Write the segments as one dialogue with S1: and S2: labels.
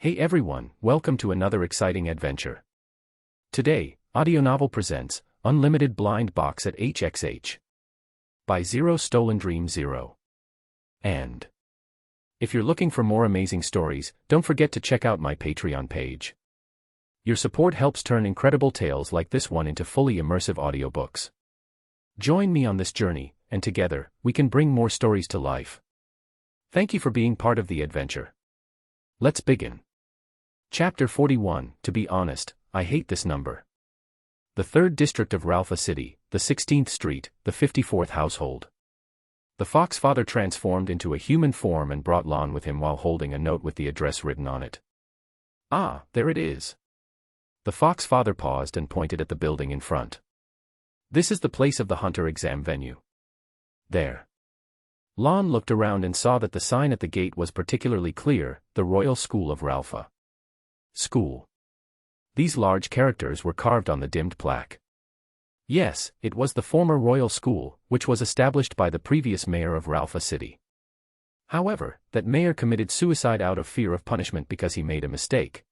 S1: Hey everyone, welcome to another exciting adventure. Today, Audio Novel presents Unlimited Blind Box at HxH by Zero Stolen Dream Zero. And if you're looking for more amazing stories, don't forget to check out my Patreon page. Your support helps turn incredible tales like this one into fully immersive audiobooks. Join me on this journey, and together, we can bring more stories to life. Thank you for being part of the adventure. Let's begin. Chapter 41, To be honest, I hate this number. The 3rd District of Ralpha City, the 16th Street, the 54th household. The fox father transformed into a human form and brought Lon with him while holding a note with the address written on it. Ah, there it is. The fox father paused and pointed at the building in front. This is the place of the hunter exam venue. There. Lon looked around and saw that the sign at the gate was particularly clear, the Royal School of Ralpha. School. These large characters were carved on the dimmed plaque. Yes, it was the former Royal School, which was established by the previous mayor of Ralpha City. However, that mayor committed suicide out of fear of punishment because he made a mistake.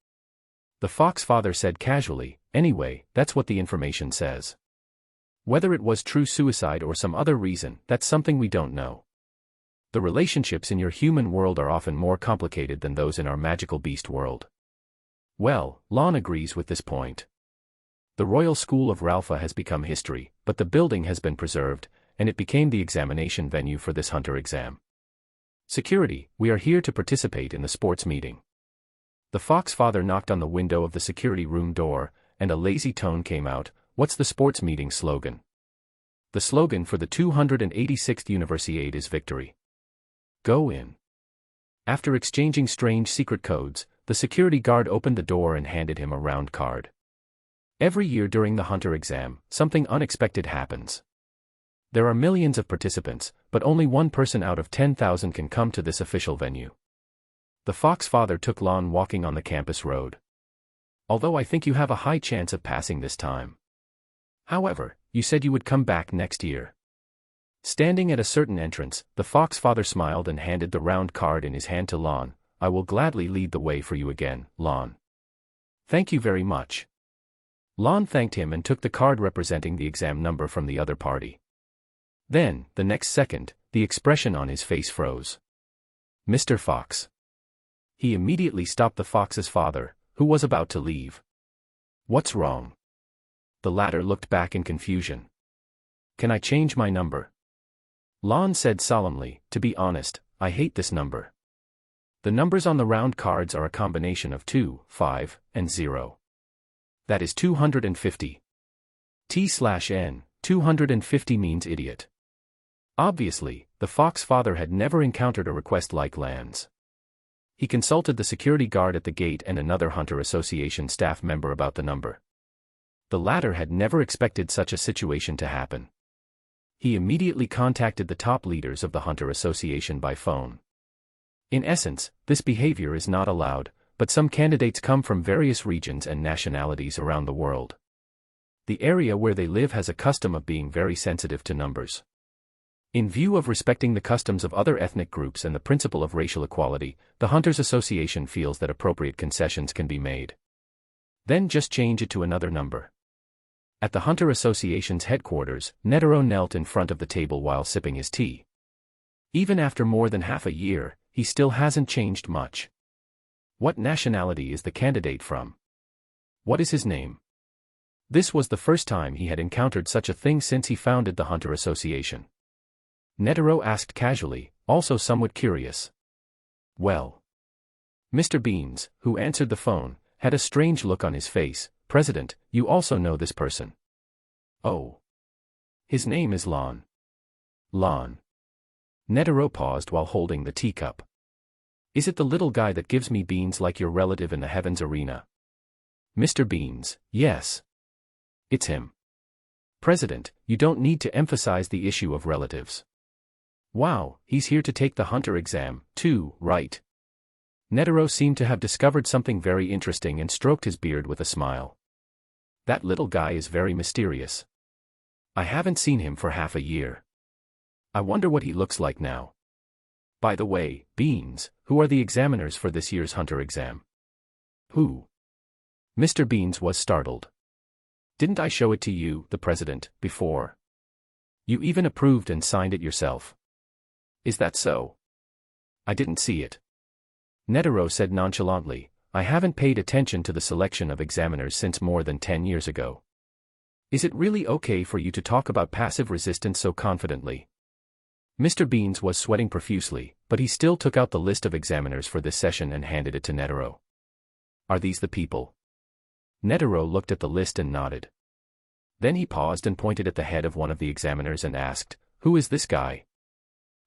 S1: The fox father said casually, anyway, that's what the information says. Whether it was true suicide or some other reason, that's something we don't know. The relationships in your human world are often more complicated than those in our magical beast world. Well, Lon agrees with this point. The Royal School of Ralpha has become history, but the building has been preserved, and it became the examination venue for this hunter exam. Security, we are here to participate in the sports meeting. The fox father knocked on the window of the security room door, and a lazy tone came out, what's the sports meeting slogan? The slogan for the 286th Universiade is victory. Go in. After exchanging strange secret codes, the security guard opened the door and handed him a round card. Every year during the hunter exam, something unexpected happens. There are millions of participants, but only one person out of 10,000 can come to this official venue. The fox father took Lon walking on the campus road. Although I think you have a high chance of passing this time. However, you said you would come back next year. Standing at a certain entrance, the fox father smiled and handed the round card in his hand to Lon. I will gladly lead the way for you again, Lon. Thank you very much. Lon thanked him and took the card representing the exam number from the other party. Then, the next second, the expression on his face froze. Mr. Fox. He immediately stopped the fox's father, who was about to leave. What's wrong? The latter looked back in confusion. Can I change my number? Lon said solemnly, to be honest, I hate this number. The numbers on the round cards are a combination of 2, 5, and 0. That is 250. T/N, 250 means idiot. Obviously, the fox father had never encountered a request like Lan's. He consulted the security guard at the gate and another Hunter Association staff member about the number. The latter had never expected such a situation to happen. He immediately contacted the top leaders of the Hunter Association by phone. In essence, this behavior is not allowed, but some candidates come from various regions and nationalities around the world. The area where they live has a custom of being very sensitive to numbers. In view of respecting the customs of other ethnic groups and the principle of racial equality, the Hunters Association feels that appropriate concessions can be made. Then just change it to another number. At the Hunter Association's headquarters, Netero knelt in front of the table while sipping his tea. Even after more than half a year, he still hasn't changed much. What nationality is the candidate from? What is his name? This was the first time he had encountered such a thing since he founded the Hunter Association. Netero asked casually, also somewhat curious. Well. Mr. Beans, who answered the phone, had a strange look on his face. President, you also know this person. Oh. His name is Lon. Lon. Netero paused while holding the teacup. Is it the little guy that gives me beans like your relative in the Heavens Arena? Mr. Beans, yes. It's him. President, you don't need to emphasize the issue of relatives. Wow, he's here to take the hunter exam, too, right? Netero seemed to have discovered something very interesting and stroked his beard with a smile. That little guy is very mysterious. I haven't seen him for half a year. I wonder what he looks like now. By the way, Beans, who are the examiners for this year's hunter exam? Who? Mr. Beans was startled. Didn't I show it to you, the president, before? You even approved and signed it yourself. Is that so? I didn't see it. Netero said nonchalantly, I haven't paid attention to the selection of examiners since more than 10 years ago. Is it really okay for you to talk about passive resistance so confidently? Mr. Beans was sweating profusely, but he still took out the list of examiners for this session and handed it to Netero. Are these the people? Netero looked at the list and nodded. Then he paused and pointed at the head of one of the examiners and asked, Who is this guy?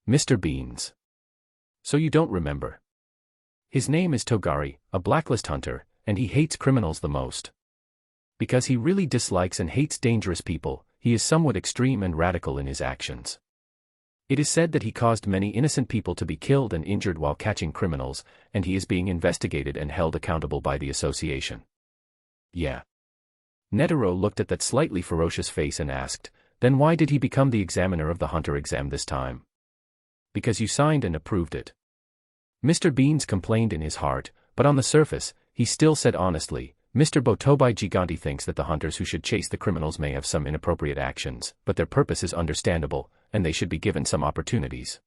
S1: Mr. Beans. So you don't remember? His name is Togari, a blacklist hunter, and he hates criminals the most. Because he really dislikes and hates dangerous people, he is somewhat extreme and radical in his actions. It is said that he caused many innocent people to be killed and injured while catching criminals, and he is being investigated and held accountable by the association. Yeah. Netero looked at that slightly ferocious face and asked, Then why did he become the examiner of the hunter exam this time? Because you signed and approved it. Mr. Beans complained in his heart, but on the surface, he still said honestly, Mr. Botobai Giganti thinks that the hunters who should chase the criminals may have some inappropriate actions, but their purpose is understandable, and they should be given some opportunities.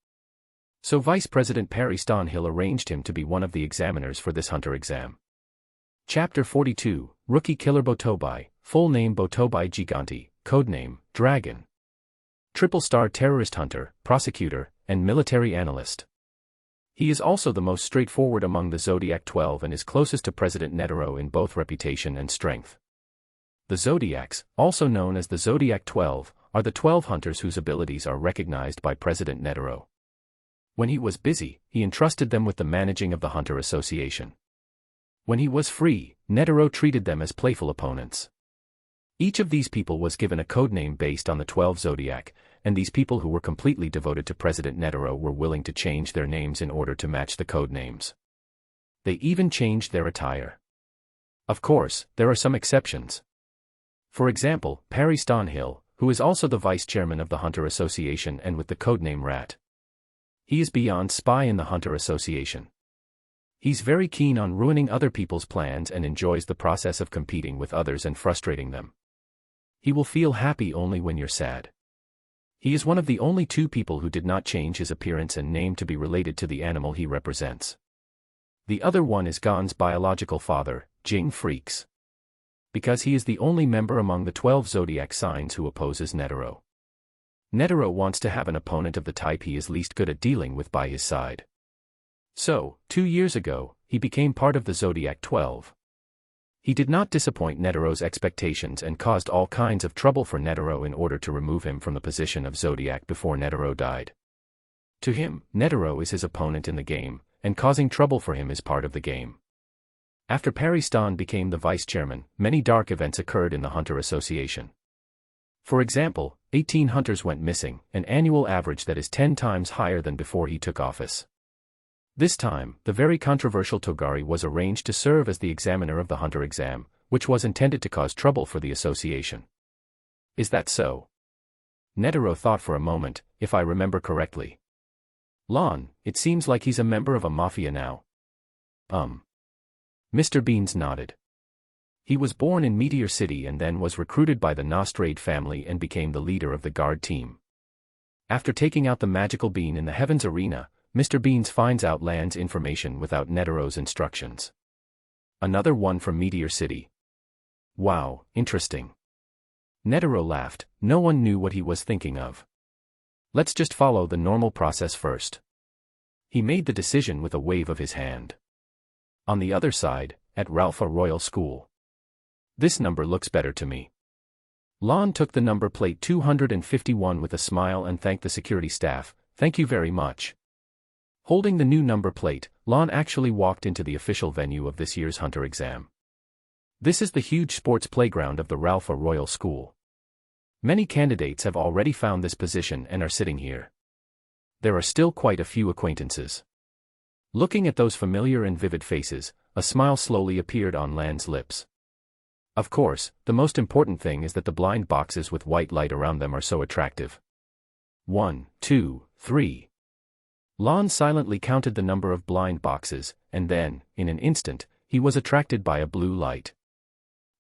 S1: So Vice President Perry Stonehill arranged him to be one of the examiners for this hunter exam. Chapter 42, Rookie Killer Botobai, full name Botobai Giganti, codename, Dragon. Triple-star terrorist hunter, prosecutor, and military analyst. He is also the most straightforward among the Zodiac 12 and is closest to President Netero in both reputation and strength. The Zodiacs, also known as the Zodiac 12, are the 12 hunters whose abilities are recognized by President Netero. When he was busy, he entrusted them with the managing of the Hunter Association. When he was free, Netero treated them as playful opponents. Each of these people was given a codename based on the 12 Zodiac, and these people who were completely devoted to President Netero were willing to change their names in order to match the codenames. They even changed their attire. Of course, there are some exceptions. For example, Perry Stonehill, who is also the vice chairman of the Hunter Association and with the codename Rat. He is beyond spy in the Hunter Association. He's very keen on ruining other people's plans and enjoys the process of competing with others and frustrating them. He will feel happy only when you're sad. He is one of the only two people who did not change his appearance and name to be related to the animal he represents. The other one is Gon's biological father, Jing Freaks. Because he is the only member among the 12 Zodiac signs who opposes Netero. Netero wants to have an opponent of the type he is least good at dealing with by his side. So, 2 years ago, he became part of the Zodiac 12. He did not disappoint Netero's expectations and caused all kinds of trouble for Netero in order to remove him from the position of Zodiac before Netero died. To him, Netero is his opponent in the game, and causing trouble for him is part of the game. After Perry Stone became the vice chairman, many dark events occurred in the Hunter Association. For example, 18 hunters went missing, an annual average that is 10 times higher than before he took office. This time, the very controversial Togari was arranged to serve as the examiner of the Hunter exam, which was intended to cause trouble for the association. Is that so? Netero thought for a moment, if I remember correctly. Lon, it seems like he's a member of a mafia now. Mr. Beans nodded. He was born in Meteor City and then was recruited by the Nostrade family and became the leader of the guard team. After taking out the magical bean in the Heavens Arena, Mr. Beans finds out Land's information without Netero's instructions. Another one from Meteor City. Wow, interesting. Netero laughed, no one knew what he was thinking of. Let's just follow the normal process first. He made the decision with a wave of his hand. On the other side, at Ralpha Royal School. This number looks better to me. Lon took the number plate 251 with a smile and thanked the security staff, thank you very much. Holding the new number plate, Lon actually walked into the official venue of this year's Hunter exam. This is the huge sports playground of the Ralpha Royal School. Many candidates have already found this position and are sitting here. There are still quite a few acquaintances. Looking at those familiar and vivid faces, a smile slowly appeared on Lan's lips. Of course, the most important thing is that the blind boxes with white light around them are so attractive. 1, 2, 3. Lon silently counted the number of blind boxes, and then, in an instant, he was attracted by a blue light.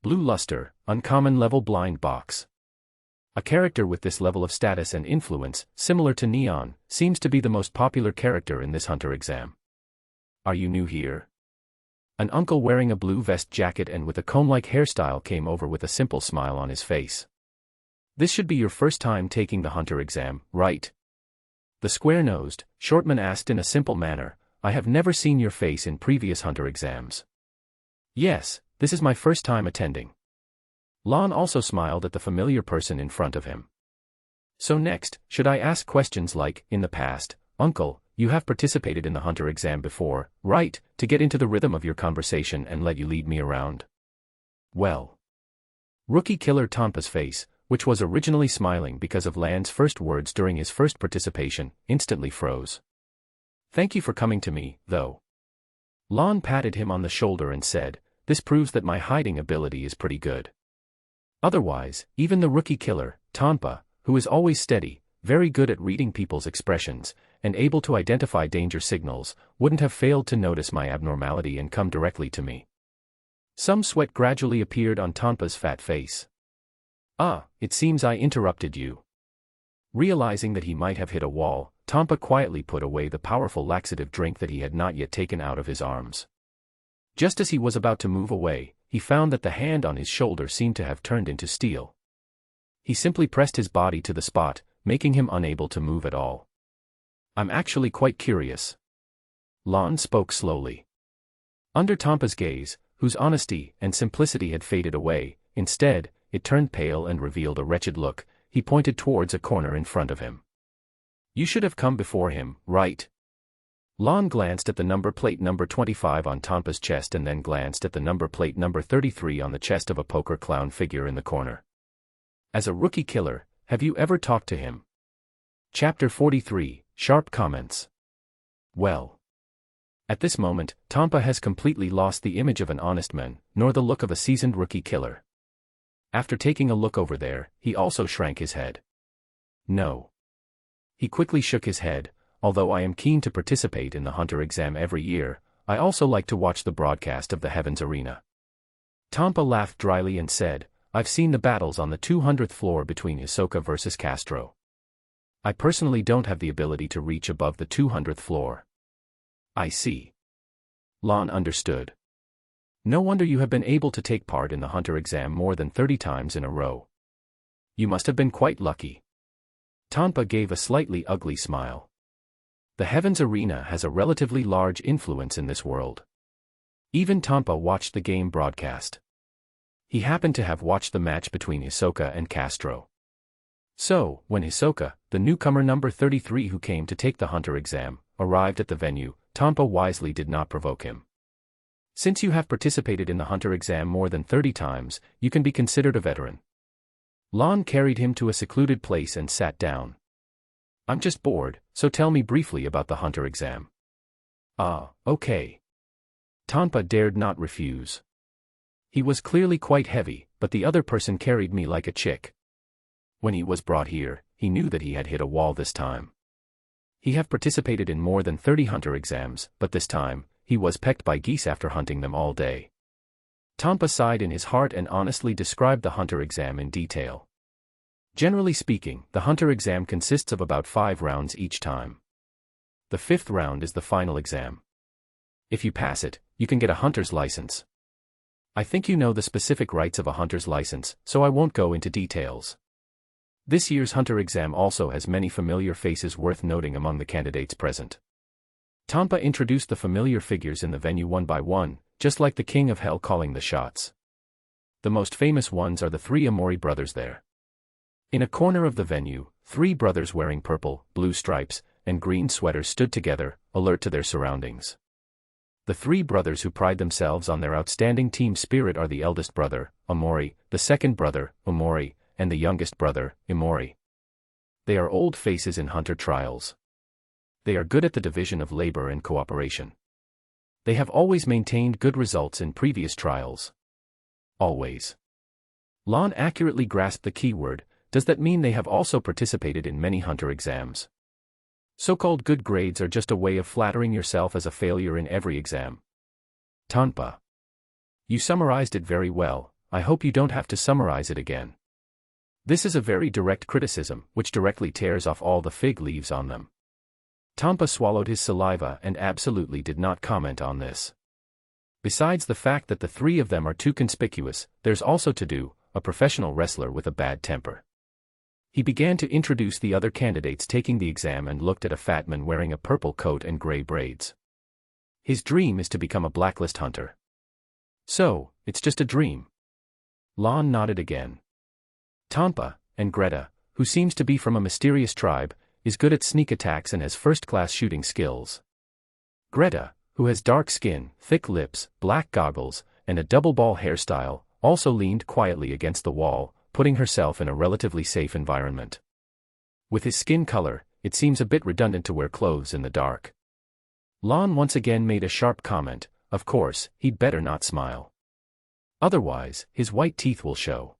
S1: Blue luster, uncommon level blind box. A character with this level of status and influence, similar to Neon, seems to be the most popular character in this hunter exam. Are you new here? An uncle wearing a blue vest jacket and with a comb-like hairstyle came over with a simple smile on his face. This should be your first time taking the hunter exam, right? The square-nosed, short man asked in a simple manner. I have never seen your face in previous hunter exams. Yes, this is my first time attending. Lon also smiled at the familiar person in front of him. So next, should I ask questions like, in the past, Uncle, you have participated in the hunter exam before, right, to get into the rhythm of your conversation and let you lead me around? Well. Rookie killer Tampa's face, which was originally smiling because of Lan's first words during his first participation, instantly froze. Thank you for coming to me, though. Lon patted him on the shoulder and said, this proves that my hiding ability is pretty good. Otherwise, even the rookie killer, Tampa, who is always steady, very good at reading people's expressions, and able to identify danger signals, wouldn't have failed to notice my abnormality and come directly to me. Some sweat gradually appeared on Tampa's fat face. It seems I interrupted you. Realizing that he might have hit a wall, Tampa quietly put away the powerful laxative drink that he had not yet taken out of his arms. Just as he was about to move away, he found that the hand on his shoulder seemed to have turned into steel. He simply pressed his body to the spot, making him unable to move at all. I'm actually quite curious. Lon spoke slowly. Under Tampa's gaze, whose honesty and simplicity had faded away, instead, it turned pale and revealed a wretched look. He pointed towards a corner in front of him. You should have come before him, right? Lon glanced at the number plate number 25 on Tampa's chest and then glanced at the number plate number 33 on the chest of a poker clown figure in the corner. As a rookie killer, have you ever talked to him? Chapter 43, Sharp Comments. Well. At this moment, Tampa has completely lost the image of an honest man, nor the look of a seasoned rookie killer. After taking a look over there, he also shrank his head. No. He quickly shook his head. Although I am keen to participate in the hunter exam every year, I also like to watch the broadcast of the Heavens Arena. Tampa laughed dryly and said, I've seen the battles on the 200th floor between Hisoka versus Castro. I personally don't have the ability to reach above the 200th floor. I see. Lon understood. No wonder you have been able to take part in the hunter exam more than 30 times in a row. You must have been quite lucky. Tampa gave a slightly ugly smile. The Heavens Arena has a relatively large influence in this world. Even Tampa watched the game broadcast. He happened to have watched the match between Hisoka and Castro. So, when Hisoka, the newcomer number 33 who came to take the hunter exam, arrived at the venue, Tampa wisely did not provoke him. Since you have participated in the hunter exam more than 30 times, you can be considered a veteran. Lon carried him to a secluded place and sat down. I'm just bored, so tell me briefly about the hunter exam. Okay. Tampa dared not refuse. He was clearly quite heavy, but the other person carried me like a chick. When he was brought here, he knew that he had hit a wall this time. He have participated in more than 30 hunter exams, but this time, he was pecked by geese after hunting them all day. Tampa sighed in his heart and honestly described the hunter exam in detail. Generally speaking, the hunter exam consists of about 5 rounds each time. The 5th round is the final exam. If you pass it, you can get a hunter's license. I think you know the specific rights of a hunter's license, so I won't go into details. This year's hunter exam also has many familiar faces worth noting among the candidates present. Tampa introduced the familiar figures in the venue one by one, just like the King of Hell calling the shots. The most famous ones are the 3 Amori brothers there. In a corner of the venue, 3 brothers wearing purple, blue stripes, and green sweaters stood together, alert to their surroundings. The 3 brothers who pride themselves on their outstanding team spirit are the eldest brother, Amori, the second brother, Omori, and the youngest brother, Imori. They are old faces in hunter trials. They are good at the division of labor and cooperation. They have always maintained good results in previous trials. Always. Lon accurately grasped the keyword. Does that mean they have also participated in many hunter exams? So-called good grades are just a way of flattering yourself as a failure in every exam. Tampa. You summarized it very well, I hope you don't have to summarize it again. This is a very direct criticism, which directly tears off all the fig leaves on them. Tompa swallowed his saliva and absolutely did not comment on this. Besides the fact that the three of them are too conspicuous, there's also To-Do, a professional wrestler with a bad temper. He began to introduce the other candidates taking the exam and looked at a fat man wearing a purple coat and gray braids. His dream is to become a blacklist hunter. So, it's just a dream. Lon nodded again. Tompa, and Greta, who seems to be from a mysterious tribe, is good at sneak attacks and has first-class shooting skills. Greta, who has dark skin, thick lips, black goggles, and a double-ball hairstyle, also leaned quietly against the wall, putting herself in a relatively safe environment. With his skin color, it seems a bit redundant to wear clothes in the dark. Lon once again made a sharp comment, of course, he'd better not smile. Otherwise, his white teeth will show.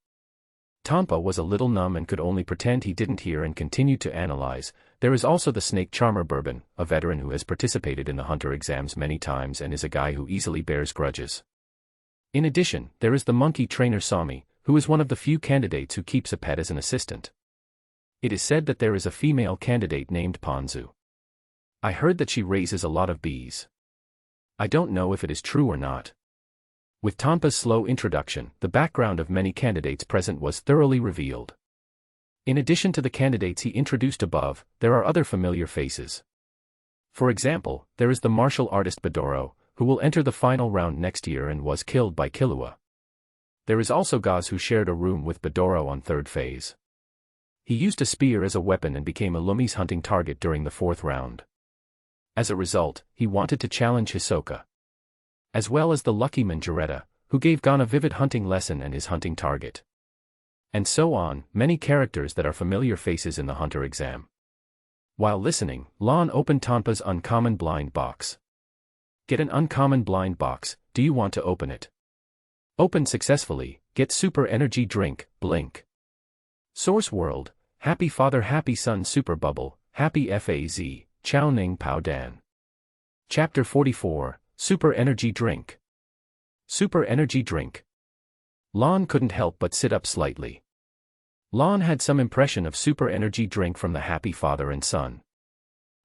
S1: Tompa was a little numb and could only pretend he didn't hear and continued to analyze. There is also the snake charmer Bourbon, a veteran who has participated in the hunter exams many times and is a guy who easily bears grudges. In addition, there is the monkey trainer Sami, who is one of the few candidates who keeps a pet as an assistant. It is said that there is a female candidate named Ponzu. I heard that she raises a lot of bees. I don't know if it is true or not. With Tompa's slow introduction, the background of many candidates present was thoroughly revealed. In addition to the candidates he introduced above, there are other familiar faces. For example, there is the martial artist Bedoro, who will enter the final round next year and was killed by Killua. There is also Gaz, who shared a room with Bedoro on third phase. He used a spear as a weapon and became Illumi's hunting target during the fourth round. As a result, he wanted to challenge Hisoka. As well as the lucky man Jaretta, who gave Gon a vivid hunting lesson and his hunting target. And so on, many characters that are familiar faces in the hunter exam. While listening, Lon opened Tompa's uncommon blind box. Get an uncommon blind box, do you want to open it? Open successfully, get super energy drink, blink. Source World, Happy Father Happy Son Super Bubble, Happy FAZ, Chow Ning Pao Dan. Chapter 44, Super Energy Drink. Super Energy Drink. Lon couldn't help but sit up slightly. Lon had some impression of Super Energy Drink from the Happy Father and Son.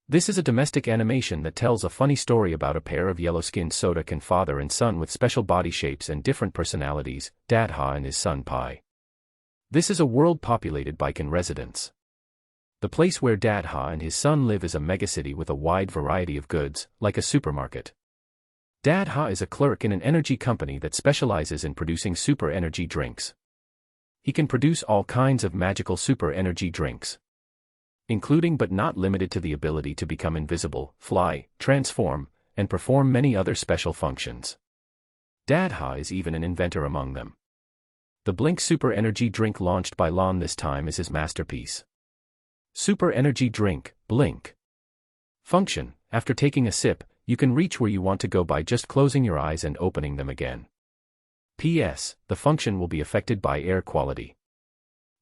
S1: This is a domestic animation that tells a funny story about a pair of yellow-skinned Zodiac and father and son with special body shapes and different personalities, Dadha and his son Pai. This is a world populated by Kan residents. The place where Dadha and his son live is a megacity with a wide variety of goods, like a supermarket. Dadha is a clerk in an energy company that specializes in producing super energy drinks. He can produce all kinds of magical super energy drinks, including but not limited to the ability to become invisible, fly, transform, and perform many other special functions. Dadha is even an inventor among them. The Blink Super Energy Drink launched by Lon this time is his masterpiece. Super Energy Drink, Blink. Function: after taking a sip, you can reach where you want to go by just closing your eyes and opening them again. P.S. The function will be affected by air quality.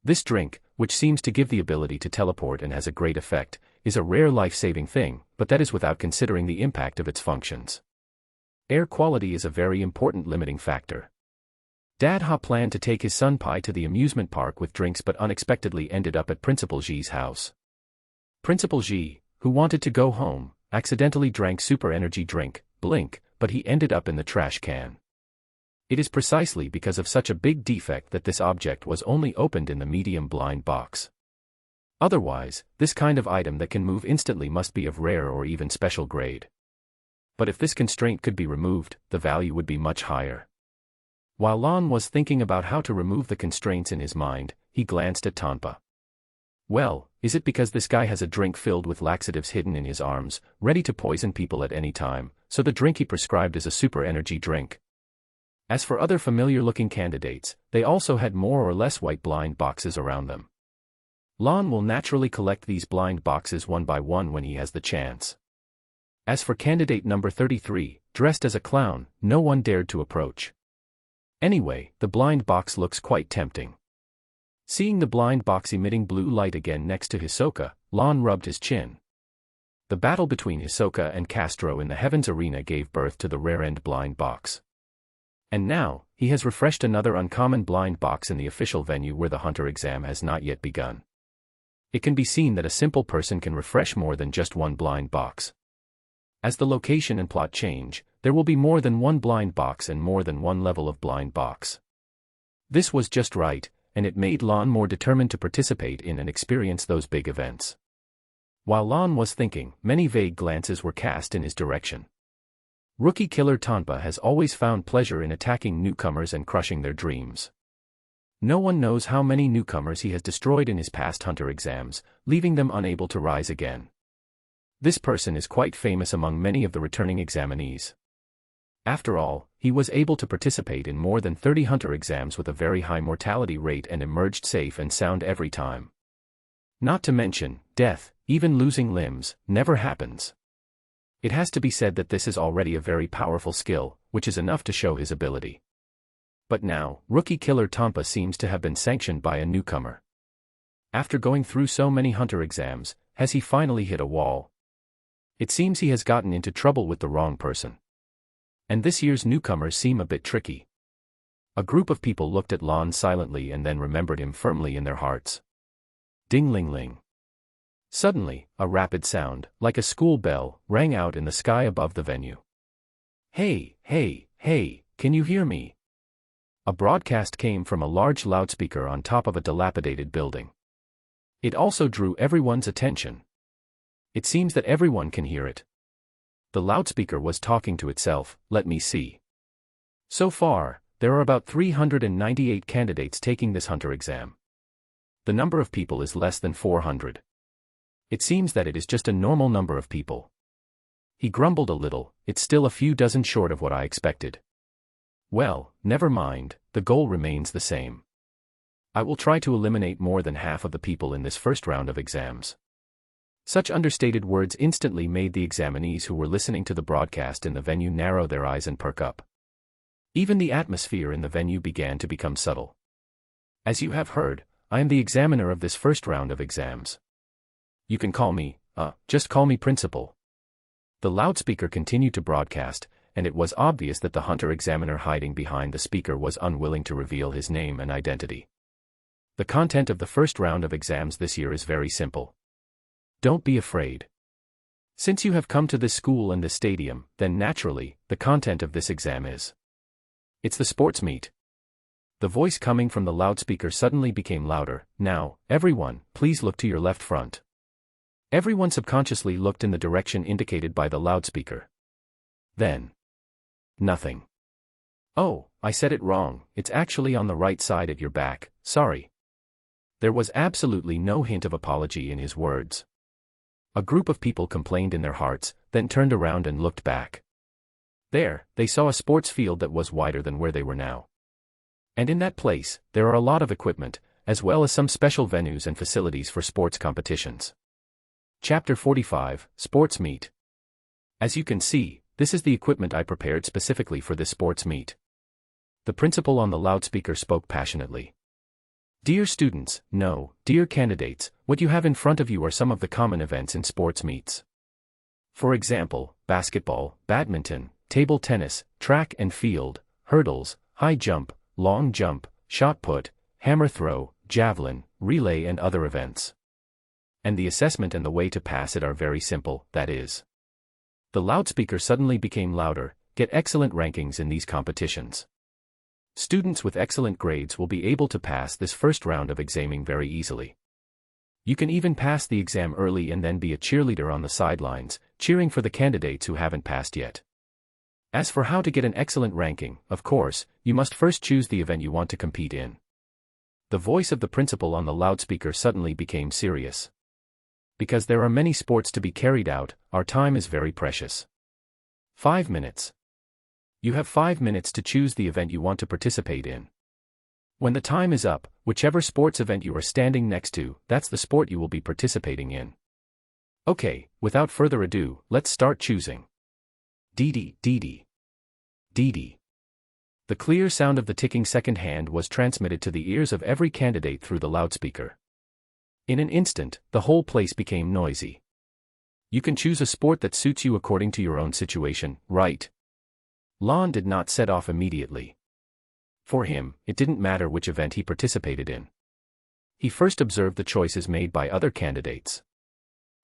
S1: This drink, which seems to give the ability to teleport and has a great effect, is a rare life-saving thing, but that is without considering the impact of its functions. Air quality is a very important limiting factor. Dadha planned to take his son Pai to the amusement park with drinks but unexpectedly ended up at Principal Ji's house. Principal Ji, who wanted to go home, accidentally drank super energy drink, Blink, but he ended up in the trash can. It is precisely because of such a big defect that this object was only opened in the medium blind box. Otherwise, this kind of item that can move instantly must be of rare or even special grade. But if this constraint could be removed, the value would be much higher. While Lon was thinking about how to remove the constraints in his mind, he glanced at Tompa. Well, is it because this guy has a drink filled with laxatives hidden in his arms, ready to poison people at any time, so the drink he prescribed is a super energy drink? As for other familiar-looking candidates, they also had more or less white blind boxes around them. Lon will naturally collect these blind boxes one by one when he has the chance. As for candidate number 33, dressed as a clown, no one dared to approach. Anyway, the blind box looks quite tempting. Seeing the blind box emitting blue light again next to Hisoka, Lon rubbed his chin. The battle between Hisoka and Castro in the Heavens Arena gave birth to the rare end blind box. And now, he has refreshed another uncommon blind box in the official venue where the hunter exam has not yet begun. It can be seen that a simple person can refresh more than just one blind box. As the location and plot change, there will be more than one blind box and more than one level of blind box. This was just right, and it made Lon more determined to participate in and experience those big events. While Lon was thinking, many vague glances were cast in his direction. Rookie killer Tanpa has always found pleasure in attacking newcomers and crushing their dreams. No one knows how many newcomers he has destroyed in his past hunter exams, leaving them unable to rise again. This person is quite famous among many of the returning examinees. After all, he was able to participate in more than 30 hunter exams with a very high mortality rate and emerged safe and sound every time. Not to mention, death, even losing limbs, never happens. It has to be said that this is already a very powerful skill, which is enough to show his ability. But now, rookie killer Tanpa seems to have been sanctioned by a newcomer. After going through so many hunter exams, has he finally hit a wall? It seems he has gotten into trouble with the wrong person. And this year's newcomers seem a bit tricky. A group of people looked at Lon silently and then remembered him firmly in their hearts. Ding-ling-ling. Suddenly, a rapid sound, like a school bell, rang out in the sky above the venue. Hey, hey, hey, can you hear me? A broadcast came from a large loudspeaker on top of a dilapidated building. It also drew everyone's attention. It seems that everyone can hear it. The loudspeaker was talking to itself, let me see. So far, there are about 398 candidates taking this hunter exam. The number of people is less than 400. It seems that it is just a normal number of people. He grumbled a little, it's still a few dozen short of what I expected. Well, never mind, the goal remains the same. I will try to eliminate more than half of the people in this first round of exams. Such understated words instantly made the examinees who were listening to the broadcast in the venue narrow their eyes and perk up. Even the atmosphere in the venue began to become subtle. As you have heard, I am the examiner of this first round of exams. You can call me, just call me Principal. The loudspeaker continued to broadcast, and it was obvious that the hunter examiner hiding behind the speaker was unwilling to reveal his name and identity. The content of the first round of exams this year is very simple. Don't be afraid. Since you have come to this school and this stadium, then naturally, the content of this exam is. It's the sports meet. The voice coming from the loudspeaker suddenly became louder. Now, everyone, please look to your left front. Everyone subconsciously looked in the direction indicated by the loudspeaker. Then. Nothing. Oh, I said it wrong, it's actually on the right side at your back, sorry. There was absolutely no hint of apology in his words. A group of people complained in their hearts, then turned around and looked back. There, they saw a sports field that was wider than where they were now. And in that place, there are a lot of equipment, as well as some special venues and facilities for sports competitions. Chapter 45, Sports Meet. As you can see, this is the equipment I prepared specifically for this sports meet. The principal on the loudspeaker spoke passionately. Dear students, no, dear candidates, what you have in front of you are some of the common events in sports meets. For example, basketball, badminton, table tennis, track and field, hurdles, high jump, long jump, shot put, hammer throw, javelin, relay and other events. And the assessment and the way to pass it are very simple, that is. The loudspeaker suddenly became louder, get excellent rankings in these competitions. Students with excellent grades will be able to pass this first round of examing very easily. You can even pass the exam early and then be a cheerleader on the sidelines, cheering for the candidates who haven't passed yet. As for how to get an excellent ranking, of course, you must first choose the event you want to compete in. The voice of the principal on the loudspeaker suddenly became serious. Because there are many sports to be carried out, our time is very precious. 5 minutes. You have 5 minutes to choose the event you want to participate in. When the time is up, whichever sports event you are standing next to, that's the sport you will be participating in. Okay, without further ado, let's start choosing. Dee dee. The clear sound of the ticking second hand was transmitted to the ears of every candidate through the loudspeaker. In an instant, the whole place became noisy. You can choose a sport that suits you according to your own situation, right? Lon did not set off immediately. For him, it didn't matter which event he participated in. He first observed the choices made by other candidates.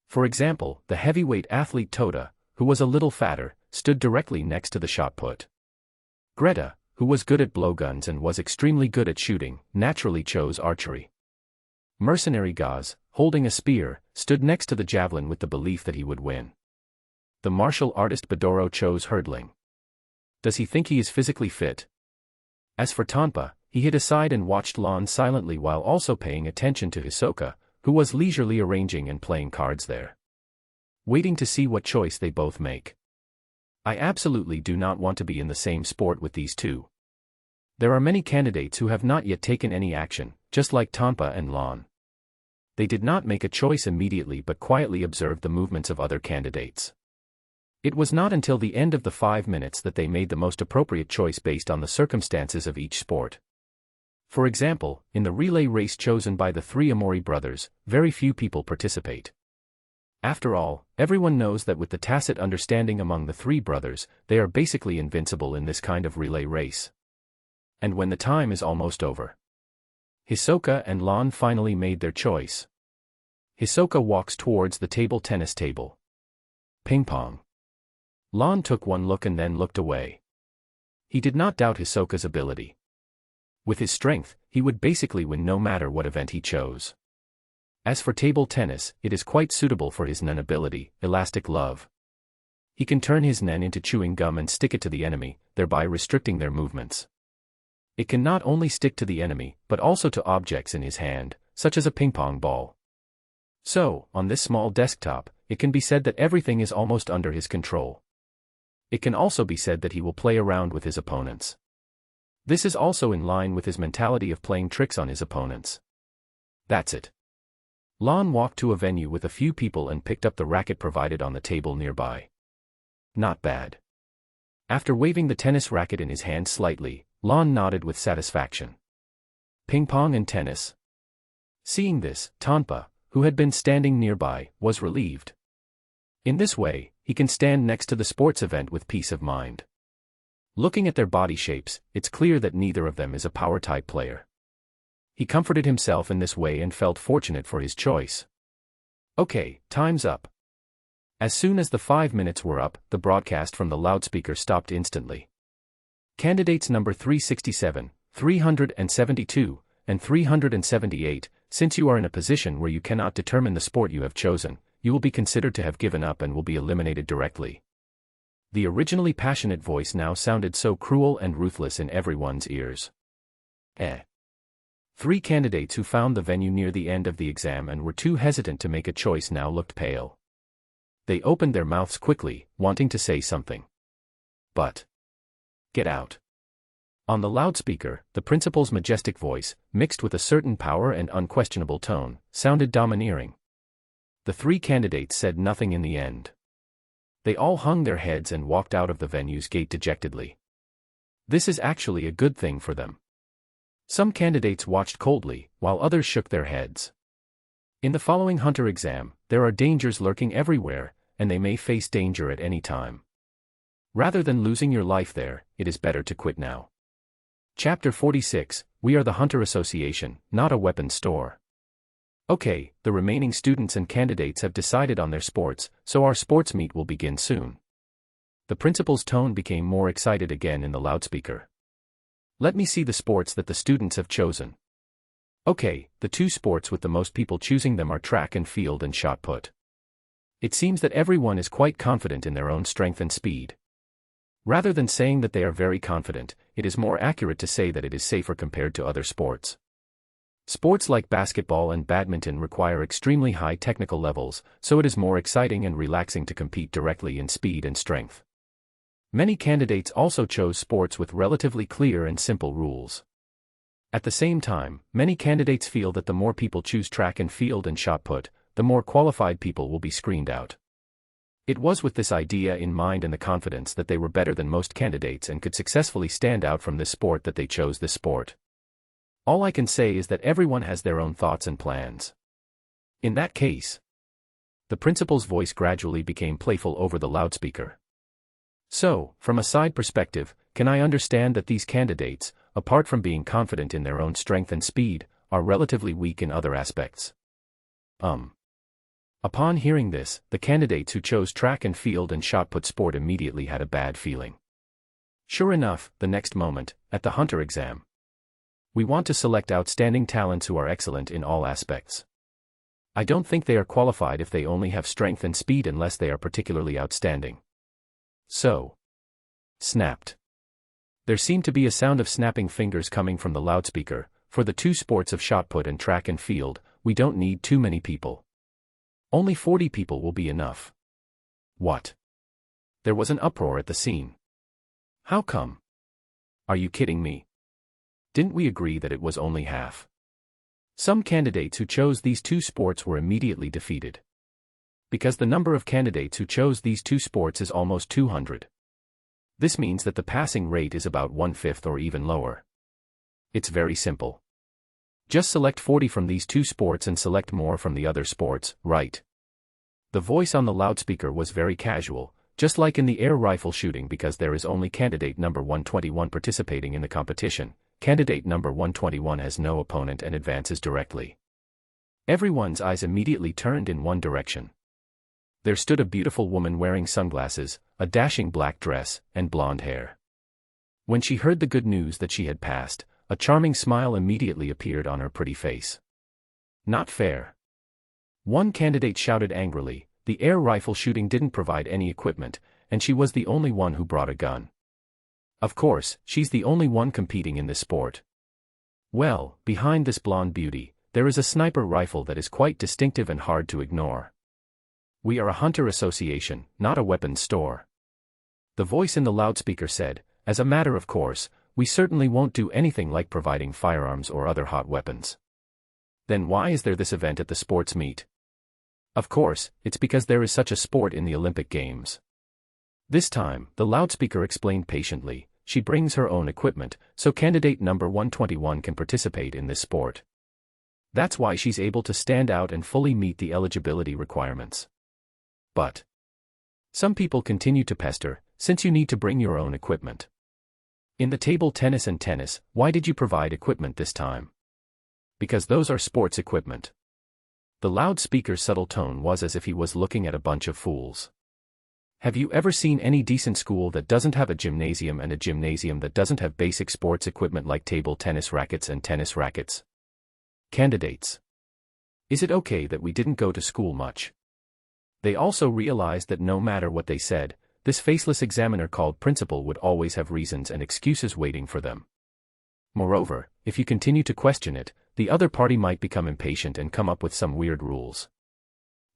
S1: For example, the heavyweight athlete Toda, who was a little fatter, stood directly next to the shot put. Greta, who was good at blowguns and was extremely good at shooting, naturally chose archery. Mercenary Gaz, holding a spear, stood next to the javelin with the belief that he would win. The martial artist Badoro chose hurdling. Does he think he is physically fit? As for Tonpa, he hid aside and watched Lon silently while also paying attention to Hisoka, who was leisurely arranging and playing cards there. Waiting to see what choice they both make. I absolutely do not want to be in the same sport with these two. There are many candidates who have not yet taken any action, just like Tonpa and Lon. They did not make a choice immediately but quietly observed the movements of other candidates. It was not until the end of the 5 minutes that they made the most appropriate choice based on the circumstances of each sport. For example, in the relay race chosen by the three Amori brothers, very few people participate. After all, everyone knows that with the tacit understanding among the three brothers, they are basically invincible in this kind of relay race. And when the time is almost over, Hisoka and Lon finally made their choice. Hisoka walks towards the table tennis table. Ping pong. Lon took one look and then looked away. He did not doubt Hisoka's ability. With his strength, he would basically win no matter what event he chose. As for table tennis, it is quite suitable for his nen ability, Elastic Love. He can turn his nen into chewing gum and stick it to the enemy, thereby restricting their movements. It can not only stick to the enemy, but also to objects in his hand, such as a ping-pong ball. So, on this small desktop, it can be said that everything is almost under his control. It can also be said that he will play around with his opponents. This is also in line with his mentality of playing tricks on his opponents. That's it. Lon walked to a venue with a few people and picked up the racket provided on the table nearby. Not bad. After waving the tennis racket in his hand slightly, Lon nodded with satisfaction. Ping pong and tennis. Seeing this, Tonpa, who had been standing nearby, was relieved. In this way, he can stand next to the sports event with peace of mind. Looking at their body shapes, it's clear that neither of them is a power-type player. He comforted himself in this way and felt fortunate for his choice. Okay, time's up. As soon as the 5 minutes were up, the broadcast from the loudspeaker stopped instantly. Candidates number 367, 372, and 378, since you are in a position where you cannot determine the sport you have chosen, you will be considered to have given up and will be eliminated directly. The originally passionate voice now sounded so cruel and ruthless in everyone's ears. 3 candidates who found the venue near the end of the exam and were too hesitant to make a choice now looked pale. They opened their mouths quickly, wanting to say something. But get out. On the loudspeaker, the principal's majestic voice, mixed with a certain power and unquestionable tone, sounded domineering. The 3 candidates said nothing in the end. They all hung their heads and walked out of the venue's gate dejectedly. This is actually a good thing for them. Some candidates watched coldly, while others shook their heads. In the following Hunter exam, there are dangers lurking everywhere, and they may face danger at any time. Rather than losing your life there, it is better to quit now. Chapter 46, We are the Hunter Association, not a weapons store. Okay, the remaining students and candidates have decided on their sports, so our sports meet will begin soon. The principal's tone became more excited again in the loudspeaker. Let me see the sports that the students have chosen. Okay, the 2 sports with the most people choosing them are track and field and shot put. It seems that everyone is quite confident in their own strength and speed. Rather than saying that they are very confident, it is more accurate to say that it is safer compared to other sports. Sports like basketball and badminton require extremely high technical levels, so it is more exciting and relaxing to compete directly in speed and strength. Many candidates also chose sports with relatively clear and simple rules. At the same time, many candidates feel that the more people choose track and field and shot put, the more qualified people will be screened out. It was with this idea in mind and the confidence that they were better than most candidates and could successfully stand out from this sport that they chose this sport. All I can say is that everyone has their own thoughts and plans. In that case, the principal's voice gradually became playful over the loudspeaker. So, from a side perspective, can I understand that these candidates, apart from being confident in their own strength and speed, are relatively weak in other aspects. Upon hearing this, the candidates who chose track and field and shot put sport immediately had a bad feeling. Sure enough, the next moment, at the hunter exam, we want to select outstanding talents who are excellent in all aspects. I don't think they are qualified if they only have strength and speed unless they are particularly outstanding. So, snapped. There seemed to be a sound of snapping fingers coming from the loudspeaker. For the two sports of shot put and track and field, we don't need too many people. Only 40 people will be enough. What? There was an uproar at the scene. How come? Are you kidding me? Didn't we agree that it was only half? Some candidates who chose these two sports were immediately defeated. Because the number of candidates who chose these two sports is almost 200. This means that the passing rate is about 1/5 or even lower. It's very simple. Just select 40 from these two sports and select more from the other sports, right? The voice on the loudspeaker was very casual, just like in the air rifle shooting, because there is only candidate number 121 participating in the competition. Candidate number 121 has no opponent and advances directly. Everyone's eyes immediately turned in one direction. There stood a beautiful woman wearing sunglasses, a dashing black dress, and blonde hair. When she heard the good news that she had passed, a charming smile immediately appeared on her pretty face. Not fair. One candidate shouted angrily, the air rifle shooting didn't provide any equipment, and she was the only one who brought a gun. Of course, she's the only one competing in this sport. Well, behind this blonde beauty, there is a sniper rifle that is quite distinctive and hard to ignore. We are a hunter association, not a weapons store. The voice in the loudspeaker said, as a matter of course, we certainly won't do anything like providing firearms or other hot weapons. Then why is there this event at the sports meet? Of course, it's because there is such a sport in the Olympic Games. This time, the loudspeaker explained patiently, she brings her own equipment, so candidate number 121 can participate in this sport. That's why she's able to stand out and fully meet the eligibility requirements. But some people continue to pester, since you need to bring your own equipment. In the table tennis and tennis, why did you provide equipment this time? Because those are sports equipment. The loudspeaker's subtle tone was as if he was looking at a bunch of fools. Have you ever seen any decent school that doesn't have a gymnasium and a gymnasium that doesn't have basic sports equipment like table tennis rackets and tennis rackets? Candidates. Is it okay that we didn't go to school much? They also realized that no matter what they said, this faceless examiner called principal would always have reasons and excuses waiting for them. Moreover, if you continue to question it, the other party might become impatient and come up with some weird rules.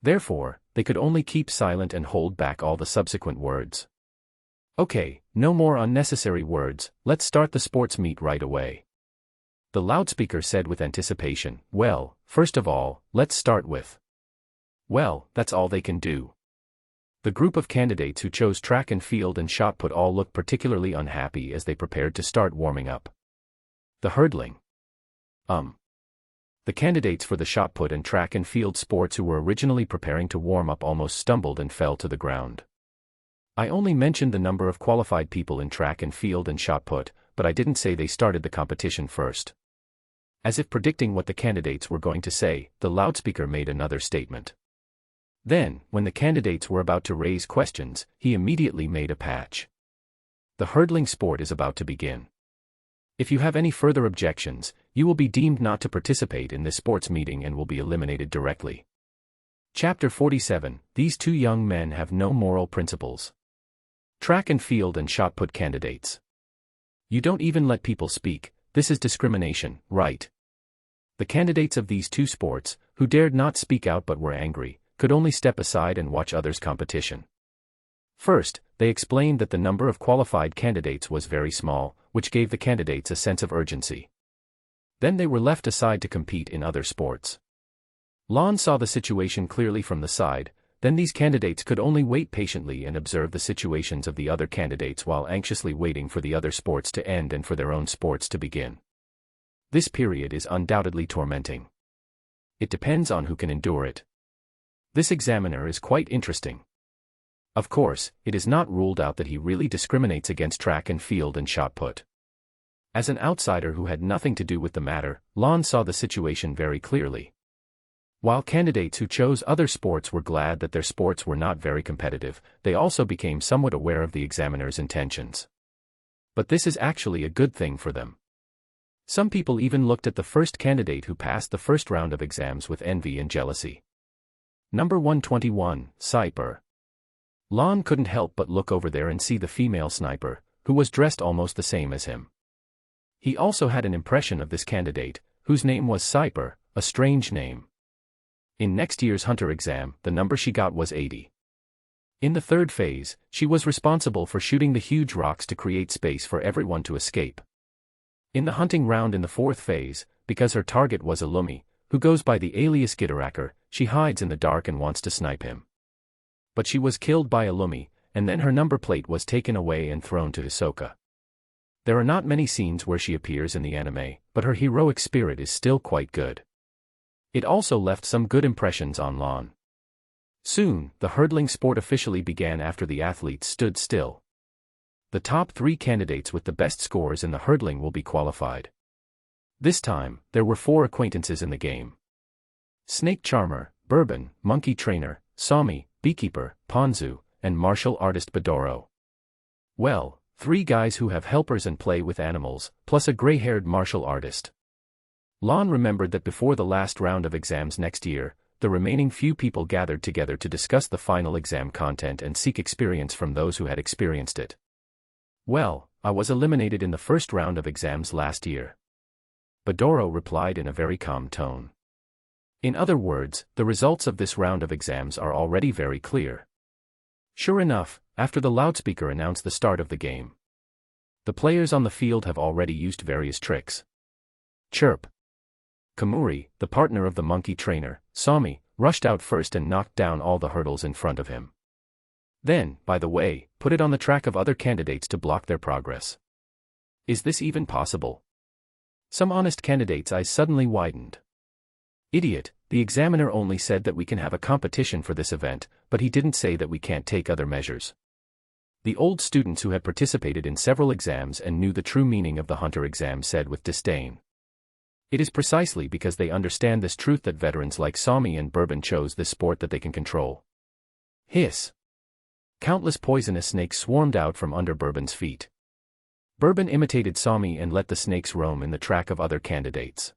S1: Therefore, they could only keep silent and hold back all the subsequent words. Okay, no more unnecessary words, let's start the sports meet right away. The loudspeaker said with anticipation, well, first of all, let's start with. Well, that's all they can do. The group of candidates who chose track and field and shot put all looked particularly unhappy as they prepared to start warming up. The hurdling. The candidates for the shot put and track and field sports who were originally preparing to warm up almost stumbled and fell to the ground. I only mentioned the number of qualified people in track and field and shot put, but I didn't say they started the competition first. As if predicting what the candidates were going to say, the loudspeaker made another statement. Then, when the candidates were about to raise questions, he immediately made a patch. The hurdling sport is about to begin. If you have any further objections, you will be deemed not to participate in this sports meeting and will be eliminated directly. Chapter 47, These two young men have no moral principles. Track and field and shot put candidates. You don't even let people speak, this is discrimination, right? The candidates of these two sports, who dared not speak out but were angry, could only step aside and watch others' competition. First, they explained that the number of qualified candidates was very small, which gave the candidates a sense of urgency. Then they were left aside to compete in other sports. Lon saw the situation clearly from the side, then these candidates could only wait patiently and observe the situations of the other candidates while anxiously waiting for the other sports to end and for their own sports to begin. This period is undoubtedly tormenting. It depends on who can endure it. This examiner is quite interesting. Of course, it is not ruled out that he really discriminates against track and field and shot put. As an outsider who had nothing to do with the matter, Lon saw the situation very clearly. While candidates who chose other sports were glad that their sports were not very competitive, they also became somewhat aware of the examiner's intentions. But this is actually a good thing for them. Some people even looked at the first candidate who passed the first round of exams with envy and jealousy. Number 121, Sniper. Lon couldn't help but look over there and see the female sniper, who was dressed almost the same as him. He also had an impression of this candidate, whose name was Sniper, a strange name. In next year's Hunter exam, the number she got was 80. In the third phase, she was responsible for shooting the huge rocks to create space for everyone to escape. In the hunting round in the fourth phase, because her target was Illumi, who goes by the alias Gitaracker, she hides in the dark and wants to snipe him. But she was killed by Illumi, and then her number plate was taken away and thrown to Hisoka. There are not many scenes where she appears in the anime, but her heroic spirit is still quite good. It also left some good impressions on Lon. Soon, the hurdling sport officially began after the athletes stood still. The top 3 candidates with the best scores in the hurdling will be qualified. This time, there were 4 acquaintances in the game. Snake Charmer, Bourbon, Monkey Trainer, Sami, Beekeeper, Ponzu, and martial artist Badoro. Well, 3 guys who have helpers and play with animals, plus a gray-haired martial artist. Lon remembered that before the last round of exams next year, the remaining few people gathered together to discuss the final exam content and seek experience from those who had experienced it. Well, I was eliminated in the first round of exams last year. Badoro replied in a very calm tone. In other words, the results of this round of exams are already very clear. Sure enough, after the loudspeaker announced the start of the game, the players on the field have already used various tricks. Chirp. Kamuri, the partner of the monkey trainer, Sami, rushed out first and knocked down all the hurdles in front of him. Then, by the way, put it on the track of other candidates to block their progress. Is this even possible? Some honest candidates' eyes suddenly widened. Idiot, the examiner only said that we can have a competition for this event, but he didn't say that we can't take other measures. The old students who had participated in several exams and knew the true meaning of the Hunter exam said with disdain. It is precisely because they understand this truth that veterans like Sami and Bourbon chose this sport that they can control. Hiss. Countless poisonous snakes swarmed out from under Bourbon's feet. Bourbon imitated Sami and let the snakes roam in the track of other candidates.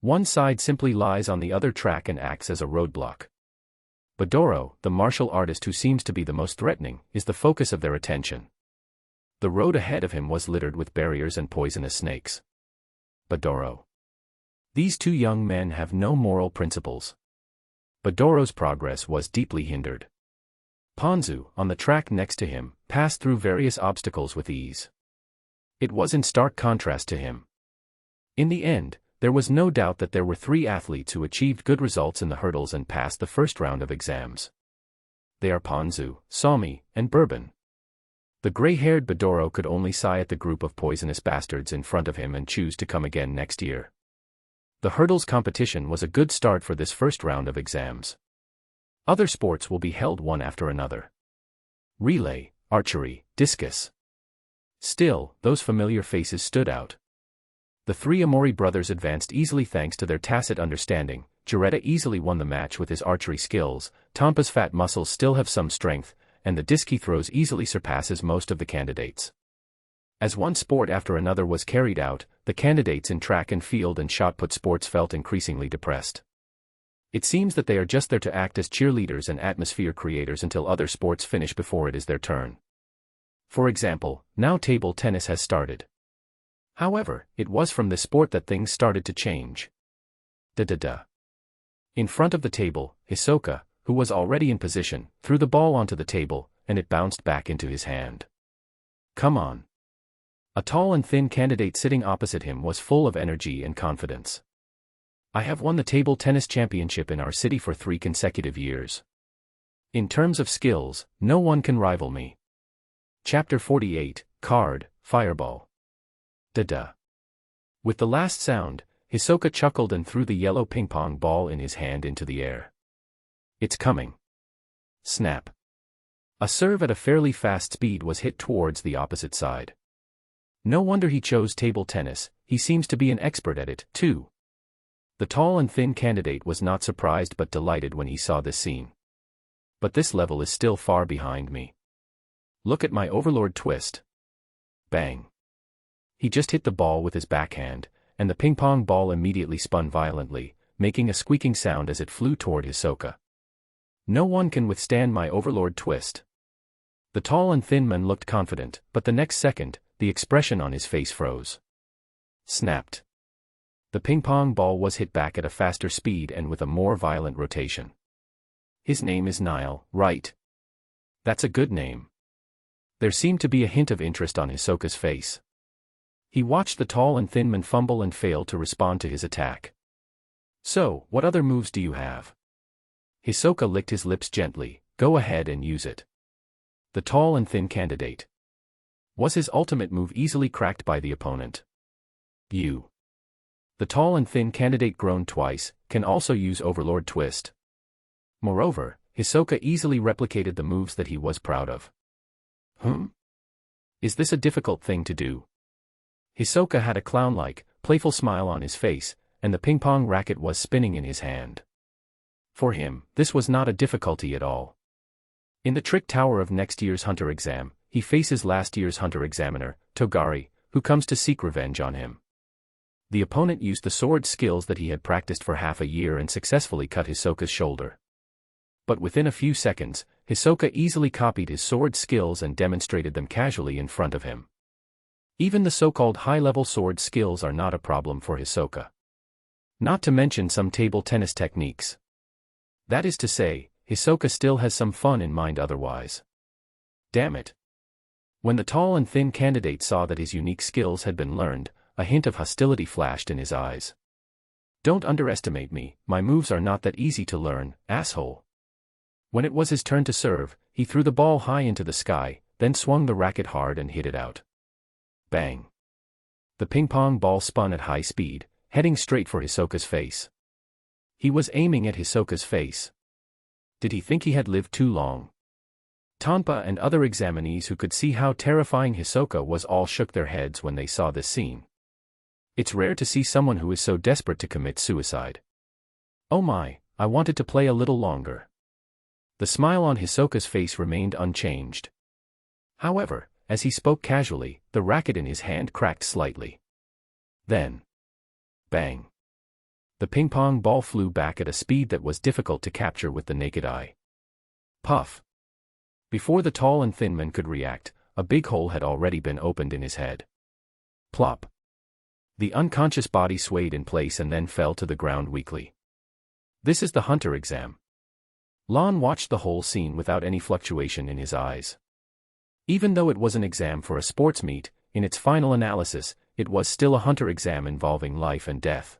S1: One side simply lies on the other track and acts as a roadblock. Badoro, the martial artist who seems to be the most threatening, is the focus of their attention. The road ahead of him was littered with barriers and poisonous snakes. Badoro. These 2 young men have no moral principles. Badoro's progress was deeply hindered. Ponzu, on the track next to him, passed through various obstacles with ease. It was in stark contrast to him. In the end, there was no doubt that there were 3 athletes who achieved good results in the hurdles and passed the first round of exams. They are Ponzu, Sami, and Bourbon. The gray-haired Badoro could only sigh at the group of poisonous bastards in front of him and choose to come again next year. The hurdles competition was a good start for this first round of exams. Other sports will be held one after another. Relay, archery, discus. Still, those familiar faces stood out. The 3 Amori brothers advanced easily thanks to their tacit understanding. Jaretta easily won the match with his archery skills, Tampa's fat muscles still have some strength, and the disc he throws easily surpasses most of the candidates. As one sport after another was carried out, the candidates in track and field and shot put sports felt increasingly depressed. It seems that they are just there to act as cheerleaders and atmosphere creators until other sports finish before it is their turn. For example, now table tennis has started. However, it was from this sport that things started to change. In front of the table, Hisoka, who was already in position, threw the ball onto the table, and it bounced back into his hand. Come on. A tall and thin candidate sitting opposite him was full of energy and confidence. I have won the table tennis championship in our city for 3 consecutive years. In terms of skills, no one can rival me. Chapter 48, Card, Fireball. With the last sound, Hisoka chuckled and threw the yellow ping-pong ball in his hand into the air. It's coming. Snap. A serve at a fairly fast speed was hit towards the opposite side. No wonder he chose table tennis, he seems to be an expert at it, too. The tall and thin candidate was not surprised but delighted when he saw this scene. But this level is still far behind me. Look at my overlord twist. Bang. He just hit the ball with his backhand, and the ping-pong ball immediately spun violently, making a squeaking sound as it flew toward Hisoka. No one can withstand my overlord twist. The tall and thin man looked confident, but the next second, the expression on his face froze. Snapped. The ping-pong ball was hit back at a faster speed and with a more violent rotation. His name is Nile, right? That's a good name. There seemed to be a hint of interest on Hisoka's face. He watched the tall and thin man fumble and fail to respond to his attack. So, what other moves do you have? Hisoka licked his lips gently. Go ahead and use it. The tall and thin candidate. Was his ultimate move easily cracked by the opponent? You. The tall and thin candidate groaned twice, can also use overlord twist. Moreover, Hisoka easily replicated the moves that he was proud of. Is this a difficult thing to do? Hisoka had a clown-like, playful smile on his face, and the ping-pong racket was spinning in his hand. For him, this was not a difficulty at all. In the trick tower of next year's Hunter exam, he faces last year's Hunter examiner, Togari, who comes to seek revenge on him. The opponent used the sword skills that he had practiced for half a year and successfully cut Hisoka's shoulder. But within a few seconds, Hisoka easily copied his sword skills and demonstrated them casually in front of him. Even the so-called high-level sword skills are not a problem for Hisoka. Not to mention some table tennis techniques. That is to say, Hisoka still has some fun in mind otherwise. Damn it. When the tall and thin candidate saw that his unique skills had been learned, a hint of hostility flashed in his eyes. Don't underestimate me, my moves are not that easy to learn, asshole. When it was his turn to serve, he threw the ball high into the sky, then swung the racket hard and hit it out. Bang. The ping-pong ball spun at high speed, heading straight for Hisoka's face. He was aiming at Hisoka's face. Did he think he had lived too long? Tonpa and other examinees who could see how terrifying Hisoka was all shook their heads when they saw this scene. It's rare to see someone who is so desperate to commit suicide. Oh my, I wanted to play a little longer. The smile on Hisoka's face remained unchanged. However, as he spoke casually, the racket in his hand cracked slightly. Then, bang. The ping-pong ball flew back at a speed that was difficult to capture with the naked eye. Puff. Before the tall and thin man could react, a big hole had already been opened in his head. Plop. The unconscious body swayed in place and then fell to the ground weakly. This is the Hunter exam. Lon watched the whole scene without any fluctuation in his eyes. Even though it was an exam for a sports meet, in its final analysis, it was still a Hunter exam involving life and death.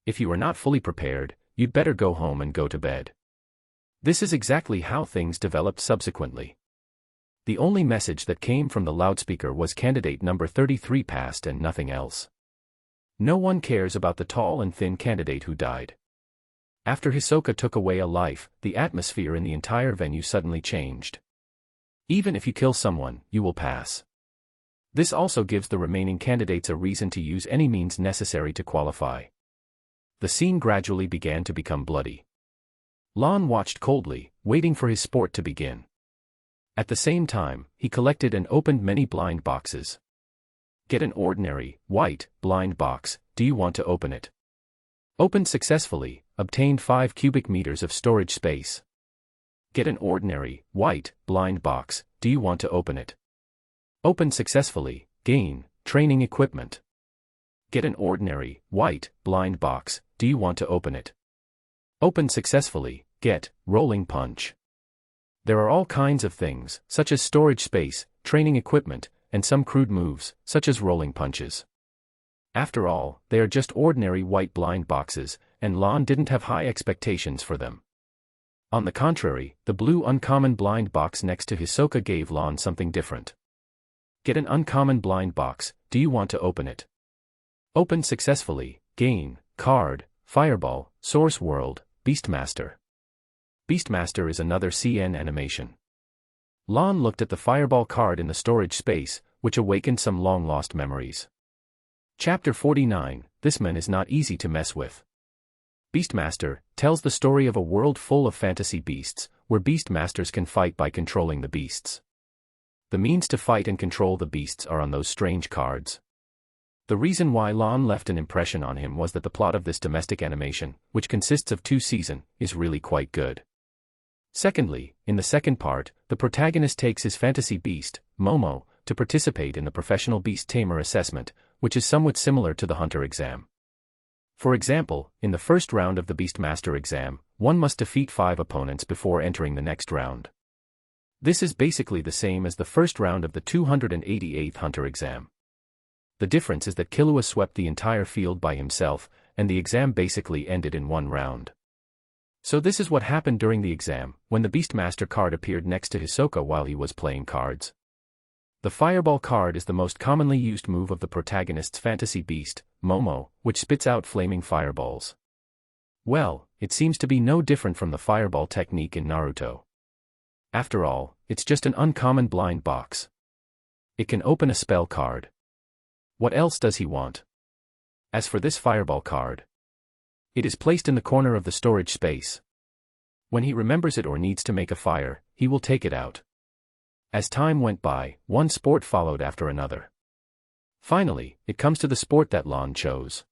S1: If you are not fully prepared, you'd better go home and go to bed. This is exactly how things developed subsequently. The only message that came from the loudspeaker was candidate number 33 passed and nothing else. No one cares about the tall and thin candidate who died. After Hisoka took away a life, the atmosphere in the entire venue suddenly changed. Even if you kill someone, you will pass. This also gives the remaining candidates a reason to use any means necessary to qualify. The scene gradually began to become bloody. Lon watched coldly, waiting for his sport to begin. At the same time, he collected and opened many blind boxes. Get an ordinary, white, blind box, do you want to open it? Opened successfully, obtained 5 cubic meters of storage space. Get an ordinary, white, blind box, do you want to open it? Opened successfully, gain, training equipment. Get an ordinary, white, blind box, do you want to open it? Opened successfully, get, rolling punch. There are all kinds of things, such as storage space, training equipment, and some crude moves, such as rolling punches. After all, they are just ordinary white blind boxes, and Lon didn't have high expectations for them. On the contrary, the blue uncommon blind box next to Hisoka gave Lon something different. Get an uncommon blind box, do you want to open it? Opened successfully, gain, card, fireball, source world, Beastmaster. Beastmaster is another CN animation. Lon looked at the fireball card in the storage space, which awakened some long-lost memories. Chapter 49, This man is not easy to mess with. Beastmaster tells the story of a world full of fantasy beasts, where beastmasters can fight by controlling the beasts. The means to fight and control the beasts are on those strange cards. The reason why Lon left an impression on him was that the plot of this domestic animation, which consists of 2 seasons, is really quite good. Secondly, in the second part, the protagonist takes his fantasy beast, Momo, to participate in the professional beast tamer assessment, which is somewhat similar to the hunter exam. For example, in the first round of the Beastmaster exam, one must defeat 5 opponents before entering the next round. This is basically the same as the first round of the 288th hunter exam. The difference is that Killua swept the entire field by himself, and the exam basically ended in 1 round. So this is what happened during the exam, when the Beastmaster card appeared next to Hisoka while he was playing cards. The Fireball card is the most commonly used move of the protagonist's fantasy beast, Momo, which spits out flaming fireballs. Well, it seems to be no different from the Fireball technique in Naruto. After all, it's just an uncommon blind box. It can open a spell card. What else does he want? As for this Fireball card, it is placed in the corner of the storage space. When he remembers it or needs to make a fire, he will take it out. As time went by, one sport followed after another. Finally, it comes to the sport that Lon chose.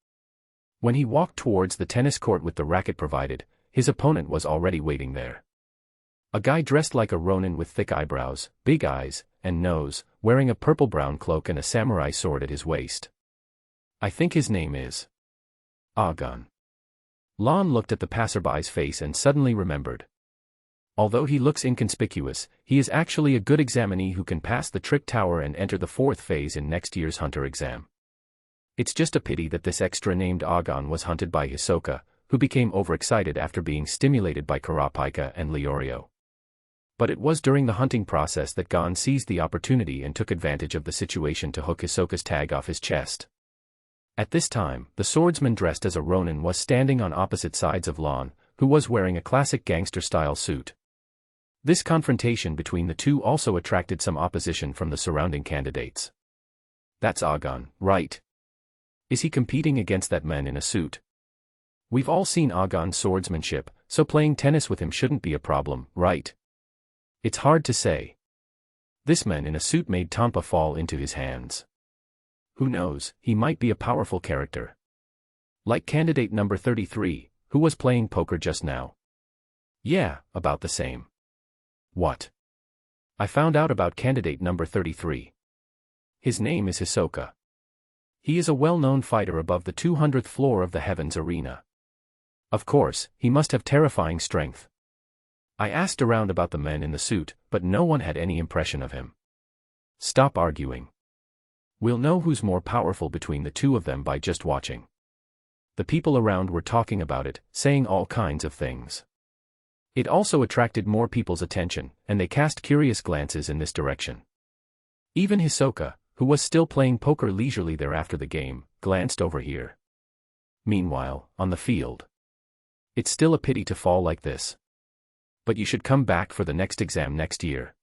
S1: When he walked towards the tennis court with the racket provided, his opponent was already waiting there. A guy dressed like a ronin with thick eyebrows, big eyes, and nose, wearing a purple-brown cloak and a samurai sword at his waist. I think his name is Agon. Lon looked at the passerby's face and suddenly remembered. Although he looks inconspicuous, he is actually a good examinee who can pass the trick tower and enter the 4th phase in next year's hunter exam. It's just a pity that this extra named Agon was hunted by Hisoka, who became overexcited after being stimulated by Kurapika and Leorio. But it was during the hunting process that Gon seized the opportunity and took advantage of the situation to hook Hisoka's tag off his chest. At this time, the swordsman dressed as a ronin was standing on opposite sides of Lon, who was wearing a classic gangster-style suit. This confrontation between the two also attracted some opposition from the surrounding candidates. That's Agon, right? Is he competing against that man in a suit? We've all seen Agon's swordsmanship, so playing tennis with him shouldn't be a problem, right? It's hard to say. This man in a suit made Tampa fall into his hands. Who knows, he might be a powerful character. Like candidate number 33, who was playing poker just now. Yeah, about the same. What? I found out about candidate number 33. His name is Hisoka. He is a well-known fighter above the 200th floor of the Heavens Arena. Of course, he must have terrifying strength. I asked around about the men in the suit, but no one had any impression of him. Stop arguing. We'll know who's more powerful between the two of them by just watching. The people around were talking about it, saying all kinds of things. It also attracted more people's attention, and they cast curious glances in this direction. Even Hisoka, who was still playing poker leisurely there after the game, glanced over here. Meanwhile, on the field. It's still a pity to fall like this. But you should come back for the next exam next year.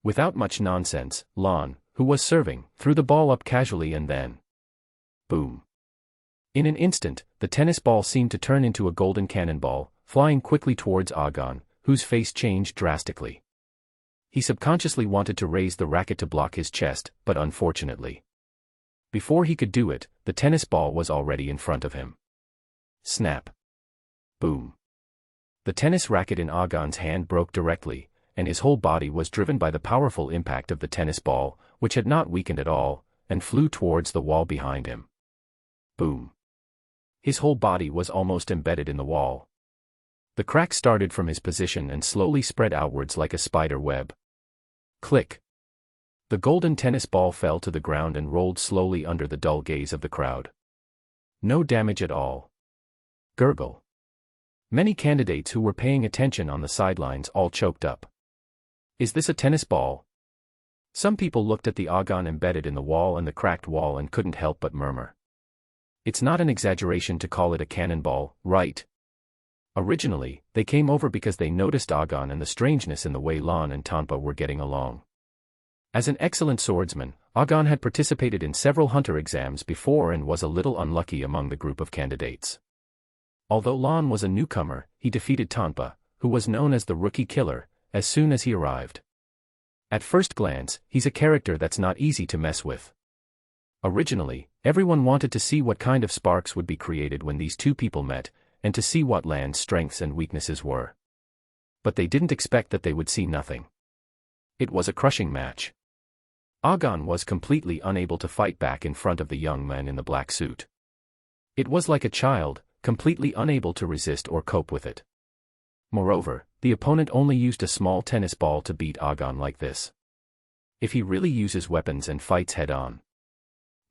S1: Without much nonsense, Lon, who was serving, threw the ball up casually and then... boom. In an instant, the tennis ball seemed to turn into a golden cannonball, flying quickly towards Agon, whose face changed drastically. He subconsciously wanted to raise the racket to block his chest, but unfortunately. Before he could do it, the tennis ball was already in front of him. Snap. Boom. The tennis racket in Agon's hand broke directly, and his whole body was driven by the powerful impact of the tennis ball, which had not weakened at all, and flew towards the wall behind him. Boom. His whole body was almost embedded in the wall. The crack started from his position and slowly spread outwards like a spider web. Click. The golden tennis ball fell to the ground and rolled slowly under the dull gaze of the crowd. No damage at all. Gurgle. Many candidates who were paying attention on the sidelines all choked up. Is this a tennis ball? Some people looked at the Agon embedded in the wall and the cracked wall and couldn't help but murmur. It's not an exaggeration to call it a cannonball, right? Originally, they came over because they noticed Agon and the strangeness in the way Lon and Tampa were getting along. As an excellent swordsman, Agon had participated in several hunter exams before and was a little unlucky among the group of candidates. Although Lon was a newcomer, he defeated Tanpa, who was known as the Rookie Killer, as soon as he arrived. At first glance, he's a character that's not easy to mess with. Originally, everyone wanted to see what kind of sparks would be created when these two people met, and to see what Lan's strengths and weaknesses were. But they didn't expect that they would see nothing. It was a crushing match. Agon was completely unable to fight back in front of the young man in the black suit. It was like a child, completely unable to resist or cope with it. Moreover, the opponent only used a small tennis ball to beat Agon like this. If he really uses weapons and fights head-on.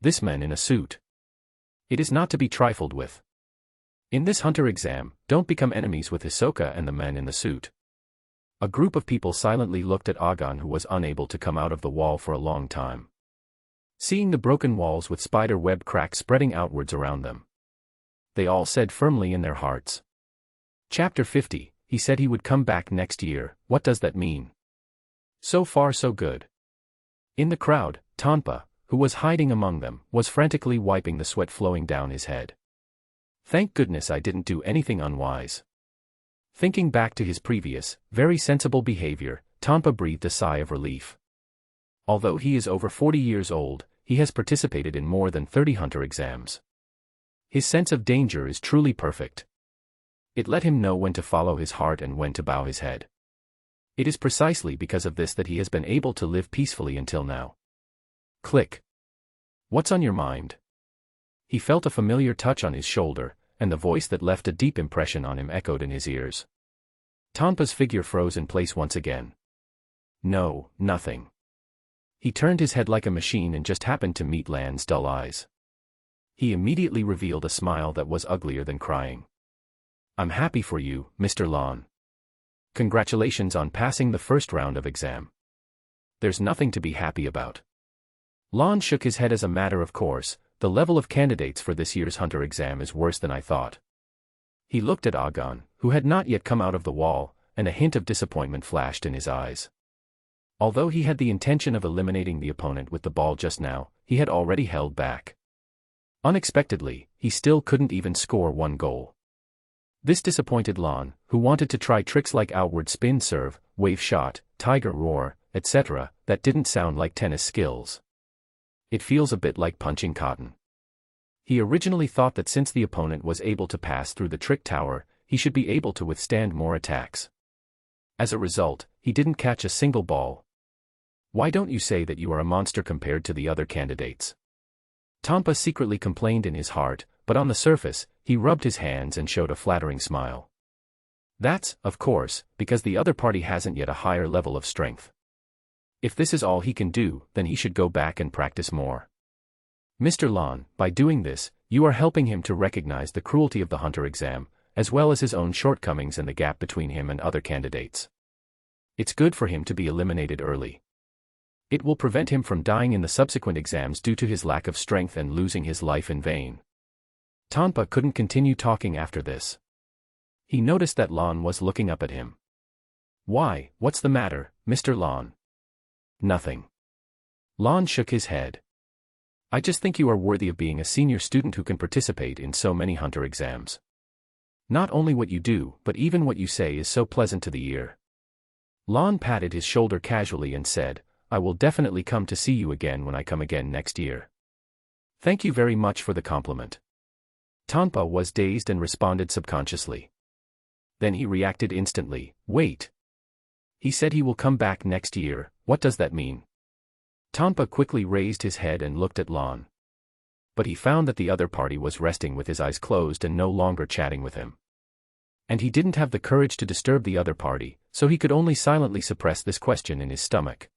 S1: This man in a suit. It is not to be trifled with. In this hunter exam, don't become enemies with Hisoka and the man in the suit. A group of people silently looked at Agon, who was unable to come out of the wall for a long time. Seeing the broken walls with spider web cracks spreading outwards around them, they all said firmly in their hearts. Chapter 50, he said he would come back next year. What does that mean? So far so good. In the crowd, Tanpa, who was hiding among them, was frantically wiping the sweat flowing down his head. Thank goodness I didn't do anything unwise. Thinking back to his previous, very sensible behavior, Tanpa breathed a sigh of relief. Although he is over 40 years old, he has participated in more than 30 hunter exams. His sense of danger is truly perfect. It let him know when to follow his heart and when to bow his head. It is precisely because of this that he has been able to live peacefully until now. Click. What's on your mind? He felt a familiar touch on his shoulder, and the voice that left a deep impression on him echoed in his ears. Tanpa's figure froze in place once again. No, nothing. He turned his head like a machine and just happened to meet Lan's dull eyes. He immediately revealed a smile that was uglier than crying. I'm happy for you, Mr. Lan. Congratulations on passing the first round of exam. There's nothing to be happy about. Lan shook his head. As a matter of course, the level of candidates for this year's hunter exam is worse than I thought. He looked at Agon, who had not yet come out of the wall, and a hint of disappointment flashed in his eyes. Although he had the intention of eliminating the opponent with the ball just now, he had already held back. Unexpectedly, he still couldn't even score one goal. This disappointed Lan, who wanted to try tricks like outward spin serve, wave shot, tiger roar, etc., that didn't sound like tennis skills. It feels a bit like punching cotton. He originally thought that since the opponent was able to pass through the trick tower, he should be able to withstand more attacks. As a result, he didn't catch a single ball. Why don't you say that you are a monster compared to the other candidates? Tanpa secretly complained in his heart, but on the surface, he rubbed his hands and showed a flattering smile. That's, of course, because the other party hasn't yet a higher level of strength. If this is all he can do, then he should go back and practice more. Mr. Lan, by doing this, you are helping him to recognize the cruelty of the hunter exam, as well as his own shortcomings and the gap between him and other candidates. It's good for him to be eliminated early. It will prevent him from dying in the subsequent exams due to his lack of strength and losing his life in vain. Tanpa couldn't continue talking after this. He noticed that Lan was looking up at him. Why, what's the matter, Mr. Lan? Nothing. Lan shook his head. I just think you are worthy of being a senior student who can participate in so many hunter exams. Not only what you do, but even what you say is so pleasant to the ear. Lan patted his shoulder casually and said, I will definitely come to see you again when I come again next year. Thank you very much for the compliment. Tanpa was dazed and responded subconsciously. Then he reacted instantly, wait. He said he will come back next year, what does that mean? Tanpa quickly raised his head and looked at Lan. But he found that the other party was resting with his eyes closed and no longer chatting with him. And he didn't have the courage to disturb the other party, so he could only silently suppress this question in his stomach.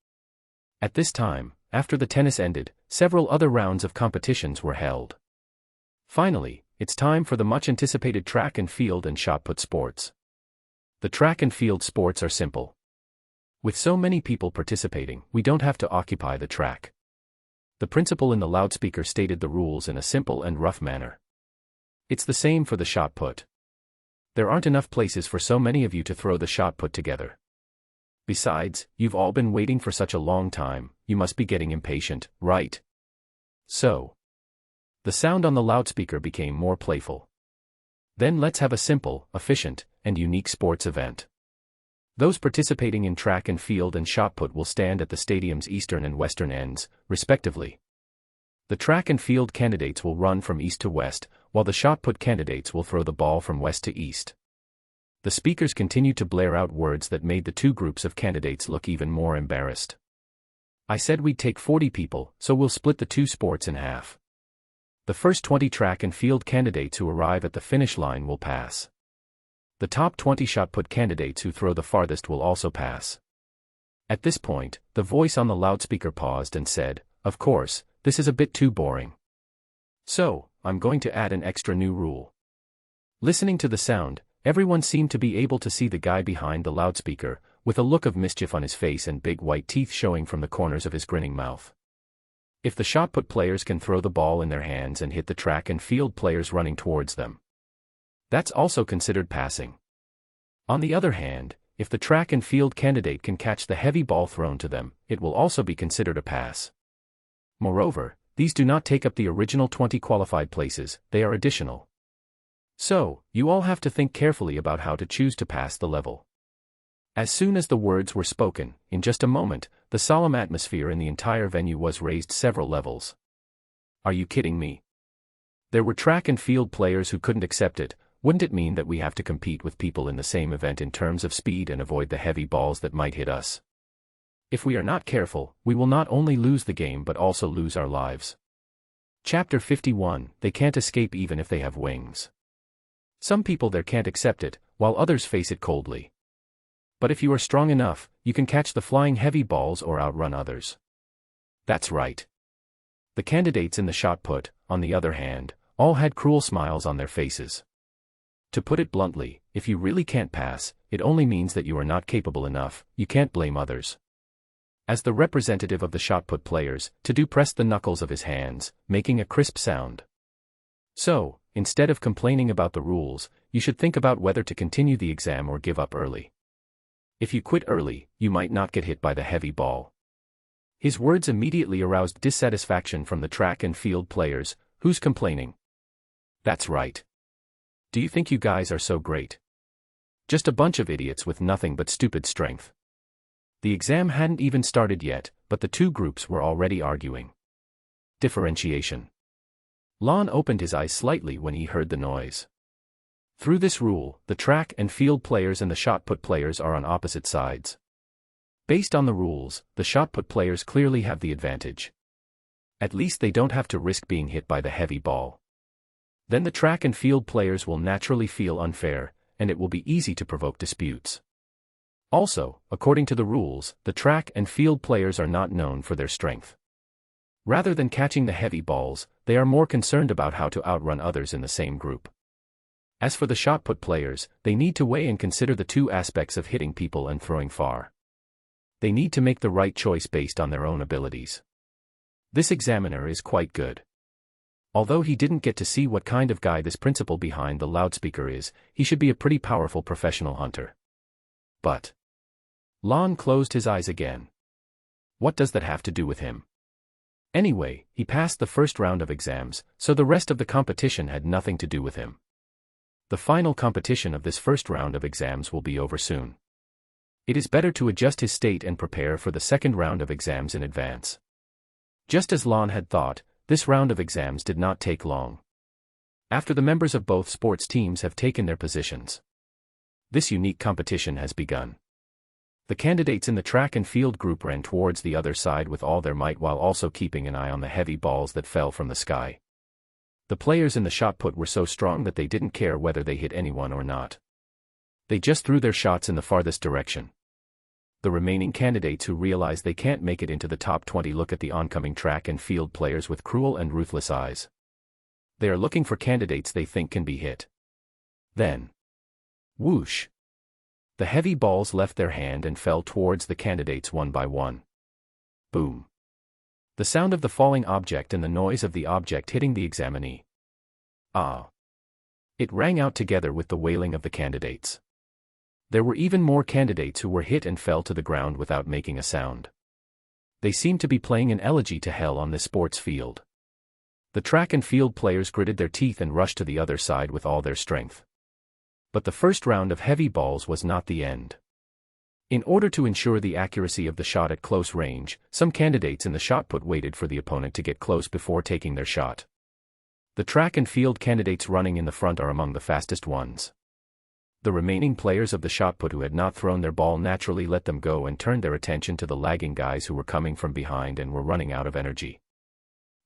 S1: At this time, after the tennis ended, several other rounds of competitions were held. Finally, it's time for the much-anticipated track and field and shot put sports. The track and field sports are simple. With so many people participating, we don't have to occupy the track. The principal in the loudspeaker stated the rules in a simple and rough manner. It's the same for the shot put. There aren't enough places for so many of you to throw the shot put together. Besides, you've all been waiting for such a long time, you must be getting impatient, right? So. The sound on the loudspeaker became more playful. Then let's have a simple, efficient, and unique sports event. Those participating in track and field and shot put will stand at the stadium's eastern and western ends, respectively. The track and field candidates will run from east to west, while the shot put candidates will throw the ball from west to east. The speakers continued to blare out words that made the two groups of candidates look even more embarrassed. I said we'd take 40 people, so we'll split the two sports in half. The first 20 track and field candidates who arrive at the finish line will pass. The top 20 shot put candidates who throw the farthest will also pass. At this point, the voice on the loudspeaker paused and said, "Of course, this is a bit too boring. So, I'm going to add an extra new rule." Listening to the sound, everyone seemed to be able to see the guy behind the loudspeaker, with a look of mischief on his face and big white teeth showing from the corners of his grinning mouth. If the shot put players can throw the ball in their hands and hit the track and field players running towards them, that's also considered passing. On the other hand, if the track and field candidate can catch the heavy ball thrown to them, it will also be considered a pass. Moreover, these do not take up the original 20 qualified places, they are additional. So, you all have to think carefully about how to choose to pass the level. As soon as the words were spoken, in just a moment, the solemn atmosphere in the entire venue was raised several levels. Are you kidding me? There were track and field players who couldn't accept it. Wouldn't it mean that we have to compete with people in the same event in terms of speed and avoid the heavy balls that might hit us? If we are not careful, we will not only lose the game but also lose our lives. Chapter 51, They can't escape even if they have wings. Some people there can't accept it, while others face it coldly. But if you are strong enough, you can catch the flying heavy balls or outrun others. That's right. The candidates in the shot put, on the other hand, all had cruel smiles on their faces. To put it bluntly, if you really can't pass, it only means that you are not capable enough, you can't blame others. As the representative of the shot put players, Tadu pressed the knuckles of his hands, making a crisp sound. So, instead of complaining about the rules, you should think about whether to continue the exam or give up early. If you quit early, you might not get hit by the heavy ball. His words immediately aroused dissatisfaction from the track and field players. Who's complaining? That's right. Do you think you guys are so great? Just a bunch of idiots with nothing but stupid strength. The exam hadn't even started yet, but the two groups were already arguing. Differentiation. Lon opened his eyes slightly when he heard the noise. Through this rule, the track and field players and the shot put players are on opposite sides. Based on the rules, the shot put players clearly have the advantage. At least they don't have to risk being hit by the heavy ball. Then the track and field players will naturally feel unfair, and it will be easy to provoke disputes. Also, according to the rules, the track and field players are not known for their strength. Rather than catching the heavy balls, they are more concerned about how to outrun others in the same group. As for the shot put players, they need to weigh and consider the two aspects of hitting people and throwing far. They need to make the right choice based on their own abilities. This examiner is quite good. Although he didn't get to see what kind of guy this principal behind the loudspeaker is, he should be a pretty powerful professional hunter. But Lon closed his eyes again. What does that have to do with him? Anyway, he passed the first round of exams, so the rest of the competition had nothing to do with him. The final competition of this first round of exams will be over soon. It is better to adjust his state and prepare for the second round of exams in advance. Just as Lon had thought, this round of exams did not take long. After the members of both sports teams have taken their positions, this unique competition has begun. The candidates in the track and field group ran towards the other side with all their might while also keeping an eye on the heavy balls that fell from the sky. The players in the shot put were so strong that they didn't care whether they hit anyone or not. They just threw their shots in the farthest direction. The remaining candidates who realize they can't make it into the top 20 look at the oncoming track and field players with cruel and ruthless eyes. They are looking for candidates they think can be hit. Then, whoosh! The heavy balls left their hand and fell towards the candidates one by one. Boom! The sound of the falling object and the noise of the object hitting the examinee. Ah! It rang out together with the wailing of the candidates. There were even more candidates who were hit and fell to the ground without making a sound. They seemed to be playing an elegy to hell on this sports field. The track and field players gritted their teeth and rushed to the other side with all their strength. But the first round of heavy balls was not the end. In order to ensure the accuracy of the shot at close range, some candidates in the shot put waited for the opponent to get close before taking their shot. The track and field candidates running in the front are among the fastest ones. The remaining players of the shot put who had not thrown their ball naturally let them go and turned their attention to the lagging guys who were coming from behind and were running out of energy.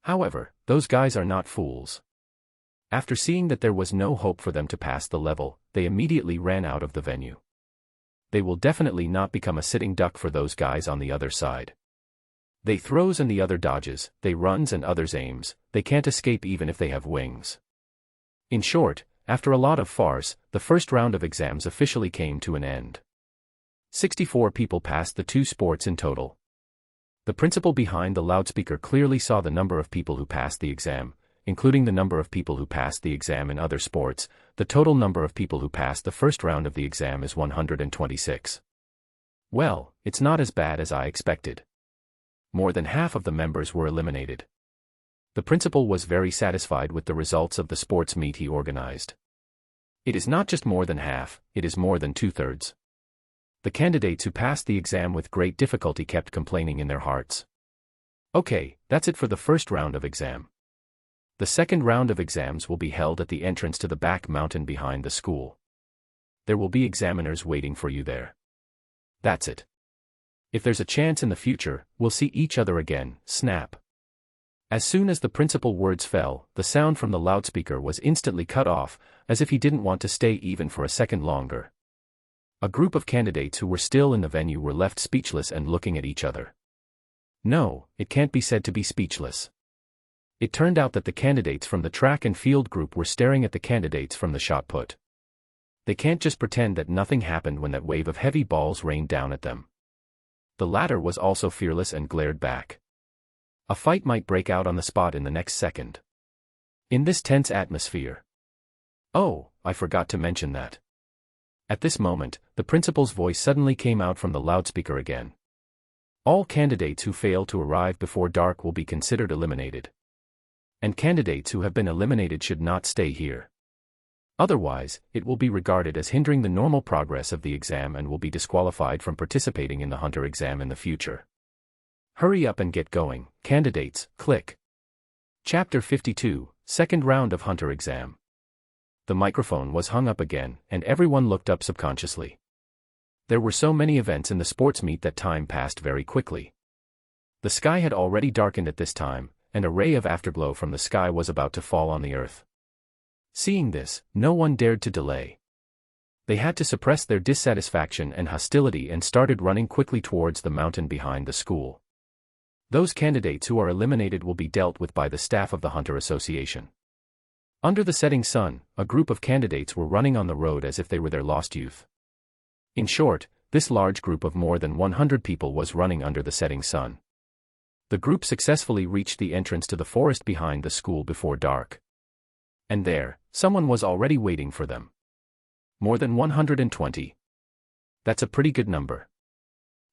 S1: However, those guys are not fools. After seeing that there was no hope for them to pass the level, they immediately ran out of the venue. They will definitely not become a sitting duck for those guys on the other side. They throws and the other dodges, they runs and others aims, they can't escape even if they have wings. In short, after a lot of farce, the first round of exams officially came to an end. 64 people passed the two sports in total. The principal behind the loudspeaker clearly saw the number of people who passed the exam, including the number of people who passed the exam in other sports. The total number of people who passed the first round of the exam is 126. Well, it's not as bad as I expected. More than half of the members were eliminated. The principal was very satisfied with the results of the sports meet he organized. It is not just more than half, it is more than 2/3. The candidates who passed the exam with great difficulty kept complaining in their hearts. Okay, that's it for the first round of exam. The second round of exams will be held at the entrance to the back mountain behind the school. There will be examiners waiting for you there. That's it. If there's a chance in the future, we'll see each other again, snap. As soon as the principal words fell, the sound from the loudspeaker was instantly cut off, as if he didn't want to stay even for a second longer. A group of candidates who were still in the venue were left speechless and looking at each other. No, it can't be said to be speechless. It turned out that the candidates from the track and field group were staring at the candidates from the shot put. They can't just pretend that nothing happened when that wave of heavy balls rained down at them. The latter was also fearless and glared back. A fight might break out on the spot in the next second. In this tense atmosphere. Oh, I forgot to mention that. At this moment, the principal's voice suddenly came out from the loudspeaker again. All candidates who fail to arrive before dark will be considered eliminated. And candidates who have been eliminated should not stay here. Otherwise, it will be regarded as hindering the normal progress of the exam and will be disqualified from participating in the Hunter exam in the future. Hurry up and get going, candidates, click. Chapter 52, Second Round of Hunter Exam. The microphone was hung up again, and everyone looked up subconsciously. There were so many events in the sports meet that time passed very quickly. The sky had already darkened at this time, and a ray of afterglow from the sky was about to fall on the earth. Seeing this, no one dared to delay. They had to suppress their dissatisfaction and hostility and started running quickly towards the mountain behind the school. Those candidates who are eliminated will be dealt with by the staff of the Hunter Association. Under the setting sun, a group of candidates were running on the road as if they were their lost youth. In short, this large group of more than 100 people was running under the setting sun. The group successfully reached the entrance to the forest behind the school before dark. And there, someone was already waiting for them. More than 120. That's a pretty good number.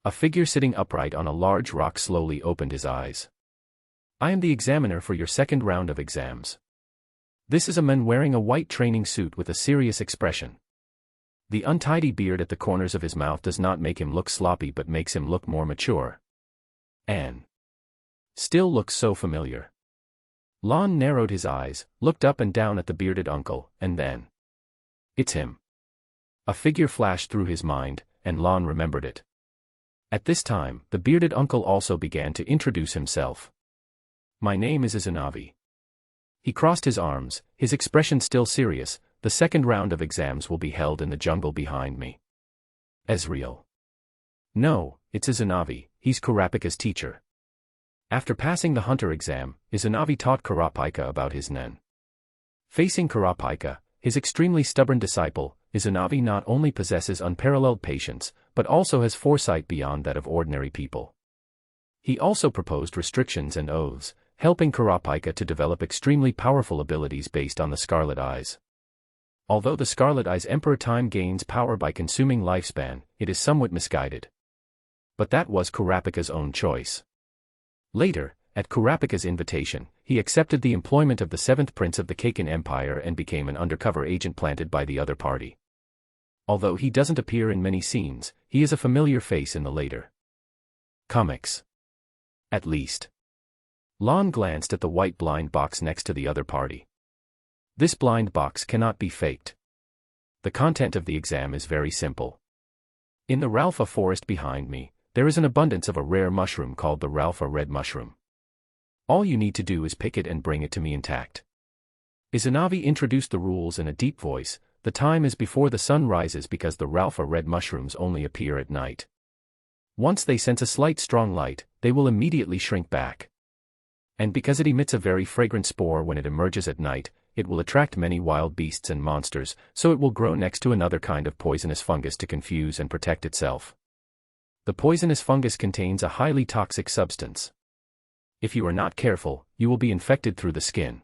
S1: A figure sitting upright on a large rock slowly opened his eyes. I am the examiner for your second round of exams. This is a man wearing a white training suit with a serious expression. The untidy beard at the corners of his mouth does not make him look sloppy but makes him look more mature. And still looks so familiar. Lon narrowed his eyes, looked up and down at the bearded uncle, and then, it's him. A figure flashed through his mind, and Lon remembered it. At this time, the bearded uncle also began to introduce himself. My name is Izanavi. He crossed his arms, his expression still serious. The second round of exams will be held in the jungle behind me. Ezreal. No, it's Izanavi, he's Kurapika's teacher. After passing the Hunter exam, Izanavi taught Kurapika about his nen. Facing Kurapika, his extremely stubborn disciple, Izanavi not only possesses unparalleled patience, but also has foresight beyond that of ordinary people. He also proposed restrictions and oaths, helping Kurapika to develop extremely powerful abilities based on the Scarlet Eyes. Although the Scarlet Eye's Emperor Time gains power by consuming lifespan, it is somewhat misguided. But that was Kurapika's own choice. Later, at Kurapika's invitation, he accepted the employment of the 7th Prince of the Kaken Empire and became an undercover agent planted by the other party. Although he doesn't appear in many scenes, he is a familiar face in the later comics. At least. Lon glanced at the white blind box next to the other party. This blind box cannot be faked. The content of the exam is very simple. In the Ralpha forest behind me, there is an abundance of a rare mushroom called the Ralpha red mushroom. All you need to do is pick it and bring it to me intact. Izanagi introduced the rules in a deep voice. The time is before the sun rises because the Ralpha red mushrooms only appear at night. Once they sense a slight strong light, they will immediately shrink back. And because it emits a very fragrant spore when it emerges at night, it will attract many wild beasts and monsters, so it will grow next to another kind of poisonous fungus to confuse and protect itself. The poisonous fungus contains a highly toxic substance. If you are not careful, you will be infected through the skin.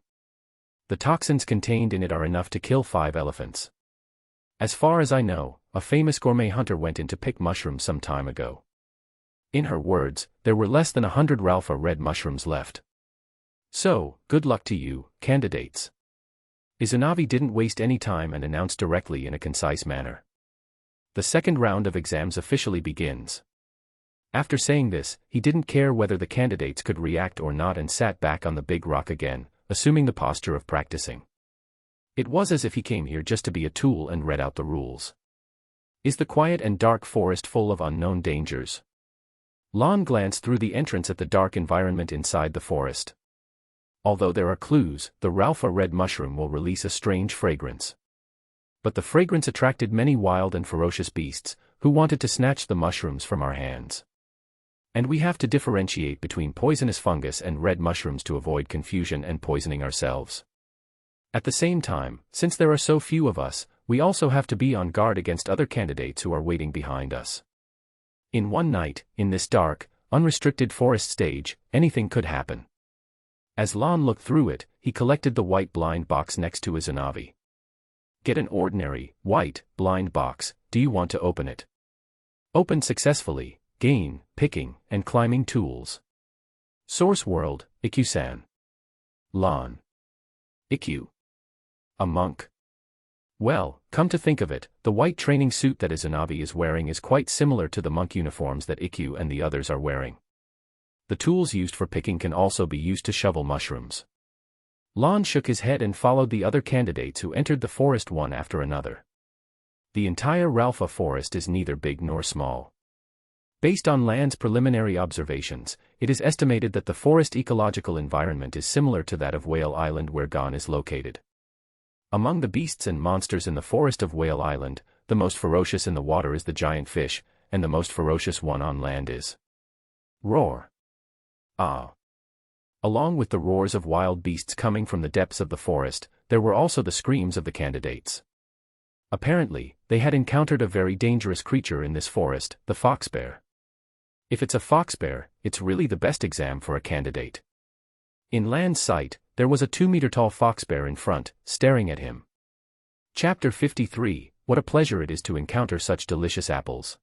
S1: The toxins contained in it are enough to kill 5 elephants. As far as I know, a famous gourmet hunter went in to pick mushrooms some time ago. In her words, there were less than 100 Ralpha red mushrooms left. So, good luck to you, candidates. Izanagi didn't waste any time and announced directly in a concise manner. The second round of exams officially begins. After saying this, he didn't care whether the candidates could react or not and sat back on the big rock again, assuming the posture of practicing. It was as if he came here just to be a tool and read out the rules. Is the quiet and dark forest full of unknown dangers? Lon glanced through the entrance at the dark environment inside the forest. Although there are clues, the Ralpha red mushroom will release a strange fragrance. But the fragrance attracted many wild and ferocious beasts, who wanted to snatch the mushrooms from our hands. And we have to differentiate between poisonous fungus and red mushrooms to avoid confusion and poisoning ourselves. At the same time, since there are so few of us, we also have to be on guard against other candidates who are waiting behind us. In one night, in this dark, unrestricted forest stage, anything could happen. As Lon looked through it, he collected the white blind box next to Izanagi. Get an ordinary, white, blind box. Do you want to open it? Open successfully. Gain, picking, and climbing tools. Source World, Ikkyu-san. Lon. Ikkyu. A monk. Well, come to think of it, the white training suit that Izanagi is wearing is quite similar to the monk uniforms that Ikkyu and the others are wearing. The tools used for picking can also be used to shovel mushrooms. Lon shook his head and followed the other candidates who entered the forest one after another. The entire Ralpha forest is neither big nor small. Based on Land's preliminary observations, it is estimated that the forest ecological environment is similar to that of Whale Island where Gon is located. Among the beasts and monsters in the forest of Whale Island, the most ferocious in the water is the giant fish, and the most ferocious one on land is Roar. Ah. Along with the roars of wild beasts coming from the depths of the forest, there were also the screams of the candidates. Apparently, they had encountered a very dangerous creature in this forest, the foxbear. If it's a foxbear, it's really the best exam for a candidate. In Land's sight, there was a 2-meter-tall foxbear in front, staring at him. Chapter 53, What a pleasure it is to encounter such delicious apples.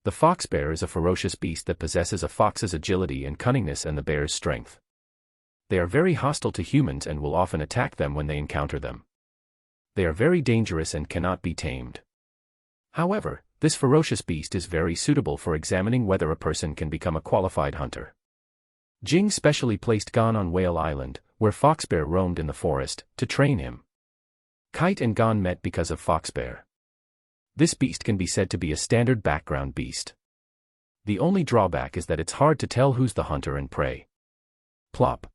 S1: The foxbear is a ferocious beast that possesses a fox's agility and cunningness and the bear's strength. They are very hostile to humans and will often attack them when they encounter them. They are very dangerous and cannot be tamed. However, this ferocious beast is very suitable for examining whether a person can become a qualified hunter. Jing specially placed Gon on Whale Island, where foxbear roamed in the forest, to train him. Kite and Gon met because of foxbear. This beast can be said to be a standard background beast. The only drawback is that it's hard to tell who's the hunter and prey. Plop.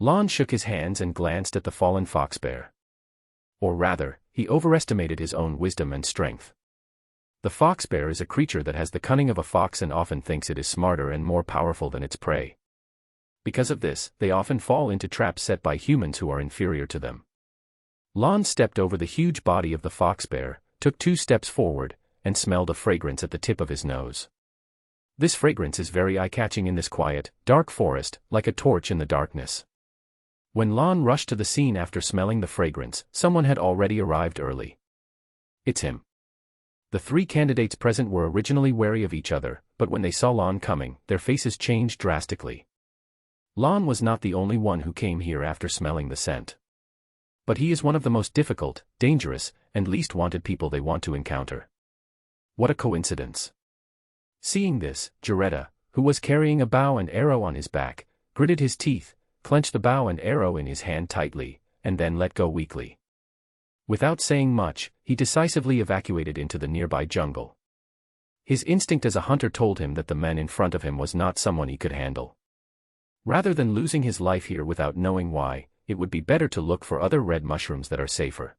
S1: Lon shook his hands and glanced at the fallen foxbear. Or rather, he overestimated his own wisdom and strength. The foxbear is a creature that has the cunning of a fox and often thinks it is smarter and more powerful than its prey. Because of this, they often fall into traps set by humans who are inferior to them. Lon stepped over the huge body of the foxbear, took 2 steps forward, and smelled a fragrance at the tip of his nose. This fragrance is very eye-catching in this quiet, dark forest, like a torch in the darkness. When Lan rushed to the scene after smelling the fragrance, someone had already arrived early. It's him. The three candidates present were originally wary of each other, but when they saw Lan coming, their faces changed drastically. Lan was not the only one who came here after smelling the scent. But he is one of the most difficult, dangerous, and least wanted people they want to encounter. What a coincidence. Seeing this, Jaretta, who was carrying a bow and arrow on his back, gritted his teeth, clenched the bow and arrow in his hand tightly, and then let go weakly. Without saying much, he decisively evacuated into the nearby jungle. His instinct as a hunter told him that the man in front of him was not someone he could handle. Rather than losing his life here without knowing why, it would be better to look for other red mushrooms that are safer.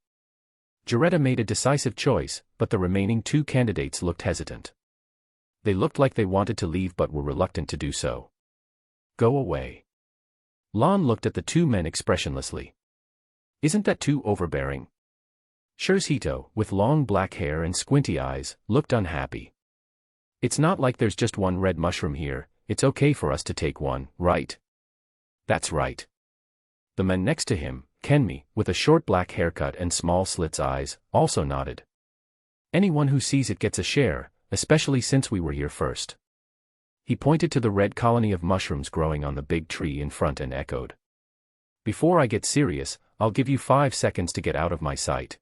S1: Jaretta made a decisive choice, but the remaining two candidates looked hesitant. They looked like they wanted to leave but were reluctant to do so. Go away. Lan looked at the two men expressionlessly. Isn't that too overbearing? Hito, with long black hair and squinty eyes, looked unhappy. It's not like there's just one red mushroom here, it's okay for us to take one, right? That's right. The man next to him, Kenmi, with a short black haircut and small slits eyes, also nodded. Anyone who sees it gets a share, especially since we were here first. He pointed to the red colony of mushrooms growing on the big tree in front and echoed. Before I get serious, I'll give you 5 seconds to get out of my sight.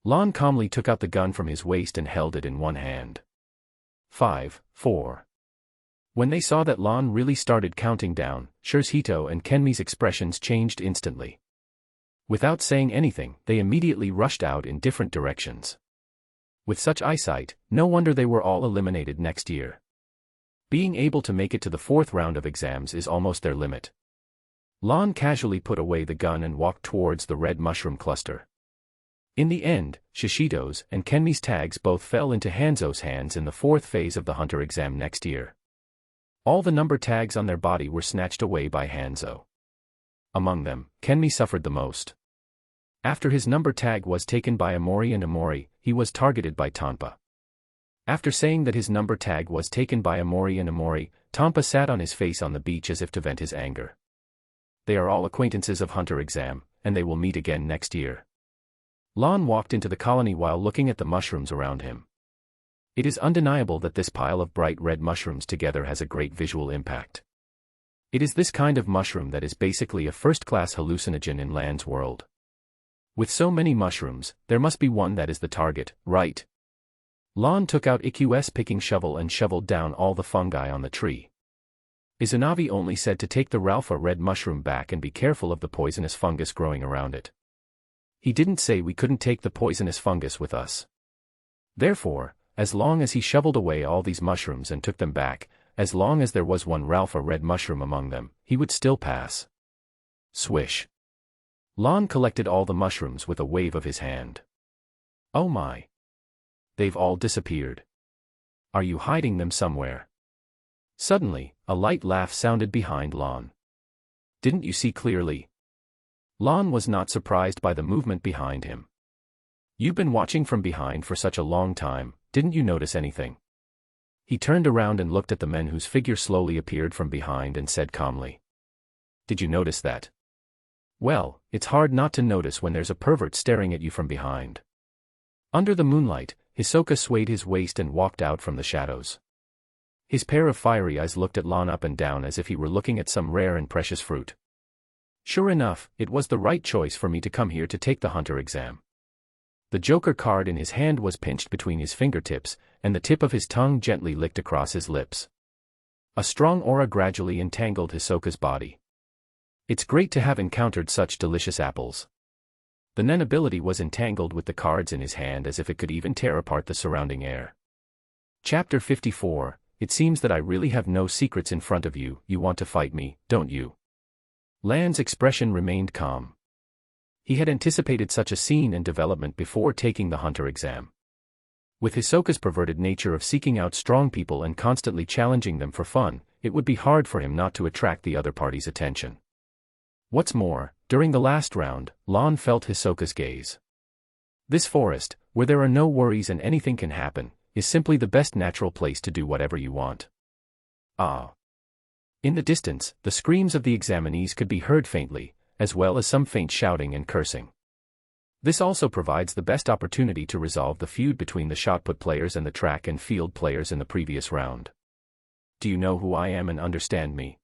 S1: Lan calmly took out the gun from his waist and held it in one hand. 5, 4. When they saw that Lan really started counting down, Hito and Kenmi's expressions changed instantly. Without saying anything, they immediately rushed out in different directions. With such eyesight, no wonder they were all eliminated next year. Being able to make it to the 4th round of exams is almost their limit. Lan casually put away the gun and walked towards the red mushroom cluster. In the end, Shishito's and Kenmi's tags both fell into Hanzo's hands in the 4th phase of the hunter exam next year. All the number tags on their body were snatched away by Hanzo. Among them, Kenmi suffered the most. After his number tag was taken by Amori and Amori, he was targeted by Tanpa. After saying that his number tag was taken by Amori and Amori, Tanpa sat on his face on the beach as if to vent his anger. They are all acquaintances of hunter exam, and they will meet again next year. Lan walked into the colony while looking at the mushrooms around him. It is undeniable that this pile of bright red mushrooms together has a great visual impact. It is this kind of mushroom that is basically a first-class hallucinogen in Lan's world. With so many mushrooms, there must be one that is the target, right? Lan took out Iku's picking shovel and shoveled down all the fungi on the tree. Izanavi only said to take the Ralpha red mushroom back and be careful of the poisonous fungus growing around it. He didn't say we couldn't take the poisonous fungus with us. Therefore, as long as he shoveled away all these mushrooms and took them back, as long as there was one Ralpha red mushroom among them, he would still pass. Swish. Lan collected all the mushrooms with a wave of his hand. Oh my. They've all disappeared. Are you hiding them somewhere? Suddenly, a light laugh sounded behind Lan. Didn't you see clearly? Lan was not surprised by the movement behind him. You've been watching from behind for such a long time, didn't you notice anything? He turned around and looked at the men whose figure slowly appeared from behind and said calmly. Did you notice that? Well, it's hard not to notice when there's a pervert staring at you from behind. Under the moonlight, Hisoka swayed his waist and walked out from the shadows. His pair of fiery eyes looked at Lan up and down as if he were looking at some rare and precious fruit. Sure enough, it was the right choice for me to come here to take the hunter exam. The Joker card in his hand was pinched between his fingertips, and the tip of his tongue gently licked across his lips. A strong aura gradually entangled Hisoka's body. It's great to have encountered such delicious apples. The Nen ability was entangled with the cards in his hand as if it could even tear apart the surrounding air. Chapter 54, It seems that I really have no secrets in front of you, you want to fight me, don't you? Lan's expression remained calm. He had anticipated such a scene and development before taking the hunter exam. With Hisoka's perverted nature of seeking out strong people and constantly challenging them for fun, it would be hard for him not to attract the other party's attention. What's more, during the last round, Lan felt Hisoka's gaze. This forest, where there are no worries and anything can happen, is simply the best natural place to do whatever you want. Ah. In the distance, the screams of the examinees could be heard faintly, as well as some faint shouting and cursing. This also provides the best opportunity to resolve the feud between the shot-put players and the track and field players in the previous round. Do you know who I am and understand me?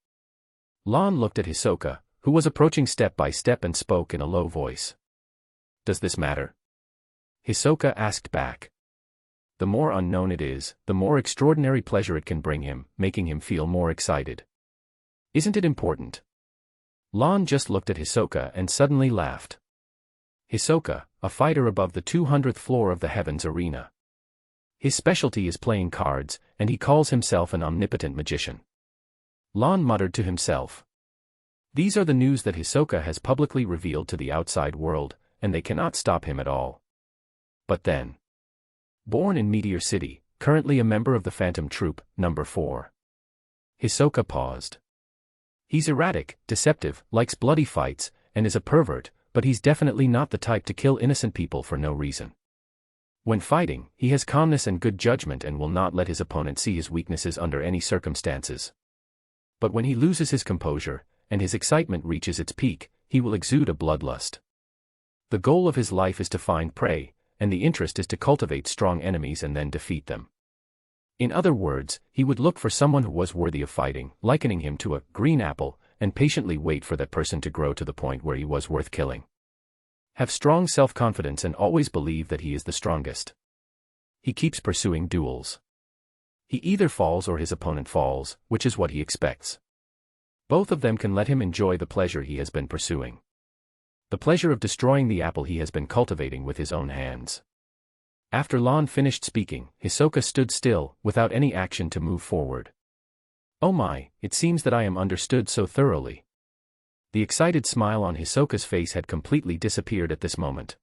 S1: Lon looked at Hisoka, who was approaching step by step, and spoke in a low voice. Does this matter? Hisoka asked back. The more unknown it is, the more extraordinary pleasure it can bring him, making him feel more excited. Isn't it important? Lon just looked at Hisoka and suddenly laughed. Hisoka, a fighter above the 200th floor of the Heavens Arena. His specialty is playing cards, and he calls himself an omnipotent magician. Lon muttered to himself. These are the news that Hisoka has publicly revealed to the outside world, and they cannot stop him at all. But then. Born in Meteor City, currently a member of the Phantom Troop, number 4. Hisoka paused. He's erratic, deceptive, likes bloody fights, and is a pervert, but he's definitely not the type to kill innocent people for no reason. When fighting, he has calmness and good judgment and will not let his opponent see his weaknesses under any circumstances. But when he loses his composure, and his excitement reaches its peak, he will exude a bloodlust. The goal of his life is to find prey, and the interest is to cultivate strong enemies and then defeat them. In other words, he would look for someone who was worthy of fighting, likening him to a green apple, and patiently wait for that person to grow to the point where he was worth killing. Have strong self-confidence and always believe that he is the strongest. He keeps pursuing duels. He either falls or his opponent falls, which is what he expects. Both of them can let him enjoy the pleasure he has been pursuing. The pleasure of destroying the apple he has been cultivating with his own hands. After Lon finished speaking, Hisoka stood still, without any action to move forward. Oh my, it seems that I am understood so thoroughly. The excited smile on Hisoka's face had completely disappeared at this moment.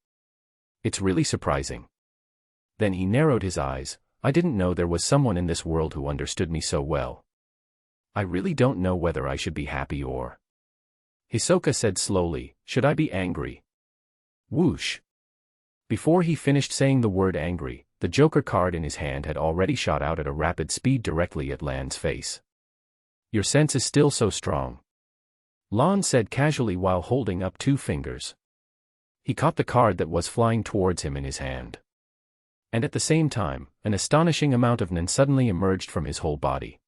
S1: It's really surprising. Then he narrowed his eyes. I didn't know there was someone in this world who understood me so well. I really don't know whether I should be happy or... Hisoka said slowly, should I be angry? Whoosh. Before he finished saying the word angry, the Joker card in his hand had already shot out at a rapid speed directly at Lan's face. Your sense is still so strong. Lon said casually while holding up 2 fingers. He caught the card that was flying towards him in his hand. And at the same time, an astonishing amount of Nen suddenly emerged from his whole body.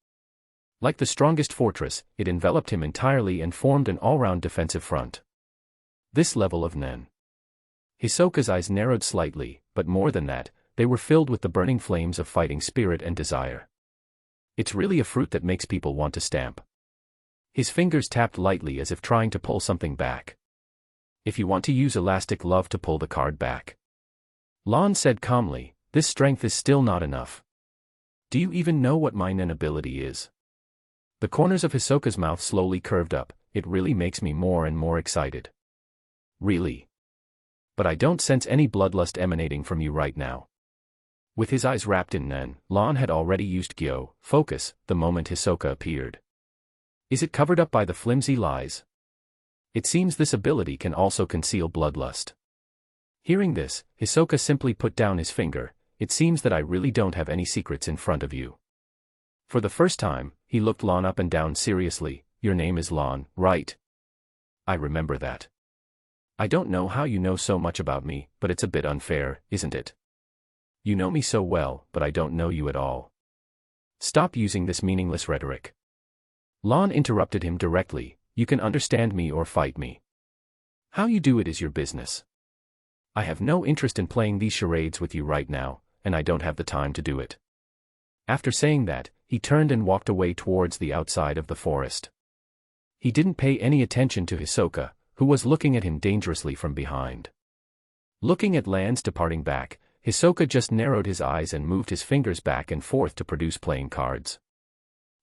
S1: Like the strongest fortress, it enveloped him entirely and formed an all-round defensive front. This level of Nen. Hisoka's eyes narrowed slightly, but more than that, they were filled with the burning flames of fighting spirit and desire. It's really a fruit that makes people want to stamp. His fingers tapped lightly as if trying to pull something back. If you want to use elastic love to pull the card back. Lon said calmly, this strength is still not enough. Do you even know what my Nen ability is? The corners of Hisoka's mouth slowly curved up. It really makes me more and more excited. Really? But I don't sense any bloodlust emanating from you right now. With his eyes wrapped in Nen, Lon had already used Gyo, focus, the moment Hisoka appeared. Is it covered up by the flimsy lies? It seems this ability can also conceal bloodlust. Hearing this, Hisoka simply put down his finger. It seems that I really don't have any secrets in front of you. For the first time, he looked Lon up and down seriously. Your name is Lon, right? I remember that. I don't know how you know so much about me, but it's a bit unfair, isn't it? You know me so well, but I don't know you at all. Stop using this meaningless rhetoric. Lon interrupted him directly. You can understand me or fight me. How you do it is your business. I have no interest in playing these charades with you right now, and I don't have the time to do it. After saying that, he turned and walked away towards the outside of the forest. He didn't pay any attention to Hisoka, who was looking at him dangerously from behind. Looking at Lan's departing back, Hisoka just narrowed his eyes and moved his fingers back and forth to produce playing cards.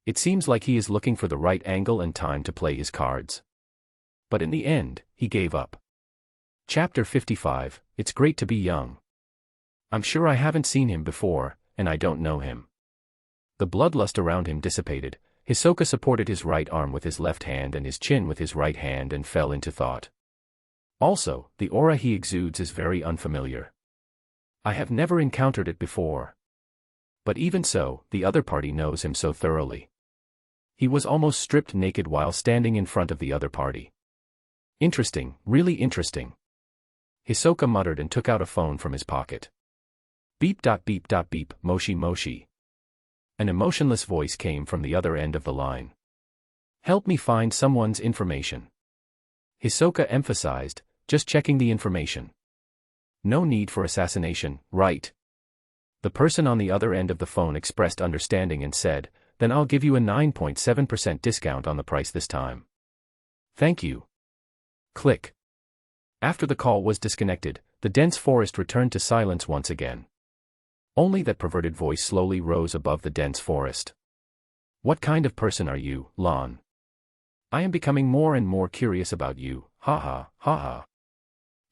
S1: It seems like he is looking for the right angle and time to play his cards. But in the end, he gave up. Chapter 55, It's Great to Be Young. I'm sure I haven't seen him before, and I don't know him. The bloodlust around him dissipated. Hisoka supported his right arm with his left hand and his chin with his right hand and fell into thought. Also, the aura he exudes is very unfamiliar. I have never encountered it before. But even so, the other party knows him so thoroughly. He was almost stripped naked while standing in front of the other party. Interesting, really interesting. Hisoka muttered and took out a phone from his pocket. Beep dot beep dot beep, moshi moshi. An emotionless voice came from the other end of the line. Help me find someone's information. Hisoka emphasized, just checking the information. No need for assassination, right? The person on the other end of the phone expressed understanding and said, then I'll give you a 9.7% discount on the price this time. Thank you. Click. After the call was disconnected, the dense forest returned to silence once again. Only that perverted voice slowly rose above the dense forest. What kind of person are you, Lon? I am becoming more and more curious about you, haha, haha.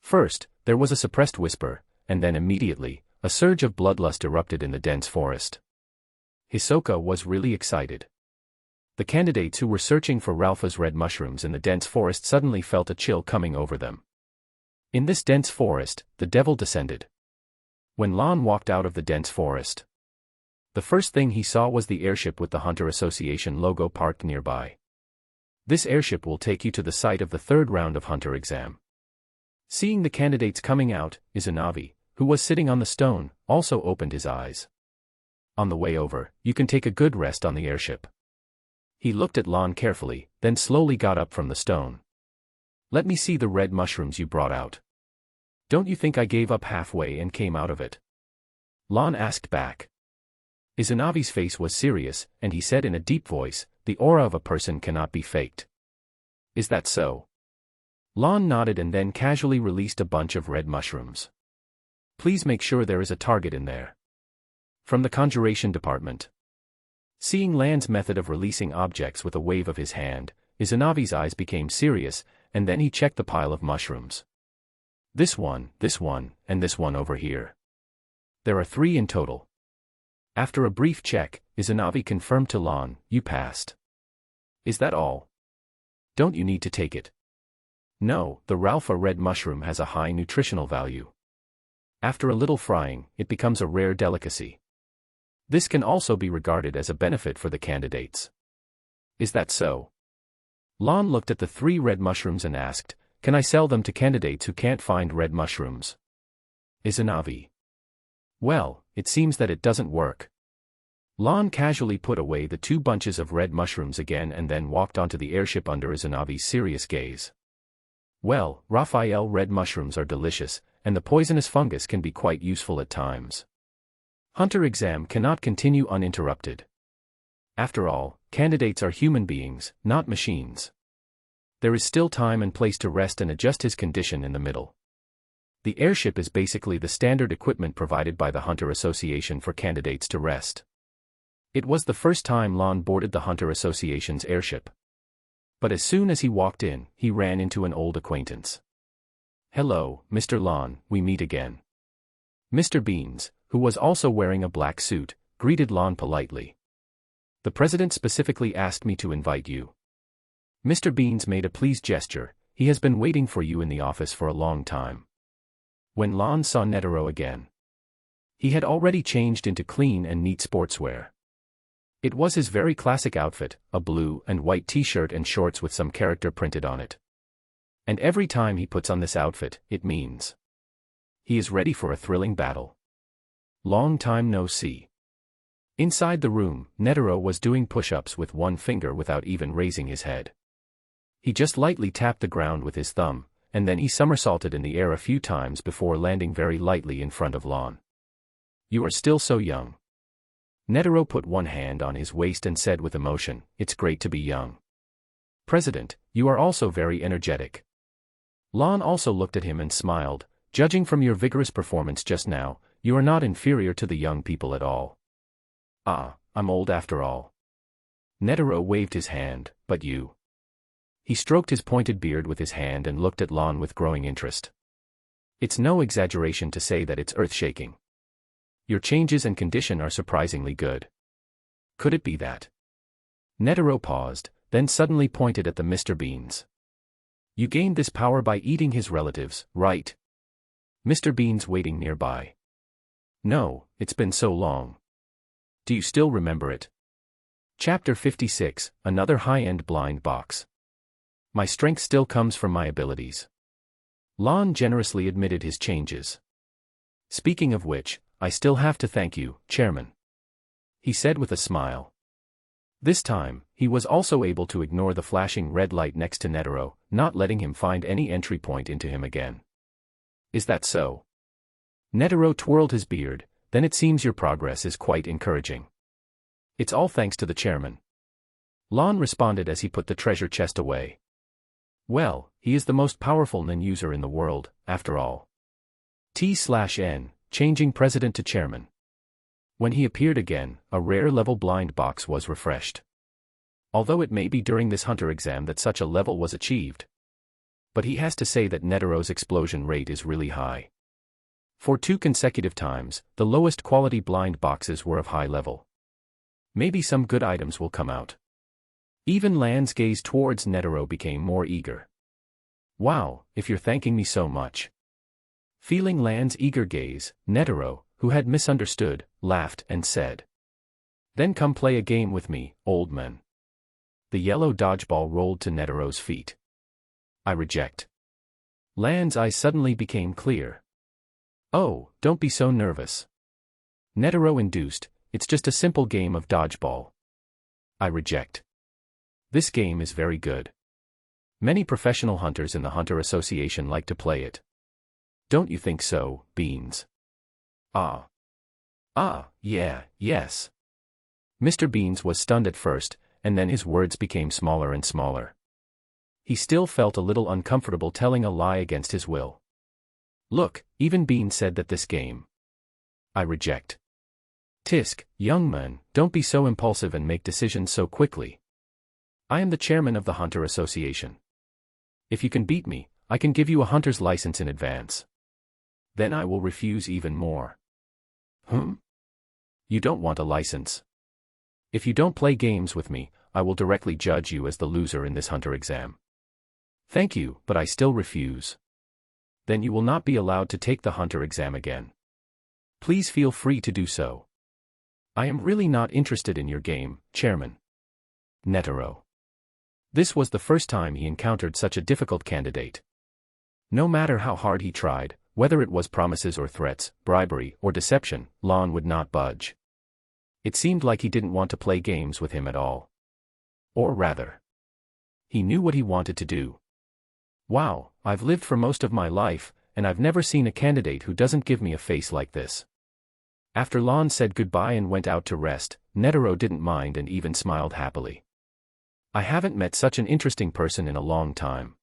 S1: First, there was a suppressed whisper, and then immediately, a surge of bloodlust erupted in the dense forest. Hisoka was really excited. The candidates who were searching for Ralpha's red mushrooms in the dense forest suddenly felt a chill coming over them. In this dense forest, the devil descended. When Lon walked out of the dense forest, the first thing he saw was the airship with the Hunter Association logo parked nearby. This airship will take you to the site of the third round of Hunter exam. Seeing the candidates coming out, Izanagi, who was sitting on the stone, also opened his eyes. On the way over, you can take a good rest on the airship. He looked at Lon carefully, then slowly got up from the stone. Let me see the red mushrooms you brought out. Don't you think I gave up halfway and came out of it? Lon asked back. Izanagi's face was serious, and he said in a deep voice, the aura of a person cannot be faked. Is that so? Lon nodded and then casually released a bunch of red mushrooms. Please make sure there is a target in there. From the conjuration department. Seeing Lan's method of releasing objects with a wave of his hand, Izanagi's eyes became serious, and then he checked the pile of mushrooms. This one, and this one over here. There are 3 in total. After a brief check, Izanagi confirmed to Lon, you passed. Is that all? Don't you need to take it? No, the Ralpha red mushroom has a high nutritional value. After a little frying, it becomes a rare delicacy. This can also be regarded as a benefit for the candidates. Is that so? Lon looked at the 3 red mushrooms and asked, can I sell them to candidates who can't find red mushrooms? Izanagi. Well, it seems that it doesn't work. Lon casually put away the 2 bunches of red mushrooms again and then walked onto the airship under Izanagi's serious gaze. Well, Raphael red mushrooms are delicious, and the poisonous fungus can be quite useful at times. Hunter exam cannot continue uninterrupted. After all, candidates are human beings, not machines. There is still time and place to rest and adjust his condition in the middle. The airship is basically the standard equipment provided by the Hunter Association for candidates to rest. It was the first time Lon boarded the Hunter Association's airship. But as soon as he walked in, he ran into an old acquaintance. Hello, Mr. Lon, we meet again. Mr. Beans, who was also wearing a black suit, greeted Lon politely. The president specifically asked me to invite you. Mr. Beans made a pleased gesture, he has been waiting for you in the office for a long time. When Lon saw Netero again, he had already changed into clean and neat sportswear. It was his very classic outfit, a blue and white t-shirt and shorts with some character printed on it. And every time he puts on this outfit, it means he is ready for a thrilling battle. Long time no see. Inside the room, Netero was doing push-ups with one finger without even raising his head. He just lightly tapped the ground with his thumb, and then he somersaulted in the air a few times before landing very lightly in front of Lon. You are still so young. Netero put one hand on his waist and said with emotion, it's great to be young. President, you are also very energetic. Lon also looked at him and smiled, judging from your vigorous performance just now, you are not inferior to the young people at all. Ah, I'm old after all. Netero waved his hand, but you. He stroked his pointed beard with his hand and looked at Lon with growing interest. It's no exaggeration to say that it's earth-shaking. Your changes and condition are surprisingly good. Could it be that? Netero paused, then suddenly pointed at the Mr. Beans. You gained this power by eating his relatives, right? Mr. Beans waiting nearby. No, it's been so long. Do you still remember it? Chapter 56, another high-end blind box. My strength still comes from my abilities. Lon generously admitted his changes. Speaking of which, I still have to thank you, Chairman, he said with a smile. This time, he was also able to ignore the flashing red light next to Netero, not letting him find any entry point into him again. Is that so? Netero twirled his beard. Then it seems your progress is quite encouraging. It's all thanks to the chairman. Lon responded as he put the treasure chest away. Well, he is the most powerful Nen user in the world, after all. T/N, changing president to chairman. When he appeared again, a rare level blind box was refreshed. Although it may be during this hunter exam that such a level was achieved. But he has to say that Netero's explosion rate is really high. For 2 consecutive times, the lowest quality blind boxes were of high level. Maybe some good items will come out. Even Lan's gaze towards Netero became more eager. Wow, if you're thanking me so much. Feeling Lan's eager gaze, Netero, who had misunderstood, laughed and said, Then come play a game with me, old man. The yellow dodgeball rolled to Netero's feet. I reject. Lan's eyes suddenly became clear. Oh, don't be so nervous. Netero induced, it's just a simple game of dodgeball. I reject. This game is very good. Many professional hunters in the Hunter Association like to play it. Don't you think so, Beans? Yeah, yes. Mr. Beans was stunned at first, and then his words became smaller and smaller. He still felt a little uncomfortable telling a lie against his will. Look, even Beans said that this game. I reject. Tisk, young man, don't be so impulsive and make decisions so quickly. I am the chairman of the Hunter Association. If you can beat me, I can give you a hunter's license in advance. Then I will refuse even more. You don't want a license. If you don't play games with me, I will directly judge you as the loser in this hunter exam. Thank you, but I still refuse. Then you will not be allowed to take the hunter exam again. Please feel free to do so. I am really not interested in your game, Chairman. Netero. This was the first time he encountered such a difficult candidate. No matter how hard he tried, whether it was promises or threats, bribery or deception, Lon would not budge. It seemed like he didn't want to play games with him at all. Or rather, he knew what he wanted to do. Wow, I've lived for most of my life, and I've never seen a candidate who doesn't give me a face like this. After Lon said goodbye and went out to rest, Netero didn't mind and even smiled happily. I haven't met such an interesting person in a long time.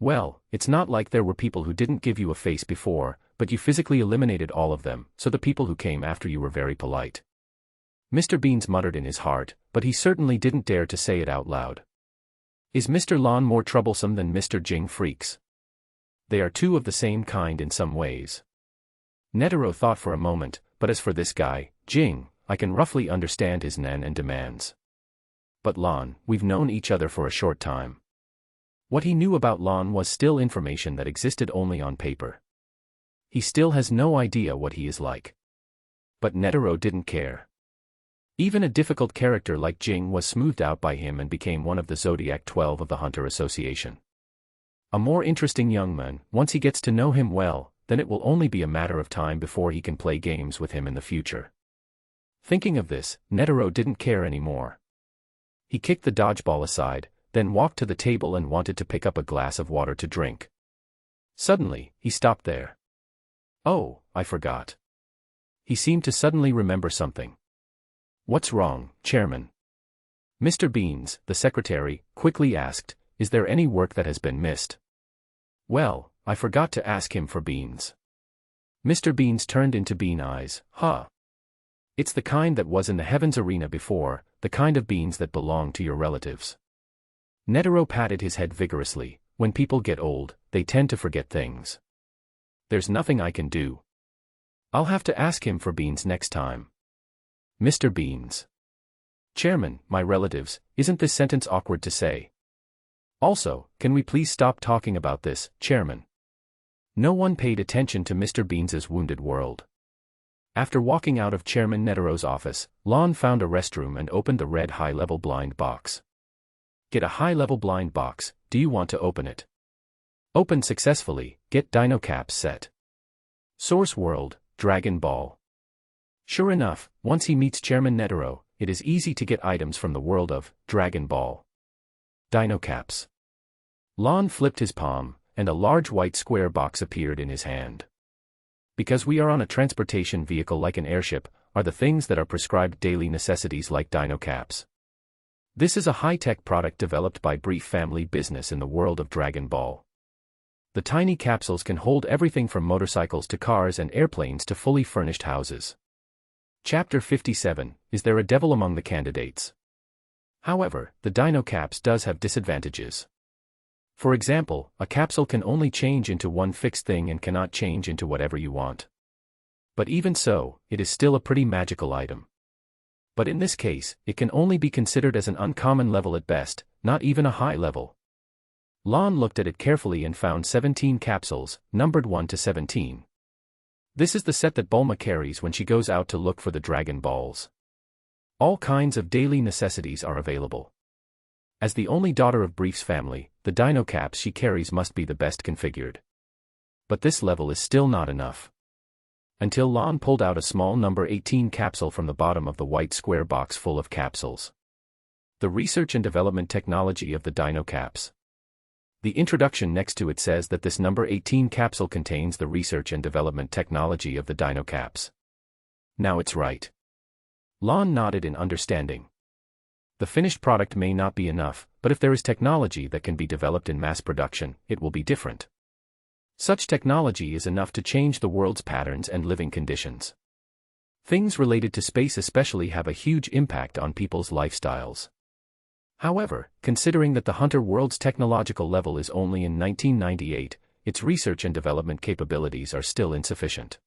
S1: Well, it's not like there were people who didn't give you a face before, but you physically eliminated all of them, so the people who came after you were very polite. Mr. Beans muttered in his heart, but he certainly didn't dare to say it out loud. Is Mr. Lon more troublesome than Mr. Jing Freaks? They are 2 of the same kind in some ways. Netero thought for a moment, but as for this guy, Jing, I can roughly understand his nen and demands. But Lon, we've known each other for a short time. What he knew about Lon was still information that existed only on paper. He still has no idea what he is like. But Netero didn't care. Even a difficult character like Jing was smoothed out by him and became one of the Zodiac 12 of the Hunter Association. A more interesting young man, once he gets to know him well, then it will only be a matter of time before he can play games with him in the future. Thinking of this, Netero didn't care anymore. He kicked the dodgeball aside, then walked to the table and wanted to pick up a glass of water to drink. Suddenly, he stopped there. Oh, I forgot. He seemed to suddenly remember something. What's wrong, Chairman? Mr. Beans, the secretary, quickly asked, is there any work that has been missed? Well, I forgot to ask him for beans. Mr. Beans turned into bean eyes. It's the kind that was in the Heavens Arena before, the kind of beans that belong to your relatives. Netero patted his head vigorously. When people get old, they tend to forget things. There's nothing I can do. I'll have to ask him for beans next time. Mr. Beans. Chairman, my relatives, isn't this sentence awkward to say? Also, can we please stop talking about this, Chairman? No one paid attention to Mr. Beans's wounded world. After walking out of Chairman Netero's office, Lon found a restroom and opened the red high-level blind box. Get a high-level blind box, Do you want to open it? Open successfully, get Dino Caps set. Source World, Dragon Ball. Sure enough, once he meets Chairman Netero, it is easy to get items from the world of Dragon Ball. Dino Caps. Lon flipped his palm, and a large white square box appeared in his hand. Because we are on a transportation vehicle like an airship, are the things that are prescribed daily necessities like Dino Caps. This is a high-tech product developed by Brief Family Business in the world of Dragon Ball. The tiny capsules can hold everything from motorcycles to cars and airplanes to fully furnished houses. Chapter 57, Is there a devil among the candidates? However, the Dino Caps does have disadvantages. For example, a capsule can only change into one fixed thing and cannot change into whatever you want. But even so, it is still a pretty magical item. But in this case, it can only be considered as an uncommon level at best, not even a high level. Lon looked at it carefully and found 17 capsules, numbered 1 to 17. This is the set that Bulma carries when she goes out to look for the Dragon Balls. All kinds of daily necessities are available. As the only daughter of Brief's family, the Dino Caps she carries must be the best configured. But this level is still not enough. Until Lon pulled out a small number 18 capsule from the bottom of the white square box full of capsules. The research and development technology of the Dino Caps. The introduction next to it says that this number 18 capsule contains the research and development technology of the Dino Caps. Now it's right. Lon nodded in understanding. The finished product may not be enough, but if there is technology that can be developed in mass production, it will be different. Such technology is enough to change the world's patterns and living conditions. Things related to space especially have a huge impact on people's lifestyles. However, considering that the Hunter world's technological level is only in 1998, its research and development capabilities are still insufficient.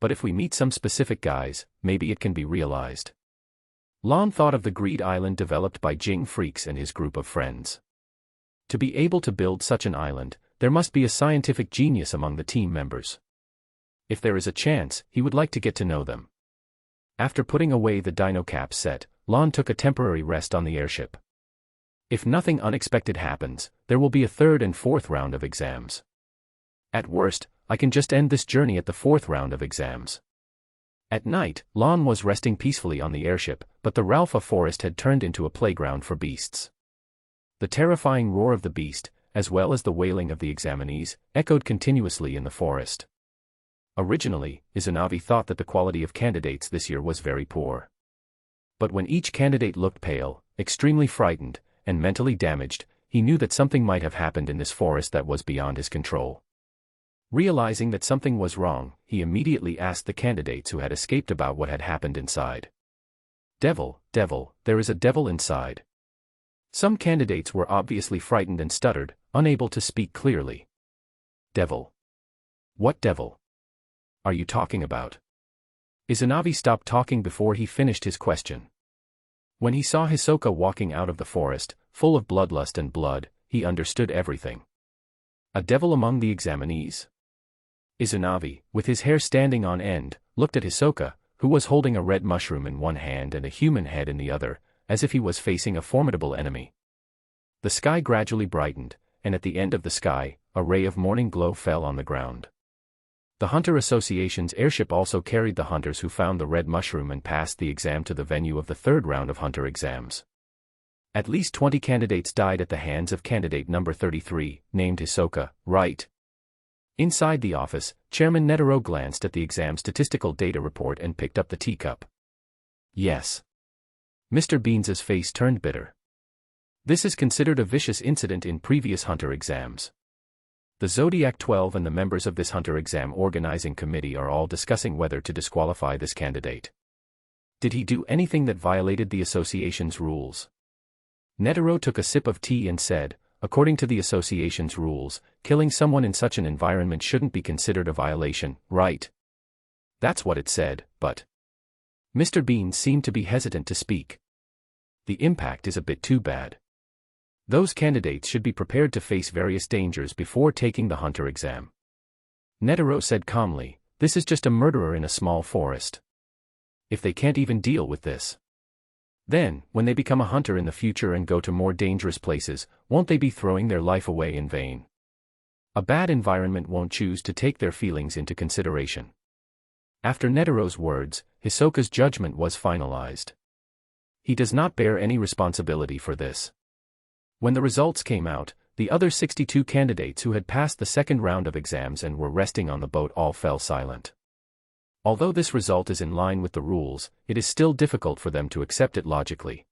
S1: But if we meet some specific guys, maybe it can be realized. Lon thought of the Greed Island developed by Jing Freaks and his group of friends. To be able to build such an island, there must be a scientific genius among the team members. If there is a chance, he would like to get to know them. After putting away the Dino Cap set, Lon took a temporary rest on the airship. If nothing unexpected happens, there will be a third and fourth round of exams. At worst, I can just end this journey at the fourth round of exams. At night, Lon was resting peacefully on the airship, but the Ralpha forest had turned into a playground for beasts. The terrifying roar of the beast, as well as the wailing of the examinees, echoed continuously in the forest. Originally, Izanavi thought that the quality of candidates this year was very poor. But when each candidate looked pale, extremely frightened, and mentally damaged, he knew that something might have happened in this forest that was beyond his control. Realizing that something was wrong, he immediately asked the candidates who had escaped about what had happened inside. Devil, there is a devil inside. Some candidates were obviously frightened and stuttered, unable to speak clearly. Devil? What devil are you talking about? Izanavi stopped talking before he finished his question. When he saw Hisoka walking out of the forest, full of bloodlust and blood, he understood everything. A devil among the examinees? Izanavi, with his hair standing on end, looked at Hisoka, who was holding a red mushroom in one hand and a human head in the other, as if he was facing a formidable enemy. The sky gradually brightened, and at the end of the sky, a ray of morning glow fell on the ground. The Hunter Association's airship also carried the hunters who found the red mushroom and passed the exam to the venue of the third round of Hunter exams. At least 20 candidates died at the hands of candidate number 33, named Hisoka, right? Inside the office, Chairman Netero glanced at the exam statistical data report and picked up the teacup. Yes. Mr. Beans's face turned bitter. This is considered a vicious incident in previous Hunter exams. The Zodiac 12 and the members of this Hunter exam organizing committee are all discussing whether to disqualify this candidate. Did he do anything that violated the association's rules? Netero took a sip of tea and said, according to the association's rules, killing someone in such an environment shouldn't be considered a violation, right? That's what it said, but Mr. Bean seemed to be hesitant to speak. The impact is a bit too bad. Those candidates should be prepared to face various dangers before taking the Hunter exam. Netero said calmly, this is just a murderer in a small forest. If they can't even deal with this, Then, when they become a hunter in the future and go to more dangerous places, won't they be throwing their life away in vain? A bad environment won't choose to take their feelings into consideration. After Netero's words, Hisoka's judgment was finalized. He does not bear any responsibility for this. When the results came out, the other 62 candidates who had passed the second round of exams and were resting on the boat all fell silent. Although this result is in line with the rules, it is still difficult for them to accept it logically.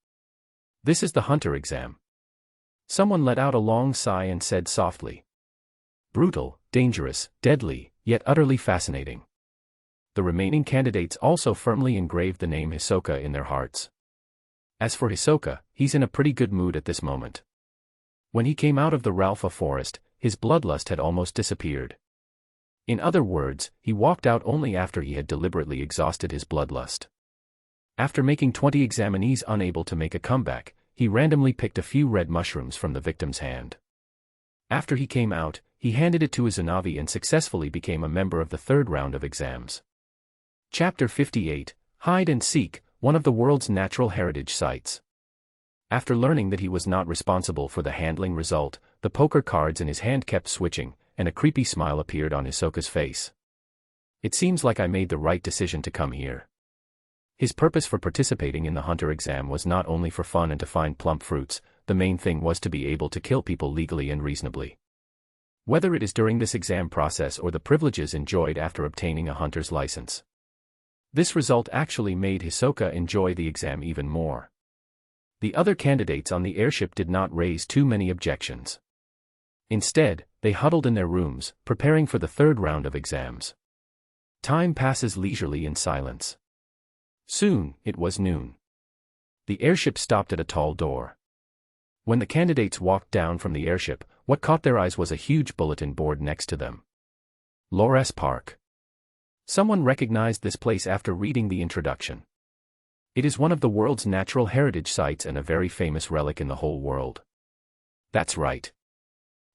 S1: This is the hunter exam. Someone let out a long sigh and said softly. Brutal, dangerous, deadly, yet utterly fascinating. The remaining candidates also firmly engraved the name Hisoka in their hearts. As for Hisoka, he's in a pretty good mood at this moment. When he came out of the Ralpha forest, his bloodlust had almost disappeared. In other words, he walked out only after he had deliberately exhausted his bloodlust. After making 20 examinees unable to make a comeback, he randomly picked a few red mushrooms from the victim's hand. After he came out, he handed it to Izanavi and successfully became a member of the third round of exams. Chapter 58, Hide and Seek, one of the world's natural heritage sites. After learning that he was not responsible for the handling result, the poker cards in his hand kept switching, and a creepy smile appeared on Hisoka's face. It seems like I made the right decision to come here. His purpose for participating in the hunter exam was not only for fun and to find plump fruits, the main thing was to be able to kill people legally and reasonably. Whether it is during this exam process or the privileges enjoyed after obtaining a hunter's license. This result actually made Hisoka enjoy the exam even more. The other candidates on the airship did not raise too many objections. Instead, they huddled in their rooms, preparing for the third round of exams. Time passes leisurely in silence. Soon, it was noon. The airship stopped at a tall door. When the candidates walked down from the airship, what caught their eyes was a huge bulletin board next to them. Lores Park. Someone recognized this place after reading the introduction. It is one of the world's natural heritage sites and a very famous relic in the whole world. That's right.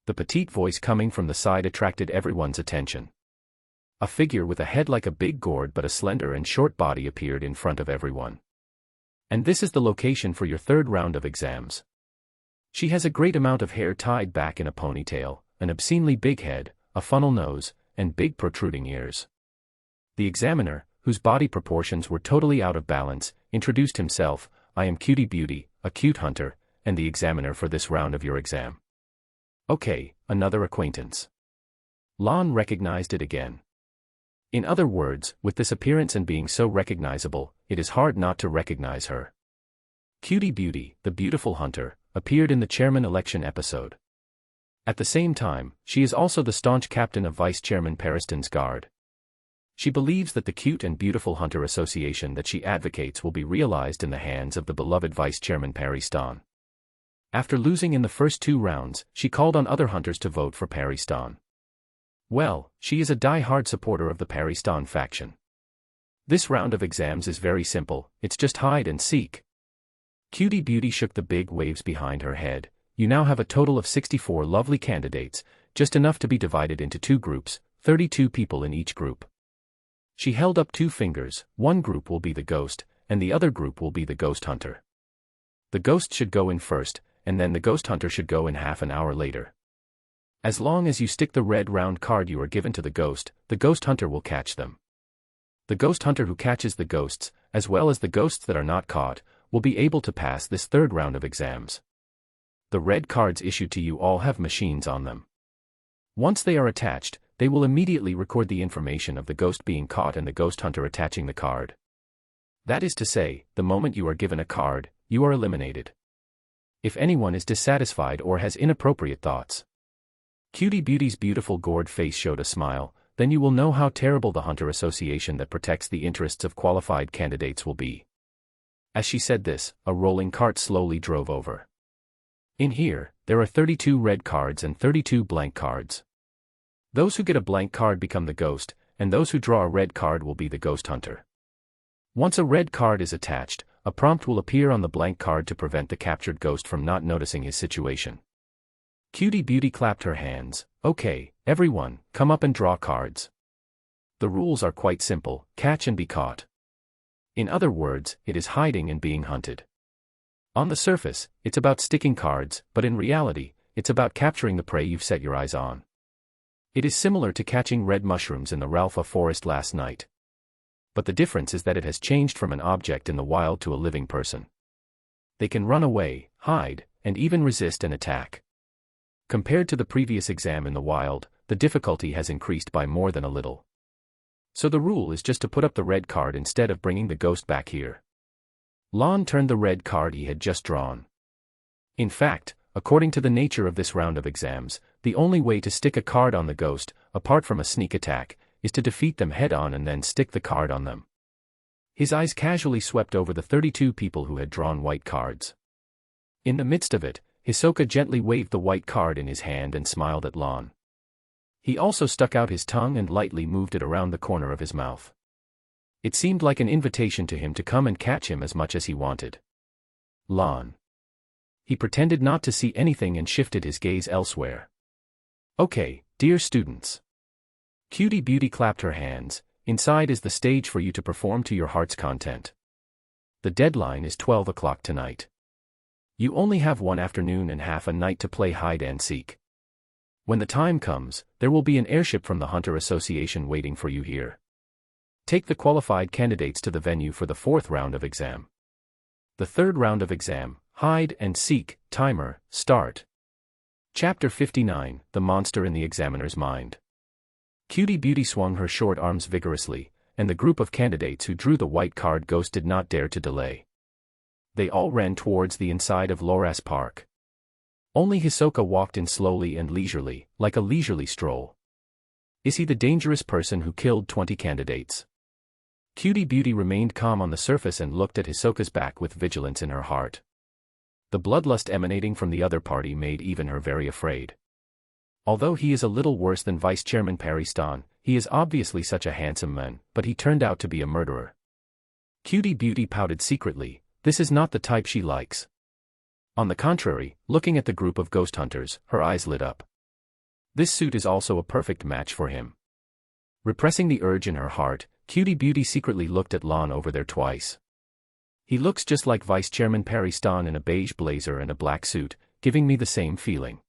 S1: The petite voice coming from the side attracted everyone's attention. A figure with a head like a big gourd but a slender and short body appeared in front of everyone. And this is the location for your third round of exams. She has a great amount of hair tied back in a ponytail, an obscenely big head, a funnel nose, and big protruding ears. The examiner, whose body proportions were totally out of balance, introduced himself. I am Cutie Beauty, a cute hunter, and the examiner for this round of your exam. Okay, another acquaintance. Lon recognized it again. In other words, with this appearance and being so recognizable, it is hard not to recognize her. Cutie Beauty, the beautiful hunter, appeared in the chairman election episode. At the same time, she is also the staunch captain of Vice Chairman Pariston's guard. She believes that the Cute and Beautiful Hunter Association that she advocates will be realized in the hands of the beloved Vice Chairman Pariston. After losing in the first 2 rounds, she called on other hunters to vote for Pariston. Well, she is a die-hard supporter of the Pariston faction. This round of exams is very simple, it's just hide and seek. Cutie Beauty shook the big waves behind her head. You now have a total of 64 lovely candidates, just enough to be divided into 2 groups, 32 people in each group. She held up 2 fingers, one group will be the ghost, and the other group will be the ghost hunter. The ghost should go in first, and then the ghost hunter should go in half an hour later. As long as you stick the red round card you are given to the ghost hunter will catch them. The ghost hunter who catches the ghosts, as well as the ghosts that are not caught, will be able to pass this third round of exams. The red cards issued to you all have machines on them. Once they are attached, they will immediately record the information of the ghost being caught and the ghost hunter attaching the card. That is to say, the moment you are given a card, you are eliminated. If anyone is dissatisfied or has inappropriate thoughts. Cutie Beauty's beautiful gourd face showed a smile, then you will know how terrible the Hunter Association that protects the interests of qualified candidates will be. As she said this, a rolling cart slowly drove over. In here, there are 32 red cards and 32 blank cards. Those who get a blank card become the ghost, and those who draw a red card will be the ghost hunter. Once a red card is attached, a prompt will appear on the blank card to prevent the captured ghost from not noticing his situation. Cutie Beauty clapped her hands. Okay, everyone, come up and draw cards. The rules are quite simple, catch and be caught. In other words, it is hiding and being hunted. On the surface, it's about sticking cards, but in reality, it's about capturing the prey you've set your eyes on. It is similar to catching red mushrooms in the Ralpha forest last night. But the difference is that it has changed from an object in the wild to a living person. They can run away, hide, and even resist an attack. Compared to the previous exam in the wild, the difficulty has increased by more than a little. So the rule is just to put up the red card instead of bringing the ghost back here. Lon turned the red card he had just drawn. In fact, according to the nature of this round of exams, the only way to stick a card on the ghost, apart from a sneak attack, is to defeat them head-on and then stick the card on them. His eyes casually swept over the 32 people who had drawn white cards. In the midst of it, Hisoka gently waved the white card in his hand and smiled at Lon. He also stuck out his tongue and lightly moved it around the corner of his mouth. It seemed like an invitation to him to come and catch him as much as he wanted. Lon. He pretended not to see anything and shifted his gaze elsewhere. Okay, dear students. Cutie Beauty clapped her hands. Inside is the stage for you to perform to your heart's content. The deadline is 12 o'clock tonight. You only have one afternoon and half a night to play hide and seek. When the time comes, there will be an airship from the Hunter Association waiting for you here. Take the qualified candidates to the venue for the 4th round of exam. The 3rd round of exam, hide and seek, timer, start. Chapter 59, The Monster in the Examiner's Mind. Cutie Beauty swung her short arms vigorously, and the group of candidates who drew the white card ghost did not dare to delay. They all ran towards the inside of Loras Park. Only Hisoka walked in slowly and leisurely, like a leisurely stroll. Is he the dangerous person who killed 20 candidates? Cutie Beauty remained calm on the surface and looked at Hisoka's back with vigilance in her heart. The bloodlust emanating from the other party made even her very afraid. Although he is a little worse than Vice Chairman Paristan, he is obviously such a handsome man, but he turned out to be a murderer. Cutie Beauty pouted secretly. This is not the type she likes. On the contrary, looking at the group of ghost hunters, her eyes lit up. This suit is also a perfect match for him. Repressing the urge in her heart, Cutie Beauty secretly looked at Lon over there twice. He looks just like Vice Chairman Paristan in a beige blazer and a black suit, giving me the same feeling.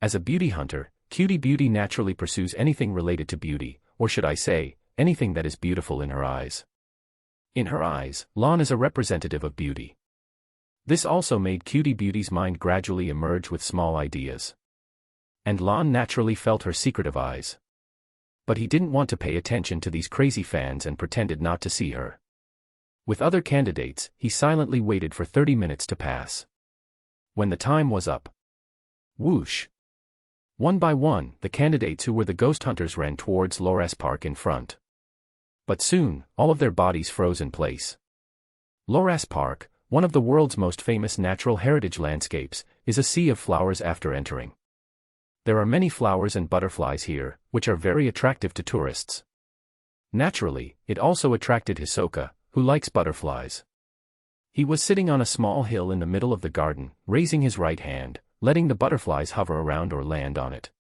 S1: As a beauty hunter, Cutie Beauty naturally pursues anything related to beauty, or should I say, anything that is beautiful in her eyes. In her eyes, Lon is a representative of beauty. This also made Cutie Beauty's mind gradually emerge with small ideas. And Lon naturally felt her secretive eyes. But he didn't want to pay attention to these crazy fans and pretended not to see her. With other candidates, he silently waited for 30 minutes to pass. When the time was up. Whoosh! One by one, the candidates who were the ghost hunters ran towards Loras Park in front. But soon, all of their bodies froze in place. Loras Park, one of the world's most famous natural heritage landscapes, is a sea of flowers after entering. There are many flowers and butterflies here, which are very attractive to tourists. Naturally, it also attracted Hisoka, who likes butterflies. He was sitting on a small hill in the middle of the garden, raising his right hand, letting the butterflies hover around or land on it.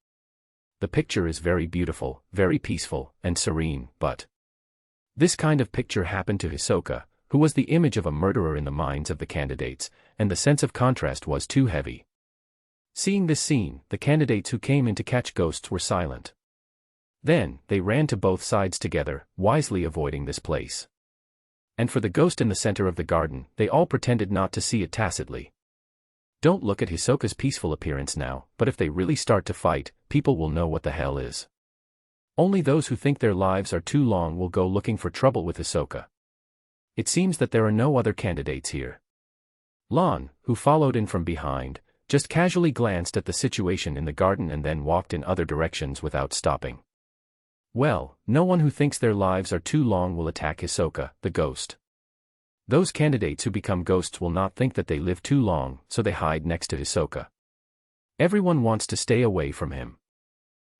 S1: The picture is very beautiful, very peaceful, and serene, but this kind of picture happened to Hisoka, who was the image of a murderer in the minds of the candidates, and the sense of contrast was too heavy. Seeing this scene, the candidates who came in to catch ghosts were silent. Then, they ran to both sides together, wisely avoiding this place. And for the ghost in the center of the garden, they all pretended not to see it tacitly. Don't look at Hisoka's peaceful appearance now, but if they really start to fight, people will know what the hell is. Only those who think their lives are too long will go looking for trouble with Hisoka. It seems that there are no other candidates here. Lon, who followed in from behind, just casually glanced at the situation in the garden and then walked in other directions without stopping. Well, no one who thinks their lives are too long will attack Hisoka, the ghost. Those candidates who become ghosts will not think that they live too long, so they hide next to Hisoka. Everyone wants to stay away from him.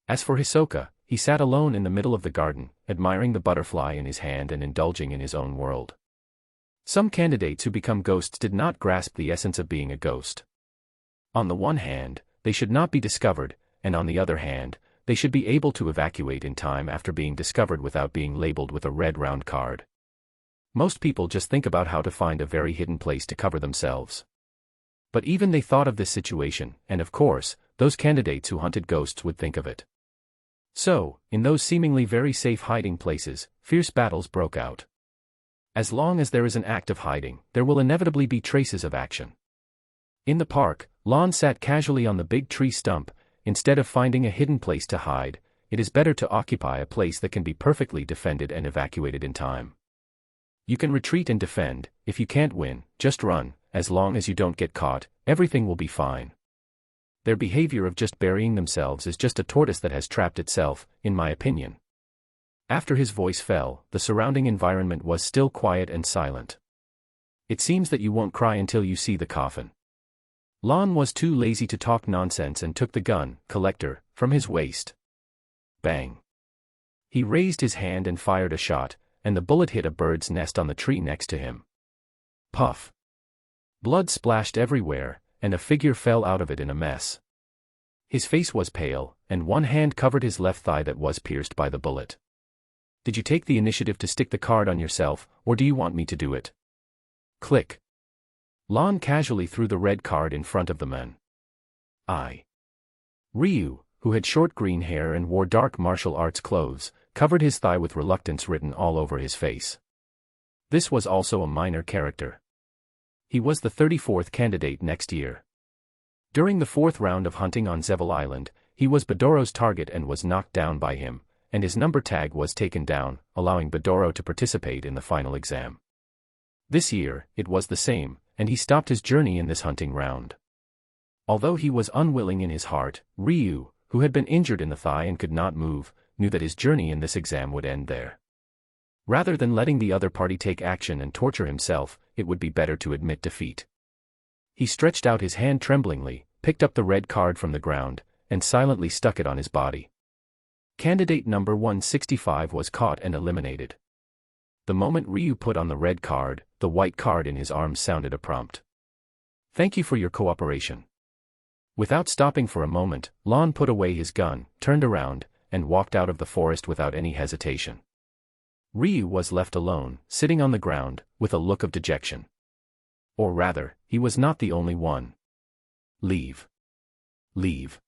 S1: As for Hisoka, he sat alone in the middle of the garden, admiring the butterfly in his hand and indulging in his own world. Some candidates who become ghosts did not grasp the essence of being a ghost. On the one hand, they should not be discovered, and on the other hand, they should be able to evacuate in time after being discovered without being labeled with a red round card. Most people just think about how to find a very hidden place to cover themselves. But even they thought of this situation, and of course, those candidates who hunted ghosts would think of it. So, in those seemingly very safe hiding places, fierce battles broke out. As long as there is an act of hiding, there will inevitably be traces of action. In the park, Lon sat casually on the big tree stump. Instead of finding a hidden place to hide, it is better to occupy a place that can be perfectly defended and evacuated in time. You can retreat and defend. If you can't win, just run. As long as you don't get caught, everything will be fine. Their behavior of just burying themselves is just a tortoise that has trapped itself, in my opinion. After his voice fell, the surrounding environment was still quiet and silent. It seems that you won't cry until you see the coffin. Lon was too lazy to talk nonsense and took the gun, collector, from his waist. Bang. He raised his hand and fired a shot, and the bullet hit a bird's nest on the tree next to him. Puff. Blood splashed everywhere, and a figure fell out of it in a mess. His face was pale, and one hand covered his left thigh that was pierced by the bullet. Did you take the initiative to stick the card on yourself, or do you want me to do it? Click. Lon casually threw the red card in front of the men. Ryu, who had short green hair and wore dark martial arts clothes, covered his thigh with reluctance written all over his face. This was also a minor character. He was the 34th candidate next year. During the 4th round of hunting on Zevil Island, he was Bedoro's target and was knocked down by him, and his number tag was taken down, allowing Bedoro to participate in the final exam. This year, it was the same, and he stopped his journey in this hunting round. Although he was unwilling in his heart, Ryu, who had been injured in the thigh and could not move, knew that his journey in this exam would end there. Rather than letting the other party take action and torture himself, it would be better to admit defeat. He stretched out his hand tremblingly, picked up the red card from the ground, and silently stuck it on his body. Candidate number 165 was caught and eliminated. The moment Ryu put on the red card, the white card in his arms sounded a prompt. Thank you for your cooperation. Without stopping for a moment, Lon put away his gun, turned around, and walked out of the forest without any hesitation. Ryu was left alone, sitting on the ground, with a look of dejection. Or rather, he was not the only one. Leave. Leave.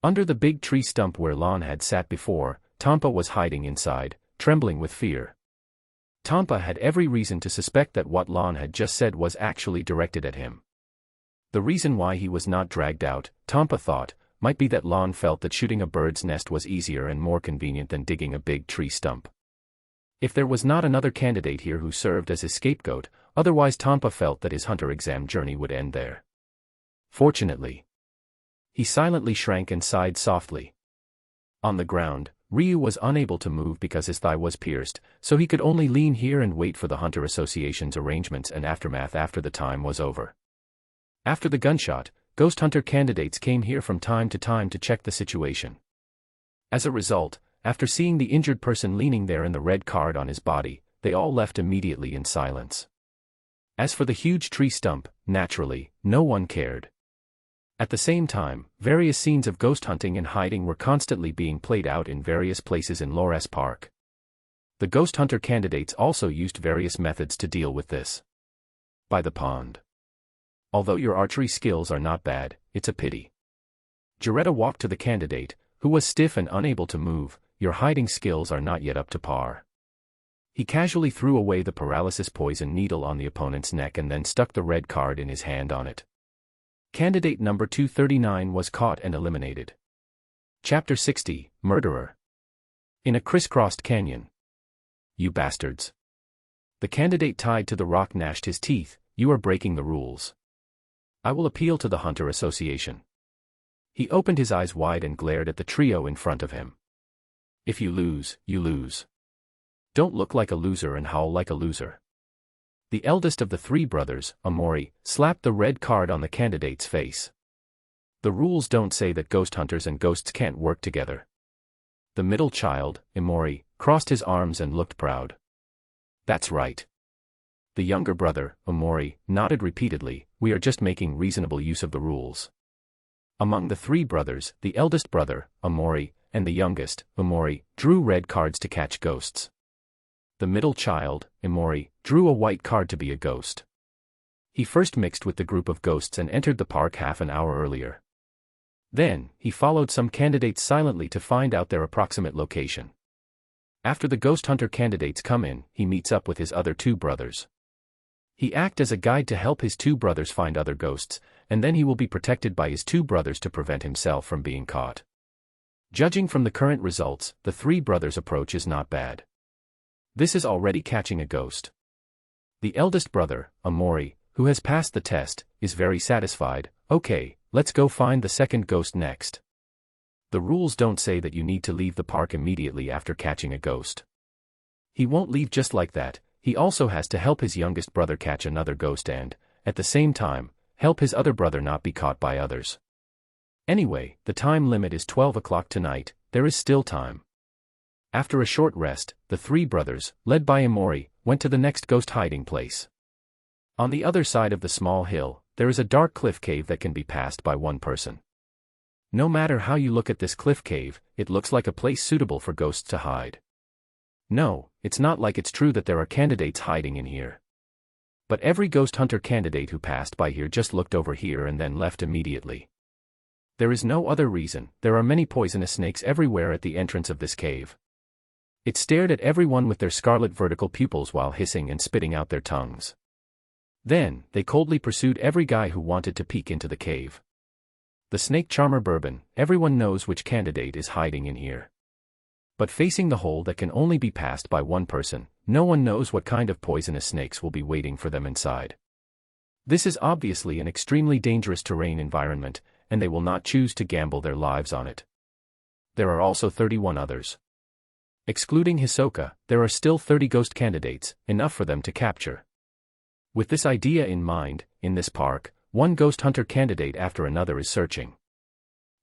S1: Under the big tree stump where Lon had sat before, Tampa was hiding inside, trembling with fear. Tampa had every reason to suspect that what Lon had just said was actually directed at him. The reason why he was not dragged out, Tampa thought, might be that Lon felt that shooting a bird's nest was easier and more convenient than digging a big tree stump. If there was not another candidate here who served as his scapegoat, otherwise Tampa felt that his hunter exam journey would end there. Fortunately. He silently shrank and sighed softly. On the ground, Ryu was unable to move because his thigh was pierced, so he could only lean here and wait for the Hunter Association's arrangements and aftermath after the time was over. After the gunshot, ghost hunter candidates came here from time to check the situation. As a result, after seeing the injured person leaning there and the red card on his body, they all left immediately in silence. As for the huge tree stump, naturally, no one cared. At the same time, various scenes of ghost hunting and hiding were constantly being played out in various places in Lores Park. The ghost hunter candidates also used various methods to deal with this. By the pond. Although your archery skills are not bad, it's a pity. Jaretta walked to the candidate, who was stiff and unable to move. Your hiding skills are not yet up to par. He casually threw away the paralysis poison needle on the opponent's neck and then stuck the red card in his hand on it. Candidate number 239 was caught and eliminated. Chapter 60, Murderer. In a crisscrossed canyon. You bastards. The candidate tied to the rock gnashed his teeth. You are breaking the rules. I will appeal to the Hunter Association. He opened his eyes wide and glared at the trio in front of him. If you lose, you lose. Don't look like a loser and howl like a loser. The eldest of the three brothers, Omori, slapped the red card on the candidate's face. The rules don't say that ghost hunters and ghosts can't work together. The middle child, Omori, crossed his arms and looked proud. That's right. The younger brother, Omori, nodded repeatedly. We are just making reasonable use of the rules. Among the three brothers, the eldest brother, Omori, and the youngest, Omori, drew red cards to catch ghosts. The middle child, Omori, drew a white card to be a ghost. He first mixed with the group of ghosts and entered the park half an hour earlier. Then, he followed some candidates silently to find out their approximate location. After the ghost hunter candidates come in, he meets up with his other two brothers. He acts as a guide to help his two brothers find other ghosts, and then he will be protected by his two brothers to prevent himself from being caught. Judging from the current results, the three brothers' approach is not bad. This is already catching a ghost. The eldest brother, Amori, who has passed the test, is very satisfied. Okay, let's go find the second ghost next. The rules don't say that you need to leave the park immediately after catching a ghost. He won't leave just like that. He also has to help his youngest brother catch another ghost and, at the same time, help his other brother not be caught by others. Anyway, the time limit is 12 o'clock tonight. There is still time. After a short rest, the three brothers, led by Amori, went to the next ghost hiding place. On the other side of the small hill, there is a dark cliff cave that can be passed by one person. No matter how you look at this cliff cave, it looks like a place suitable for ghosts to hide. No, it's not like it's true that there are candidates hiding in here. But every ghost hunter candidate who passed by here just looked over here and then left immediately. There is no other reason. There are many poisonous snakes everywhere at the entrance of this cave. It stared at everyone with their scarlet vertical pupils while hissing and spitting out their tongues. Then, they coldly pursued every guy who wanted to peek into the cave. The snake charmer Bourbon, everyone knows which candidate is hiding in here. But facing the hole that can only be passed by one person, no one knows what kind of poisonous snakes will be waiting for them inside. This is obviously an extremely dangerous terrain environment, and they will not choose to gamble their lives on it. There are also 31 others. Excluding Hisoka, there are still 30 ghost candidates, enough for them to capture. With this idea in mind, in this park, one ghost hunter candidate after another is searching.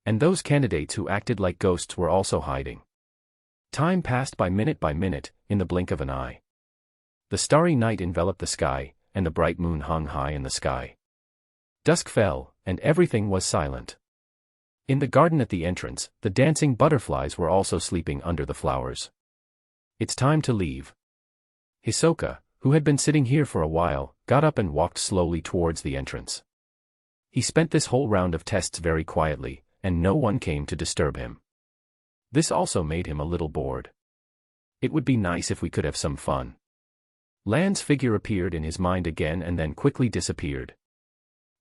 S1: And those candidates who acted like ghosts were also hiding. Time passed by minute, in the blink of an eye. The starry night enveloped the sky, and the bright moon hung high in the sky. Dusk fell, and everything was silent. In the garden at the entrance, the dancing butterflies were also sleeping under the flowers. It's time to leave. Hisoka, who had been sitting here for a while, got up and walked slowly towards the entrance. He spent this whole round of tests very quietly, and no one came to disturb him. This also made him a little bored. It would be nice if we could have some fun. Lan's figure appeared in his mind again and then quickly disappeared.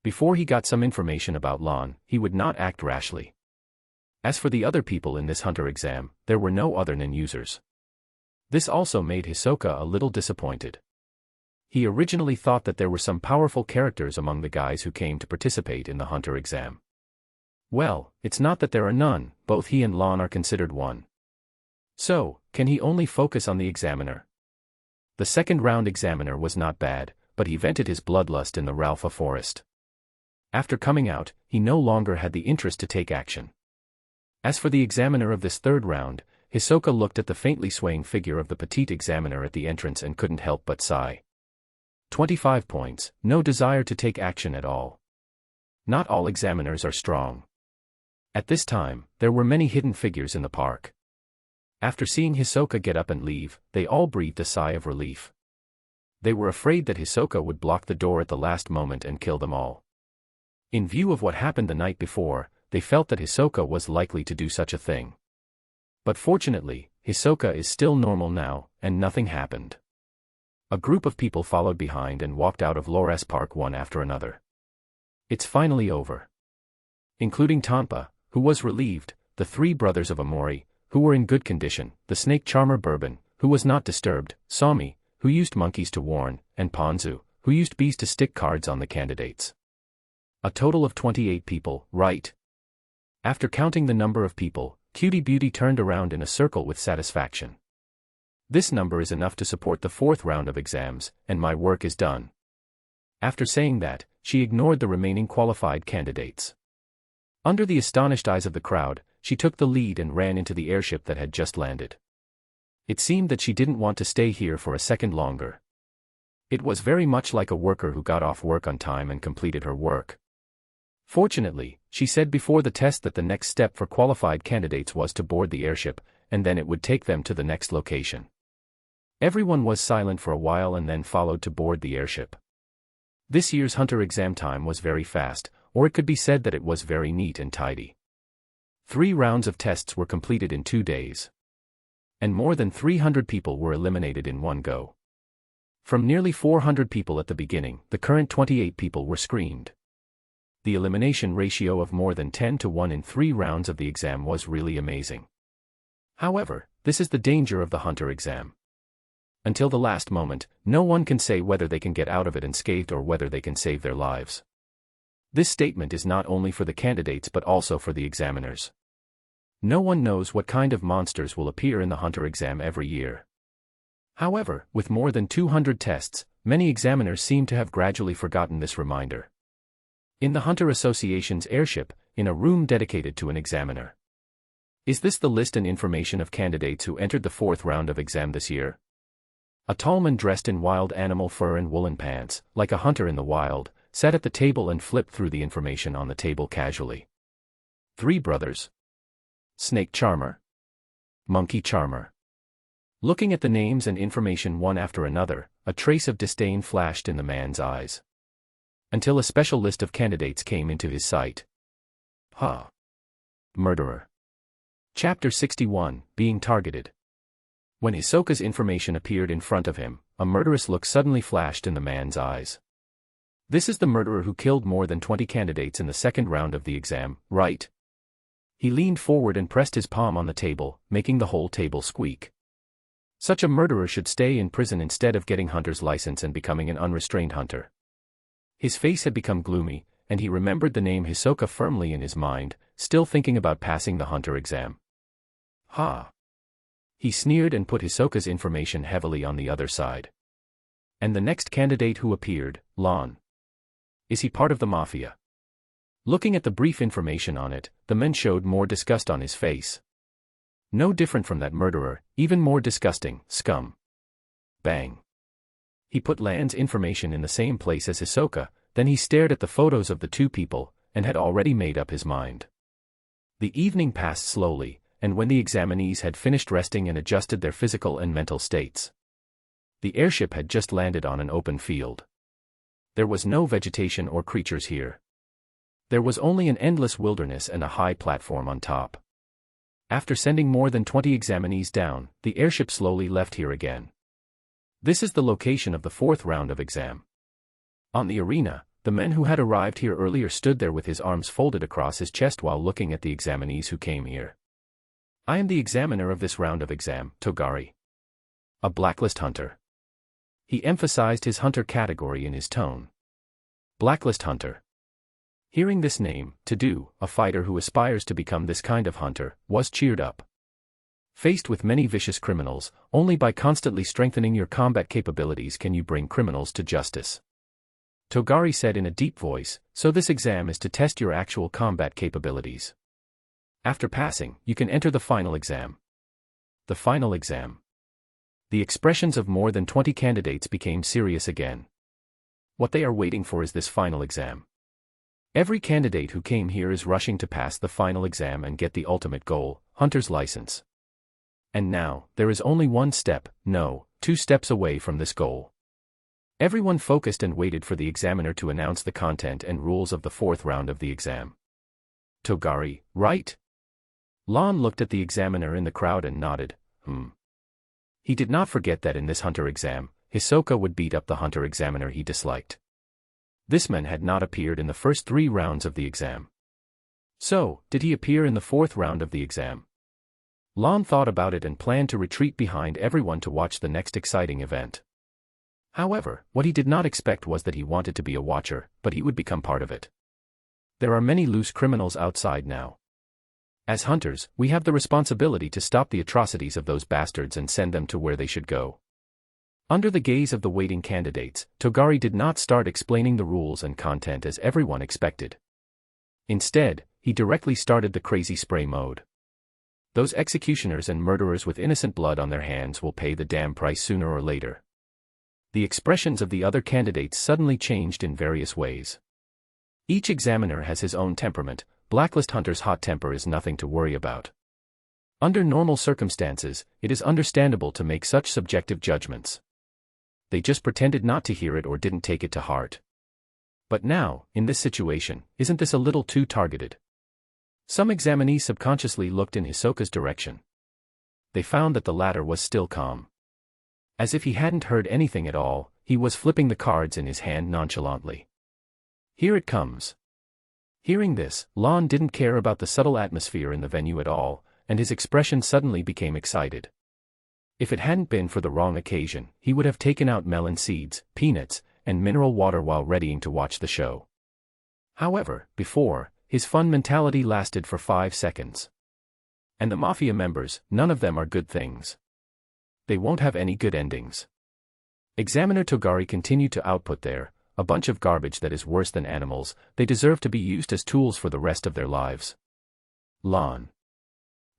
S1: Before he got some information about Lan, he would not act rashly. As for the other people in this hunter exam, there were no other non-users. This also made Hisoka a little disappointed. He originally thought that there were some powerful characters among the guys who came to participate in the hunter exam. Well, it's not that there are none, both he and Lan are considered one. So, can he only focus on the examiner? The second round examiner was not bad, but he vented his bloodlust in the Ralpha forest. After coming out, he no longer had the interest to take action. As for the examiner of this third round, Hisoka looked at the faintly swaying figure of the petite examiner at the entrance and couldn't help but sigh. 25 points, no desire to take action at all. Not all examiners are strong. At this time, there were many hidden figures in the park. After seeing Hisoka get up and leave, they all breathed a sigh of relief. They were afraid that Hisoka would block the door at the last moment and kill them all. In view of what happened the night before, they felt that Hisoka was likely to do such a thing. But fortunately, Hisoka is still normal now, and nothing happened. A group of people followed behind and walked out of Lores Park one after another. It's finally over. Including Tanpa, who was relieved, the three brothers of Amori, who were in good condition, the snake charmer Bourbon, who was not disturbed, Sami, who used monkeys to warn, and Ponzu, who used bees to stick cards on the candidates. A total of 28 people, right? After counting the number of people, Cutie Beauty turned around in a circle with satisfaction. This number is enough to support the fourth round of exams, and my work is done. After saying that, she ignored the remaining qualified candidates. Under the astonished eyes of the crowd, she took the lead and ran into the airship that had just landed. It seemed that she didn't want to stay here for a second longer. It was very much like a worker who got off work on time and completed her work. Fortunately, she said before the test that the next step for qualified candidates was to board the airship, and then it would take them to the next location. Everyone was silent for a while and then followed to board the airship. This year's hunter exam time was very fast, or it could be said that it was very neat and tidy. 3 rounds of tests were completed in 2 days. And more than 300 people were eliminated in one go. From nearly 400 people at the beginning, the current 28 people were screened. The elimination ratio of more than 10 to 1 in 3 rounds of the exam was really amazing. However, this is the danger of the hunter exam. Until the last moment, no one can say whether they can get out of it unscathed or whether they can save their lives. This statement is not only for the candidates but also for the examiners. No one knows what kind of monsters will appear in the hunter exam every year. However, with more than 200 tests, many examiners seem to have gradually forgotten this reminder. In the Hunter Association's airship, in a room dedicated to an examiner. Is this the list and information of candidates who entered the 4th round of exam this year? A tall man dressed in wild animal fur and woolen pants, like a hunter in the wild, sat at the table and flipped through the information on the table casually. 3 brothers. Snake Charmer. Monkey Charmer. Looking at the names and information one after another, a trace of disdain flashed in the man's eyes. Until a special list of candidates came into his sight. Murderer. Chapter 61, Being Targeted. When Hisoka's information appeared in front of him, a murderous look suddenly flashed in the man's eyes. This is the murderer who killed more than 20 candidates in the 2nd round of the exam, right? He leaned forward and pressed his palm on the table, making the whole table squeak. Such a murderer should stay in prison instead of getting hunter's license and becoming an unrestrained hunter. His face had become gloomy, and he remembered the name Hisoka firmly in his mind, still thinking about passing the hunter exam. He sneered and put Hisoka's information heavily on the other side. And the next candidate who appeared, Lon. Is he part of the mafia? Looking at the brief information on it, the man showed more disgust on his face. No different from that murderer, even more disgusting, scum. Bang. He put Lan's information in the same place as Hisoka, then he stared at the photos of the 2 people, and had already made up his mind. The evening passed slowly, and when the examinees had finished resting and adjusted their physical and mental states, the airship had just landed on an open field. There was no vegetation or creatures here. There was only an endless wilderness and a high platform on top. After sending more than 20 examinees down, the airship slowly left here again. This is the location of the 4th round of exam. On the arena, the man who had arrived here earlier stood there with his arms folded across his chest while looking at the examinees who came here. I am the examiner of this round of exam, Togari. A blacklist hunter. He emphasized his hunter category in his tone. Blacklist hunter. Hearing this name, a fighter who aspires to become this kind of hunter, was cheered up. Faced with many vicious criminals, only by constantly strengthening your combat capabilities can you bring criminals to justice. Togari said in a deep voice, so this exam is to test your actual combat capabilities. After passing, you can enter the final exam. The final exam. The expressions of more than 20 candidates became serious again. What they are waiting for is this final exam. Every candidate who came here is rushing to pass the final exam and get the ultimate goal, hunter's license. And now, there is only 1 step, no, 2 steps away from this goal. Everyone focused and waited for the examiner to announce the content and rules of the 4th round of the exam. Togari, right? Lon looked at the examiner in the crowd and nodded, He did not forget that in this hunter exam, Hisoka would beat up the hunter examiner he disliked. This man had not appeared in the first 3 rounds of the exam. So, did he appear in the 4th round of the exam? Lon thought about it and planned to retreat behind everyone to watch the next exciting event. However, what he did not expect was that he wanted to be a watcher, but he would become part of it. There are many loose criminals outside now. As hunters, we have the responsibility to stop the atrocities of those bastards and send them to where they should go. Under the gaze of the waiting candidates, Togari did not start explaining the rules and content as everyone expected. Instead, he directly started the crazy spray mode. Those executioners and murderers with innocent blood on their hands will pay the damn price sooner or later. The expressions of the other candidates suddenly changed in various ways. Each examiner has his own temperament. Blacklist hunter's hot temper is nothing to worry about. Under normal circumstances, it is understandable to make such subjective judgments. They just pretended not to hear it or didn't take it to heart. But now, in this situation, isn't this a little too targeted? Some examinees subconsciously looked in Hisoka's direction. They found that the latter was still calm. As if he hadn't heard anything at all, he was flipping the cards in his hand nonchalantly. Here it comes. Hearing this, Lon didn't care about the subtle atmosphere in the venue at all, and his expression suddenly became excited. If it hadn't been for the wrong occasion, he would have taken out melon seeds, peanuts, and mineral water while readying to watch the show. However, before, his fun mentality lasted for 5 seconds. And the Mafia members, none of them are good things. They won't have any good endings. Examiner Togari continued to output there, a bunch of garbage that is worse than animals, they deserve to be used as tools for the rest of their lives. Lon.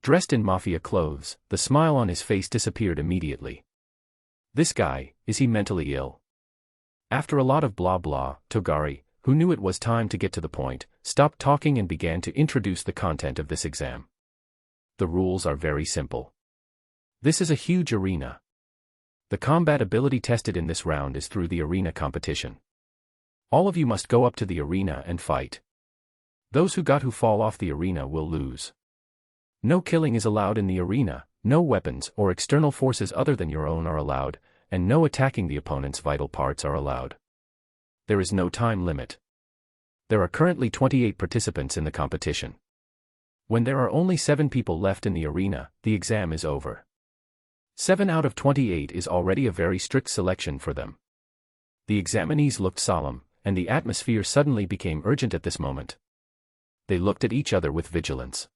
S1: Dressed in Mafia clothes, the smile on his face disappeared immediately. This guy, is he mentally ill? After a lot of blah blah, Togari, who knew it was time to get to the point, stopped talking and began to introduce the content of this exam. The rules are very simple. This is a huge arena. The combat ability tested in this round is through the arena competition. All of you must go up to the arena and fight. Those who fall off the arena will lose. No killing is allowed in the arena, no weapons or external forces other than your own are allowed, and no attacking the opponent's vital parts are allowed. There is no time limit. There are currently 28 participants in the competition. When there are only 7 people left in the arena, the exam is over. 7 out of 28 is already a very strict selection for them. The examinees looked solemn, and the atmosphere suddenly became urgent at this moment. They looked at each other with vigilance.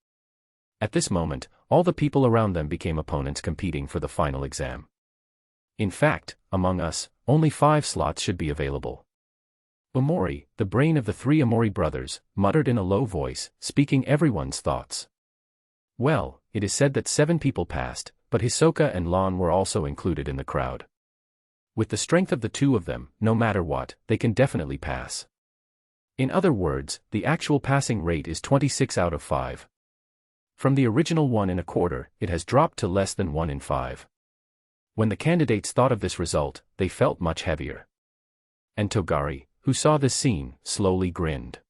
S1: At this moment, all the people around them became opponents competing for the final exam. In fact, among us, only 5 slots should be available. Omori, the brain of the 3 Omori brothers, muttered in a low voice, speaking everyone's thoughts. Well, it is said that 7 people passed, but Hisoka and Lon were also included in the crowd. With the strength of the 2 of them, no matter what, they can definitely pass. In other words, the actual passing rate is 26 out of 5. From the original 1 1/4, it has dropped to less than 1 in 5. When the candidates thought of this result, they felt much heavier. And Togari, who saw this scene, slowly grinned.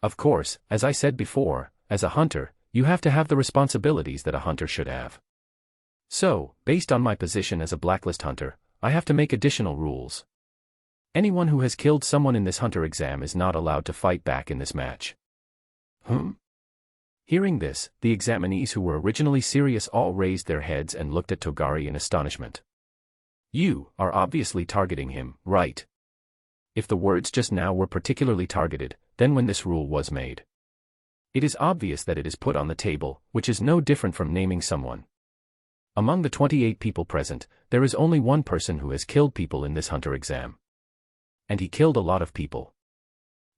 S1: Of course, as I said before, as a hunter, you have to have the responsibilities that a hunter should have. So, based on my position as a blacklist hunter, I have to make additional rules. Anyone who has killed someone in this hunter exam is not allowed to fight back in this match. Hearing this, the examinees who were originally serious all raised their heads and looked at Togari in astonishment. You are obviously targeting him, right? If the words just now were particularly targeted, then when this rule was made. It is obvious that it is put on the table, which is no different from naming someone. Among the 28 people present, there is only one person who has killed people in this hunter exam. And he killed a lot of people.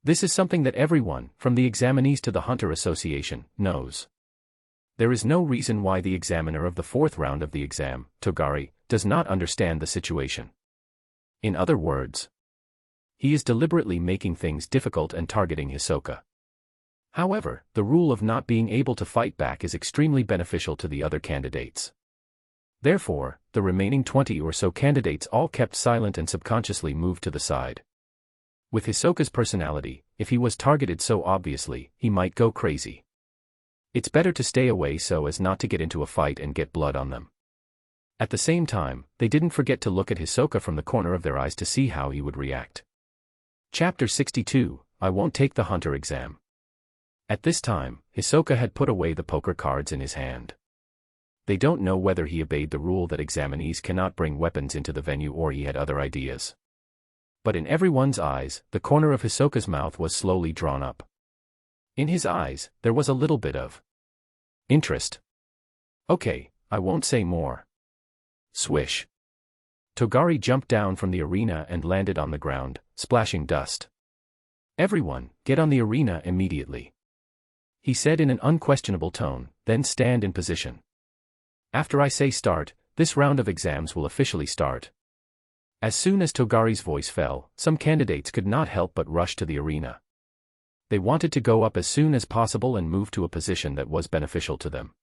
S1: This is something that everyone, from the examinees to the Hunter Association, knows. There is no reason why the examiner of the 4th round of the exam, Togari, does not understand the situation. In other words, he is deliberately making things difficult and targeting Hisoka. However, the rule of not being able to fight back is extremely beneficial to the other candidates. Therefore, the remaining 20 or so candidates all kept silent and subconsciously moved to the side. With Hisoka's personality, if he was targeted so obviously, he might go crazy. It's better to stay away so as not to get into a fight and get blood on them. At the same time, they didn't forget to look at Hisoka from the corner of their eyes to see how he would react. Chapter 62, I won't take the hunter exam. At this time, Hisoka had put away the poker cards in his hand. They don't know whether he obeyed the rule that examinees cannot bring weapons into the venue or he had other ideas. But in everyone's eyes, the corner of Hisoka's mouth was slowly drawn up. In his eyes, there was a little bit of interest. Okay, I won't say more. Swish. Togari jumped down from the arena and landed on the ground, splashing dust. Everyone, get on the arena immediately. He said in an unquestionable tone, then stand in position. After I say start, this round of exams will officially start. As soon as Togari's voice fell, some candidates could not help but rush to the arena. They wanted to go up as soon as possible and move to a position that was beneficial to them.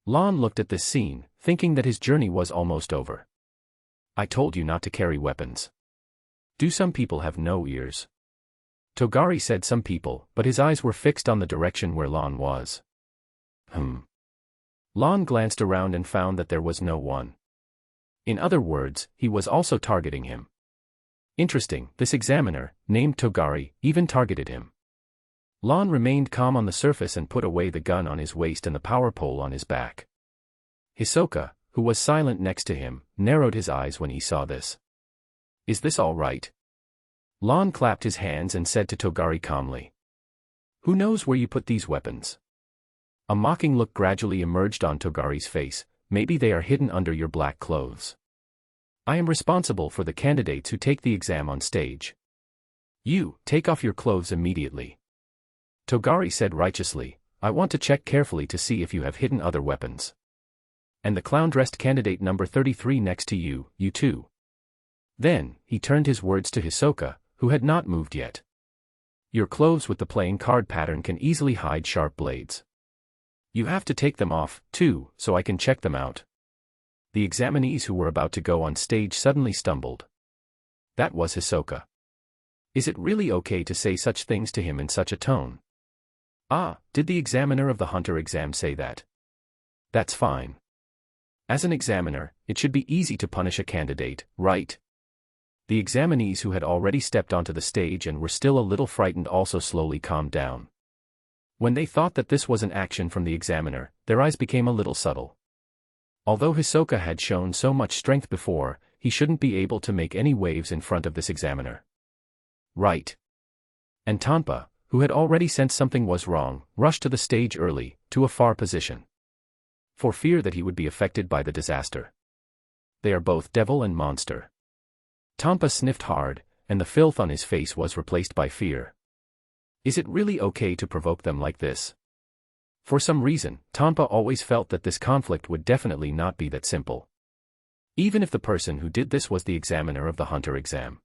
S1: Lon looked at this scene, thinking that his journey was almost over. I told you not to carry weapons. Do some people have no ears? Togari said some people, but his eyes were fixed on the direction where Lon was. Lon glanced around and found that there was no one. In other words, he was also targeting him. Interesting, this examiner, named Togari, even targeted him. Lon remained calm on the surface and put away the gun on his waist and the power pole on his back. Hisoka, who was silent next to him, narrowed his eyes when he saw this. Is this all right? Lon clapped his hands and said to Togari calmly. Who knows where you put these weapons? A mocking look gradually emerged on Togari's face. Maybe they are hidden under your black clothes. I am responsible for the candidates who take the exam on stage. You, take off your clothes immediately. Togari said righteously, I want to check carefully to see if you have hidden other weapons. And the clown-dressed candidate number 33 next to you, you too. Then, he turned his words to Hisoka, who had not moved yet. Your clothes with the playing card pattern can easily hide sharp blades. You have to take them off, too, so I can check them out. The examinees who were about to go on stage suddenly stumbled. That was Hisoka. Is it really okay to say such things to him in such a tone? Ah, did the examiner of the hunter exam say that? That's fine. As an examiner, it should be easy to punish a candidate, right? The examinees who had already stepped onto the stage and were still a little frightened also slowly calmed down. When they thought that this was an action from the examiner, their eyes became a little subtle. Although Hisoka had shown so much strength before, he shouldn't be able to make any waves in front of this examiner. Right. And Tanpa, who had already sensed something was wrong, rushed to the stage early, to a far position. For fear that he would be affected by the disaster. They are both devil and monster. Tanpa sniffed hard, and the filth on his face was replaced by fear. Is it really okay to provoke them like this? For some reason, Tanpa always felt that this conflict would definitely not be that simple. Even if the person who did this was the examiner of the hunter exam.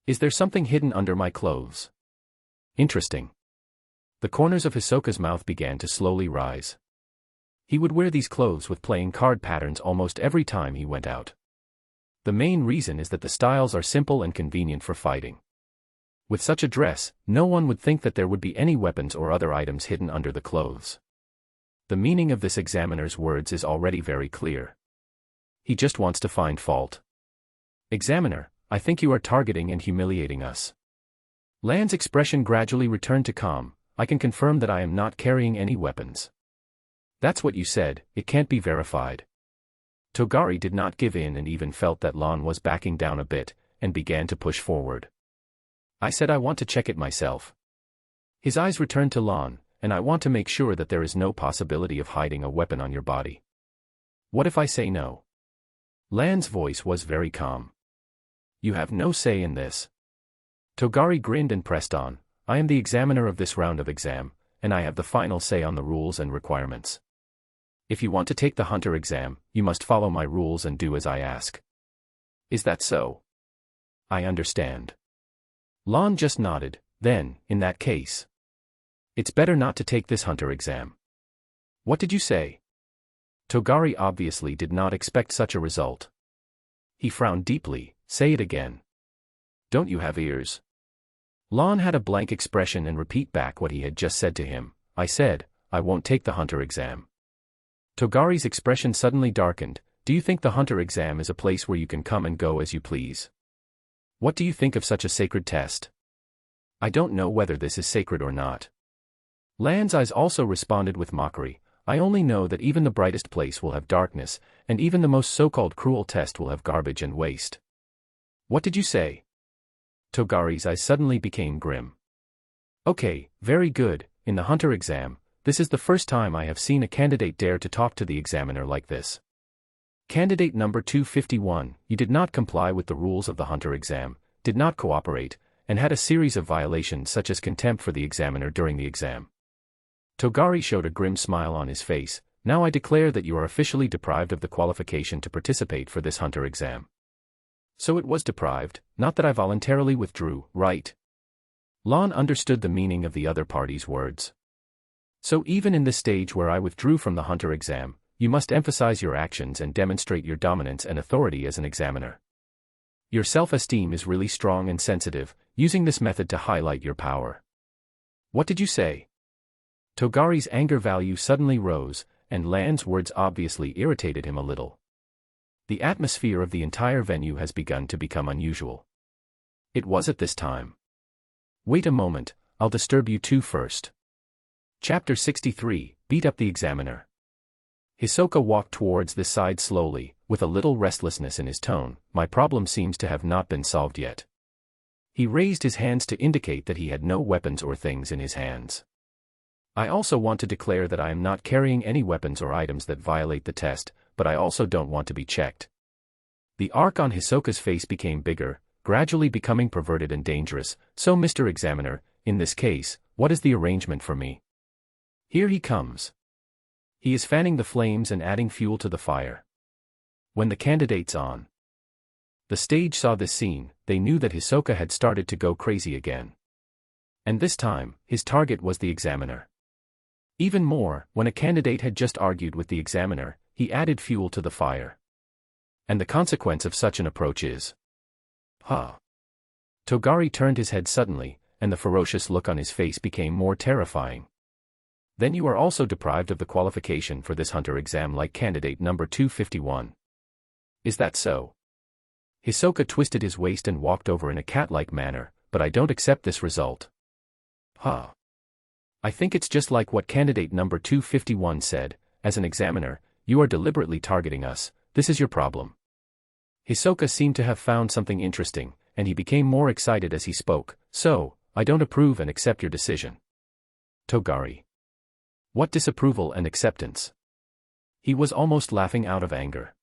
S1: Is there something hidden under my clothes? Interesting. The corners of Hisoka's mouth began to slowly rise. He would wear these clothes with playing card patterns almost every time he went out. The main reason is that the styles are simple and convenient for fighting. With such a dress, no one would think that there would be any weapons or other items hidden under the clothes. The meaning of this examiner's words is already very clear. He just wants to find fault. Examiner, I think you are targeting and humiliating us. Lan's expression gradually returned to calm. I can confirm that I am not carrying any weapons. That's what you said, it can't be verified. Togari did not give in and even felt that Lan was backing down a bit, and began to push forward. I said I want to check it myself. His eyes returned to Lan, and I want to make sure that there is no possibility of hiding a weapon on your body. What if I say no? Lan's voice was very calm. You have no say in this. Togari grinned and pressed on. I am the examiner of this round of exam, and I have the final say on the rules and requirements. If you want to take the hunter exam, you must follow my rules and do as I ask. Is that so? I understand. Lan just nodded. Then, in that case, it's better not to take this hunter exam. What did you say? Togari obviously did not expect such a result. He frowned deeply. Say it again. Don't you have ears? Lan had a blank expression and repeat back what he had just said to him. I said, I won't take the hunter exam. Togari's expression suddenly darkened. Do you think the hunter exam is a place where you can come and go as you please? What do you think of such a sacred test? I don't know whether this is sacred or not. Lan's eyes also responded with mockery. I only know that even the brightest place will have darkness, and even the most so-called cruel test will have garbage and waste. What did you say? Togari's eyes suddenly became grim. Okay, very good. In the hunter exam, this is the first time I have seen a candidate dare to talk to the examiner like this. Candidate number 251, you did not comply with the rules of the hunter exam, did not cooperate, and had a series of violations such as contempt for the examiner during the exam. Togari showed a grim smile on his face. Now I declare that you are officially deprived of the qualification to participate for this hunter exam. So it was deprived, not that I voluntarily withdrew, right? Lan understood the meaning of the other party's words. So even in this stage where I withdrew from the hunter exam, you must emphasize your actions and demonstrate your dominance and authority as an examiner. Your self-esteem is really strong and sensitive, using this method to highlight your power. What did you say? Togari's anger value suddenly rose, and Lan's words obviously irritated him a little. The atmosphere of the entire venue has begun to become unusual. It was at this time. Wait a moment, I'll disturb you two first. Chapter 63, Beat Up the Examiner. Hisoka walked towards this side slowly, with a little restlessness in his tone. My problem seems to have not been solved yet. He raised his hands to indicate that he had no weapons or things in his hands. I also want to declare that I am not carrying any weapons or items that violate the test, but I also don't want to be checked. The arc on Hisoka's face became bigger, gradually becoming perverted and dangerous. So Mr. Examiner, in this case, what is the arrangement for me? Here he comes. He is fanning the flames and adding fuel to the fire. When the candidates on the stage saw this scene, they knew that Hisoka had started to go crazy again. And this time, his target was the examiner. Even more, when a candidate had just argued with the examiner, he added fuel to the fire. And the consequence of such an approach is... Togari turned his head suddenly, and the ferocious look on his face became more terrifying. Then you are also deprived of the qualification for this hunter exam like candidate number 251. Is that so? Hisoka twisted his waist and walked over in a cat-like manner, but I don't accept this result. I think it's just like what candidate number 251 said. As an examiner, you are deliberately targeting us. This is your problem. Hisoka seemed to have found something interesting, and he became more excited as he spoke. So, I don't approve and accept your decision. Togari. What disapproval and acceptance? He was almost laughing out of anger.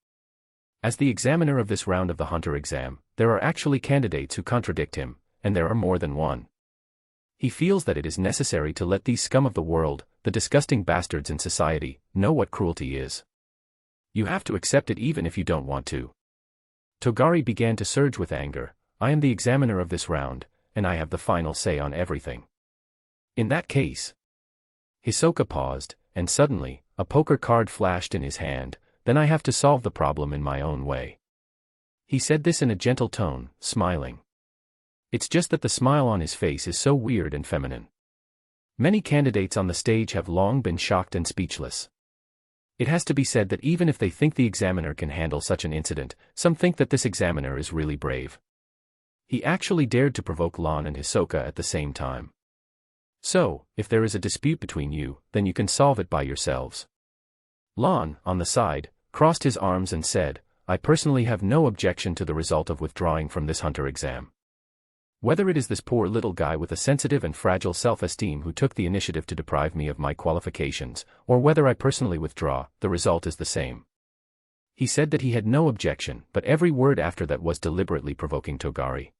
S1: As the examiner of this round of the hunter exam, there are actually candidates who contradict him, and there are more than one. He feels that it is necessary to let these scum of the world, the disgusting bastards in society, know what cruelty is. You have to accept it even if you don't want to. Togari began to surge with anger. I am the examiner of this round, and I have the final say on everything. In that case... Hisoka paused, and suddenly, a poker card flashed in his hand. Then I have to solve the problem in my own way. He said this in a gentle tone, smiling. It's just that the smile on his face is so weird and feminine. Many candidates on the stage have long been shocked and speechless. It has to be said that even if they think the examiner can handle such an incident, some think that this examiner is really brave. He actually dared to provoke Lan and Hisoka at the same time. So, if there is a dispute between you, then you can solve it by yourselves. Lan, on the side, crossed his arms and said, I personally have no objection to the result of withdrawing from this hunter exam. Whether it is this poor little guy with a sensitive and fragile self-esteem who took the initiative to deprive me of my qualifications, or whether I personally withdraw, the result is the same. He said that he had no objection, but every word after that was deliberately provoking Togari.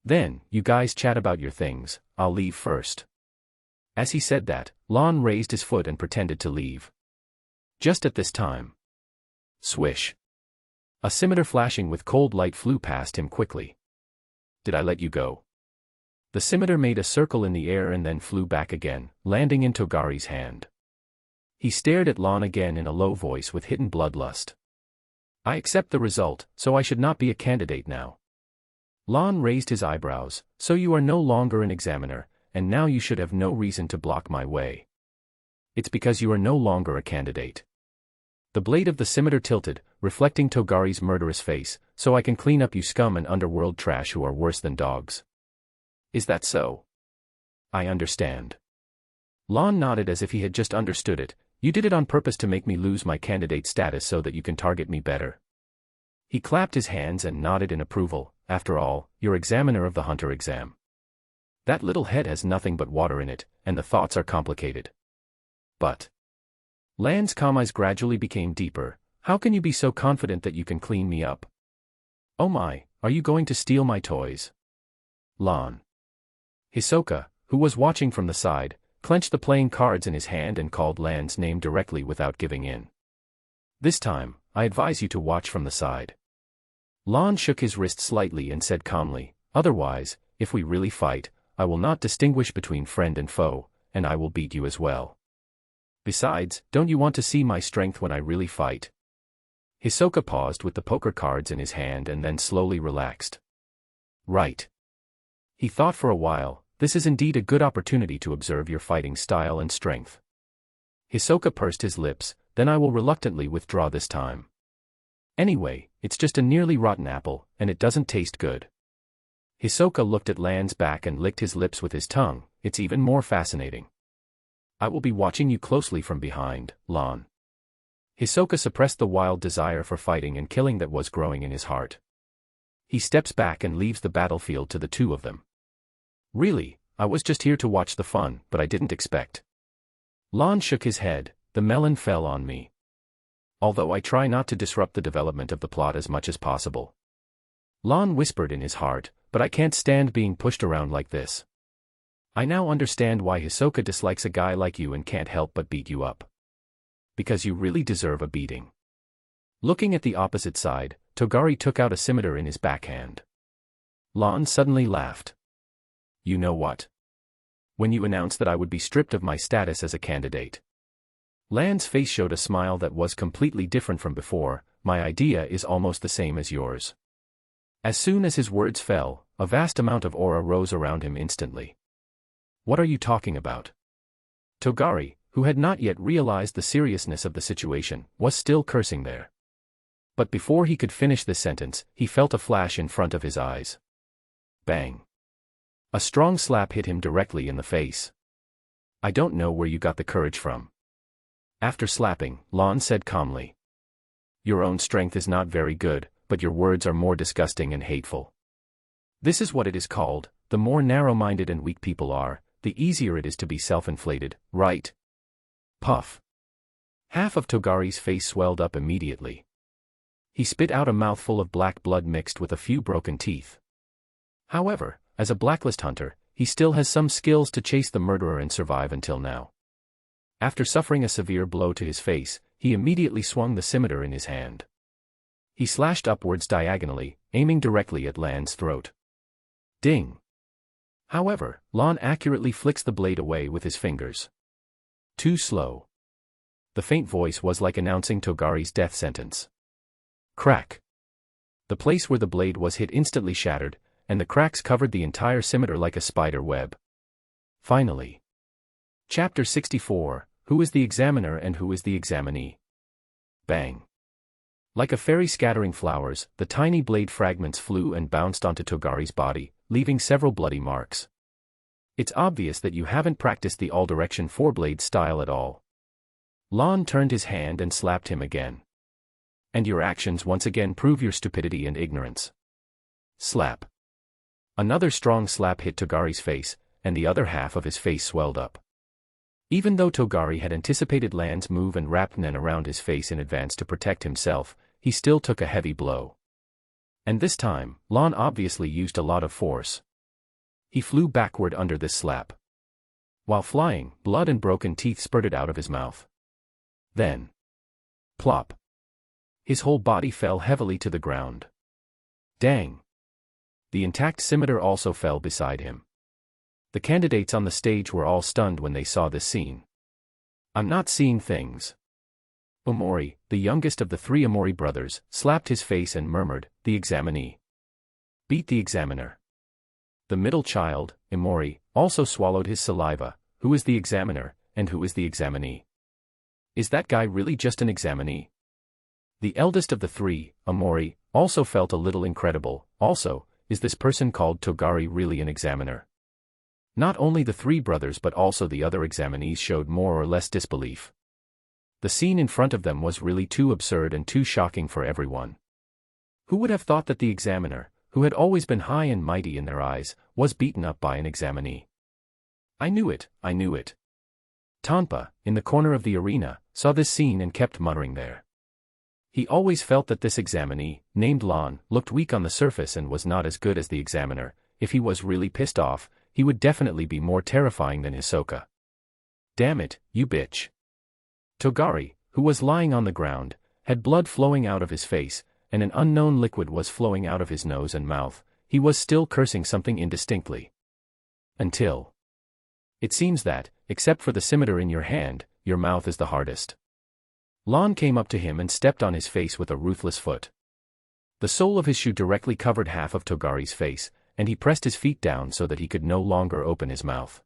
S1: Then, you guys chat about your things, I'll leave first. As he said that, Lan raised his foot and pretended to leave. Just at this time. Swish. A scimitar flashing with cold light flew past him quickly. Did I let you go? The scimitar made a circle in the air and then flew back again, landing in Togari's hand. He stared at Lan again in a low voice with hidden bloodlust. I accept the result, so I should not be a candidate now. Lan raised his eyebrows. So you are no longer an examiner, and now you should have no reason to block my way. It's because you are no longer a candidate. The blade of the scimitar tilted, reflecting Togari's murderous face. So I can clean up you scum and underworld trash who are worse than dogs. Is that so? I understand. Lan nodded as if he had just understood it. You did it on purpose to make me lose my candidate status so that you can target me better. He clapped his hands and nodded in approval. After all, you're examiner of the hunter exam. That little head has nothing but water in it, and the thoughts are complicated. But... Lan's calm eyes gradually became deeper. How can you be so confident that you can clean me up? Oh my, are you going to steal my toys? Lan. Hisoka, who was watching from the side, clenched the playing cards in his hand and called Lan's name directly without giving in. This time, I advise you to watch from the side. Lan shook his wrist slightly and said calmly, otherwise, if we really fight, I will not distinguish between friend and foe, and I will beat you as well. Besides, don't you want to see my strength when I really fight? Hisoka paused with the poker cards in his hand and then slowly relaxed. Right. He thought for a while, this is indeed a good opportunity to observe your fighting style and strength. Hisoka pursed his lips, then I will reluctantly withdraw this time. Anyway, it's just a nearly rotten apple, and it doesn't taste good. Hisoka looked at Lan's back and licked his lips with his tongue. It's even more fascinating. I will be watching you closely from behind, Lan. Hisoka suppressed the wild desire for fighting and killing that was growing in his heart. He steps back and leaves the battlefield to the two of them. Really, I was just here to watch the fun, but I didn't expect. Lan shook his head. The melon fell on me. Although I try not to disrupt the development of the plot as much as possible. Lan whispered in his heart, but I can't stand being pushed around like this. I now understand why Hisoka dislikes a guy like you and can't help but beat you up. Because you really deserve a beating. Looking at the opposite side, Togari took out a scimitar in his backhand. Lan suddenly laughed. You know what? When you announced that I would be stripped of my status as a candidate. Lan's face showed a smile that was completely different from before. My idea is almost the same as yours. As soon as his words fell, a vast amount of aura rose around him instantly. What are you talking about? Togari, who had not yet realized the seriousness of the situation, was still cursing there. But before he could finish this sentence, he felt a flash in front of his eyes. Bang. A strong slap hit him directly in the face. I don't know where you got the courage from. After slapping, Lan said calmly. Your own strength is not very good, but your words are more disgusting and hateful. This is what it is called, the more narrow-minded and weak people are, the easier it is to be self-inflated, right? Puff. Half of Togari's face swelled up immediately. He spit out a mouthful of black blood mixed with a few broken teeth. However, as a blacklist hunter, he still has some skills to chase the murderer and survive until now. After suffering a severe blow to his face, he immediately swung the scimitar in his hand. He slashed upwards diagonally, aiming directly at Lan's throat. Ding! However, Lan accurately flicks the blade away with his fingers. Too slow. The faint voice was like announcing Togari's death sentence. Crack! The place where the blade was hit instantly shattered, and the cracks covered the entire scimitar like a spider web. Finally. Chapter 64, Who is the Examiner and Who is the Examinee? Bang. Like a fairy scattering flowers, the tiny blade fragments flew and bounced onto Togari's body, leaving several bloody marks. It's obvious that you haven't practiced the all-direction four-blade style at all. Lan turned his hand and slapped him again. And your actions once again prove your stupidity and ignorance. Slap. Another strong slap hit Togari's face, and the other half of his face swelled up. Even though Togari had anticipated Lan's move and wrapped Nen around his face in advance to protect himself, he still took a heavy blow. And this time, Lan obviously used a lot of force. He flew backward under this slap. While flying, blood and broken teeth spurted out of his mouth. Then. Plop. His whole body fell heavily to the ground. Dang. The intact scimitar also fell beside him. The candidates on the stage were all stunned when they saw this scene. I'm not seeing things. Omori, the youngest of the three Omori brothers, slapped his face and murmured, the examinee. Beat the examiner. The middle child, Omori, also swallowed his saliva. Who is the examiner, and who is the examinee? Is that guy really just an examinee? The eldest of the three, Omori, also felt a little incredible. Also, is this person called Togari really an examiner? Not only the three brothers but also the other examinees showed more or less disbelief. The scene in front of them was really too absurd and too shocking for everyone. Who would have thought that the examiner, who had always been high and mighty in their eyes, was beaten up by an examinee? I knew it, I knew it. Tanpa, in the corner of the arena, saw this scene and kept muttering there. He always felt that this examinee, named Lan, looked weak on the surface and was not as good as the examiner. If he was really pissed off, he would definitely be more terrifying than Hisoka. Damn it, you bitch. Togari, who was lying on the ground, had blood flowing out of his face, and an unknown liquid was flowing out of his nose and mouth. He was still cursing something indistinctly. Until. It seems that, except for the scimitar in your hand, your mouth is the hardest. Lon came up to him and stepped on his face with a ruthless foot. The sole of his shoe directly covered half of Togari's face, and he pressed his feet down so that he could no longer open his mouth.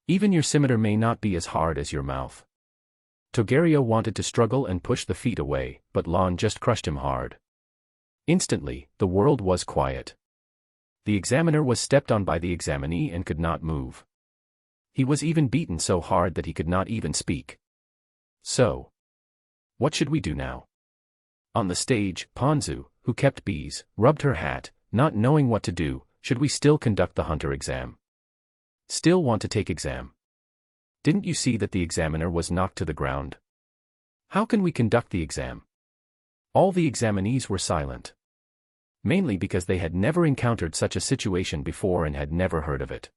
S1: Even your scimitar may not be as hard as your mouth. Togari wanted to struggle and push the feet away, but Lon just crushed him hard. Instantly, the world was quiet. The examiner was stepped on by the examinee and could not move. He was even beaten so hard that he could not even speak. So, what should we do now? On the stage, Ponzu, who kept bees, rubbed her hat, not knowing what to do. Should we still conduct the hunter exam? Still want to take exam? Didn't you see that the examiner was knocked to the ground? How can we conduct the exam? All the examinees were silent. Mainly because they had never encountered such a situation before and had never heard of it.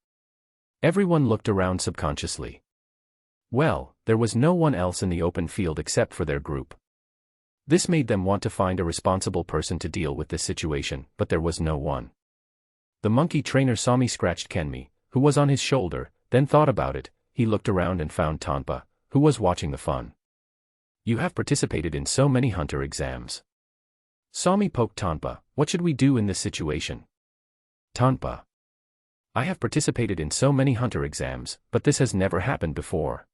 S1: Everyone looked around subconsciously. Well, there was no one else in the open field except for their group. This made them want to find a responsible person to deal with this situation, but there was no one. The monkey trainer Sami scratched Kenmi, who was on his shoulder, then thought about it. He looked around and found Tanpa, who was watching the fun. You have participated in so many hunter exams. Sami poked Tanpa. What should we do in this situation? Tanpa. I have participated in so many hunter exams, but this has never happened before.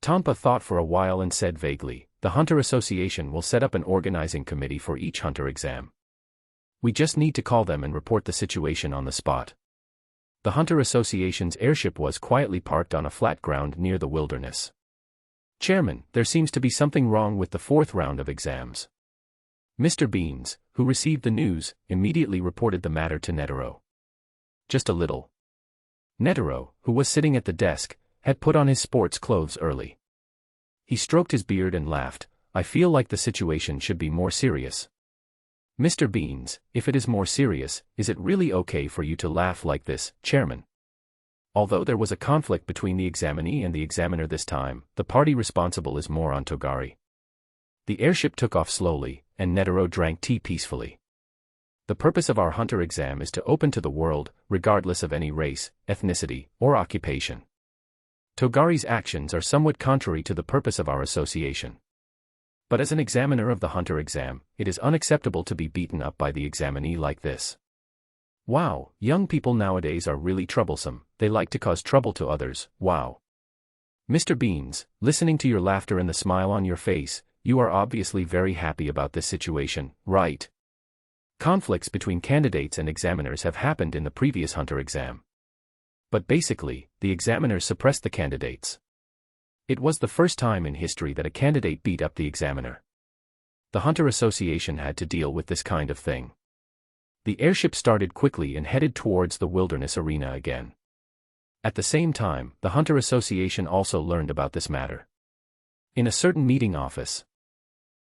S1: Tanpa thought for a while and said vaguely, the Hunter Association will set up an organizing committee for each hunter exam. We just need to call them and report the situation on the spot. The Hunter Association's airship was quietly parked on a flat ground near the wilderness. Chairman, there seems to be something wrong with the fourth round of exams. Mr. Beans, who received the news, immediately reported the matter to Netero. Just a little. Netero, who was sitting at the desk, had put on his sports clothes early. He stroked his beard and laughed. I feel like the situation should be more serious. Mr. Beans, if it is more serious, is it really okay for you to laugh like this, Chairman? Although there was a conflict between the examinee and the examiner this time, the party responsible is more on Togari. The airship took off slowly, and Netero drank tea peacefully. The purpose of our hunter exam is to open to the world, regardless of any race, ethnicity, or occupation. Togari's actions are somewhat contrary to the purpose of our association. But as an examiner of the hunter exam, it is unacceptable to be beaten up by the examinee like this. Wow, young people nowadays are really troublesome, they like to cause trouble to others, wow. Mr. Beans, listening to your laughter and the smile on your face, you are obviously very happy about this situation, right? Conflicts between candidates and examiners have happened in the previous hunter exam. But basically, the examiners suppressed the candidates. It was the first time in history that a candidate beat up the examiner. The Hunter Association had to deal with this kind of thing. The airship started quickly and headed towards the wilderness arena again. At the same time, the Hunter Association also learned about this matter. In a certain meeting office.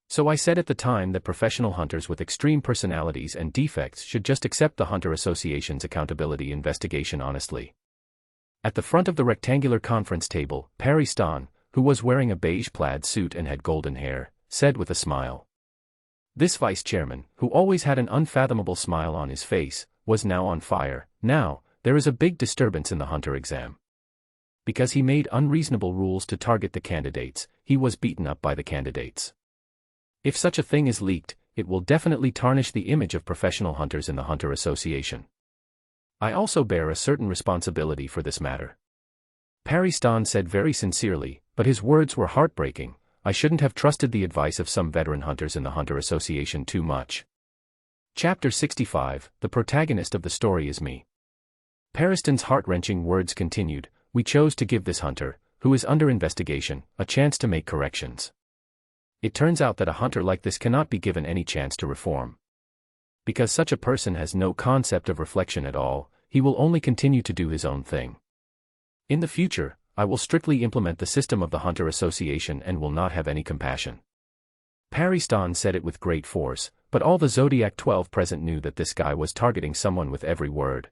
S1: So I said at the time that professional hunters with extreme personalities and defects should just accept the Hunter Association's accountability investigation honestly. At the front of the rectangular conference table, Perry Stan, who was wearing a beige plaid suit and had golden hair, said with a smile. This vice chairman, who always had an unfathomable smile on his face, was now on fire. Now, there is a big disturbance in the hunter exam. Because he made unreasonable rules to target the candidates, he was beaten up by the candidates. If such a thing is leaked, it will definitely tarnish the image of professional hunters in the Hunter Association. I also bear a certain responsibility for this matter. Perry Stan said very sincerely, but his words were heartbreaking. I shouldn't have trusted the advice of some veteran hunters in the Hunter Association too much. Chapter 65, the protagonist of the story is me. Peristan's heart-wrenching words continued, we chose to give this hunter, who is under investigation, a chance to make corrections. It turns out that a hunter like this cannot be given any chance to reform. Because such a person has no concept of reflection at all, he will only continue to do his own thing. In the future, I will strictly implement the system of the Hunter Association and will not have any compassion. Perry Stan said it with great force, but all the Zodiac 12 present knew that this guy was targeting someone with every word.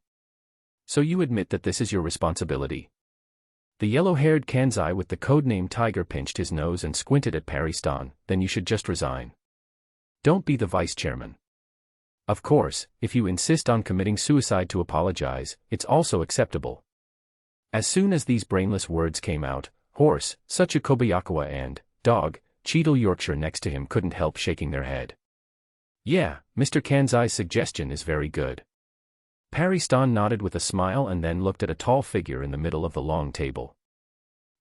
S1: So you admit that this is your responsibility? The yellow-haired Kanzai with the codename Tiger pinched his nose and squinted at Perry Stan. Then you should just resign. Don't be the vice chairman. Of course, if you insist on committing suicide to apologize, it's also acceptable. As soon as these brainless words came out, horse, such a Kobayakawa and dog Cheadle Yorkshire next to him couldn't help shaking their head. Yeah, Mr. Kanzai's suggestion is very good. Paristan nodded with a smile and then looked at a tall figure in the middle of the long table.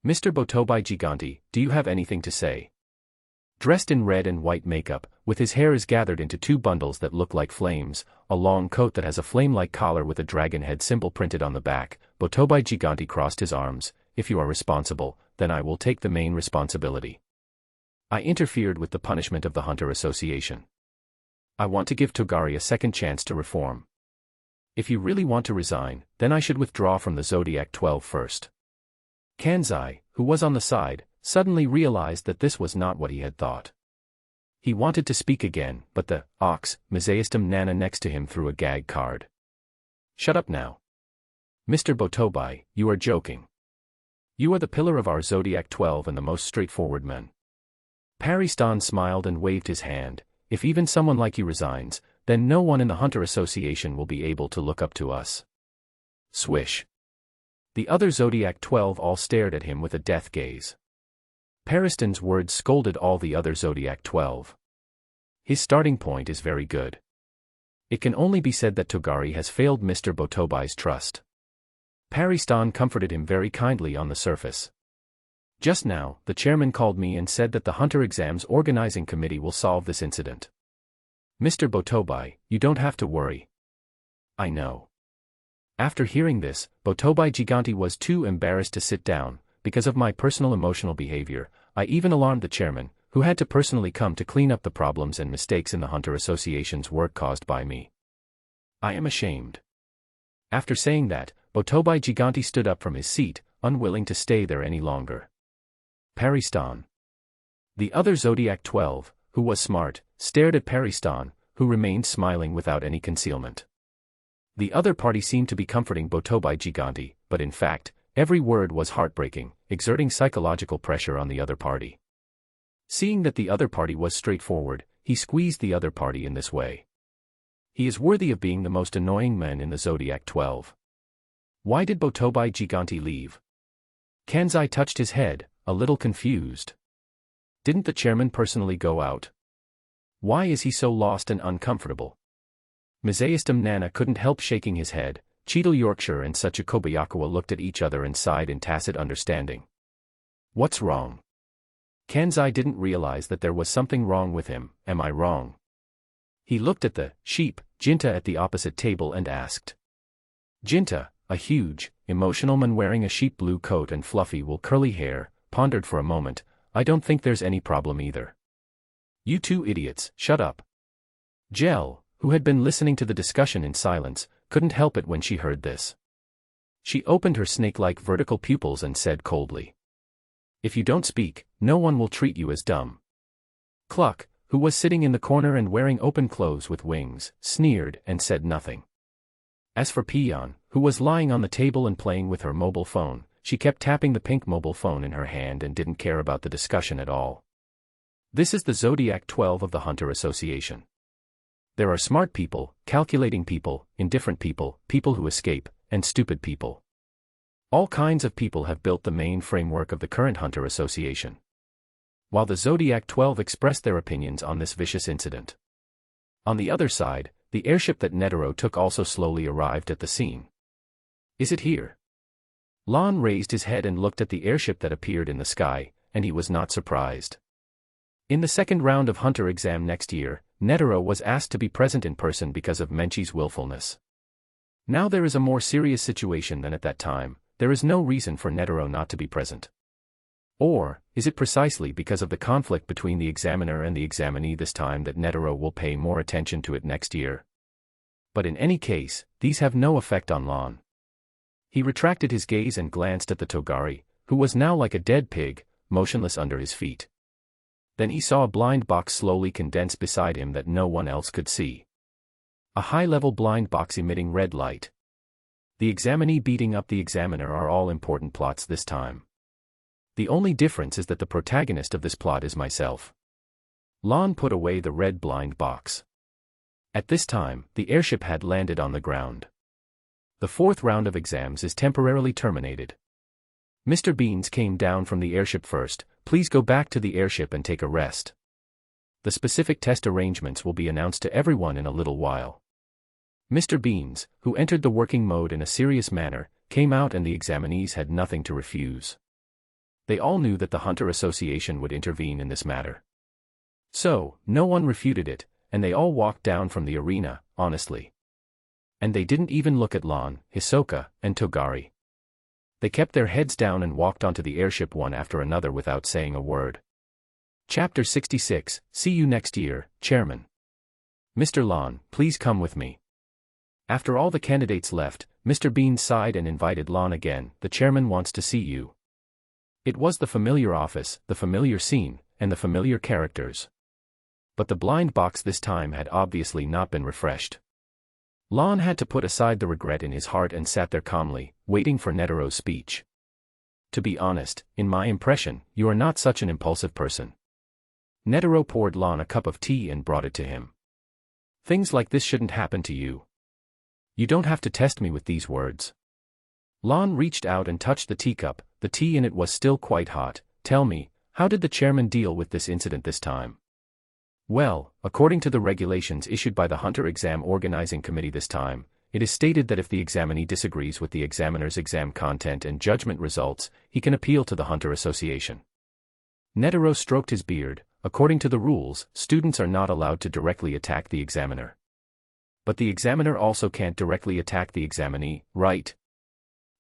S1: Mr. Botobai Giganti, do you have anything to say? Dressed in red and white makeup, with his hairs gathered into two bundles that look like flames, a long coat that has a flame-like collar with a dragon head symbol printed on the back, Botobai Giganti crossed his arms. If you are responsible, then I will take the main responsibility. I interfered with the punishment of the Hunter Association. I want to give Togari a second chance to reform. If you really want to resign, then I should withdraw from the Zodiac 12 first. Kanzai, who was on the side, suddenly realized that this was not what he had thought. He wanted to speak again, but the ox, Mizaistum Nana next to him threw a gag card. Shut up now. Mr. Botobai, you are joking. You are the pillar of our Zodiac 12 and the most straightforward man. Paristan smiled and waved his hand. If even someone like you resigns, then no one in the Hunter Association will be able to look up to us. Swish. The other Zodiac 12 all stared at him with a death gaze. Paristan's words scolded all the other Zodiac 12. His starting point is very good. It can only be said that Togari has failed Mr. Botobai's trust. Paristan comforted him very kindly on the surface. Just now, the chairman called me and said that the Hunter Exams Organizing Committee will solve this incident. Mr. Botobai, you don't have to worry. I know. After hearing this, Botobai Giganti was too embarrassed to sit down. Because of my personal emotional behavior, I even alarmed the chairman, who had to personally come to clean up the problems and mistakes in the Hunter Association's work caused by me. I am ashamed. After saying that, Botobai Giganti stood up from his seat, unwilling to stay there any longer. Paristan. The other Zodiac 12, who was smart, stared at Paristan, who remained smiling without any concealment. The other party seemed to be comforting Botobai Giganti, but in fact, every word was heartbreaking, exerting psychological pressure on the other party. Seeing that the other party was straightforward, he squeezed the other party in this way. He is worthy of being the most annoying man in the Zodiac 12. Why did Botobai Giganti leave? Kanzai touched his head, a little confused. Didn't the chairman personally go out? Why is he so lost and uncomfortable? Mizaistum Nana couldn't help shaking his head. Cheadle Yorkshire and Such a Kobayakawa looked at each other and sighed in tacit understanding. What's wrong? Kanzai didn't realize that there was something wrong with him. Am I wrong? He looked at the sheep, Jinta at the opposite table and asked. Jinta, a huge, emotional man wearing a sheep blue coat and fluffy wool curly hair, pondered for a moment. I don't think there's any problem either. You two idiots, shut up. Jel, who had been listening to the discussion in silence, couldn't help it when she heard this. She opened her snake-like vertical pupils and said coldly. If you don't speak, no one will treat you as dumb. Cluck, who was sitting in the corner and wearing open clothes with wings, sneered and said nothing. As for Pion, who was lying on the table and playing with her mobile phone, she kept tapping the pink mobile phone in her hand and didn't care about the discussion at all. This is the Zodiac 12 of the Hunter Association. There are smart people, calculating people, indifferent people, people who escape, and stupid people. All kinds of people have built the main framework of the current Hunter Association. While the Zodiac 12 expressed their opinions on this vicious incident. On the other side, the airship that Netero took also slowly arrived at the scene. Is it here? Lon raised his head and looked at the airship that appeared in the sky, and he was not surprised. In the second round of Hunter exam next year, Netero was asked to be present in person because of Menchi's willfulness. Now there is a more serious situation than at that time. There is no reason for Netero not to be present. Or, is it precisely because of the conflict between the examiner and the examinee this time that Netero will pay more attention to it next year? But in any case, these have no effect on Lon. He retracted his gaze and glanced at the Togari, who was now like a dead pig, motionless under his feet. Then he saw a blind box slowly condense beside him that no one else could see. A high-level blind box emitting red light. The examinee beating up the examiner are all important plots this time. The only difference is that the protagonist of this plot is myself. Lon put away the red blind box. At this time, the airship had landed on the ground. The fourth round of exams is temporarily terminated. Mr. Beans came down from the airship first. Please go back to the airship and take a rest. The specific test arrangements will be announced to everyone in a little while. Mr. Beans, who entered the working mode in a serious manner, came out and the examinees had nothing to refuse. They all knew that the Hunter Association would intervene in this matter. So, no one refuted it, and they all walked down from the arena, honestly. And they didn't even look at Lon, Hisoka, and Togari. They kept their heads down and walked onto the airship one after another without saying a word. Chapter 66, See you next year, Chairman. Mr. Lon, please come with me. After all the candidates left, Mr. Bean sighed and invited Lon again. The chairman wants to see you. It was the familiar office, the familiar scene, and the familiar characters. But the blind box this time had obviously not been refreshed. Lon had to put aside the regret in his heart and sat there calmly, waiting for Netero's speech. To be honest, in my impression, you are not such an impulsive person. Netero poured Lon a cup of tea and brought it to him. Things like this shouldn't happen to you. You don't have to test me with these words. Lon reached out and touched the teacup. The tea in it was still quite hot. Tell me, how did the chairman deal with this incident this time? Well, according to the regulations issued by the Hunter Exam Organizing Committee this time, it is stated that if the examinee disagrees with the examiner's exam content and judgment results, he can appeal to the Hunter Association. Netero stroked his beard. According to the rules, students are not allowed to directly attack the examiner. But the examiner also can't directly attack the examinee, right?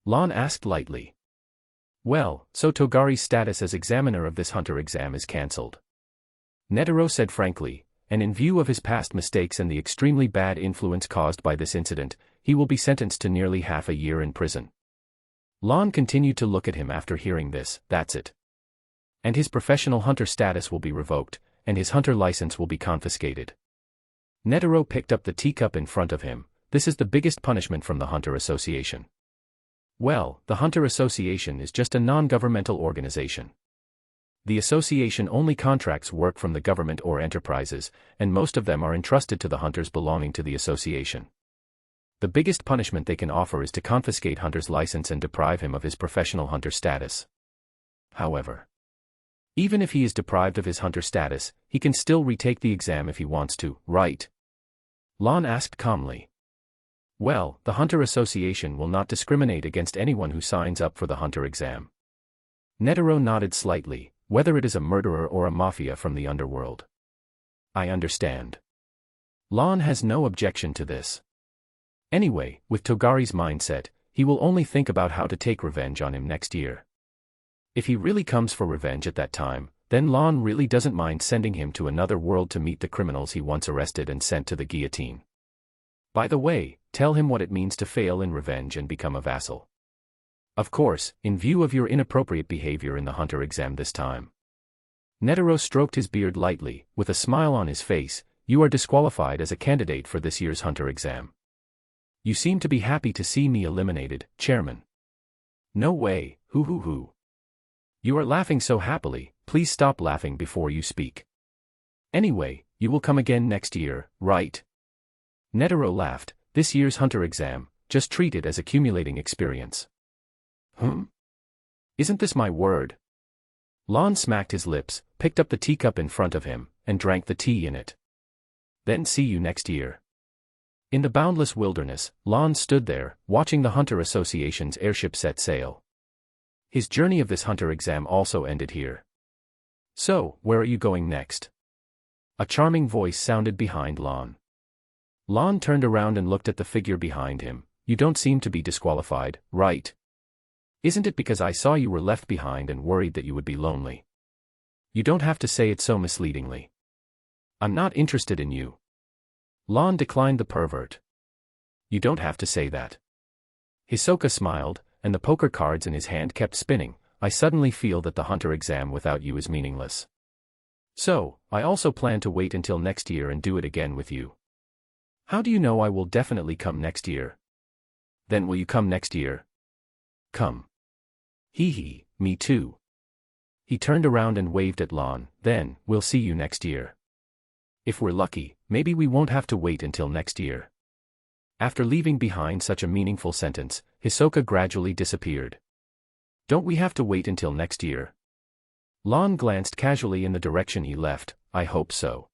S1: Lon asked lightly. Well, so Togari's status as examiner of this Hunter exam is cancelled. Netero said frankly, and in view of his past mistakes and the extremely bad influence caused by this incident, he will be sentenced to nearly half a year in prison. Lon continued to look at him after hearing this. That's it. And his professional hunter status will be revoked, and his hunter license will be confiscated. Netero picked up the teacup in front of him. This is the biggest punishment from the Hunter Association. Well, the Hunter Association is just a non-governmental organization. The association only contracts work from the government or enterprises, and most of them are entrusted to the hunters belonging to the association. The biggest punishment they can offer is to confiscate Hunter's license and deprive him of his professional hunter status. However, even if he is deprived of his hunter status, he can still retake the exam if he wants to, right? Lon asked calmly. Well, the Hunter Association will not discriminate against anyone who signs up for the hunter exam. Netero nodded slightly, whether it is a murderer or a mafia from the underworld. I understand. Lon has no objection to this. Anyway, with Togari's mindset, he will only think about how to take revenge on him next year. If he really comes for revenge at that time, then Lon really doesn't mind sending him to another world to meet the criminals he once arrested and sent to the guillotine. By the way, tell him what it means to fail in revenge and become a vassal. Of course, in view of your inappropriate behavior in the hunter exam this time. Netero stroked his beard lightly, with a smile on his face. You are disqualified as a candidate for this year's hunter exam. You seem to be happy to see me eliminated, Chairman. No way, hoo. You are laughing so happily, please stop laughing before you speak. Anyway, you will come again next year, right? Netero laughed. This year's hunter exam, just treat it as accumulating experience. Isn't this my word? Lon smacked his lips, picked up the teacup in front of him, and drank the tea in it. Then see you next year. In the boundless wilderness, Lon stood there, watching the Hunter Association's airship set sail. His journey of this hunter exam also ended here. So, where are you going next? A charming voice sounded behind Lon. Lon turned around and looked at the figure behind him. You don't seem to be disqualified, right? Isn't it because I saw you were left behind and worried that you would be lonely? You don't have to say it so misleadingly. I'm not interested in you. Lon declined the pervert. You don't have to say that. Hisoka smiled, and the poker cards in his hand kept spinning. I suddenly feel that the hunter exam without you is meaningless. So, I also plan to wait until next year and do it again with you. How do you know I will definitely come next year? Then will you come next year? Come. Hee, me too. He turned around and waved at Lon. Then, we'll see you next year. If we're lucky, maybe we won't have to wait until next year. After leaving behind such a meaningful sentence, Hisoka gradually disappeared. Don't we have to wait until next year? Lon glanced casually in the direction he left. I hope so.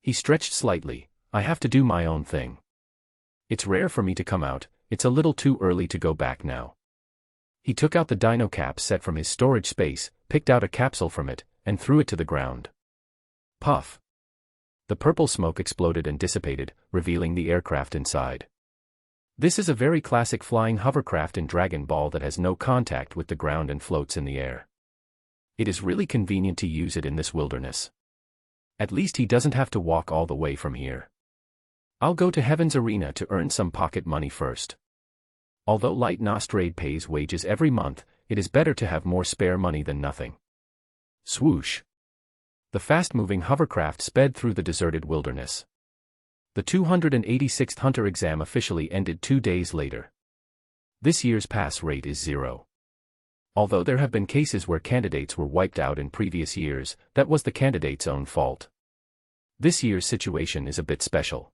S1: He stretched slightly. I have to do my own thing. It's rare for me to come out, it's a little too early to go back now. He took out the dino cap set from his storage space, picked out a capsule from it, and threw it to the ground. Puff. The purple smoke exploded and dissipated, revealing the aircraft inside. This is a very classic flying hovercraft in Dragon Ball that has no contact with the ground and floats in the air. It is really convenient to use it in this wilderness. At least he doesn't have to walk all the way from here. I'll go to Heaven's Arena to earn some pocket money first. Although Light Nostrade pays wages every month, it is better to have more spare money than nothing. Swoosh. The fast-moving hovercraft sped through the deserted wilderness. The 286th Hunter exam officially ended 2 days later. This year's pass rate is 0. Although there have been cases where candidates were wiped out in previous years, that was the candidate's own fault. This year's situation is a bit special.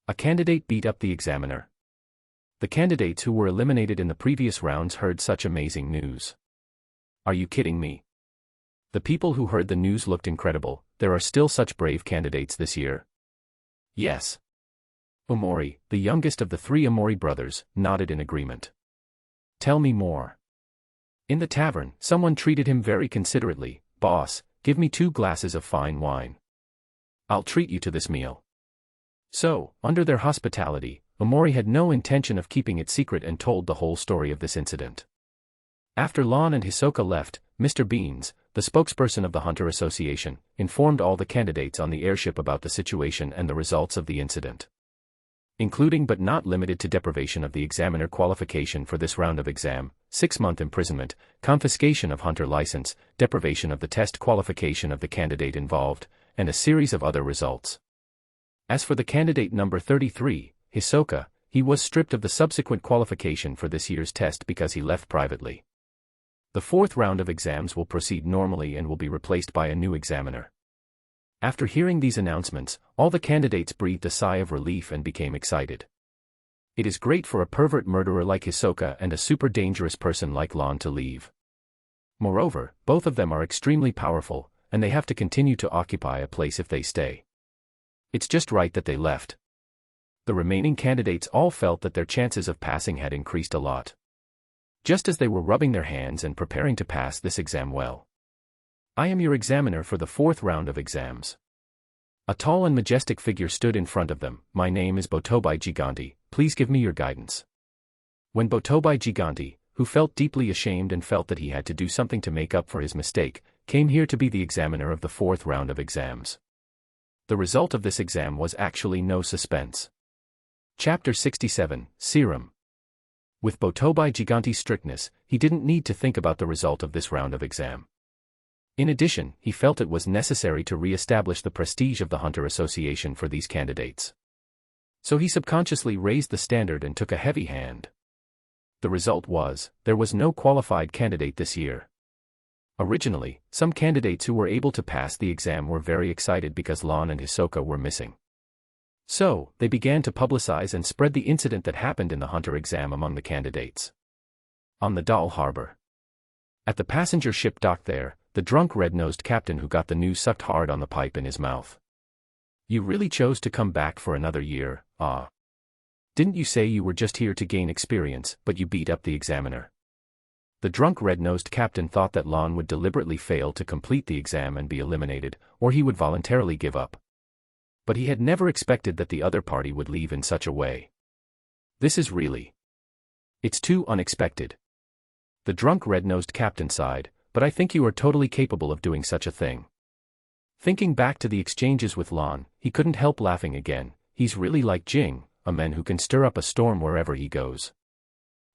S1: A candidate beat up the examiner. The candidates who were eliminated in the previous rounds heard such amazing news. Are you kidding me? The people who heard the news looked incredible. There are still such brave candidates this year. Yes. Omori, the youngest of the 3 Omori brothers, nodded in agreement. Tell me more. In the tavern, someone treated him very considerately. Boss, give me 2 glasses of fine wine. I'll treat you to this meal. So, under their hospitality, Omori had no intention of keeping it secret and told the whole story of this incident. After Lon and Hisoka left, Mr. Beans, the spokesperson of the Hunter Association, informed all the candidates on the airship about the situation and the results of the incident. Including but not limited to deprivation of the examiner qualification for this round of exam, 6-month imprisonment, confiscation of Hunter license, deprivation of the test qualification of the candidate involved, and a series of other results. As for the candidate number 33, Hisoka, he was stripped of the subsequent qualification for this year's test because he left privately. The 4th round of exams will proceed normally and will be replaced by a new examiner. After hearing these announcements, all the candidates breathed a sigh of relief and became excited. It is great for a pervert murderer like Hisoka and a super dangerous person like Lon to leave. Moreover, both of them are extremely powerful, and they have to continue to occupy a place if they stay. It's just right that they left. The remaining candidates all felt that their chances of passing had increased a lot. Just as they were rubbing their hands and preparing to pass this exam well. I am your examiner for the 4th round of exams. A tall and majestic figure stood in front of them. My name is Botobai Giganti, please give me your guidance. When Botobai Giganti, who felt deeply ashamed and felt that he had to do something to make up for his mistake, came here to be the examiner of the 4th round of exams. The result of this exam was actually no suspense. Chapter 67, Serum. With Botobai Giganti's strictness, he didn't need to think about the result of this round of exam. In addition, he felt it was necessary to re-establish the prestige of the Hunter Association for these candidates. So he subconsciously raised the standard and took a heavy hand. The result was, there was no qualified candidate this year. Originally, some candidates who were able to pass the exam were very excited because Lon and Hisoka were missing. So, they began to publicize and spread the incident that happened in the Hunter exam among the candidates. On the Doll Harbor. At the passenger ship docked there, the drunk red-nosed captain who got the news sucked hard on the pipe in his mouth. You really chose to come back for another year, ah. Didn't you say you were just here to gain experience, but you beat up the examiner? The drunk red-nosed captain thought that Lon would deliberately fail to complete the exam and be eliminated, or he would voluntarily give up. But he had never expected that the other party would leave in such a way. This is really... It's too unexpected. The drunk red-nosed captain sighed, but I think you are totally capable of doing such a thing. Thinking back to the exchanges with Lon, he couldn't help laughing again. He's really like Jing, a man who can stir up a storm wherever he goes.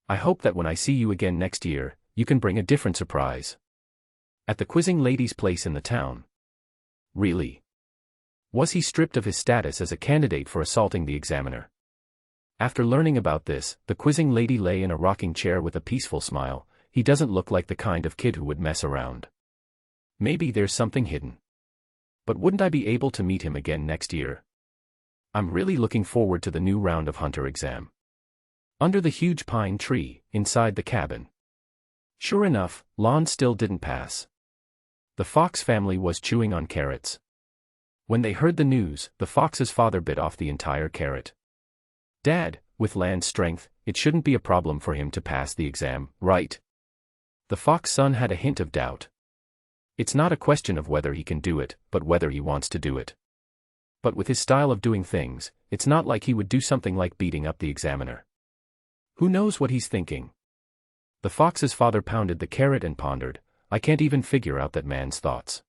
S1: I hope that when I see you again next year, you can bring a different surprise. At the quizzing lady's place in the town. Really? Was he stripped of his status as a candidate for assaulting the examiner? After learning about this, the quizzing lady lay in a rocking chair with a peaceful smile. He doesn't look like the kind of kid who would mess around. Maybe there's something hidden. But wouldn't I be able to meet him again next year? I'm really looking forward to the new round of Hunter exam. Under the huge pine tree, inside the cabin. Sure enough, Lon still didn't pass. The Fox family was chewing on carrots. When they heard the news, the Fox's father bit off the entire carrot. "Dad, with Lan's strength, it shouldn't be a problem for him to pass the exam, right?" The Fox son had a hint of doubt. It's not a question of whether he can do it, but whether he wants to do it. But with his style of doing things, it's not like he would do something like beating up the examiner. Who knows what he's thinking? The Fox's father pounded the carrot and pondered, "I can't even figure out that man's thoughts.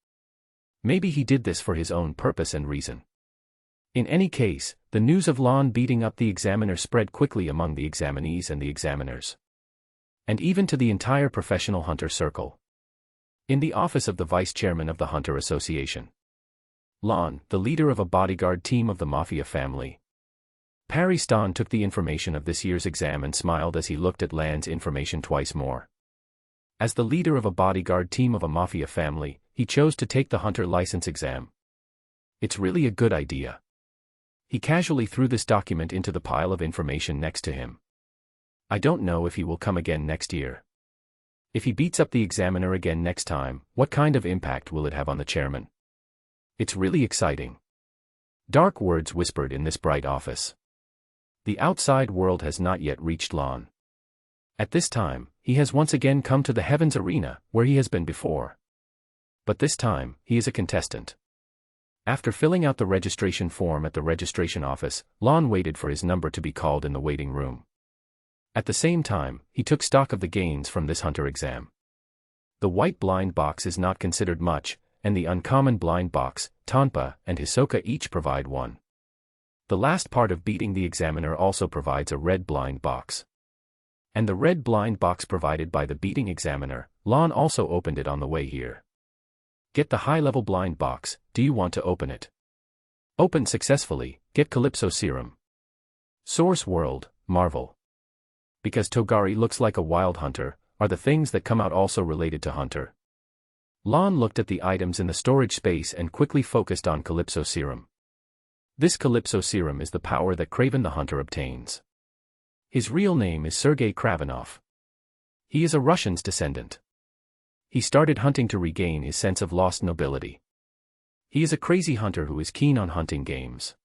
S1: Maybe he did this for his own purpose and reason." In any case, the news of Lon beating up the examiner spread quickly among the examinees and the examiners. And even to the entire professional hunter circle. In the office of the vice chairman of the Hunter Association, Lon, the leader of a bodyguard team of the Mafia family, Paristan took the information of this year's exam and smiled as he looked at Lan's information twice more. As the leader of a bodyguard team of a Mafia family, he chose to take the hunter license exam. It's really a good idea. He casually threw this document into the pile of information next to him. I don't know if he will come again next year. If he beats up the examiner again next time, what kind of impact will it have on the chairman? It's really exciting. Dark words whispered in this bright office. The outside world has not yet reached Lon. At this time, he has once again come to the Heavens Arena, where he has been before. But this time, he is a contestant. After filling out the registration form at the registration office, Lon waited for his number to be called in the waiting room. At the same time, he took stock of the gains from this hunter exam. The white blind box is not considered much, and the uncommon blind box, Tonpa, and Hisoka each provide one. The last part of beating the examiner also provides a red blind box. And the red blind box provided by the beating examiner, Lon also opened it on the way here. Get the high-level blind box. Do you want to open it? Open successfully, get Calypso Serum. Source World, Marvel. Because Togari looks like a wild hunter, are the things that come out also related to hunter? Lon looked at the items in the storage space and quickly focused on Calypso Serum. This Calypso Serum is the power that Craven the Hunter obtains. His real name is Sergei Kravenov. He is a Russian's descendant. He started hunting to regain his sense of lost nobility. He is a crazy hunter who is keen on hunting games.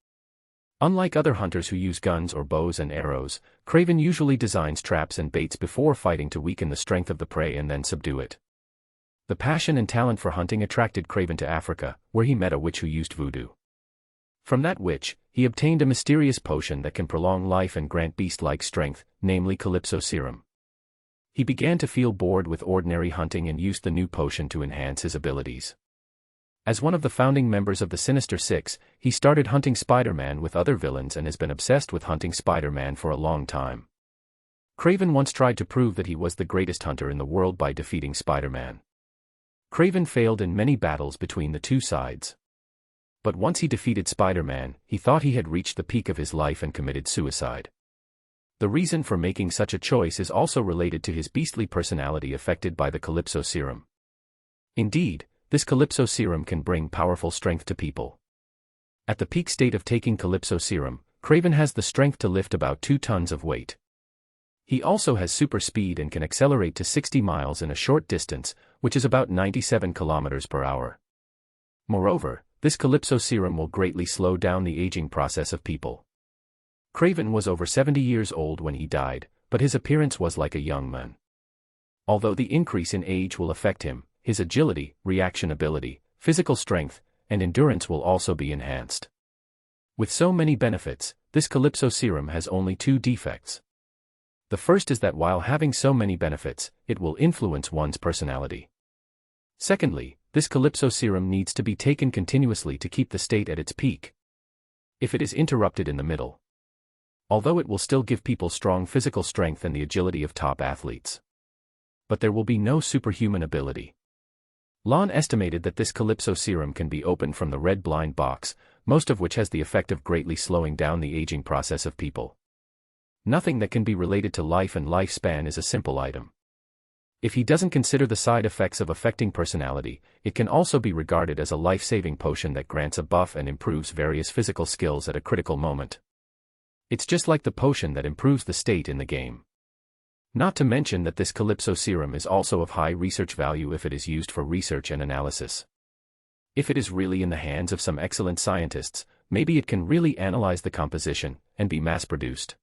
S1: Unlike other hunters who use guns or bows and arrows, Craven usually designs traps and baits before fighting to weaken the strength of the prey and then subdue it. The passion and talent for hunting attracted Craven to Africa, where he met a witch who used voodoo. From that witch, he obtained a mysterious potion that can prolong life and grant beast-like strength, namely Calypso Serum. He began to feel bored with ordinary hunting and used the new potion to enhance his abilities. As one of the founding members of the Sinister Six, he started hunting Spider-Man with other villains and has been obsessed with hunting Spider-Man for a long time. Craven once tried to prove that he was the greatest hunter in the world by defeating Spider-Man. Craven failed in many battles between the two sides. But once he defeated Spider-Man, he thought he had reached the peak of his life and committed suicide. The reason for making such a choice is also related to his beastly personality affected by the Calypso Serum. Indeed, this Calypso Serum can bring powerful strength to people. At the peak state of taking Calypso Serum, Craven has the strength to lift about 2 tons of weight. He also has super speed and can accelerate to 60 miles in a short distance, which is about 97 kilometers per hour. Moreover, this Calypso Serum will greatly slow down the aging process of people. Craven was over 70 years old when he died, but his appearance was like a young man. Although the increase in age will affect him, his agility, reaction ability, physical strength, and endurance will also be enhanced. With so many benefits, this Calypso Serum has only 2 defects. The first is that while having so many benefits, it will influence one's personality. Secondly, this Calypso Serum needs to be taken continuously to keep the state at its peak. If it is interrupted in the middle, although it will still give people strong physical strength and the agility of top athletes, but there will be no superhuman ability. Lon estimated that this Calypso Serum can be opened from the red blind box, most of which has the effect of greatly slowing down the aging process of people. Nothing that can be related to life and lifespan is a simple item. If he doesn't consider the side effects of affecting personality, it can also be regarded as a life-saving potion that grants a buff and improves various physical skills at a critical moment. It's just like the potion that improves the state in the game. Not to mention that this Calypso serum is also of high research value if it is used for research and analysis. If it is really in the hands of some excellent scientists, maybe it can really analyze the composition and be mass-produced.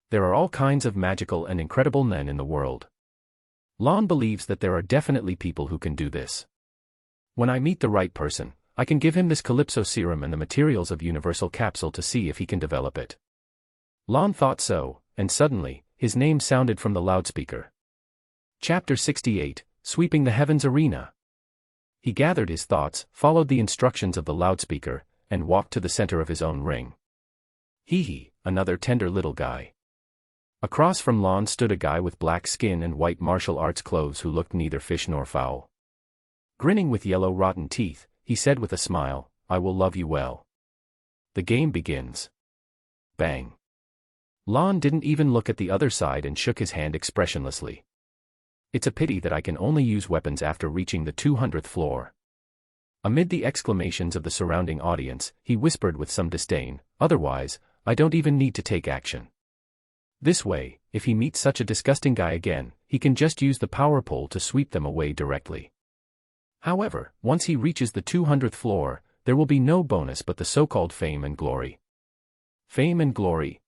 S1: There are all kinds of magical and incredible men in the world. Lon believes that there are definitely people who can do this. When I meet the right person, I can give him this Calypso serum and the materials of Universal Capsule to see if he can develop it. Lon thought so, and suddenly, his name sounded from the loudspeaker. Chapter 68, Sweeping the Heavens Arena. He gathered his thoughts, followed the instructions of the loudspeaker, and walked to the center of his own ring. Hee, another tender little guy. Across from Lon stood a guy with black skin and white martial arts clothes who looked neither fish nor fowl. Grinning with yellow rotten teeth, he said with a smile, "I will love you well." The game begins. Bang. Lon didn't even look at the other side and shook his hand expressionlessly. It's a pity that I can only use weapons after reaching the 200th floor. Amid the exclamations of the surrounding audience, he whispered with some disdain, "Otherwise, I don't even need to take action." This way, if he meets such a disgusting guy again, he can just use the power pole to sweep them away directly. However, once he reaches the 200th floor, there will be no bonus but the so-called fame and glory. Fame and glory.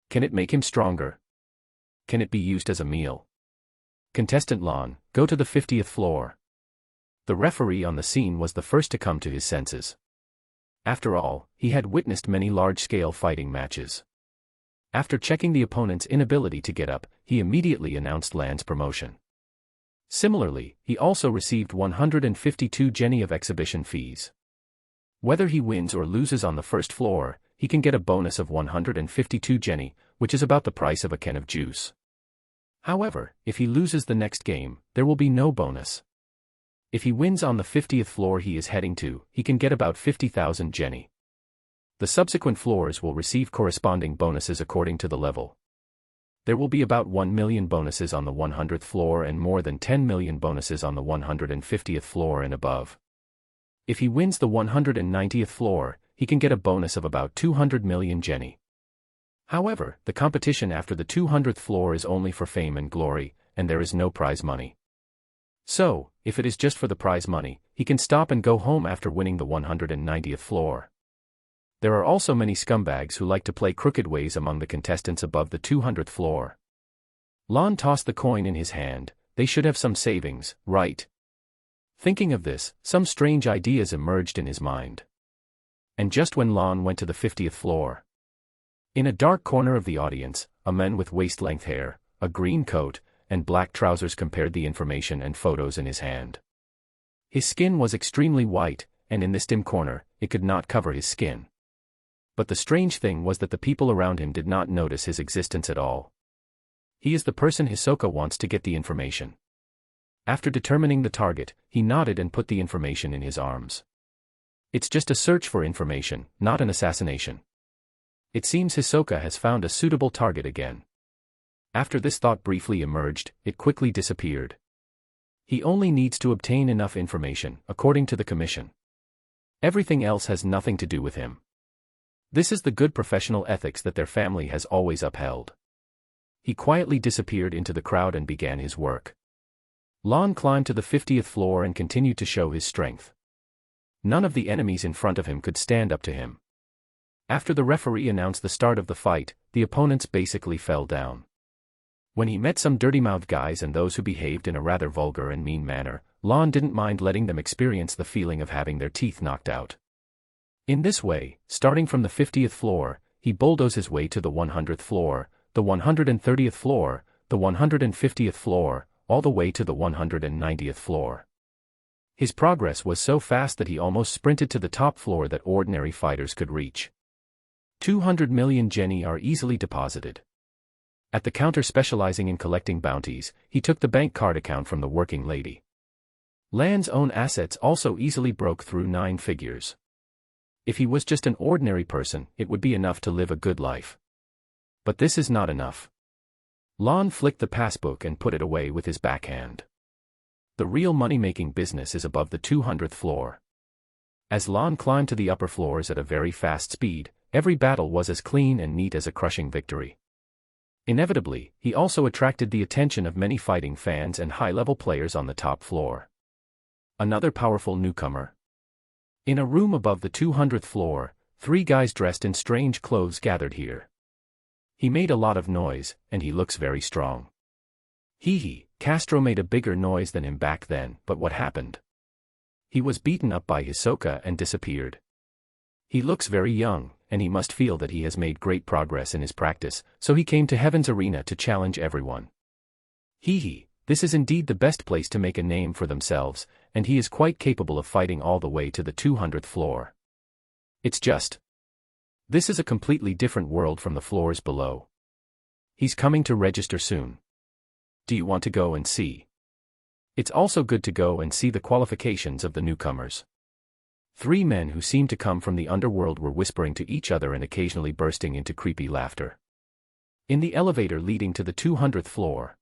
S1: Can it make him stronger? Can it be used as a meal? Contestant Lon, go to the 50th floor. The referee on the scene was the first to come to his senses. After all, he had witnessed many large-scale fighting matches. After checking the opponent's inability to get up, he immediately announced Lan's promotion. Similarly, he also received 152 jenny of exhibition fees. Whether he wins or loses on the first floor, he can get a bonus of 152 jenny, which is about the price of a can of juice. However, if he loses the next game, there will be no bonus. If he wins on the 50th floor he is heading to, he can get about 50,000 jenny. The subsequent floors will receive corresponding bonuses according to the level. There will be about 1 million bonuses on the 100th floor and more than 10 million bonuses on the 150th floor and above. If he wins the 190th floor, he can get a bonus of about 200 million jenny. However, the competition after the 200th floor is only for fame and glory, and there is no prize money. So, if it is just for the prize money, he can stop and go home after winning the 190th floor. There are also many scumbags who like to play crooked ways among the contestants above the 200th floor. Lon tossed the coin in his hand. They should have some savings, right? Thinking of this, some strange ideas emerged in his mind. And just when Lon went to the 50th floor, in a dark corner of the audience, a man with waist-length hair, a green coat, and black trousers compared the information and photos in his hand. His skin was extremely white, and in this dim corner, it could not cover his skin. But the strange thing was that the people around him did not notice his existence at all. He is the person Hisoka wants to get the information. After determining the target, he nodded and put the information in his arms. It's just a search for information, not an assassination. It seems Hisoka has found a suitable target again. After this thought briefly emerged, it quickly disappeared. He only needs to obtain enough information, according to the commission. Everything else has nothing to do with him. This is the good professional ethics that their family has always upheld. He quietly disappeared into the crowd and began his work. Lon climbed to the 50th floor and continued to show his strength. None of the enemies in front of him could stand up to him. After the referee announced the start of the fight, the opponents basically fell down. When he met some dirty-mouthed guys and those who behaved in a rather vulgar and mean manner, Lon didn't mind letting them experience the feeling of having their teeth knocked out. In this way, starting from the 50th floor, he bulldozed his way to the 100th floor, the 130th floor, the 150th floor, all the way to the 190th floor. His progress was so fast that he almost sprinted to the top floor that ordinary fighters could reach. 200 million jenny are easily deposited. At the counter specializing in collecting bounties, he took the bank card account from the working lady. Lan's own assets also easily broke through 9 figures. If he was just an ordinary person, it would be enough to live a good life. But this is not enough. Lon flicked the passbook and put it away with his backhand. The real money-making business is above the 200th floor. As Lon climbed to the upper floors at a very fast speed, every battle was as clean and neat as a crushing victory. Inevitably, he also attracted the attention of many fighting fans and high-level players on the top floor. Another powerful newcomer. In a room above the 200th floor, 3 guys dressed in strange clothes gathered here. He made a lot of noise, and he looks very strong. Castro made a bigger noise than him back then, but what happened? He was beaten up by Hisoka and disappeared. He looks very young, and he must feel that he has made great progress in his practice, so he came to Heaven's Arena to challenge everyone. This is indeed the best place to make a name for themselves, and he is quite capable of fighting all the way to the 200th floor. It's just. This is a completely different world from the floors below. He's coming to register soon. Do you want to go and see? It's also good to go and see the qualifications of the newcomers. 3 men who seemed to come from the underworld were whispering to each other and occasionally bursting into creepy laughter. In the elevator leading to the 200th floor.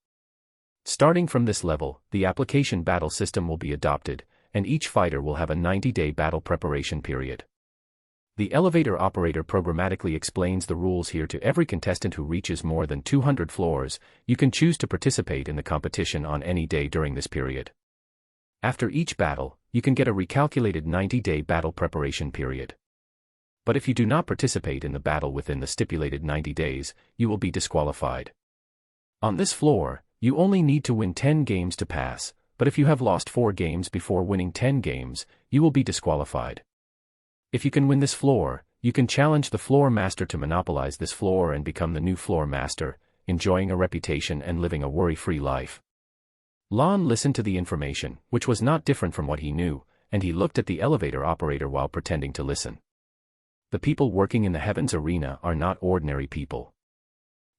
S1: Starting from this level, the application battle system will be adopted, and each fighter will have a 90-day battle preparation period. The elevator operator programmatically explains the rules here to every contestant who reaches more than 200 floors. You can choose to participate in the competition on any day during this period. After each battle, you can get a recalculated 90-day battle preparation period. But if you do not participate in the battle within the stipulated 90 days, you will be disqualified. On this floor, you only need to win 10 games to pass, but if you have lost 4 games before winning 10 games, you will be disqualified. If you can win this floor, you can challenge the floor master to monopolize this floor and become the new floor master, enjoying a reputation and living a worry-free life. Lon listened to the information, which was not different from what he knew, and he looked at the elevator operator while pretending to listen. The people working in the Heavens Arena are not ordinary people.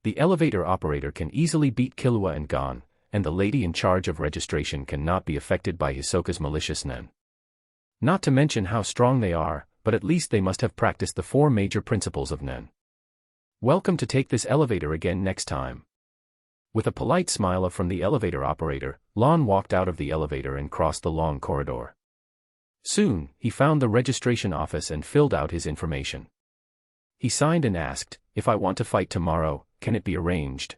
S1: The elevator operator can easily beat Killua and Gon, and the lady in charge of registration cannot be affected by Hisoka's malicious nen. Not to mention how strong they are, but at least they must have practiced the 4 major principles of nen. Welcome to take this elevator again next time. With a polite smile from the elevator operator, Lon walked out of the elevator and crossed the long corridor. Soon, he found the registration office and filled out his information. He signed and asked, "If I want to fight tomorrow, can it be arranged?"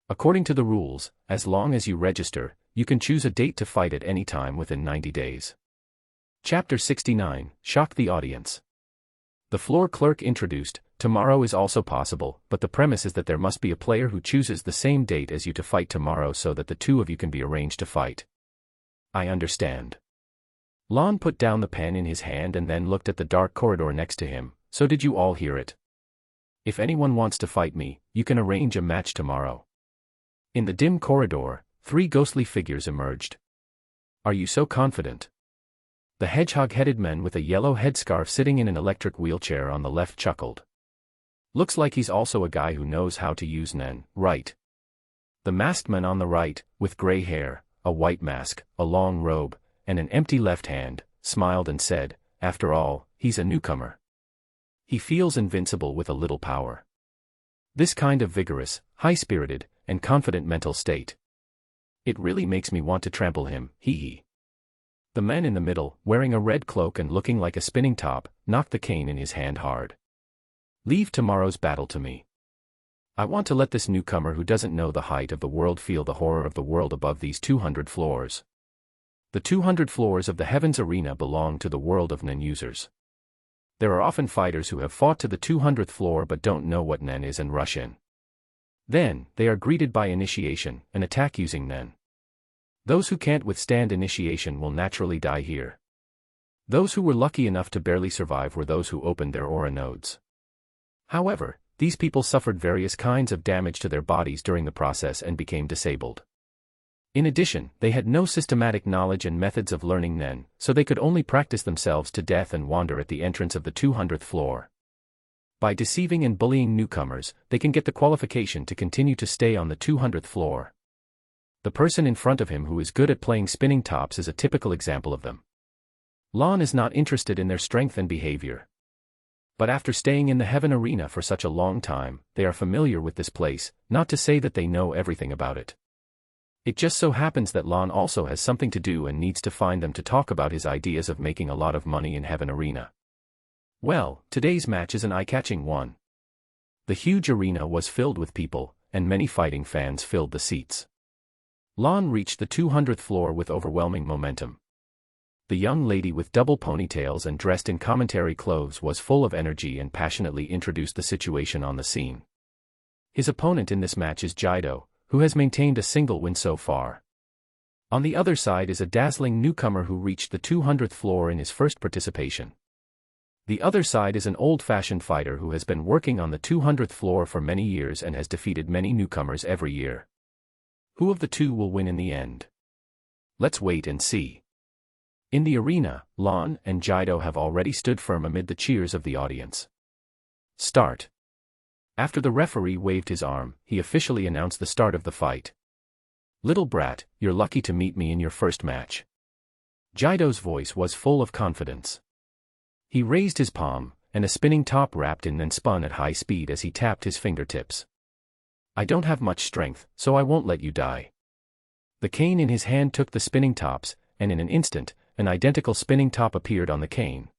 S1: According to the rules, as long as you register, you can choose a date to fight at any time within 90 days. Chapter 69, Shock the Audience. The floor clerk introduced, tomorrow is also possible, but the premise is that there must be a player who chooses the same date as you to fight tomorrow so that the 2 of you can be arranged to fight. I understand. Lon put down the pen in his hand and then looked at the dark corridor next to him. So did you all hear it? If anyone wants to fight me, you can arrange a match tomorrow. In the dim corridor, 3 ghostly figures emerged. Are you so confident? The hedgehog-headed man with a yellow headscarf sitting in an electric wheelchair on the left chuckled. Looks like he's also a guy who knows how to use nen, right? The masked man on the right, with gray hair, a white mask, a long robe, and an empty left hand, smiled and said, after all, he's a newcomer. He feels invincible with a little power. This kind of vigorous, high-spirited, and confident mental state. It really makes me want to trample him, hee. The man in the middle, wearing a red cloak and looking like a spinning top, knocked the cane in his hand hard. Leave tomorrow's battle to me. I want to let this newcomer who doesn't know the height of the world feel the horror of the world above these 200 floors. The 200 floors of the Heavens Arena belong to the world of nen users. There are often fighters who have fought to the 200th floor but don't know what nen is and rush in. Then, they are greeted by initiation, an attack using nen. Those who can't withstand initiation will naturally die here. Those who were lucky enough to barely survive were those who opened their aura nodes. However, these people suffered various kinds of damage to their bodies during the process and became disabled. In addition, they had no systematic knowledge and methods of learning nen, so they could only practice themselves to death and wander at the entrance of the 200th floor. By deceiving and bullying newcomers, they can get the qualification to continue to stay on the 200th floor. The person in front of him who is good at playing spinning tops is a typical example of them. Lon is not interested in their strength and behavior. But after staying in the Heaven Arena for such a long time, they are familiar with this place, not to say that they know everything about it. It just so happens that Lon also has something to do and needs to find them to talk about his ideas of making a lot of money in Heaven Arena. Well, today's match is an eye-catching one. The huge arena was filled with people, and many fighting fans filled the seats. Lan reached the 200th floor with overwhelming momentum. The young lady with double ponytails and dressed in commentary clothes was full of energy and passionately introduced the situation on the scene. His opponent in this match is Jido, who has maintained a single win so far. On the other side is a dazzling newcomer who reached the 200th floor in his first participation. The other side is an old-fashioned fighter who has been working on the 200th floor for many years and has defeated many newcomers every year. Who of the two will win in the end? Let's wait and see. In the arena, Lan and Jido have already stood firm amid the cheers of the audience. Start. After the referee waved his arm, he officially announced the start of the fight. Little brat, you're lucky to meet me in your first match. Jido's voice was full of confidence. He raised his palm, and a spinning top wrapped in and spun at high speed as he tapped his fingertips. I don't have much strength, so I won't let you die. The cane in his hand took the spinning tops, and in an instant, an identical spinning top appeared on the cane.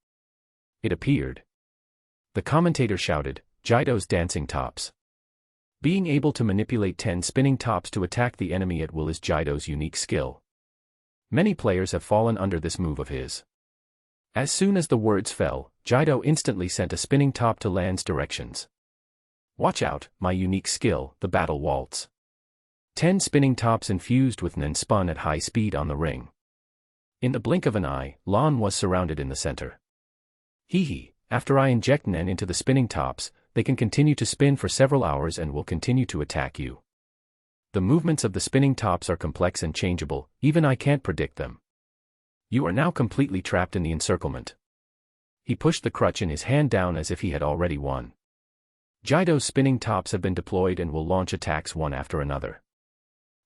S1: It appeared. The commentator shouted, Jido's dancing tops. Being able to manipulate 10 spinning tops to attack the enemy at will is Jido's unique skill. Many players have fallen under this move of his. As soon as the words fell, Jido instantly sent a spinning top to Lan's directions. Watch out, my unique skill, the battle waltz. 10 spinning tops infused with Nen spun at high speed on the ring. In the blink of an eye, Lan was surrounded in the center. Hee, after I inject Nen into the spinning tops, they can continue to spin for several hours and will continue to attack you. The movements of the spinning tops are complex and changeable, even I can't predict them. You are now completely trapped in the encirclement. He pushed the crutch in his hand down as if he had already won. Jido's spinning tops have been deployed and will launch attacks one after another.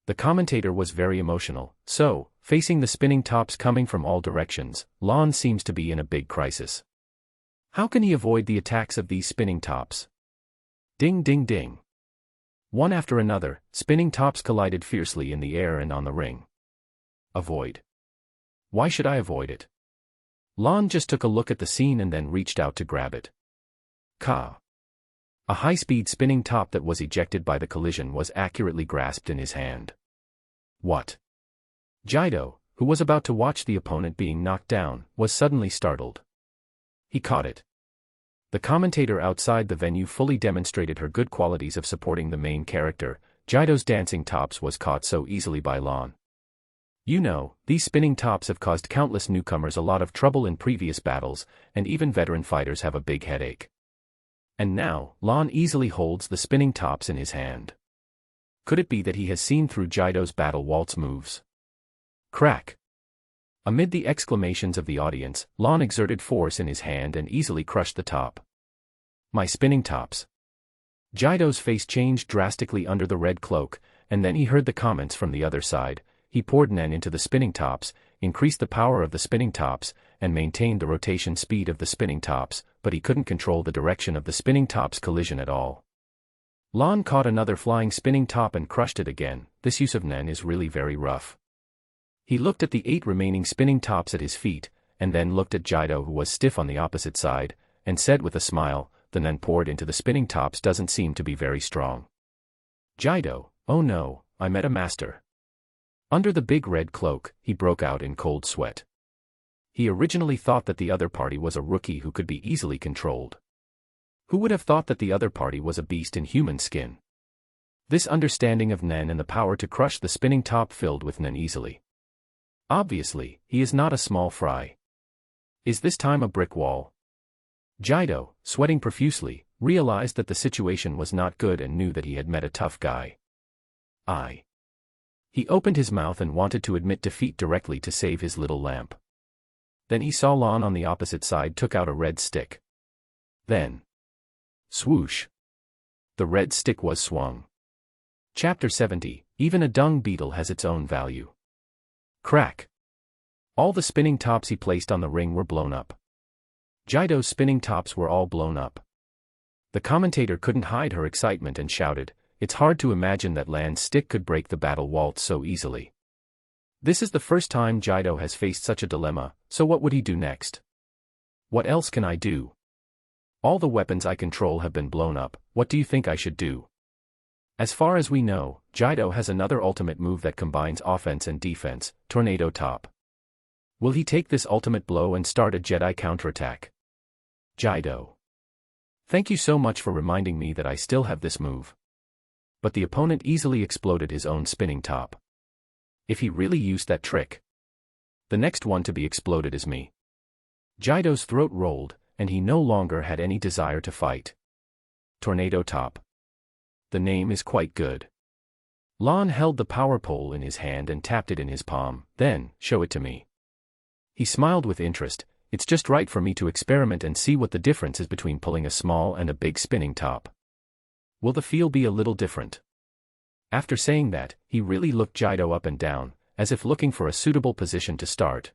S1: The commentator was very emotional, so, facing the spinning tops coming from all directions, Lan seems to be in a big crisis. How can he avoid the attacks of these spinning tops? Ding ding ding. One after another, spinning tops collided fiercely in the air and on the ring. Avoid. Why should I avoid it? Lan just took a look at the scene and then reached out to grab it. Ka. A high-speed spinning top that was ejected by the collision was accurately grasped in his hand. What? Jido, who was about to watch the opponent being knocked down, was suddenly startled. He caught it. The commentator outside the venue fully demonstrated her good qualities of supporting the main character. Jido's dancing tops was caught so easily by Lan. You know, these spinning tops have caused countless newcomers a lot of trouble in previous battles, and even veteran fighters have a big headache. And now, Lan easily holds the spinning tops in his hand. Could it be that he has seen through Jido's battle waltz moves? Crack! Amid the exclamations of the audience, Lan exerted force in his hand and easily crushed the top. My spinning tops. Jido's face changed drastically under the red cloak, and then he heard the comments from the other side. He poured Nen into the spinning tops, increased the power of the spinning tops, and maintained the rotation speed of the spinning tops, but he couldn't control the direction of the spinning tops' collision at all. Lan caught another flying spinning top and crushed it again. This use of Nen is really very rough. He looked at the 8 remaining spinning tops at his feet, and then looked at Jido, who was stiff on the opposite side, and said with a smile, the Nen poured into the spinning tops doesn't seem to be very strong. Jido, oh no, I met a master. Under the big red cloak, he broke out in cold sweat. He originally thought that the other party was a rookie who could be easily controlled. Who would have thought that the other party was a beast in human skin? This understanding of Nen and the power to crush the spinning top filled with Nen easily. Obviously, he is not a small fry. Is this time a brick wall? Jido, sweating profusely, realized that the situation was not good and knew that he had met a tough guy. He opened his mouth and wanted to admit defeat directly to save his little lamp. Then he saw Lan on the opposite side took out a red stick. Then, swoosh! The red stick was swung. Chapter 70, even a dung beetle has its own value. Crack! All the spinning tops he placed on the ring were blown up. Jido's spinning tops were all blown up. The commentator couldn't hide her excitement and shouted, it's hard to imagine that Lan's stick could break the battle waltz so easily. This is the first time Jido has faced such a dilemma, so what would he do next? What else can I do? All the weapons I control have been blown up, what do you think I should do? As far as we know, Jido has another ultimate move that combines offense and defense, Tornado Top. Will he take this ultimate blow and start a Jedi counterattack? Jido. Thank you so much for reminding me that I still have this move. But the opponent easily exploded his own spinning top. If he really used that trick, the next one to be exploded is me. Jido's throat rolled, and he no longer had any desire to fight. Tornado Top. The name is quite good. Lon held the power pole in his hand and tapped it in his palm, then, show it to me. He smiled with interest. It's just right for me to experiment and see what the difference is between pulling a small and a big spinning top. Will the feel be a little different? After saying that, he really looked Jido up and down, as if looking for a suitable position to start.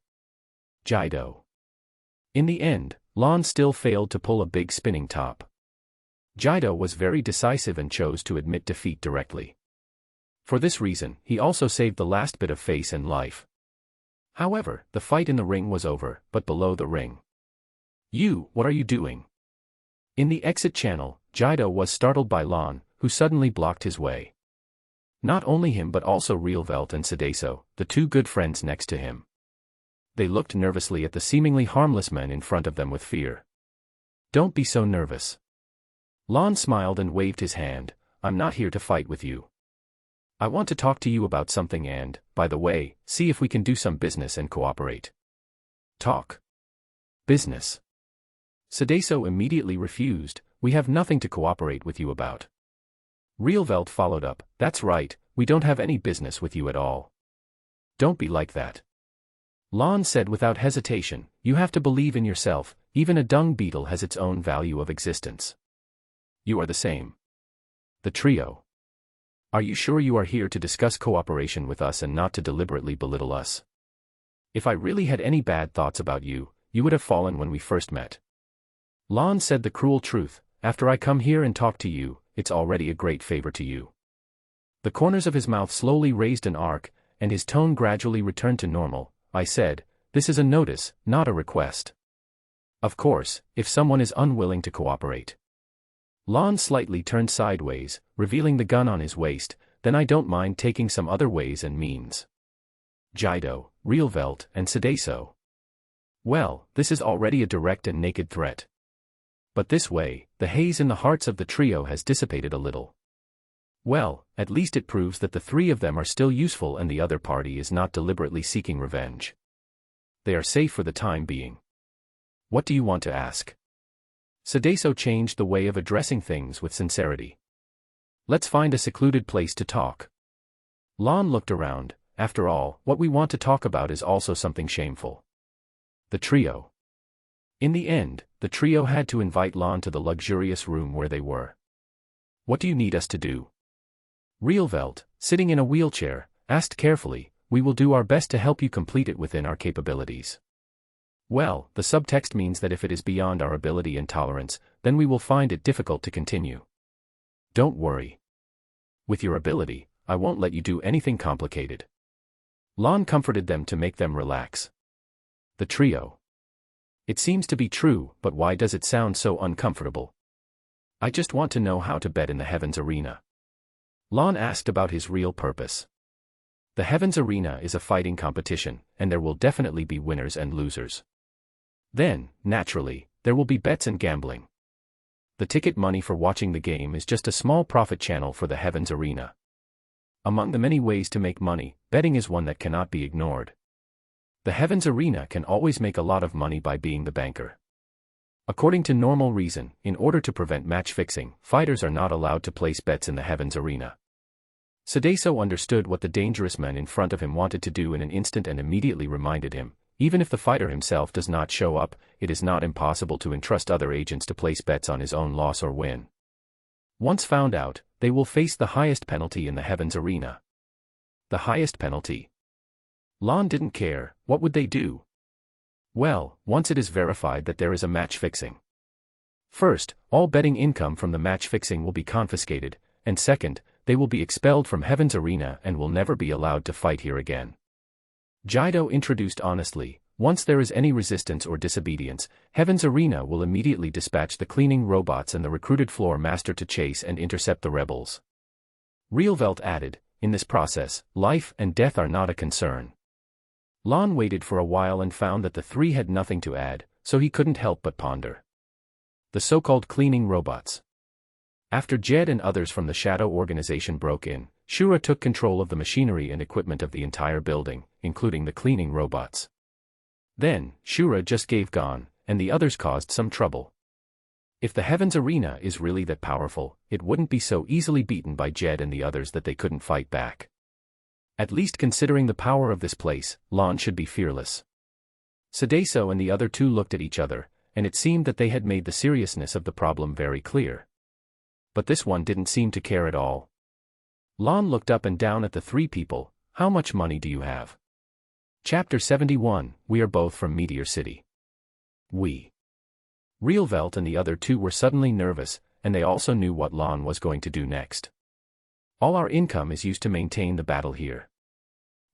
S1: Jido. In the end, Lon still failed to pull a big spinning top. Jido was very decisive and chose to admit defeat directly. For this reason, he also saved the last bit of face and life. However, the fight in the ring was over, but below the ring. What are you doing? In the exit channel, Jido was startled by Lon, who suddenly blocked his way. Not only him but also Realvelt and Sedeso, the two good friends next to him. They looked nervously at the seemingly harmless men in front of them with fear. Don't be so nervous. Lon smiled and waved his hand. I'm not here to fight with you. I want to talk to you about something and, by the way, see if we can do some business and cooperate. Talk. Business. Sedeso immediately refused. We have nothing to cooperate with you about. Realvelt followed up. That's right, we don't have any business with you at all. Don't be like that. Lon said without hesitation, you have to believe in yourself, even a dung beetle has its own value of existence. You are the same. The trio. Are you sure you are here to discuss cooperation with us and not to deliberately belittle us? If I really had any bad thoughts about you, you would have fallen when we first met. Lon said the cruel truth. After I come here and talk to you, it's already a great favor to you. The corners of his mouth slowly raised an arc, and his tone gradually returned to normal. I said, this is a notice, not a request. Of course, if someone is unwilling to cooperate. Lon slightly turned sideways, revealing the gun on his waist, then I don't mind taking some other ways and means. Jido, Realvelt, and Sedeso. Well, this is already a direct and naked threat. But this way, the haze in the hearts of the trio has dissipated a little. Well, at least it proves that the three of them are still useful and the other party is not deliberately seeking revenge. They are safe for the time being. What do you want to ask? Sedeso changed the way of addressing things with sincerity. Let's find a secluded place to talk. Lon looked around. After all, what we want to talk about is also something shameful. The trio. In the end, the trio had to invite Lon to the luxurious room where they were. What do you need us to do? Realvelt, sitting in a wheelchair, asked carefully. We will do our best to help you complete it within our capabilities. Well, the subtext means that if it is beyond our ability and tolerance, then we will find it difficult to continue. Don't worry. With your ability, I won't let you do anything complicated. Lon comforted them to make them relax. The trio. It seems to be true, but why does it sound so uncomfortable? I just want to know how to bet in the Heavens Arena. Lon asked about his real purpose. The Heavens Arena is a fighting competition, and there will definitely be winners and losers. Then, naturally, there will be bets and gambling. The ticket money for watching the game is just a small profit channel for the Heavens Arena. Among the many ways to make money, betting is one that cannot be ignored. The Heavens Arena can always make a lot of money by being the banker. According to normal reason, in order to prevent match fixing, fighters are not allowed to place bets in the Heavens Arena. Sedeso understood what the dangerous man in front of him wanted to do in an instant and immediately reminded him, even if the fighter himself does not show up, it is not impossible to entrust other agents to place bets on his own loss or win. Once found out, they will face the highest penalty in the Heavens Arena. The highest penalty. Lon didn't care. What would they do? Well, once it is verified that there is a match fixing. First, all betting income from the match fixing will be confiscated, and second, they will be expelled from Heaven's Arena and will never be allowed to fight here again. Jido introduced honestly, once there is any resistance or disobedience, Heaven's Arena will immediately dispatch the cleaning robots and the recruited floor master to chase and intercept the rebels. Realvelt added, in this process, life and death are not a concern. Lon waited for a while and found that the three had nothing to add, so he couldn't help but ponder. The so-called cleaning robots. After Jed and others from the Shadow organization broke in, Shura took control of the machinery and equipment of the entire building, including the cleaning robots. Then, Shura just gave gone, and the others caused some trouble. If the Heavens Arena is really that powerful, it wouldn't be so easily beaten by Jed and the others that they couldn't fight back. At least considering the power of this place, Lon should be fearless. Sedeso and the other two looked at each other, and it seemed that they had made the seriousness of the problem very clear. But this one didn't seem to care at all. Lon looked up and down at the three people. How much money do you have? Chapter 71, We are both from Meteor City. Realvelt and the other two were suddenly nervous, and they also knew what Lon was going to do next. All our income is used to maintain the battle here.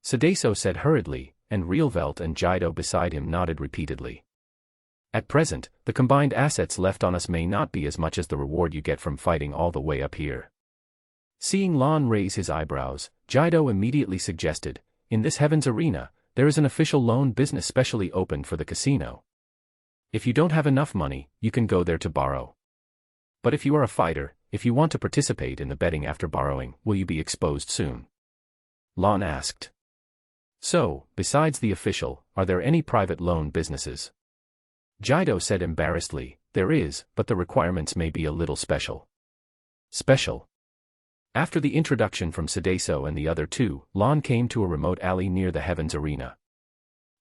S1: Sedeso said hurriedly, and Realvelt and Jido beside him nodded repeatedly. At present, the combined assets left on us may not be as much as the reward you get from fighting all the way up here. Seeing Lon raise his eyebrows, Jido immediately suggested, in this Heavens Arena, there is an official loan business specially opened for the casino. If you don't have enough money, you can go there to borrow. But if you are a fighter, if you want to participate in the betting after borrowing, will you be exposed soon? Lon asked. So, besides the official, are there any private loan businesses? Jido said embarrassedly, there is, but the requirements may be a little special. Special? After the introduction from Sedeso and the other two, Lon came to a remote alley near the Heavens Arena.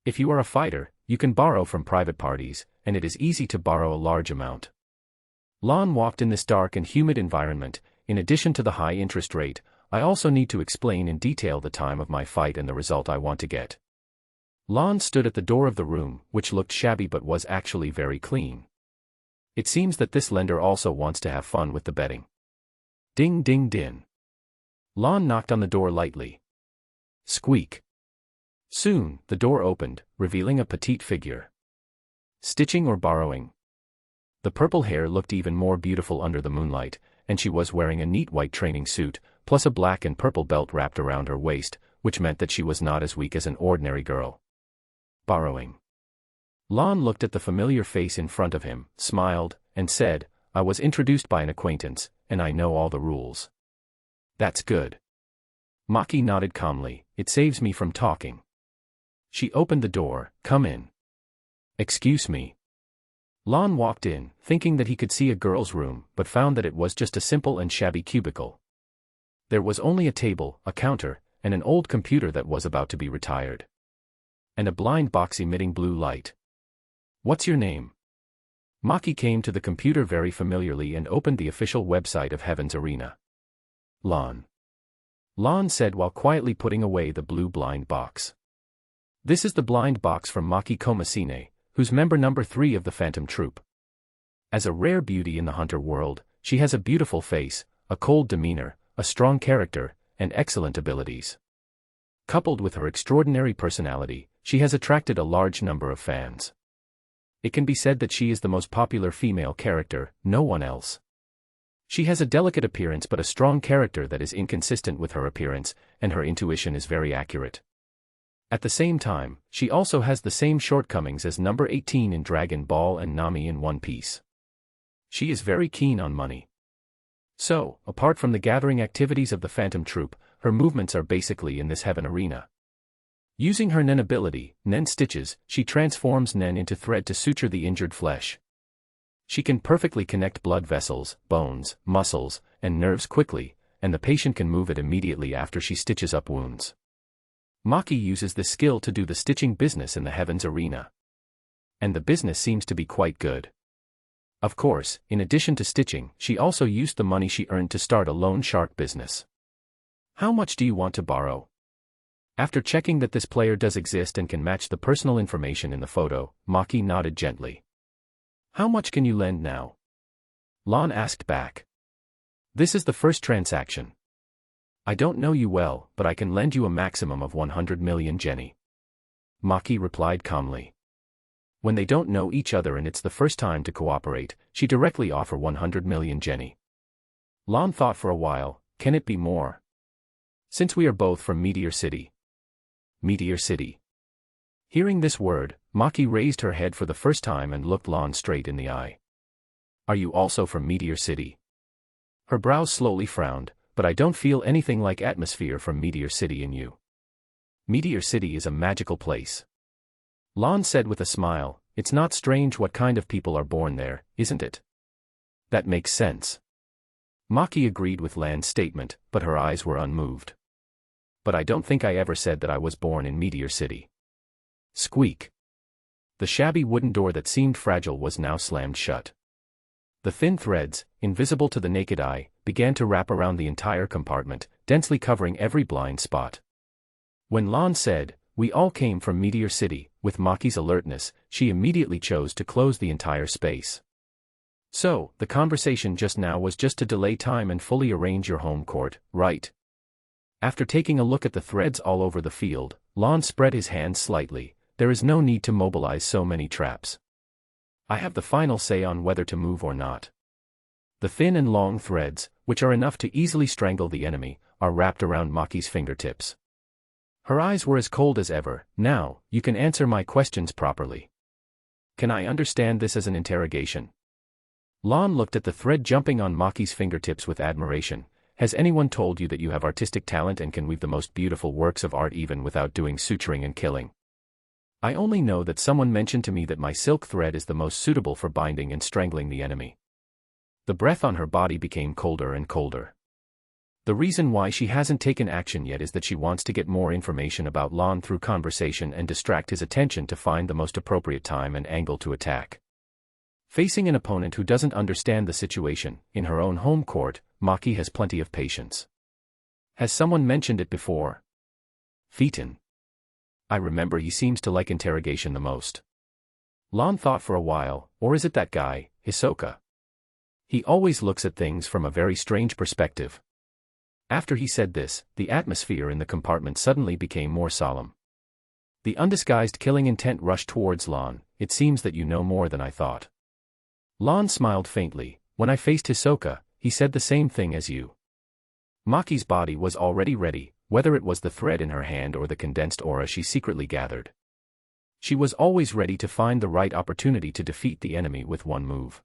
S1: If you are a fighter, you can borrow from private parties, and it is easy to borrow a large amount. Lon walked in this dark and humid environment. In addition to the high interest rate, I also need to explain in detail the time of my fight and the result I want to get. Lon stood at the door of the room, which looked shabby but was actually very clean. It seems that this lender also wants to have fun with the betting. Ding ding din. Lon knocked on the door lightly. Squeak. Soon, the door opened, revealing a petite figure. Stitching or borrowing? The purple hair looked even more beautiful under the moonlight, and she was wearing a neat white training suit, plus a black and purple belt wrapped around her waist, which meant that she was not as weak as an ordinary girl. Borrowing. Lon looked at the familiar face in front of him, smiled, and said, I was introduced by an acquaintance, and I know all the rules. That's good. Machi nodded calmly, it saves me from talking. She opened the door, come in. Excuse me. Lon walked in, thinking that he could see a girl's room, but found that it was just a simple and shabby cubicle. There was only a table, a counter, and an old computer that was about to be retired. And a blind box emitting blue light. What's your name? Machi came to the computer very familiarly and opened the official website of Heaven's Arena. Lon. Lon said while quietly putting away the blue blind box. This is the blind box from Machi Komasine, who's member number 3 of the Phantom Troupe. As a rare beauty in the hunter world, she has a beautiful face, a cold demeanor, a strong character, and excellent abilities. Coupled with her extraordinary personality, she has attracted a large number of fans. It can be said that she is the most popular female character, no one else. She has a delicate appearance but a strong character that is inconsistent with her appearance, and her intuition is very accurate. At the same time, she also has the same shortcomings as number 18 in Dragon Ball and Nami in One Piece. She is very keen on money. So, apart from the gathering activities of the Phantom Troupe, her movements are basically in this Heaven Arena. Using her Nen ability, Nen Stitches, she transforms Nen into thread to suture the injured flesh. She can perfectly connect blood vessels, bones, muscles, and nerves quickly, and the patient can move it immediately after she stitches up wounds. Machi uses this skill to do the stitching business in the Heavens Arena. And the business seems to be quite good. Of course, in addition to stitching, she also used the money she earned to start a loan shark business. How much do you want to borrow? After checking that this player does exist and can match the personal information in the photo, Machi nodded gently. How much can you lend now? Lon asked back. This is the first transaction. I don't know you well, but I can lend you a maximum of 100 million Jenny. Machi replied calmly. When they don't know each other and it's the first time to cooperate, she directly offered 100 million Jenny. Lon thought for a while, can it be more? Since we are both from Meteor City. Meteor City. Hearing this word, Machi raised her head for the first time and looked Lan straight in the eye. Are you also from Meteor City? Her brows slowly frowned, but I don't feel anything like atmosphere from Meteor City in you. Meteor City is a magical place. Lan said with a smile, it's not strange what kind of people are born there, isn't it? That makes sense. Machi agreed with Lan's statement, but her eyes were unmoved. But I don't think I ever said that I was born in Meteor City. Squeak. The shabby wooden door that seemed fragile was now slammed shut. The thin threads, invisible to the naked eye, began to wrap around the entire compartment, densely covering every blind spot. When Lan said, "We all came from Meteor City," with Machi's alertness, she immediately chose to close the entire space. So, the conversation just now was just to delay time and fully arrange your home court, right? After taking a look at the threads all over the field, Lan spread his hands slightly. There is no need to mobilize so many traps. I have the final say on whether to move or not. The thin and long threads, which are enough to easily strangle the enemy, are wrapped around Machi's fingertips. Her eyes were as cold as ever. Now, you can answer my questions properly. Can I understand this as an interrogation? Lan looked at the thread jumping on Machi's fingertips with admiration. Has anyone told you that you have artistic talent and can weave the most beautiful works of art even without doing suturing and killing? I only know that someone mentioned to me that my silk thread is the most suitable for binding and strangling the enemy. The breath on her body became colder and colder. The reason why she hasn't taken action yet is that she wants to get more information about Lan through conversation and distract his attention to find the most appropriate time and angle to attack. Facing an opponent who doesn't understand the situation, in her own home court, Machi has plenty of patience. Has someone mentioned it before? Phaeton. I remember he seems to like interrogation the most. Lan thought for a while, or is it that guy, Hisoka? He always looks at things from a very strange perspective. After he said this, the atmosphere in the compartment suddenly became more solemn. The undisguised killing intent rushed towards Lan. It seems that you know more than I thought. Lan smiled faintly. When I faced Hisoka, he said the same thing as you. Machi's body was already ready, whether it was the thread in her hand or the condensed aura she secretly gathered. She was always ready to find the right opportunity to defeat the enemy with one move.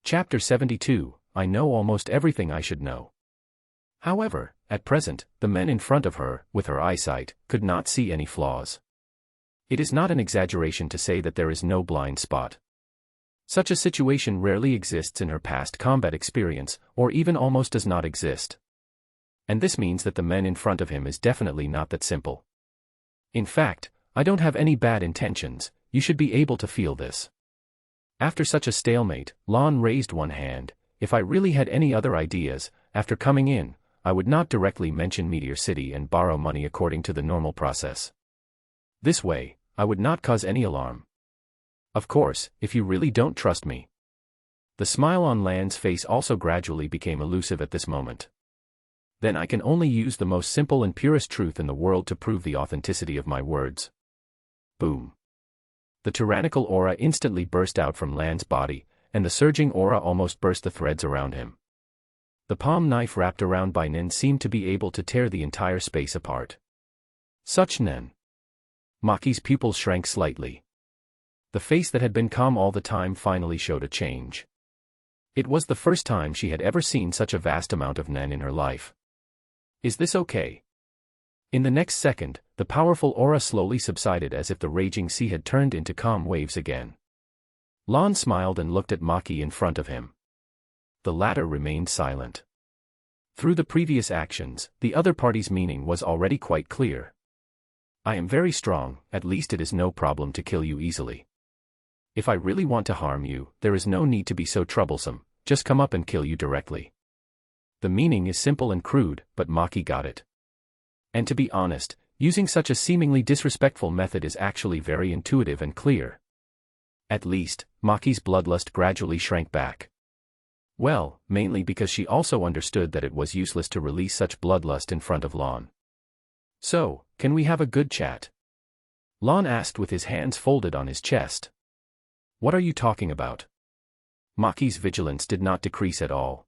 S1: Chapter 72, I know almost everything I should know. However, at present, the men in front of her, with her eyesight, could not see any flaws. It is not an exaggeration to say that there is no blind spot. Such a situation rarely exists in her past combat experience, or even almost does not exist. And this means that the men in front of him is definitely not that simple. In fact, I don't have any bad intentions, you should be able to feel this. After such a stalemate, Lan raised one hand. If I really had any other ideas, after coming in, I would not directly mention Meteor City and borrow money according to the normal process. This way, I would not cause any alarm. Of course, if you really don't trust me. The smile on Lan's face also gradually became elusive at this moment. Then I can only use the most simple and purest truth in the world to prove the authenticity of my words. Boom. The tyrannical aura instantly burst out from Lan's body, and the surging aura almost burst the threads around him. The palm knife wrapped around by Nen seemed to be able to tear the entire space apart. Such Nen. Machi's pupils shrank slightly. The face that had been calm all the time finally showed a change. It was the first time she had ever seen such a vast amount of Nen in her life. Is this okay? In the next second, the powerful aura slowly subsided as if the raging sea had turned into calm waves again. Lan smiled and looked at Machi in front of him. The latter remained silent. Through the previous actions, the other party's meaning was already quite clear. I am very strong, at least it is no problem to kill you easily. If I really want to harm you, there is no need to be so troublesome, just come up and kill you directly. The meaning is simple and crude, but Machi got it. And to be honest, using such a seemingly disrespectful method is actually very intuitive and clear. At least, Machi's bloodlust gradually shrank back. Well, mainly because she also understood that it was useless to release such bloodlust in front of Lan. So, can we have a good chat? Lan asked with his hands folded on his chest. What are you talking about? Machi's vigilance did not decrease at all.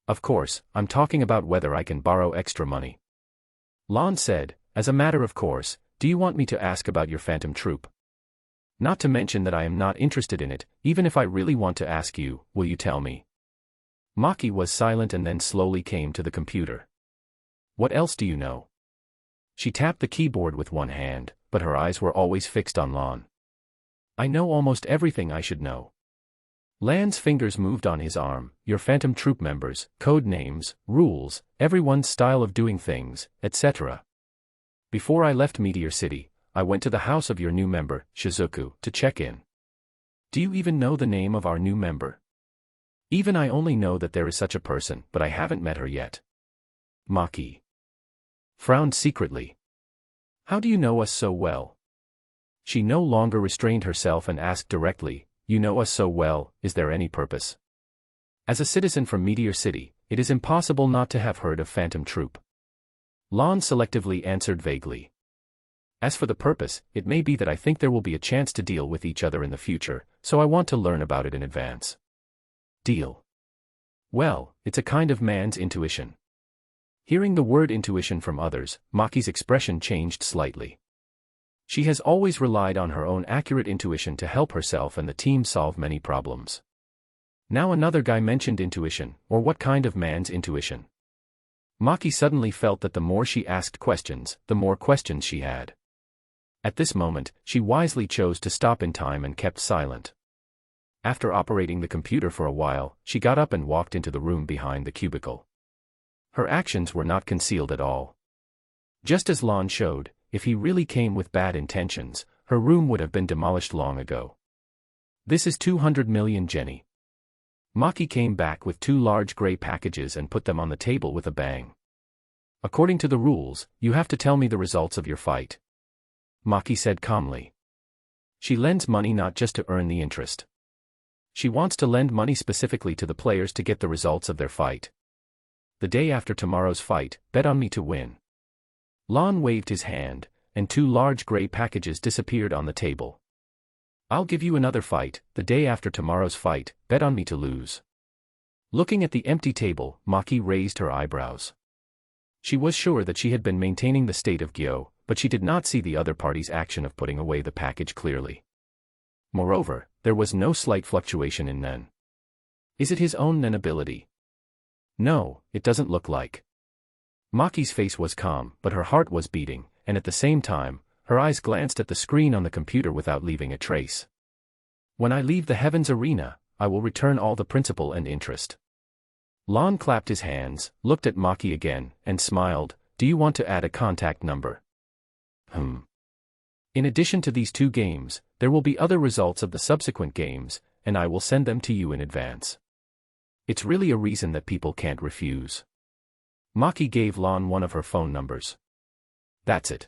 S1: Of course, I'm talking about whether I can borrow extra money. Lon said, as a matter of course, do you want me to ask about your phantom troop? Not to mention that I am not interested in it, even if I really want to ask you, will you tell me? Machi was silent and then slowly came to the computer. What else do you know? She tapped the keyboard with one hand, but her eyes were always fixed on Lon. I know almost everything I should know. Lan's fingers moved on his arm, your phantom troop members, code names, rules, everyone's style of doing things, etc. Before I left Meteor City, I went to the house of your new member, Shizuku, to check in. Do you even know the name of our new member? Even I only know that there is such a person, but I haven't met her yet. Machi frowned secretly. How do you know us so well? She no longer restrained herself and asked directly, you know us so well, is there any purpose? As a citizen from Meteor City, it is impossible not to have heard of Phantom Troop. Lon selectively answered vaguely. As for the purpose, it may be that I think there will be a chance to deal with each other in the future, so I want to learn about it in advance. Deal. Well, it's a kind of man's intuition. Hearing the word intuition from others, Machi's expression changed slightly. She has always relied on her own accurate intuition to help herself and the team solve many problems. Now another guy mentioned intuition, or what kind of man's intuition? Machi suddenly felt that the more she asked questions, the more questions she had. At this moment, she wisely chose to stop in time and kept silent. After operating the computer for a while, she got up and walked into the room behind the cubicle. Her actions were not concealed at all. Just as Lon showed, if he really came with bad intentions, her room would have been demolished long ago. This is 200 million Jenny. Machi came back with 2 large gray packages and put them on the table with a bang. According to the rules, you have to tell me the results of your fight. Machi said calmly. She lends money not just to earn the interest. She wants to lend money specifically to the players to get the results of their fight. The day after tomorrow's fight, bet on me to win. Lon waved his hand, and 2 large gray packages disappeared on the table. I'll give you another fight, the day after tomorrow's fight, bet on me to lose. Looking at the empty table, Machi raised her eyebrows. She was sure that she had been maintaining the state of Gyo, but she did not see the other party's action of putting away the package clearly. Moreover, there was no slight fluctuation in Nen. Is it his own Nen ability? No, it doesn't look like. Machi's face was calm, but her heart was beating, and at the same time, her eyes glanced at the screen on the computer without leaving a trace. When I leave the Heavens Arena, I will return all the principal and interest. Lon clapped his hands, looked at Machi again, and smiled. Do you want to add a contact number? In addition to these 2 games, there will be other results of the subsequent games, and I will send them to you in advance. It's really a reason that people can't refuse. Machi gave Lon one of her phone numbers. That's it.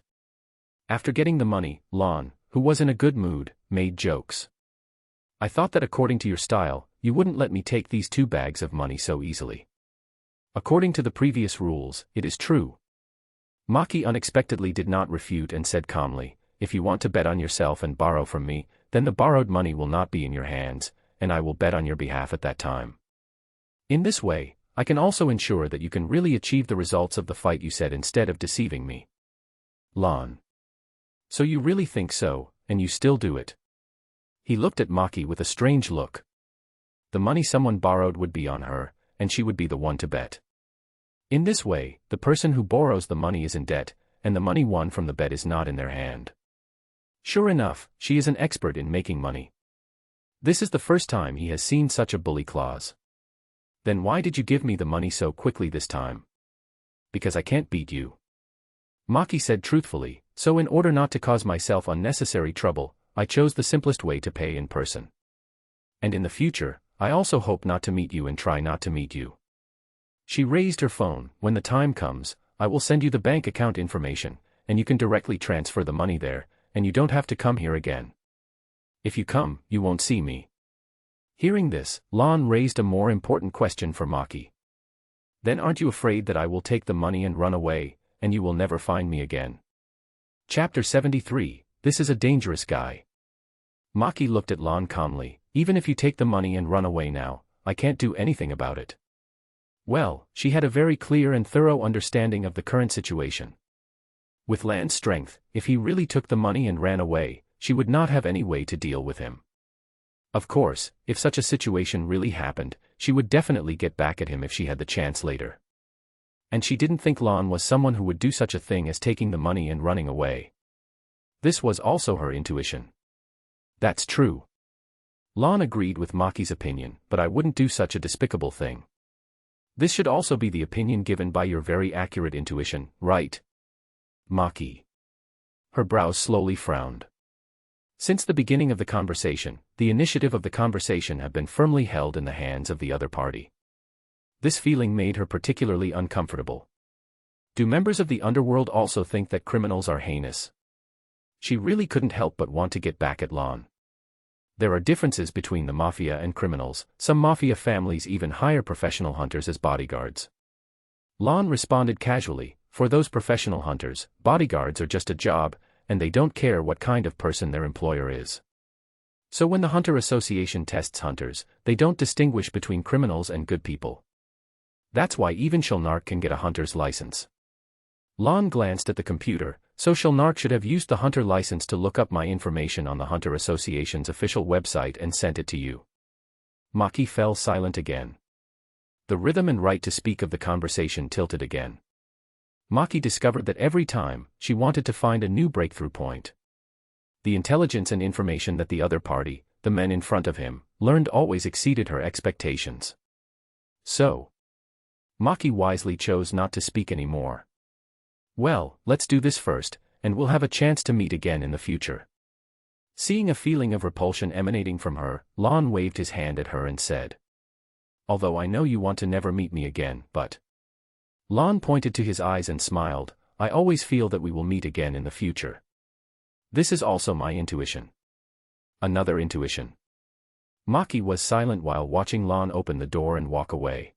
S1: After getting the money, Lon, who was in a good mood, made jokes. I thought that according to your style, you wouldn't let me take these 2 bags of money so easily. According to the previous rules, it is true. Machi unexpectedly did not refute and said calmly, if you want to bet on yourself and borrow from me, then the borrowed money will not be in your hands, and I will bet on your behalf at that time. In this way, I can also ensure that you can really achieve the results of the fight you said instead of deceiving me. Lon. So you really think so, and you still do it? He looked at Machi with a strange look. The money someone borrowed would be on her, and she would be the one to bet. In this way, the person who borrows the money is in debt, and the money won from the bet is not in their hand. Sure enough, she is an expert in making money. This is the first time he has seen such a bully clause. Then why did you give me the money so quickly this time? Because I can't beat you. Machi said truthfully, so in order not to cause myself unnecessary trouble, I chose the simplest way to pay in person. And in the future, I also hope not to meet you and try not to meet you. She raised her phone. When the time comes, I will send you the bank account information, and you can directly transfer the money there, and you don't have to come here again. If you come, you won't see me. Hearing this, Lon raised a more important question for Machi. Then aren't you afraid that I will take the money and run away, and you will never find me again? Chapter 73, This is a dangerous guy. Machi looked at Lon calmly. Even if you take the money and run away now, I can't do anything about it. Well, she had a very clear and thorough understanding of the current situation. With Lan's strength, if he really took the money and ran away, she would not have any way to deal with him. Of course, if such a situation really happened, she would definitely get back at him if she had the chance later. And she didn't think Lan was someone who would do such a thing as taking the money and running away. This was also her intuition. That's true. Lan agreed with Maki's opinion, but I wouldn't do such a despicable thing. This should also be the opinion given by your very accurate intuition, right? Machi. Her brows slowly frowned. Since the beginning of the conversation, the initiative of the conversation had been firmly held in the hands of the other party. This feeling made her particularly uncomfortable. Do members of the underworld also think that criminals are heinous? She really couldn't help but want to get back at Lan. There are differences between the mafia and criminals. Some mafia families even hire professional hunters as bodyguards. Lan responded casually, for those professional hunters, bodyguards are just a job, and they don't care what kind of person their employer is. So when the Hunter Association tests hunters, they don't distinguish between criminals and good people. That's why even Zoldyck can get a hunter's license. Lan glanced at the computer, so Zoldyck should have used the hunter license to look up my information on the Hunter Association's official website and sent it to you. Machi fell silent again. The rhythm and right to speak of the conversation tilted again. Machi discovered that every time, she wanted to find a new breakthrough point. The intelligence and information that the other party, the men in front of him, learned always exceeded her expectations. So, Machi wisely chose not to speak anymore. Well, let's do this first, and we'll have a chance to meet again in the future. Seeing a feeling of repulsion emanating from her, Lan waved his hand at her and said, "Although I know you want to never meet me again, but..." Lan pointed to his eyes and smiled, "I always feel that we will meet again in the future. This is also my intuition." Another intuition. Machi was silent while watching Lan open the door and walk away.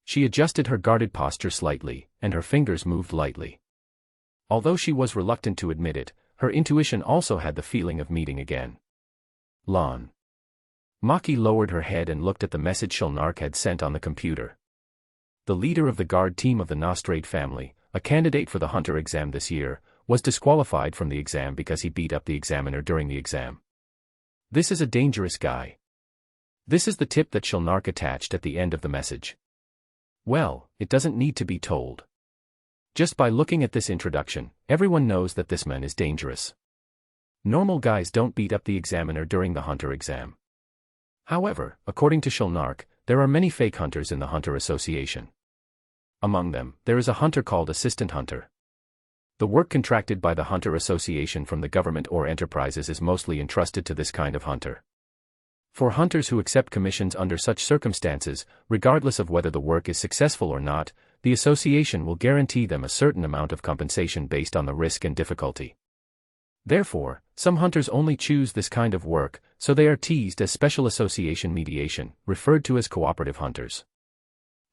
S1: She adjusted her guarded posture slightly, and her fingers moved lightly. Although she was reluctant to admit it, her intuition also had the feeling of meeting again. Lan. Machi lowered her head and looked at the message Zoldyck had sent on the computer. The leader of the guard team of the Nostrade family, a candidate for the Hunter exam this year, was disqualified from the exam because he beat up the examiner during the exam. This is a dangerous guy. This is the tip that Zoldyck attached at the end of the message. Well, it doesn't need to be told. Just by looking at this introduction, everyone knows that this man is dangerous. Normal guys don't beat up the examiner during the Hunter exam. However, according to Zoldyck, there are many fake hunters in the Hunter Association. Among them, there is a hunter called Assistant Hunter. The work contracted by the Hunter Association from the government or enterprises is mostly entrusted to this kind of hunter. For hunters who accept commissions under such circumstances, regardless of whether the work is successful or not, the association will guarantee them a certain amount of compensation based on the risk and difficulty. Therefore, some hunters only choose this kind of work, so they are teased as special association mediation, referred to as cooperative hunters.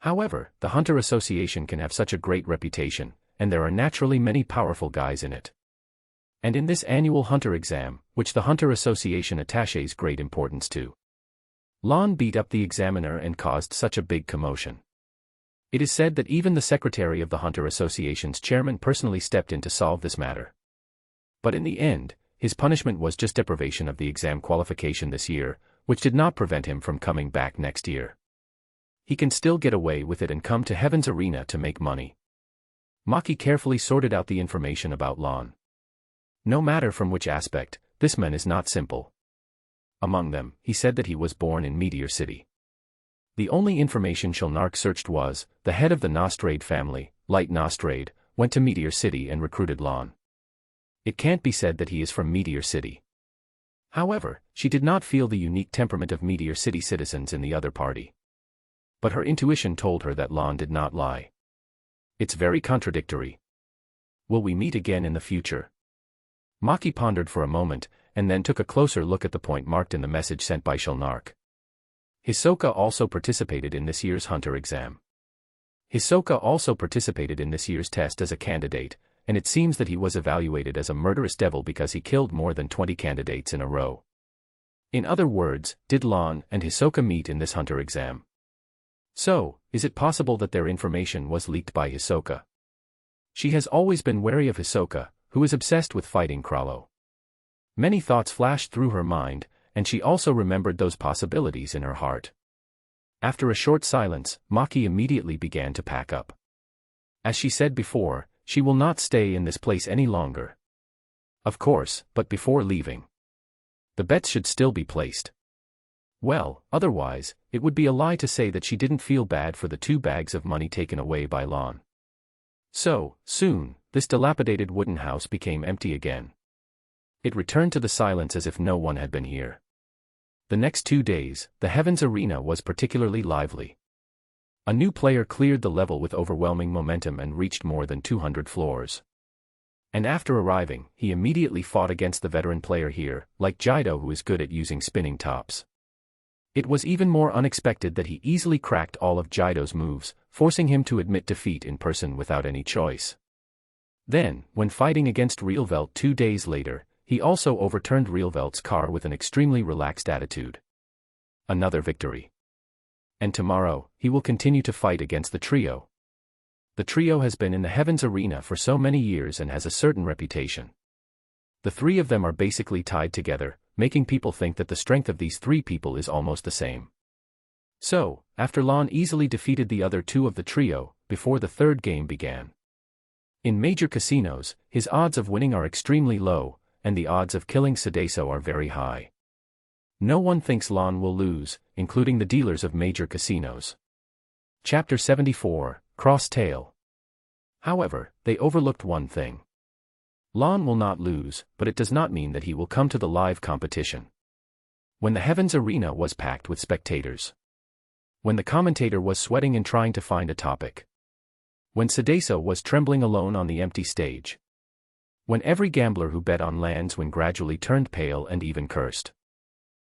S1: However, the Hunter Association can have such a great reputation, and there are naturally many powerful guys in it. And in this annual Hunter exam, which the Hunter Association attaches great importance to, Lan beat up the examiner and caused such a big commotion. It is said that even the secretary of the Hunter Association's chairman personally stepped in to solve this matter. But in the end, his punishment was just deprivation of the exam qualification this year, which did not prevent him from coming back next year. He can still get away with it and come to Heaven's Arena to make money. Machi carefully sorted out the information about Lan. No matter from which aspect, this man is not simple. Among them, he said that he was born in Meteor City. The only information Zoldyck searched was, the head of the Nostrade family, Light Nostrade, went to Meteor City and recruited Lan. It can't be said that he is from Meteor City. However, she did not feel the unique temperament of Meteor City citizens in the other party. But her intuition told her that Lan did not lie. It's very contradictory. Will we meet again in the future? Machi pondered for a moment, and then took a closer look at the point marked in the message sent by Zoldyck. Hisoka also participated in this year's Hunter exam. Hisoka also participated in this year's test as a candidate, and it seems that he was evaluated as a murderous devil because he killed more than 20 candidates in a row. In other words, did Lan and Hisoka meet in this Hunter exam? So, is it possible that their information was leaked by Hisoka? She has always been wary of Hisoka, who is obsessed with fighting Rala. Many thoughts flashed through her mind, and she also remembered those possibilities in her heart. After a short silence, Machi immediately began to pack up. As she said before, she will not stay in this place any longer. Of course, but before leaving, the bets should still be placed. Well, otherwise, it would be a lie to say that she didn't feel bad for the 2 bags of money taken away by Lon. So, soon, this dilapidated wooden house became empty again. It returned to the silence as if no one had been here. The next 2 days, the Heavens Arena was particularly lively. A new player cleared the level with overwhelming momentum and reached more than 200 floors. And after arriving, he immediately fought against the veteran player here, like Jido, who is good at using spinning tops. It was even more unexpected that he easily cracked all of Jido's moves, forcing him to admit defeat in person without any choice. Then, when fighting against Realvelt 2 days later, he also overturned Realvelt's car with an extremely relaxed attitude. Another victory. And tomorrow, he will continue to fight against the trio. The trio has been in the Heavens Arena for so many years and has a certain reputation. The 3 of them are basically tied together, making people think that the strength of these 3 people is almost the same. So, after Lon easily defeated the other 2 of the trio, before the 3rd game began. In major casinos, his odds of winning are extremely low, and the odds of killing Sudeso are very high. No one thinks Lon will lose, including the dealers of major casinos. Chapter 74, Cross-Tail. However, they overlooked one thing. Lon will not lose, but it does not mean that he will come to the live competition. When the Heavens Arena was packed with spectators. When the commentator was sweating and trying to find a topic. When Sudeso was trembling alone on the empty stage. When every gambler who bet on lands when gradually turned pale and even cursed.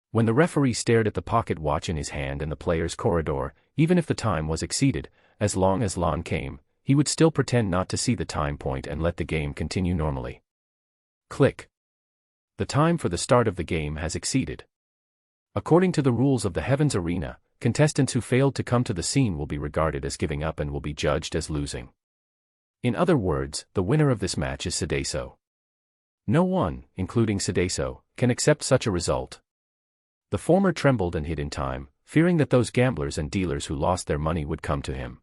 S1: When the referee stared at the pocket watch in his hand and the player's corridor, even if the time was exceeded, as long as Lon came, he would still pretend not to see the time point and let the game continue normally. Click. The time for the start of the game has exceeded. According to the rules of the Heavens Arena, contestants who failed to come to the scene will be regarded as giving up and will be judged as losing. In other words, the winner of this match is Sudeso. No one, including Sudeso, can accept such a result. The former trembled and hid in time, fearing that those gamblers and dealers who lost their money would come to him.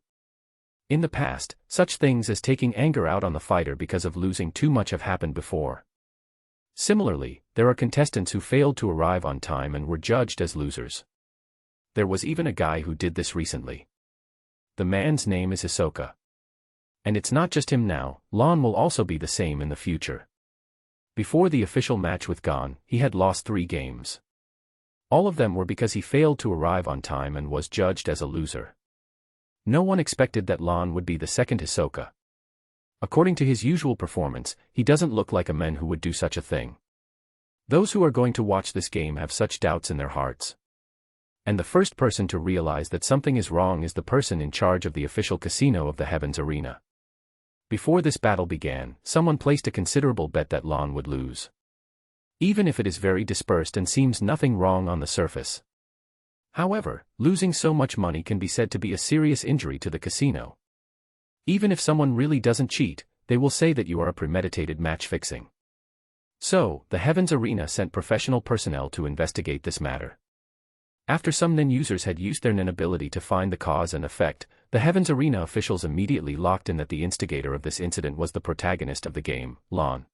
S1: In the past, such things as taking anger out on the fighter because of losing too much have happened before. Similarly, there are contestants who failed to arrive on time and were judged as losers. There was even a guy who did this recently. The man's name is Hisoka. And it's not just him now, Lon will also be the same in the future. Before the official match with Gon, he had lost 3 games. All of them were because he failed to arrive on time and was judged as a loser. No one expected that Lon would be the second Hisoka. According to his usual performance, he doesn't look like a man who would do such a thing. Those who are going to watch this game have such doubts in their hearts. And the first person to realize that something is wrong is the person in charge of the official casino of the Heavens Arena. Before this battle began, someone placed a considerable bet that Lon would lose. Even if it is very dispersed and seems nothing wrong on the surface. However, losing so much money can be said to be a serious injury to the casino. Even if someone really doesn't cheat, they will say that you are a premeditated match fixing. So, the Heavens Arena sent professional personnel to investigate this matter. After some NEN users had used their NEN ability to find the cause and effect, the Heavens Arena officials immediately locked in that the instigator of this incident was the protagonist of the game, Lon.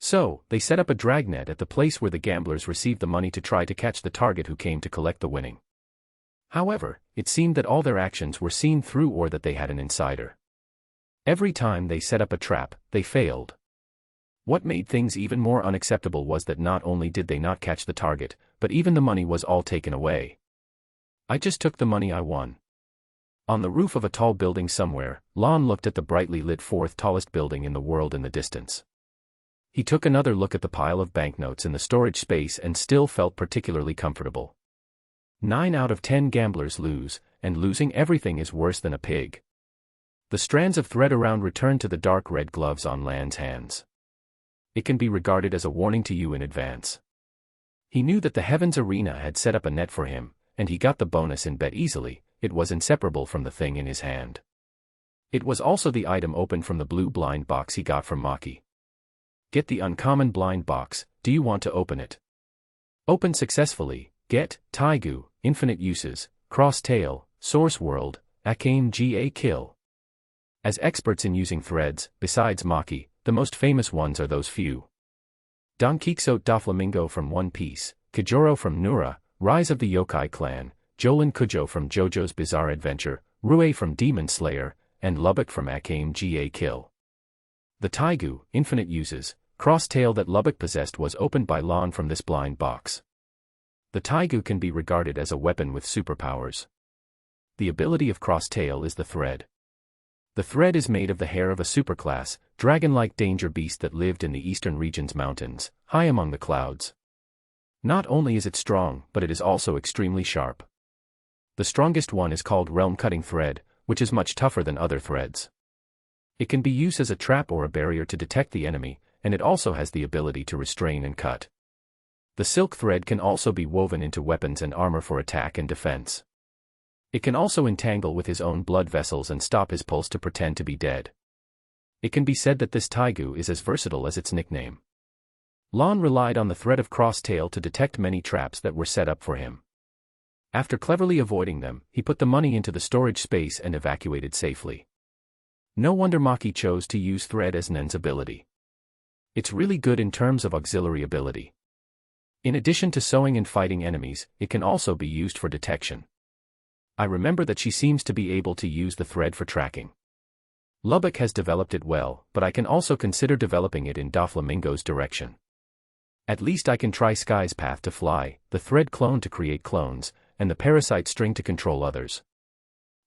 S1: So, they set up a dragnet at the place where the gamblers received the money to try to catch the target who came to collect the winning. However, it seemed that all their actions were seen through or that they had an insider. Every time they set up a trap, they failed. What made things even more unacceptable was that not only did they not catch the target, but even the money was all taken away. I just took the money I won. On the roof of a tall building somewhere, Lon looked at the brightly lit 4th tallest building in the world in the distance. He took another look at the pile of banknotes in the storage space and still felt particularly comfortable. 9 out of 10 gamblers lose, and losing everything is worse than a pig. The strands of thread around return to the dark red gloves on Lan's hands. It can be regarded as a warning to you in advance. He knew that the Heavens Arena had set up a net for him, and he got the bonus in bet easily, it was inseparable from the thing in his hand. It was also the item opened from the blue blind box he got from Machi. Get the uncommon blind box. Do you want to open it? Open successfully. Get Taigu, infinite uses, cross tail, source world, HxH kill. As experts in using threads, besides Machi, the most famous ones are those few. Don Quixote Doflamingo from One Piece, Kajoro from Nura, Rise of the Yokai Clan, Jolin Kujo from JoJo's Bizarre Adventure, Rue from Demon Slayer, and Lubbock from HxH kill. The Taigu, infinite uses, cross tail that Lubbock possessed was opened by Lon from this blind box. The Taigu can be regarded as a weapon with superpowers. The ability of cross tail is the thread. The thread is made of the hair of a superclass, dragon-like danger beast that lived in the eastern region's mountains, high among the clouds. Not only is it strong, but it is also extremely sharp. The strongest one is called realm-cutting thread, which is much tougher than other threads. It can be used as a trap or a barrier to detect the enemy, and it also has the ability to restrain and cut. The silk thread can also be woven into weapons and armor for attack and defense. It can also entangle with his own blood vessels and stop his pulse to pretend to be dead. It can be said that this Taigu is as versatile as its nickname. Lon relied on the thread of cross tail to detect many traps that were set up for him. After cleverly avoiding them, he put the money into the storage space and evacuated safely. No wonder Machi chose to use thread as Nen's ability. It's really good in terms of auxiliary ability. In addition to sewing and fighting enemies, it can also be used for detection. I remember that she seems to be able to use the thread for tracking. Lubbock has developed it well, but I can also consider developing it in Doflamingo's direction. At least I can try Sky's path to fly, the thread clone to create clones, and the parasite string to control others.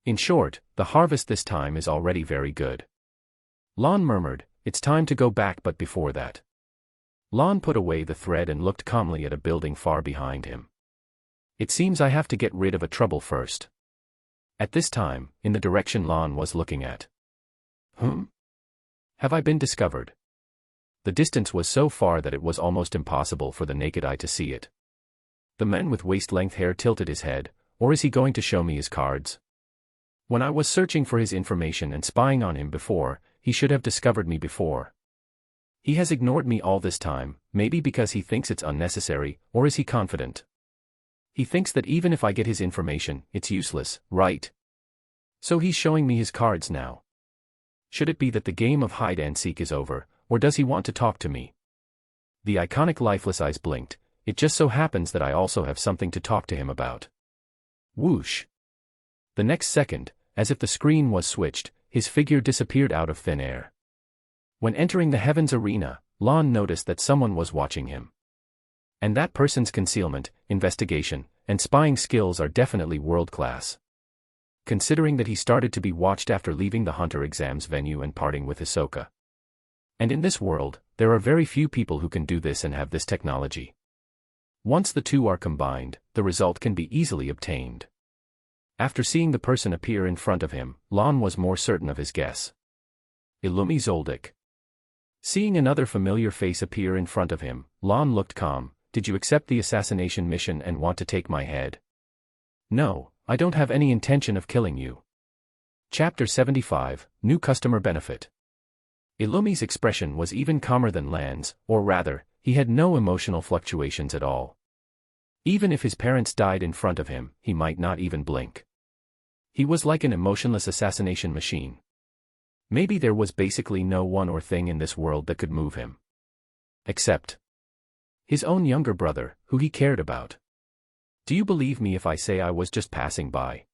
S1: In short, the harvest this time is already very good. Lon murmured, "It's time to go back," but before that. Lon put away the thread and looked calmly at a building far behind him. It seems I have to get rid of a trouble first. At this time, in the direction Lon was looking at. Have I been discovered? The distance was so far that it was almost impossible for the naked eye to see it. The man with waist-length hair tilted his head, or is he going to show me his cards? When I was searching for his information and spying on him before, he should have discovered me before. He has ignored me all this time, maybe because he thinks it's unnecessary, or is he confident? He thinks that even if I get his information, it's useless, right? So he's showing me his cards now. Should it be that the game of hide and seek is over, or does he want to talk to me? The iconic lifeless eyes blinked. It just so happens that I also have something to talk to him about. Whoosh. The next second, as if the screen was switched, his figure disappeared out of thin air. When entering the Heavens Arena, Lon noticed that someone was watching him. And that person's concealment, investigation, and spying skills are definitely world-class. Considering that he started to be watched after leaving the Hunter exams venue and parting with Hisoka. And in this world, there are very few people who can do this and have this technology. Once the two are combined, the result can be easily obtained. After seeing the person appear in front of him, Lon was more certain of his guess. Illumi Zoldyck. Seeing another familiar face appear in front of him, Lon looked calm. Did you accept the assassination mission and want to take my head? No, I don't have any intention of killing you. Chapter 75, New Customer Benefit. Illumi's expression was even calmer than Lan's, or rather, he had no emotional fluctuations at all. Even if his parents died in front of him, he might not even blink. He was like an emotionless assassination machine. Maybe there was basically no one or thing in this world that could move him. Except his own younger brother, who he cared about. Do you believe me if I say I was just passing by?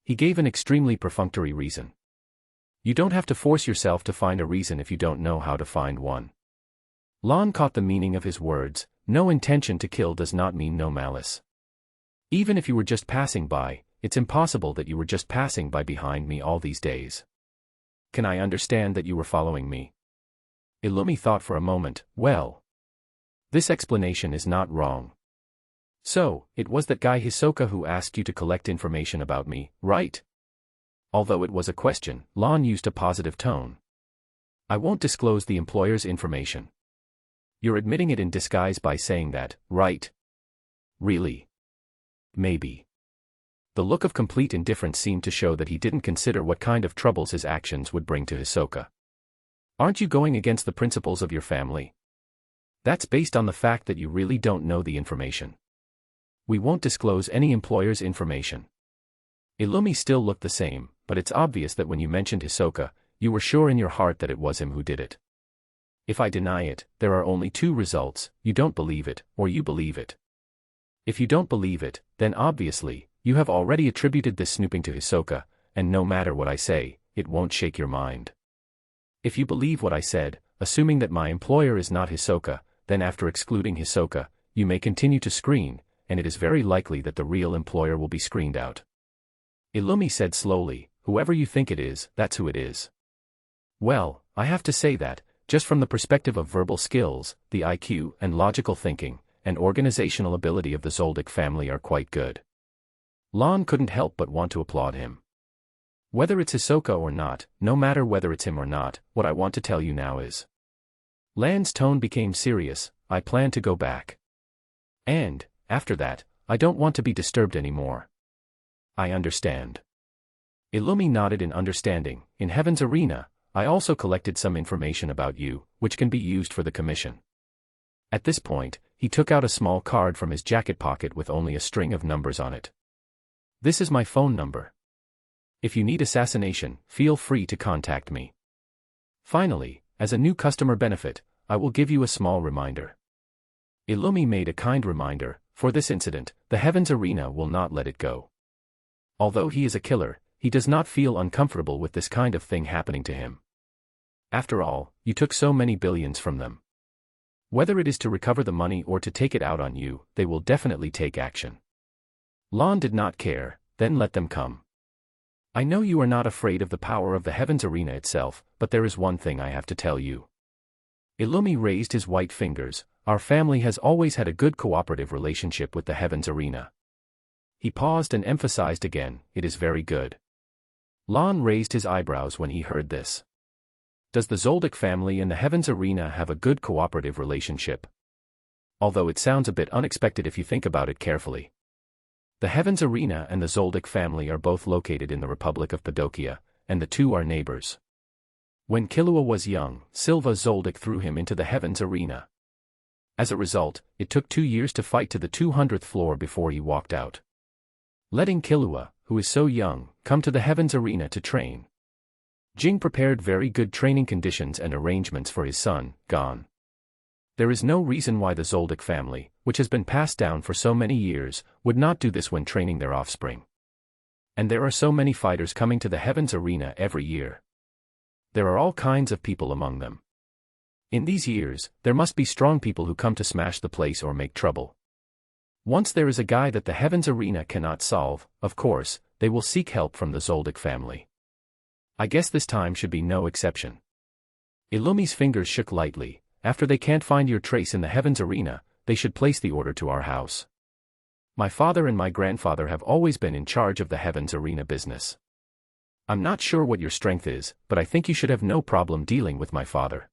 S1: He gave an extremely perfunctory reason. You don't have to force yourself to find a reason if you don't know how to find one. Lon caught the meaning of his words. No intention to kill does not mean no malice. Even if you were just passing by, it's impossible that you were just passing by behind me all these days. Can I understand that you were following me? Illumi thought for a moment. Well, this explanation is not wrong. So, it was that guy Hisoka who asked you to collect information about me, right? Although it was a question, Lon used a positive tone. I won't disclose the employer's information. You're admitting it in disguise by saying that, right? Really? Maybe. The look of complete indifference seemed to show that he didn't consider what kind of troubles his actions would bring to Hisoka. Aren't you going against the principles of your family? That's based on the fact that you really don't know the information. We won't disclose any employer's information. Illumi still looked the same, but it's obvious that when you mentioned Hisoka, you were sure in your heart that it was him who did it. If I deny it, there are only two results: you don't believe it, or you believe it. If you don't believe it, then obviously, you have already attributed this snooping to Hisoka, and no matter what I say, it won't shake your mind. If you believe what I said, assuming that my employer is not Hisoka, then after excluding Hisoka, you may continue to screen, and it is very likely that the real employer will be screened out. Illumi said slowly, whoever you think it is, that's who it is. Well, I have to say that, just from the perspective of verbal skills, the IQ and logical thinking, and organizational ability of the Zoldyck family are quite good. Lon couldn't help but want to applaud him. Whether it's Hisoka or not, no matter whether it's him or not, what I want to tell you now is. Lan's tone became serious, I plan to go back. And, after that, I don't want to be disturbed anymore. I understand. Illumi nodded in understanding. In Heaven's Arena, I also collected some information about you, which can be used for the commission. At this point, he took out a small card from his jacket pocket with only a string of numbers on it. This is my phone number. If you need assassination, feel free to contact me. Finally, as a new customer benefit, I will give you a small reminder. Illumi made a kind reminder, for this incident, the Heaven's Arena will not let it go. Although he is a killer, he does not feel uncomfortable with this kind of thing happening to him. After all, you took so many billions from them. Whether it is to recover the money or to take it out on you, they will definitely take action. Lon did not care, then let them come. I know you are not afraid of the power of the Heaven's Arena itself, but there is one thing I have to tell you. Illumi raised his white fingers. Our family has always had a good cooperative relationship with the Heaven's Arena. He paused and emphasized again, it is very good. Lon raised his eyebrows when he heard this. Does the Zoldyck family and the Heaven's Arena have a good cooperative relationship? Although it sounds a bit unexpected if you think about it carefully. The Heaven's Arena and the Zoldyck family are both located in the Republic of Padokia, and the two are neighbors. When Killua was young, Silva Zoldyck threw him into the Heaven's Arena. As a result, it took 2 years to fight to the 200th floor before he walked out. Letting Killua, who is so young, come to the Heaven's Arena to train. Jing prepared very good training conditions and arrangements for his son, Gon. There is no reason why the Zoldyck family, which has been passed down for so many years, would not do this when training their offspring. And there are so many fighters coming to the Heaven's Arena every year. There are all kinds of people among them. In these years, there must be strong people who come to smash the place or make trouble. Once there is a guy that the Heaven's Arena cannot solve, of course, they will seek help from the Zoldyck family. I guess this time should be no exception. Illumi's fingers shook lightly. After they can't find your trace in the Heaven's Arena, they should place the order to our house. My father and my grandfather have always been in charge of the Heaven's Arena business. I'm not sure what your strength is, but I think you should have no problem dealing with my father.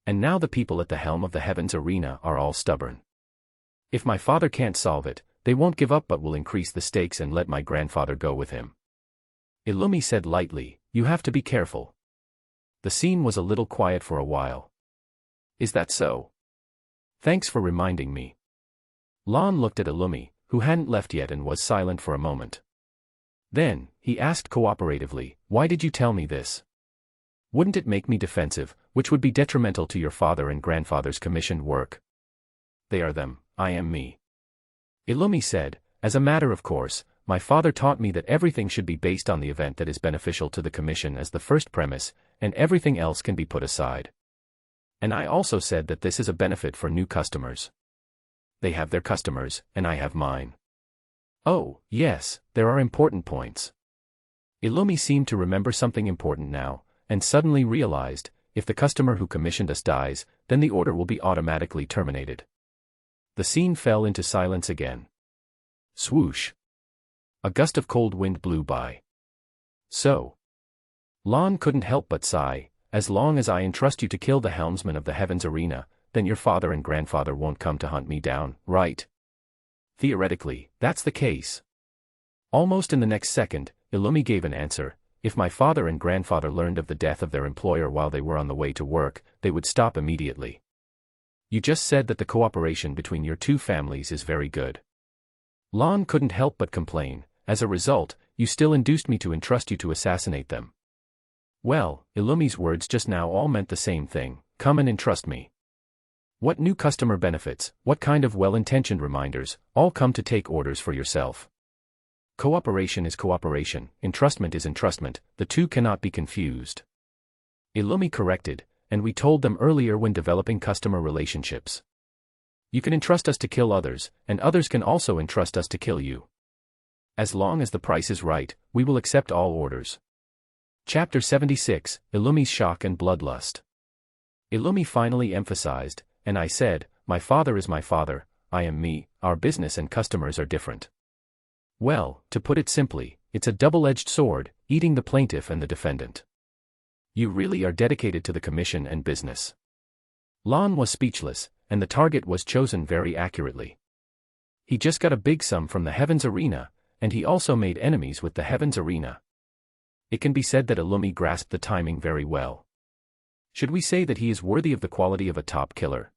S1: And now the people at the helm of the Heaven's Arena are all stubborn. If my father can't solve it, they won't give up but will increase the stakes and let my grandfather go with him. Illumi said lightly, you have to be careful. The scene was a little quiet for a while. Is that so? Thanks for reminding me. Lon looked at Illumi, who hadn't left yet and was silent for a moment. Then, he asked cooperatively, why did you tell me this? Wouldn't it make me defensive, which would be detrimental to your father and grandfather's commissioned work? They are them, I am me. Illumi said, as a matter of course, my father taught me that everything should be based on the event that is beneficial to the commission as the first premise, and everything else can be put aside. And I also said that this is a benefit for new customers. They have their customers, and I have mine. Oh, yes, there are important points. Illumi seemed to remember something important now, and suddenly realized, if the customer who commissioned us dies, then the order will be automatically terminated. The scene fell into silence again. Swoosh. A gust of cold wind blew by. So. Lon couldn't help but sigh. As long as I entrust you to kill the helmsman of the Heaven's Arena, then your father and grandfather won't come to hunt me down, right? Theoretically, that's the case. Almost in the next second, Illumi gave an answer. If my father and grandfather learned of the death of their employer while they were on the way to work, they would stop immediately. You just said that the cooperation between your two families is very good. Lan couldn't help but complain. As a result, you still induced me to entrust you to assassinate them. Well, Illumi's words just now all meant the same thing. Come and entrust me. What new customer benefits, what kind of well-intentioned reminders, all come to take orders for yourself. Cooperation is cooperation, entrustment is entrustment, the two cannot be confused. Illumi corrected, and we told them earlier when developing customer relationships. You can entrust us to kill others, and others can also entrust us to kill you. As long as the price is right, we will accept all orders. Chapter 76, Illumi's Shock and Bloodlust. Illumi finally emphasized, and I said, my father is my father, I am me, our business and customers are different. Well, to put it simply, it's a double-edged sword, eating the plaintiff and the defendant. You really are dedicated to the commission and business. Lan was speechless, and the target was chosen very accurately. He just got a big sum from the Heavens Arena, and he also made enemies with the Heavens Arena. It can be said that Illumi grasped the timing very well. Should we say that he is worthy of the quality of a top killer?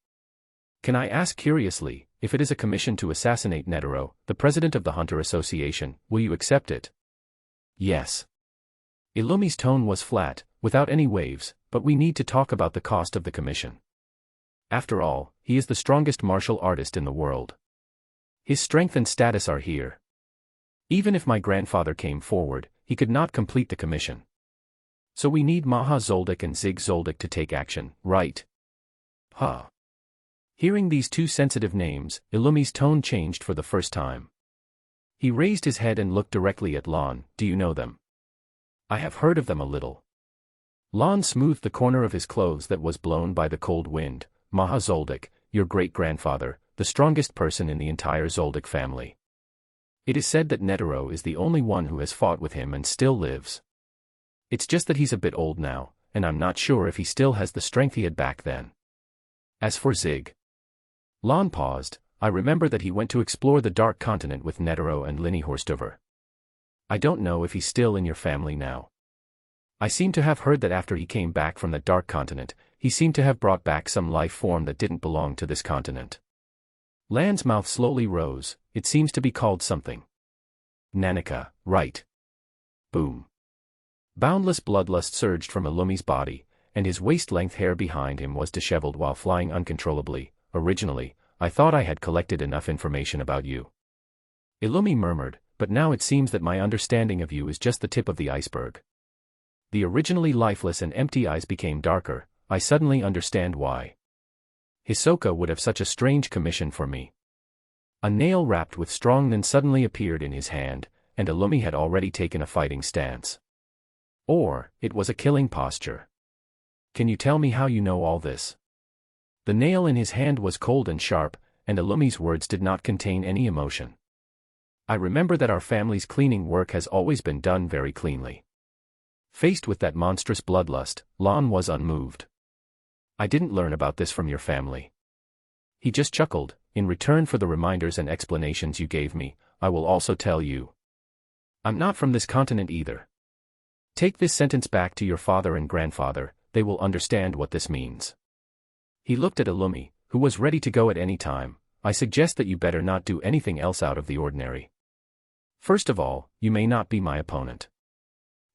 S1: Can I ask curiously, if it is a commission to assassinate Netero, the president of the Hunter Association, will you accept it? Yes. Illumi's tone was flat, without any waves, but we need to talk about the cost of the commission. After all, he is the strongest martial artist in the world. His strength and status are here. Even if my grandfather came forward, he could not complete the commission. So we need Maha Zoldyck and Zig Zoldyck to take action, right? Huh. Hearing these two sensitive names, Illumi's tone changed for the first time. He raised his head and looked directly at Lan. Do you know them? I have heard of them a little. Lan smoothed the corner of his clothes that was blown by the cold wind. Maha Zoldyck, your great-grandfather, the strongest person in the entire Zoldyck family. It is said that Netero is the only one who has fought with him and still lives. It's just that he's a bit old now, and I'm not sure if he still has the strength he had back then. As for Zig. Lan paused. I remember that he went to explore the Dark Continent with Netero and Linny Horstover. I don't know if he's still in your family now. I seem to have heard that after he came back from the Dark Continent, he seemed to have brought back some life form that didn't belong to this continent. Lan's mouth slowly rose. It seems to be called something. Nanika, right. Boom. Boundless bloodlust surged from Illumi's body, and his waist-length hair behind him was disheveled while flying uncontrollably. Originally, I thought I had collected enough information about you. Illumi murmured, but now it seems that my understanding of you is just the tip of the iceberg. The originally lifeless and empty eyes became darker. I suddenly understand why. Hisoka would have such a strange commission for me. A nail wrapped with strong nin suddenly appeared in his hand, and Illumi had already taken a fighting stance. Or, it was a killing posture. Can you tell me how you know all this? The nail in his hand was cold and sharp, and Illumi's words did not contain any emotion. I remember that our family's cleaning work has always been done very cleanly. Faced with that monstrous bloodlust, Lan was unmoved. I didn't learn about this from your family. He just chuckled. In return for the reminders and explanations you gave me, I will also tell you. I'm not from this continent either. Take this sentence back to your father and grandfather, they will understand what this means. He looked at Illumi, who was ready to go at any time. I suggest that you better not do anything else out of the ordinary. First of all, you may not be my opponent.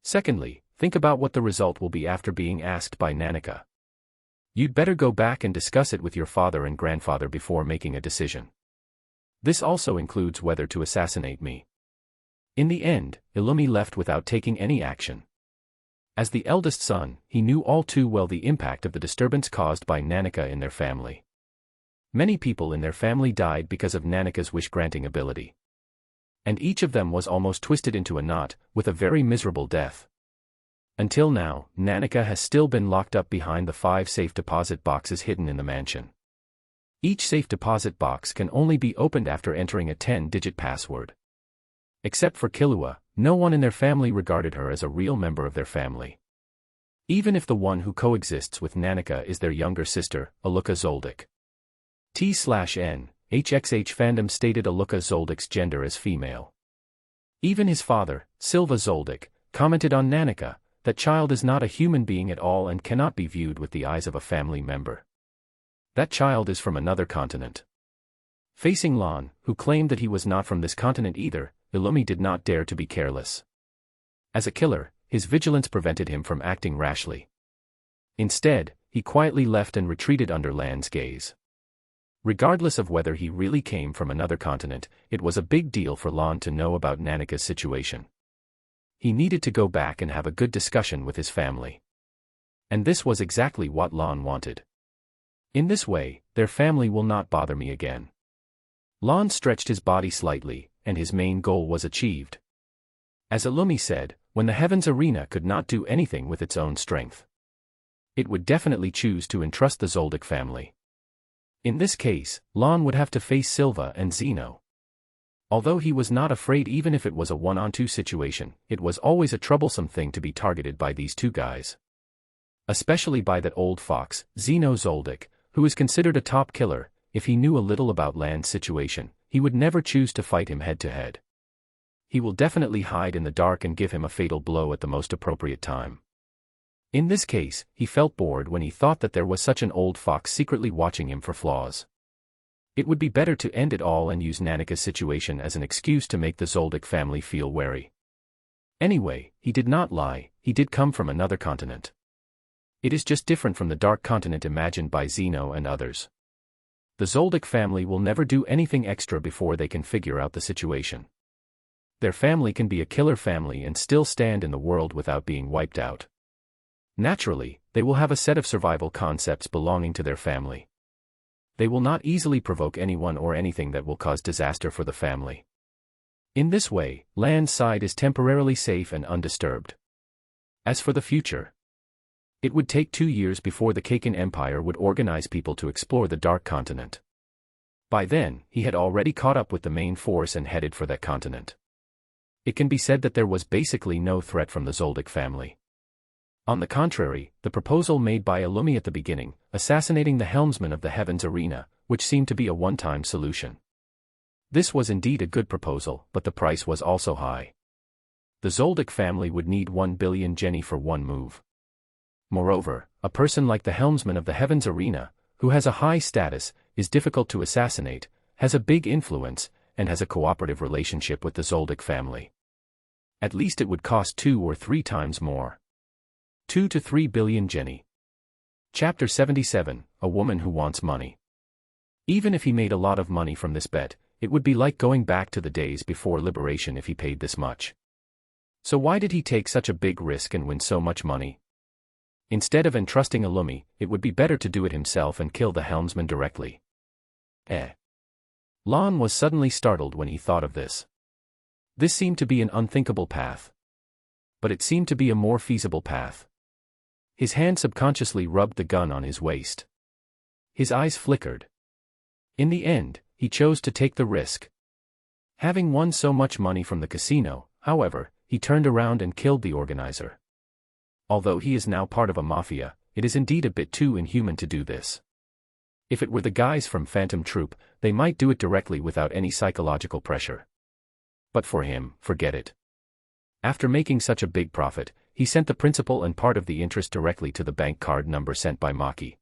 S1: Secondly, think about what the result will be after being asked by Nanika. You'd better go back and discuss it with your father and grandfather before making a decision. This also includes whether to assassinate me. In the end, Illumi left without taking any action. As the eldest son, he knew all too well the impact of the disturbance caused by Nanika in their family. Many people in their family died because of Nanika's wish-granting ability. And each of them was almost twisted into a knot, with a very miserable death. Until now, Nanika has still been locked up behind the 5 safe deposit boxes hidden in the mansion. Each safe deposit box can only be opened after entering a 10-digit password. Except for Killua, no one in their family regarded her as a real member of their family. Even if the one who coexists with Nanika is their younger sister, Aluka Zoldyck. T/N, HxH fandom stated Aluka Zoldyck's gender as female. Even his father, Silva Zoldyck, commented on Nanika, that child is not a human being at all and cannot be viewed with the eyes of a family member. That child is from another continent. Facing Lon, who claimed that he was not from this continent either, Illumi did not dare to be careless. As a killer, his vigilance prevented him from acting rashly. Instead, he quietly left and retreated under Lan's gaze. Regardless of whether he really came from another continent, it was a big deal for Lon to know about Nanika's situation. He needed to go back and have a good discussion with his family. And this was exactly what Lon wanted. In this way, their family will not bother me again. Lon stretched his body slightly, and his main goal was achieved. As Illumi said, when the Heavens Arena could not do anything with its own strength, it would definitely choose to entrust the Zoldyck family. In this case, Lon would have to face Silva and Zeno. Although he was not afraid even if it was a one-on-two situation, it was always a troublesome thing to be targeted by these two guys. Especially by that old fox, Zeno Zoldyck, who is considered a top killer. If he knew a little about Lan's situation, he would never choose to fight him head-to-head. He will definitely hide in the dark and give him a fatal blow at the most appropriate time. In this case, he felt bored when he thought that there was such an old fox secretly watching him for flaws. It would be better to end it all and use Nanika's situation as an excuse to make the Zoldyck family feel wary. Anyway, he did not lie, he did come from another continent. It is just different from the dark continent imagined by Zeno and others. The Zoldyck family will never do anything extra before they can figure out the situation. Their family can be a killer family and still stand in the world without being wiped out. Naturally, they will have a set of survival concepts belonging to their family. They will not easily provoke anyone or anything that will cause disaster for the family. In this way, Lan's side is temporarily safe and undisturbed. As for the future, it would take 2 years before the Kaken Empire would organize people to explore the Dark Continent. By then, he had already caught up with the main force and headed for that continent. It can be said that there was basically no threat from the Zoldyck family. On the contrary, the proposal made by Illumi at the beginning, assassinating the helmsman of the Heavens Arena, which seemed to be a one-time solution. This was indeed a good proposal, but the price was also high. The Zoldyck family would need 1 billion Jenny for one move. Moreover, a person like the helmsman of the Heavens Arena, who has a high status, is difficult to assassinate, has a big influence, and has a cooperative relationship with the Zoldyck family. At least it would cost 2 or 3 times more. 2 to 3 billion Jenny. Chapter 77, A Woman Who Wants Money. Even if he made a lot of money from this bet, it would be like going back to the days before liberation if he paid this much. So why did he take such a big risk and win so much money? Instead of entrusting Illumi, it would be better to do it himself and kill the helmsman directly. Lon was suddenly startled when he thought of this. This seemed to be an unthinkable path. But it seemed to be a more feasible path. His hand subconsciously rubbed the gun on his waist. His eyes flickered. In the end, he chose to take the risk. Having won so much money from the casino, however, he turned around and killed the organizer. Although he is now part of a mafia, it is indeed a bit too inhuman to do this. If it were the guys from Phantom Troop, they might do it directly without any psychological pressure. But for him, forget it. After making such a big profit, he sent the principal and part of the interest directly to the bank card number sent by Machi.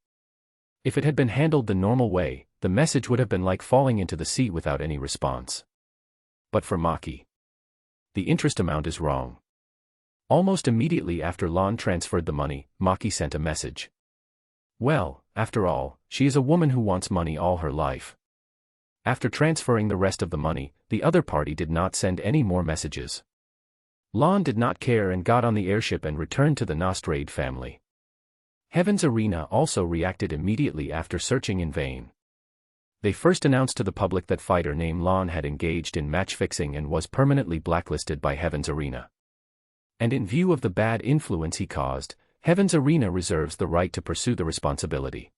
S1: If it had been handled the normal way, the message would have been like falling into the sea without any response. But for Machi, the interest amount is wrong. Almost immediately after Lon transferred the money, Machi sent a message. Well, after all, she is a woman who wants money all her life. After transferring the rest of the money, the other party did not send any more messages. Lon did not care and got on the airship and returned to the Nostrade family. Heaven's Arena also reacted immediately after searching in vain. They first announced to the public that fighter named Lon had engaged in match fixing and was permanently blacklisted by Heaven's Arena. And in view of the bad influence he caused, Heaven's Arena reserves the right to pursue the responsibility.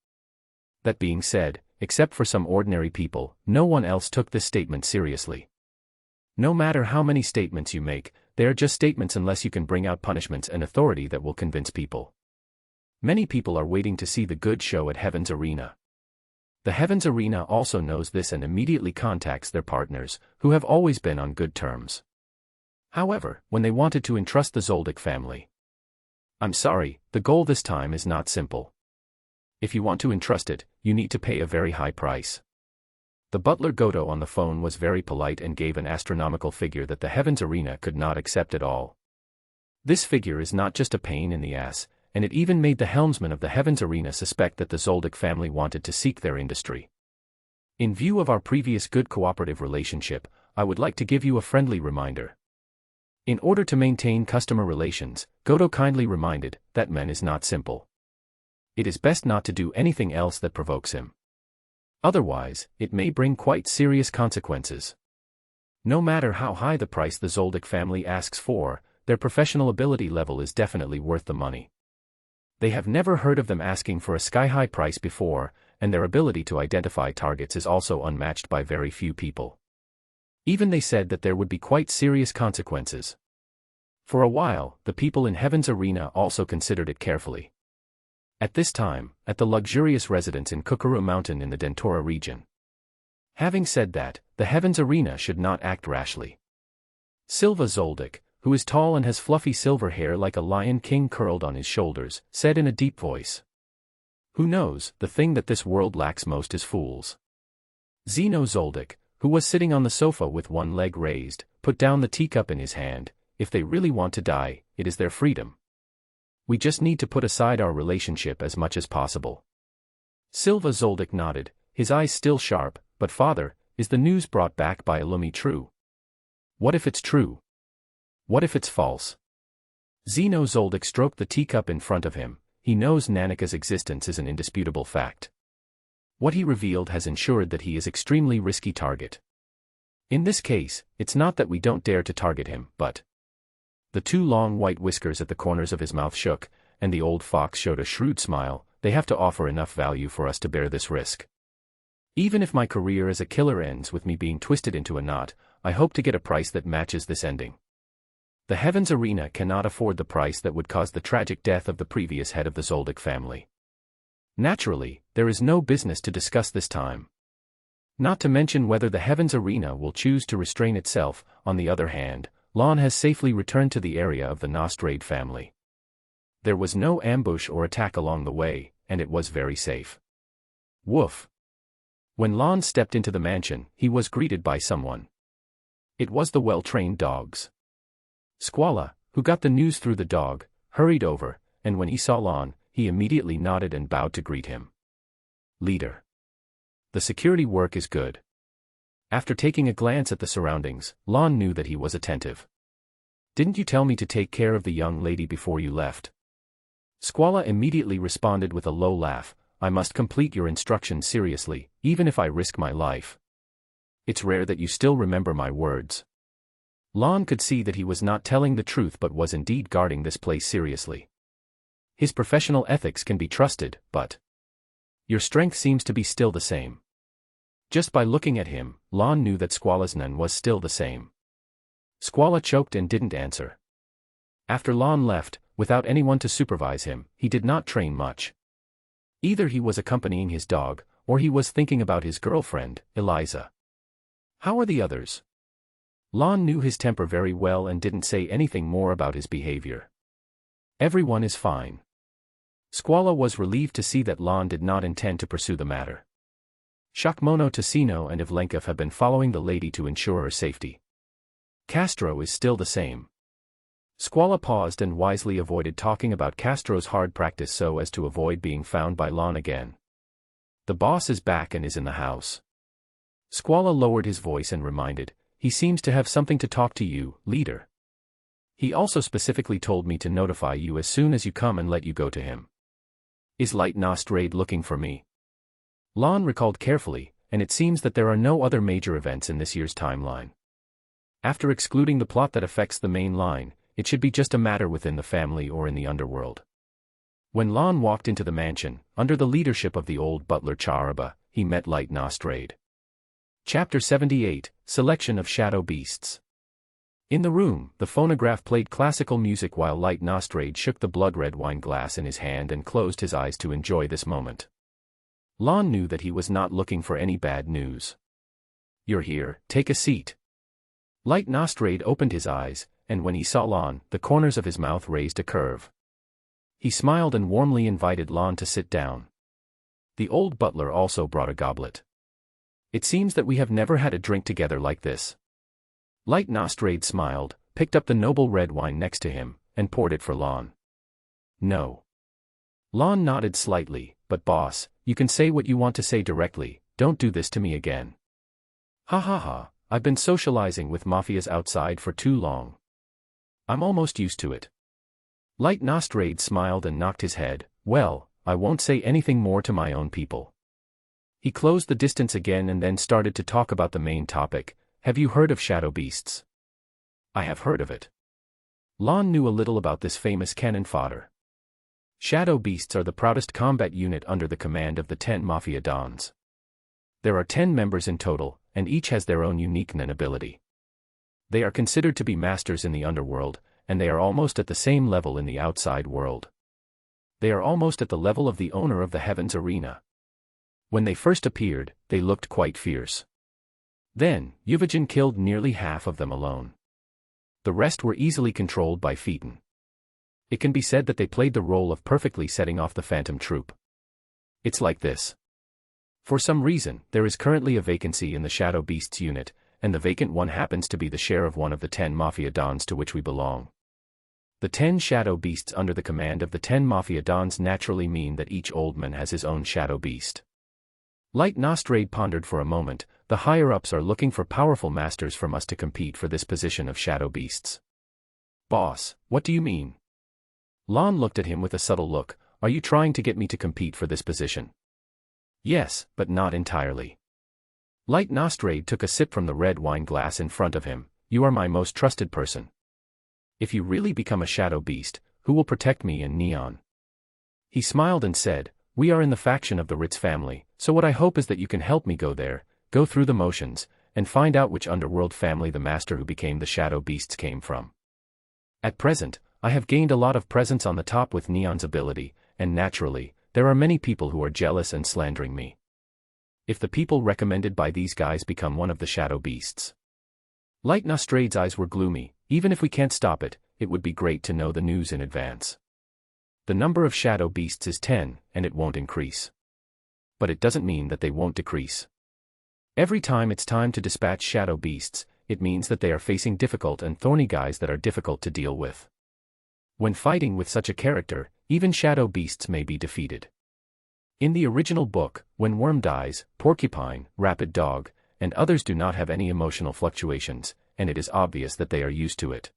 S1: That being said, except for some ordinary people, no one else took this statement seriously. No matter how many statements you make, they are just statements unless you can bring out punishments and authority that will convince people. Many people are waiting to see the good show at Heaven's Arena. The Heaven's Arena also knows this and immediately contacts their partners, who have always been on good terms. However, when they wanted to entrust the Zoldyck family. I'm sorry, the goal this time is not simple. If you want to entrust it, you need to pay a very high price. The butler Goto on the phone was very polite and gave an astronomical figure that the Heavens Arena could not accept at all. This figure is not just a pain in the ass, and it even made the helmsman of the Heavens Arena suspect that the Zoldyck family wanted to seek their industry. In view of our previous good cooperative relationship, I would like to give you a friendly reminder. In order to maintain customer relations, Goto kindly reminded that man is not simple. It is best not to do anything else that provokes him. Otherwise, it may bring quite serious consequences. No matter how high the price the Zoldyck family asks for, their professional ability level is definitely worth the money. They have never heard of them asking for a sky-high price before, and their ability to identify targets is also unmatched by very few people. Even they said that there would be quite serious consequences. For a while, the people in Heaven's Arena also considered it carefully. At this time, at the luxurious residence in Kukuru Mountain in the Dentora region. Having said that, the Heavens Arena should not act rashly. Silva Zoldyck, who is tall and has fluffy silver hair like a lion king curled on his shoulders, said in a deep voice. Who knows, the thing that this world lacks most is fools. Zeno Zoldyck, who was sitting on the sofa with one leg raised, put down the teacup in his hand. If they really want to die, it is their freedom. We just need to put aside our relationship as much as possible. Silva Zoldyck nodded, his eyes still sharp. But father, is the news brought back by Illumi true? What if it's true? What if it's false? Zeno Zoldyck stroked the teacup in front of him. He knows Nanaka's existence is an indisputable fact. What he revealed has ensured that he is extremely risky target. In this case, it's not that we don't dare to target him, but... The two long white whiskers at the corners of his mouth shook, and the old fox showed a shrewd smile. They have to offer enough value for us to bear this risk. Even if my career as a killer ends with me being twisted into a knot, I hope to get a price that matches this ending. The Heavens Arena cannot afford the price that would cause the tragic death of the previous head of the Zoldyck family. Naturally, there is no business to discuss this time. Not to mention whether the Heavens Arena will choose to restrain itself. On the other hand, Lon has safely returned to the area of the Nostrade family. There was no ambush or attack along the way, and it was very safe. Woof. When Lon stepped into the mansion, he was greeted by someone. It was the well-trained dogs. Squala, who got the news through the dog, hurried over, and when he saw Lon, he immediately nodded and bowed to greet him. Leader. The security work is good. After taking a glance at the surroundings, Lon knew that he was attentive. Didn't you tell me to take care of the young lady before you left? Squala immediately responded with a low laugh. I must complete your instructions seriously, even if I risk my life. It's rare that you still remember my words. Lon could see that he was not telling the truth but was indeed guarding this place seriously. His professional ethics can be trusted, but... Your strength seems to be still the same. Just by looking at him, Lon knew that Squala's none was still the same. Squala choked and didn't answer. After Lon left, without anyone to supervise him, he did not train much. Either he was accompanying his dog, or he was thinking about his girlfriend, Eliza. How are the others? Lon knew his temper very well and didn't say anything more about his behavior. Everyone is fine. Squala was relieved to see that Lon did not intend to pursue the matter. Shakmono Tessino and Ivlenkov have been following the lady to ensure her safety. Castro is still the same. Squala paused and wisely avoided talking about Castro's hard practice so as to avoid being found by Lon again. The boss is back and is in the house. Squala lowered his voice and reminded, he seems to have something to talk to you, leader. He also specifically told me to notify you as soon as you come and let you go to him. Is Light Nostrade looking for me? Lon recalled carefully, and it seems that there are no other major events in this year's timeline. After excluding the plot that affects the main line, it should be just a matter within the family or in the underworld. When Lon walked into the mansion, under the leadership of the old butler Charaba, he met Light Nostrade. Chapter 78, Selection of Shadow Beasts. In the room, the phonograph played classical music while Light Nostrade shook the blood-red wine glass in his hand and closed his eyes to enjoy this moment. Lon knew that he was not looking for any bad news. You're here, take a seat. Light Nostrade opened his eyes, and when he saw Lon, the corners of his mouth raised a curve. He smiled and warmly invited Lon to sit down. The old butler also brought a goblet. It seems that we have never had a drink together like this. Light Nostrade smiled, picked up the noble red wine next to him, and poured it for Lon. No. Lon nodded slightly, but boss, you can say what you want to say directly, don't do this to me again. Ha ha ha, I've been socializing with mafias outside for too long. I'm almost used to it. Light Nostrade smiled and knocked his head. Well, I won't say anything more to my own people. He closed the distance again and then started to talk about the main topic. Have you heard of shadow beasts? I have heard of it. Lon knew a little about this famous cannon fodder. Shadow beasts are the proudest combat unit under the command of the 10 Mafia Dons. There are 10 members in total, and each has their own unique nin ability. They are considered to be masters in the underworld, and they are almost at the same level in the outside world. They are almost at the level of the owner of the Heavens Arena. When they first appeared, they looked quite fierce. Then, Yuvajin killed nearly half of them alone. The rest were easily controlled by Phaeton. It can be said that they played the role of perfectly setting off the Phantom Troop. It's like this. For some reason, there is currently a vacancy in the Shadow Beasts unit, and the vacant one happens to be the share of one of the 10 Mafia Dons to which we belong. The 10 Shadow Beasts under the command of the 10 Mafia Dons naturally mean that each Oldman has his own Shadow Beast. Light Nostrade pondered for a moment. The higher-ups are looking for powerful masters from us to compete for this position of Shadow Beasts. Boss, what do you mean? Lon looked at him with a subtle look. Are you trying to get me to compete for this position? Yes, but not entirely. Light Nostrade took a sip from the red wine glass in front of him. You are my most trusted person. If you really become a Shadow Beast, who will protect me and Neon? He smiled and said, we are in the faction of the Ritz family, so what I hope is that you can help me go there, go through the motions, and find out which underworld family the master who became the Shadow Beasts came from. At present, I have gained a lot of presence on the top with Neon's ability, and naturally, there are many people who are jealous and slandering me. If the people recommended by these guys become one of the Shadow Beasts. Light Nostrade's eyes were gloomy. Even if we can't stop it, it would be great to know the news in advance. The number of Shadow Beasts is 10, and it won't increase. But it doesn't mean that they won't decrease. Every time it's time to dispatch Shadow Beasts, it means that they are facing difficult and thorny guys that are difficult to deal with. When fighting with such a character, even Shadow Beasts may be defeated. In the original book, when Worm dies, Porcupine, Rapid Dog, and others do not have any emotional fluctuations, and it is obvious that they are used to it.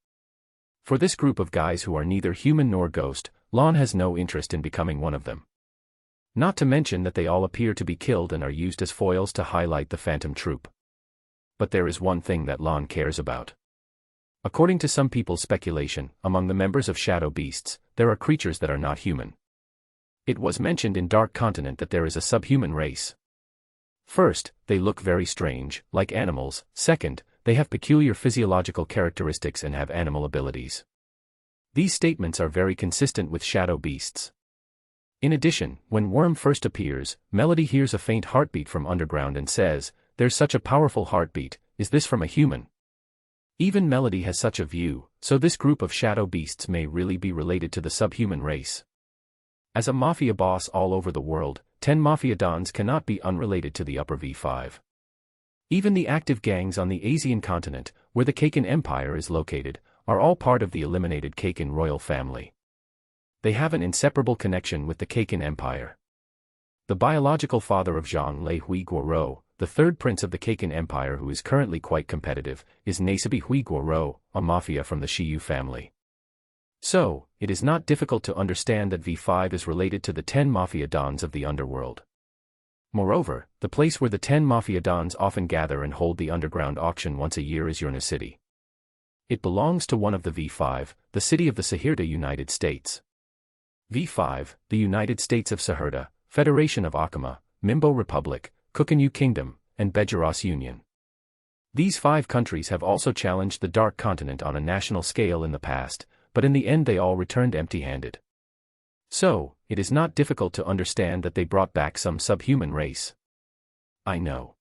S1: For this group of guys who are neither human nor ghost, Lon has no interest in becoming one of them. Not to mention that they all appear to be killed and are used as foils to highlight the Phantom Troop. But there is one thing that Lon cares about. According to some people's speculation, among the members of Shadow Beasts, there are creatures that are not human. It was mentioned in Dark Continent that there is a subhuman race. First, they look very strange, like animals. Second, they have peculiar physiological characteristics and have animal abilities. These statements are very consistent with Shadow Beasts. In addition, when Worm first appears, Melody hears a faint heartbeat from underground and says, "There's such a powerful heartbeat, is this from a human?" Even Melody has such a view, so this group of Shadow Beasts may really be related to the subhuman race. As a mafia boss all over the world, 10 Mafia Dons cannot be unrelated to the upper V5. Even the active gangs on the Asian continent, where the Kaken Empire is located, are all part of the eliminated Kaken royal family. They have an inseparable connection with the Kaken Empire. The biological father of Zhang Lei Hui Guoro, the third prince of the Kaken Empire who is currently quite competitive, is Nasabi Hui Guoro, a mafia from the Shiyu family. So, it is not difficult to understand that V5 is related to the 10 Mafia Dons of the underworld. Moreover, the place where the 10 Mafia Dons often gather and hold the underground auction once a year is Yorna City. It belongs to one of the V5, the city of the Sahirda United States. V5, the United States of Sahirda, Federation of Akama, Mimbo Republic, Kukanyu Kingdom, and Bejaros Union. These 5 countries have also challenged the Dark Continent on a national scale in the past, but in the end they all returned empty-handed. So, it is not difficult to understand that they brought back some subhuman race. I know.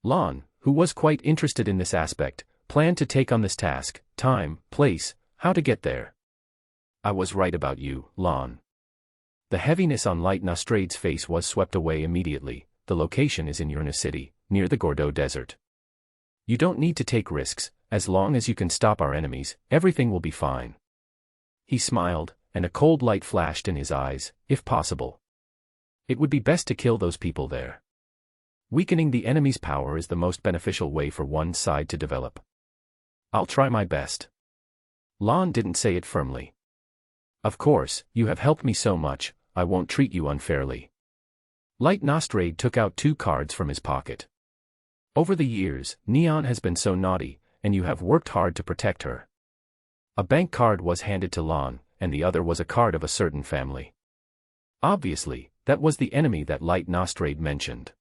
S1: Lon, who was quite interested in this aspect, planned to take on this task, time, place, how to get there. I was right about you, Lon. The heaviness on Light Nostrade's face was swept away immediately. The location is in Urna City, near the Gordo Desert. You don't need to take risks, as long as you can stop our enemies, everything will be fine. He smiled, and a cold light flashed in his eyes, if possible. It would be best to kill those people there. Weakening the enemy's power is the most beneficial way for one side to develop. I'll try my best. Lon didn't say it firmly. Of course, you have helped me so much, I won't treat you unfairly. Light Nostrade took out 2 cards from his pocket. Over the years, Neon has been so naughty, and you have worked hard to protect her. A bank card was handed to Lon, and the other was a card of a certain family. Obviously, that was the enemy that Light Nostrade mentioned.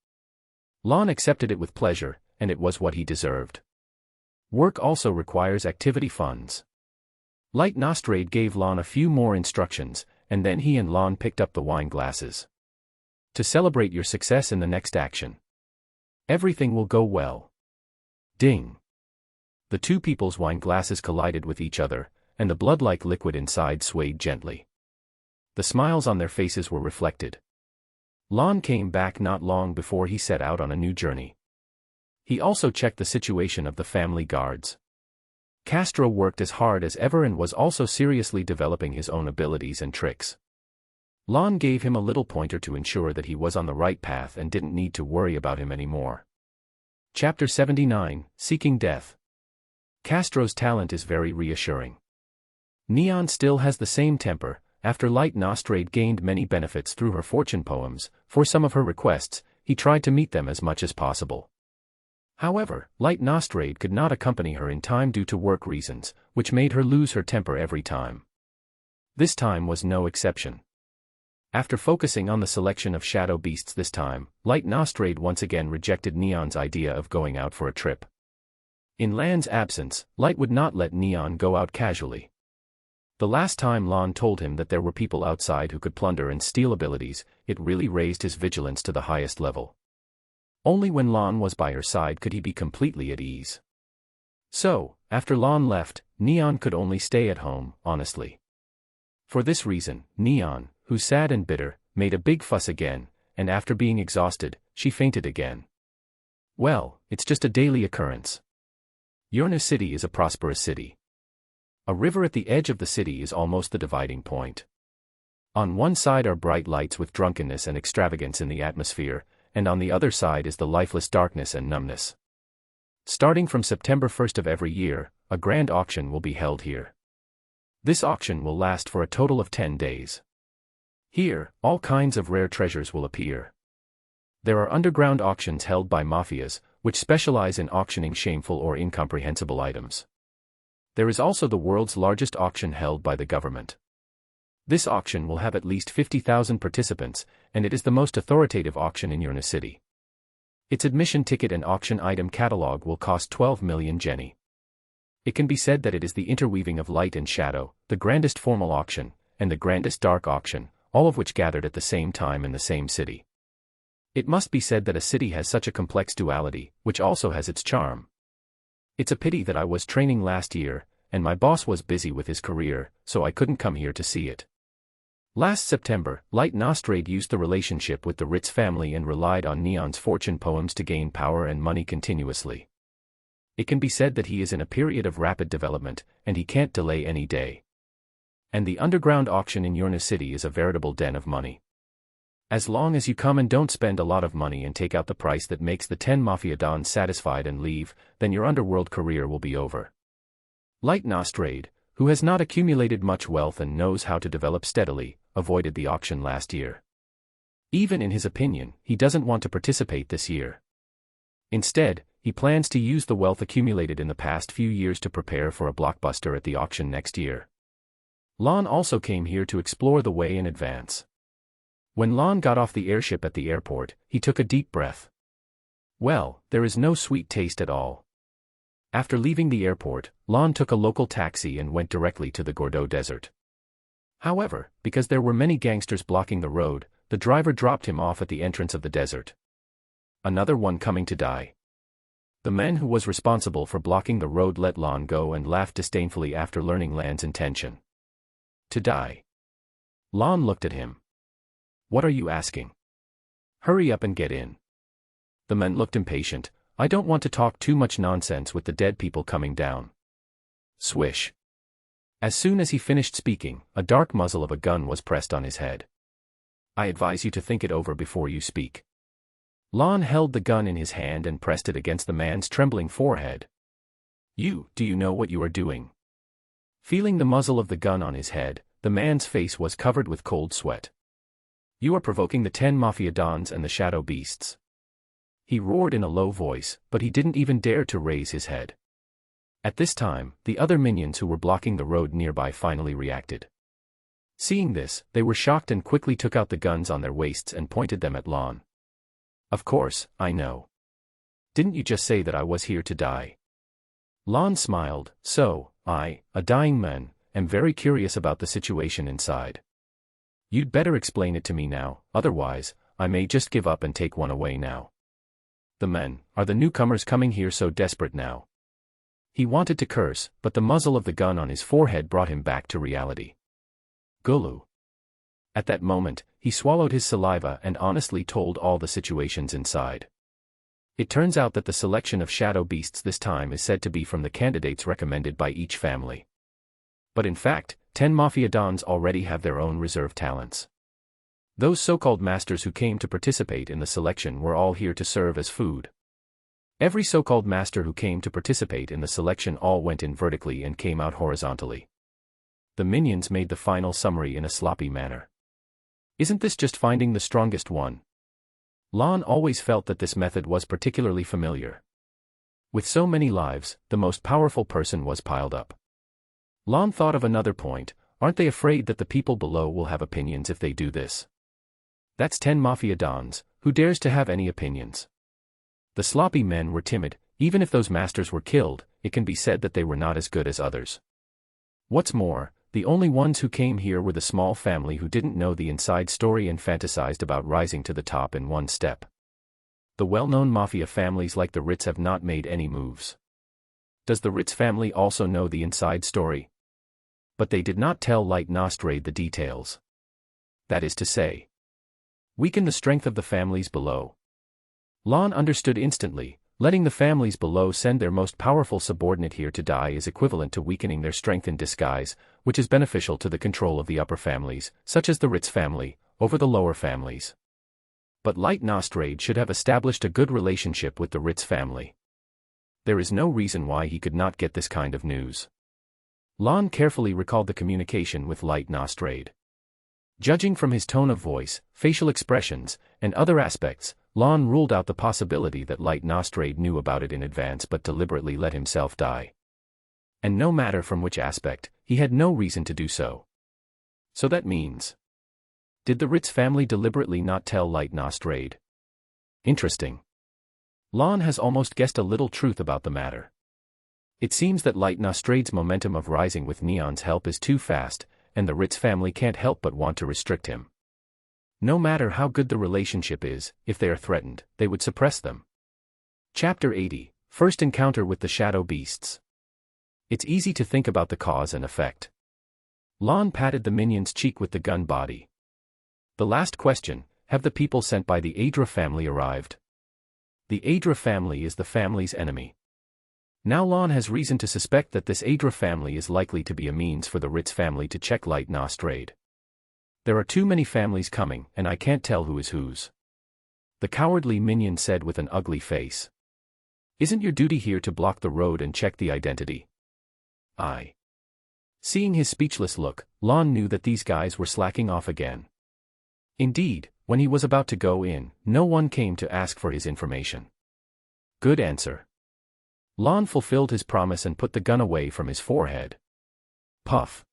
S1: Lon accepted it with pleasure, and it was what he deserved. Work also requires activity funds. Light Nostrade gave Lon a few more instructions, and then he and Lon picked up the wine glasses. To celebrate your success in the next action. Everything will go well. Ding. The 2 people's wine glasses collided with each other, and the blood-like liquid inside swayed gently. The smiles on their faces were reflected. Lon came back not long before he set out on a new journey. He also checked the situation of the family guards. Castro worked as hard as ever and was also seriously developing his own abilities and tricks. Lon gave him a little pointer to ensure that he was on the right path and didn't need to worry about him anymore. Chapter 79, Seeking Death. Castro's talent is very reassuring. Neon still has the same temper. After Light Nostrade gained many benefits through her fortune poems, for some of her requests, he tried to meet them as much as possible. However, Light Nostrade could not accompany her in time due to work reasons, which made her lose her temper every time. This time was no exception. After focusing on the selection of shadow beasts this time, Light Nostrade once again rejected Neon's idea of going out for a trip. In Lan's absence, Light would not let Neon go out casually. The last time Lon told him that there were people outside who could plunder and steal abilities, it really raised his vigilance to the highest level. Only when Lon was by her side could he be completely at ease. So, after Lon left, Neon could only stay at home, honestly. For this reason, Neon, who's sad and bitter, made a big fuss again, and after being exhausted, she fainted again. Well, it's just a daily occurrence. Urna City is a prosperous city. A river at the edge of the city is almost the dividing point. On one side are bright lights with drunkenness and extravagance in the atmosphere, and on the other side is the lifeless darkness and numbness. Starting from September 1st of every year, a grand auction will be held here. This auction will last for a total of 10 days. Here, all kinds of rare treasures will appear. There are underground auctions held by mafias, which specialize in auctioning shameful or incomprehensible items. There is also the world's largest auction held by the government. This auction will have at least 50,000 participants, and it is the most authoritative auction in Urna City. Its admission ticket and auction item catalog will cost 12 million jenny. It can be said that it is the interweaving of light and shadow, the grandest formal auction, and the grandest dark auction, all of which gathered at the same time in the same city. It must be said that a city has such a complex duality, which also has its charm. It's a pity that I was training last year, and my boss was busy with his career, so I couldn't come here to see it. Last September, Light Nostrade used the relationship with the Ritz family and relied on Neon's fortune poems to gain power and money continuously. It can be said that he is in a period of rapid development, and he can't delay any day. And the underground auction in Urna City is a veritable den of money. As long as you come and don't spend a lot of money and take out the price that makes the 10 Mafia Dons satisfied and leave, then your underworld career will be over. Light Nostrade, who has not accumulated much wealth and knows how to develop steadily, avoided the auction last year. Even in his opinion, he doesn't want to participate this year. Instead, he plans to use the wealth accumulated in the past few years to prepare for a blockbuster at the auction next year. Lon also came here to explore the way in advance. When Lon got off the airship at the airport, he took a deep breath. Well, there is no sweet taste at all. After leaving the airport, Lon took a local taxi and went directly to the Gordo Desert. However, because there were many gangsters blocking the road, the driver dropped him off at the entrance of the desert. Another one coming to die. The man who was responsible for blocking the road let Lan go and laughed disdainfully after learning Lan's intention. To die. Lan looked at him. What are you asking? Hurry up and get in. The man looked impatient. I don't want to talk too much nonsense with the dead people coming down. Swish. As soon as he finished speaking, a dark muzzle of a gun was pressed on his head. I advise you to think it over before you speak. Lan held the gun in his hand and pressed it against the man's trembling forehead. Do you know what you are doing? Feeling the muzzle of the gun on his head, the man's face was covered with cold sweat. You are provoking the 10 Mafia Dons and the Shadow Beasts. He roared in a low voice, but he didn't even dare to raise his head. At this time, the other minions who were blocking the road nearby finally reacted. Seeing this, they were shocked and quickly took out the guns on their waists and pointed them at Lan. Of course, I know. Didn't you just say that I was here to die? Lan smiled. So, I, a dying man, am very curious about the situation inside. You'd better explain it to me now, otherwise, I may just give up and take one away now. The men, are the newcomers coming here so desperate now? He wanted to curse, but the muzzle of the gun on his forehead brought him back to reality. Gulu. At that moment, he swallowed his saliva and honestly told all the situations inside. It turns out that the selection of shadow beasts this time is said to be from the candidates recommended by each family. But in fact, 10 Mafia Dons already have their own reserve talents. Those so-called masters who came to participate in the selection were all here to serve as food. Every so-called master who came to participate in the selection all went in vertically and came out horizontally. The minions made the final summary in a sloppy manner. Isn't this just finding the strongest one? Lan always felt that this method was particularly familiar. With so many lives, the most powerful person was piled up. Lan thought of another point. Aren't they afraid that the people below will have opinions if they do this? That's 10 Mafia Dons. Who dares to have any opinions? The sloppy men were timid. Even if those masters were killed, it can be said that they were not as good as others. What's more, the only ones who came here were the small family who didn't know the inside story and fantasized about rising to the top in one step. The well-known mafia families like the Ritz have not made any moves. Does the Ritz family also know the inside story? But they did not tell Light Nostrade the details. That is to say, weaken the strength of the families below. Lan understood instantly. Letting the families below send their most powerful subordinate here to die is equivalent to weakening their strength in disguise, which is beneficial to the control of the upper families, such as the Ritz family, over the lower families. But Light Nostrade should have established a good relationship with the Ritz family. There is no reason why he could not get this kind of news. Lan carefully recalled the communication with Light Nostrade. Judging from his tone of voice, facial expressions, and other aspects, Lan ruled out the possibility that Light Nostrade knew about it in advance but deliberately let himself die. And no matter from which aspect, he had no reason to do so. So that means, did the Ritz family deliberately not tell Light Nostrade? Interesting. Lan has almost guessed a little truth about the matter. It seems that Light Nostrade's momentum of rising with Neon's help is too fast, and the Ritz family can't help but want to restrict him. No matter how good the relationship is, if they are threatened, they would suppress them. Chapter 80, First Encounter with the Shadow Beasts. It's easy to think about the cause and effect. Lan patted the minion's cheek with the gun body. The last question, have the people sent by the Adra family arrived? The Adra family is the family's enemy. Now Lan has reason to suspect that this Adra family is likely to be a means for the Ritz family to check Light Nostrade. There are too many families coming, and I can't tell who is whose. The cowardly minion said with an ugly face. Isn't your duty here to block the road and check the identity? Seeing his speechless look, Lan knew that these guys were slacking off again. Indeed, when he was about to go in, no one came to ask for his information. Good answer. Lan fulfilled his promise and put the gun away from his forehead. Puff.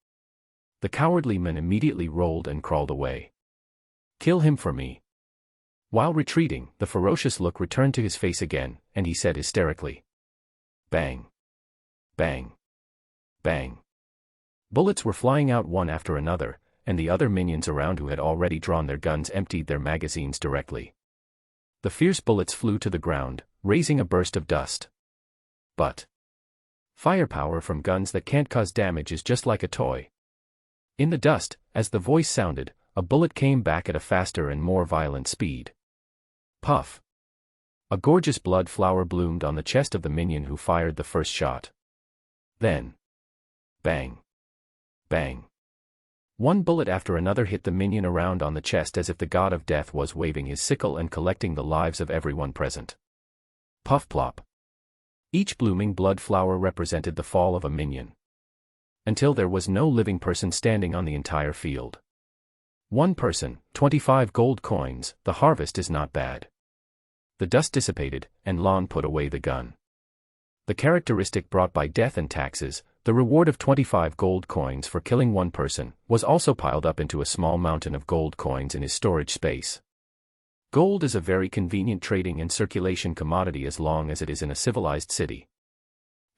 S1: The cowardly man immediately rolled and crawled away. Kill him for me. While retreating, the ferocious look returned to his face again, and he said hysterically. Bang. Bang. Bang. Bullets were flying out one after another, and the other minions around who had already drawn their guns emptied their magazines directly. The fierce bullets flew to the ground, raising a burst of dust. but firepower from guns that can't cause damage is just like a toy. In the dust, as the voice sounded, a bullet came back at a faster and more violent speed. Puff. A gorgeous blood flower bloomed on the chest of the minion who fired the first shot. Then, bang. Bang. One bullet after another hit the minion around on the chest as if the god of death was waving his sickle and collecting the lives of everyone present. Puff plop. Each blooming blood flower represented the fall of a minion. Until there was no living person standing on the entire field. One person, 25 gold coins, the harvest is not bad. The dust dissipated, and Lon put away the gun. The characteristic brought by death and taxes, the reward of 25 gold coins for killing one person, was also piled up into a small mountain of gold coins in his storage space. Gold is a very convenient trading and circulation commodity as long as it is in a civilized city.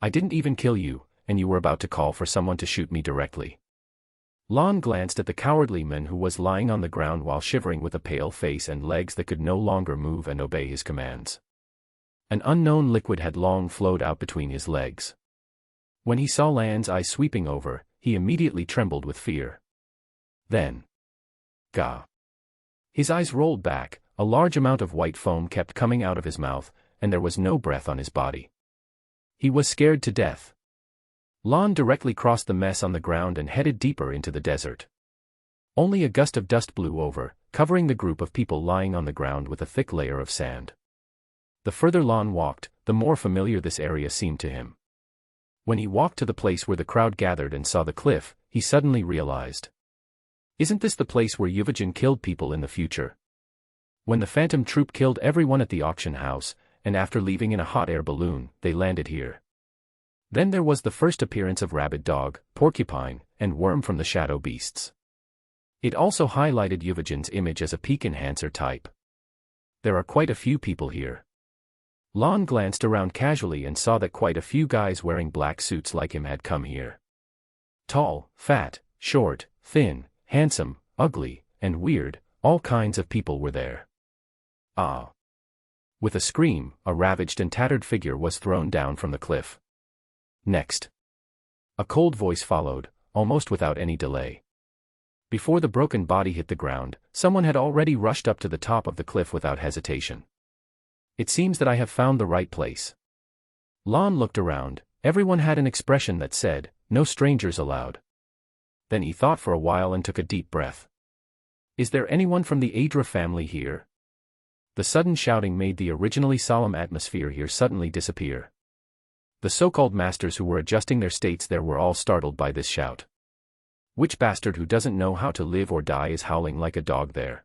S1: I didn't even kill you, and you were about to call for someone to shoot me directly. Lon glanced at the cowardly man who was lying on the ground while shivering with a pale face and legs that could no longer move and obey his commands. An unknown liquid had long flowed out between his legs. When he saw Lan's eyes sweeping over, he immediately trembled with fear. Then, gah. His eyes rolled back, a large amount of white foam kept coming out of his mouth, and there was no breath on his body. He was scared to death. Lon directly crossed the mess on the ground and headed deeper into the desert. Only a gust of dust blew over, covering the group of people lying on the ground with a thick layer of sand. The further Lon walked, the more familiar this area seemed to him. When he walked to the place where the crowd gathered and saw the cliff, he suddenly realized. Isn't this the place where Yuvajin killed people in the future? When the Phantom Troop killed everyone at the auction house, and after leaving in a hot air balloon, they landed here. Then there was the first appearance of Rabid Dog, Porcupine, and Worm from the Shadow Beasts. It also highlighted Yuvajin's image as a peak enhancer type. There are quite a few people here. Lon glanced around casually and saw that quite a few guys wearing black suits like him had come here. Tall, fat, short, thin, handsome, ugly, and weird, all kinds of people were there. Ah! With a scream, a ravaged and tattered figure was thrown down from the cliff. Next. A cold voice followed, almost without any delay. Before the broken body hit the ground, someone had already rushed up to the top of the cliff without hesitation. It seems that I have found the right place. Lon looked around, everyone had an expression that said, no strangers allowed. Then he thought for a while and took a deep breath. Is there anyone from the Adra family here? The sudden shouting made the originally solemn atmosphere here suddenly disappear. The so-called masters who were adjusting their states there were all startled by this shout. Which bastard who doesn't know how to live or die is howling like a dog there?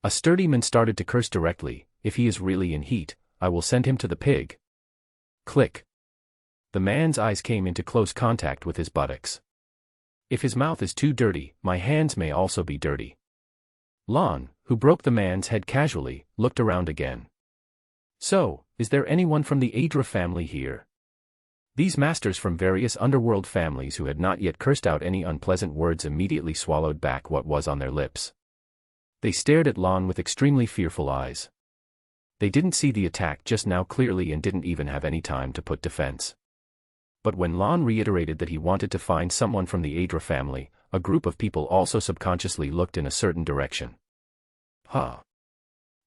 S1: A sturdy man started to curse directly, if he is really in heat, I will send him to the pig. Click. The man's eyes came into close contact with his buttocks. If his mouth is too dirty, my hands may also be dirty. Lon, who broke the man's head casually, looked around again. So, is there anyone from the Adra family here? These masters from various underworld families who had not yet cursed out any unpleasant words immediately swallowed back what was on their lips. They stared at Lon with extremely fearful eyes. They didn't see the attack just now clearly and didn't even have any time to put defense. But when Lon reiterated that he wanted to find someone from the Adra family, a group of people also subconsciously looked in a certain direction. Huh.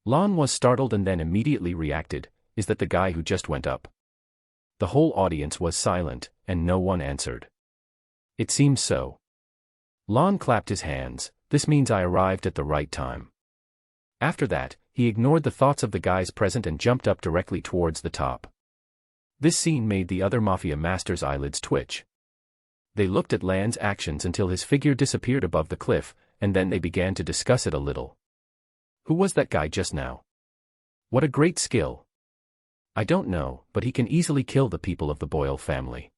S1: Lon was startled and then immediately reacted, is that the guy who just went up? The whole audience was silent, and no one answered. It seems so. Lon clapped his hands, this means I arrived at the right time. After that, he ignored the thoughts of the guys present and jumped up directly towards the top. This scene made the other Mafia masters' eyelids twitch. They looked at Lan's actions until his figure disappeared above the cliff, and then they began to discuss it a little. Who was that guy just now? What a great skill. I don't know, but he can easily kill the people of the Boyle family.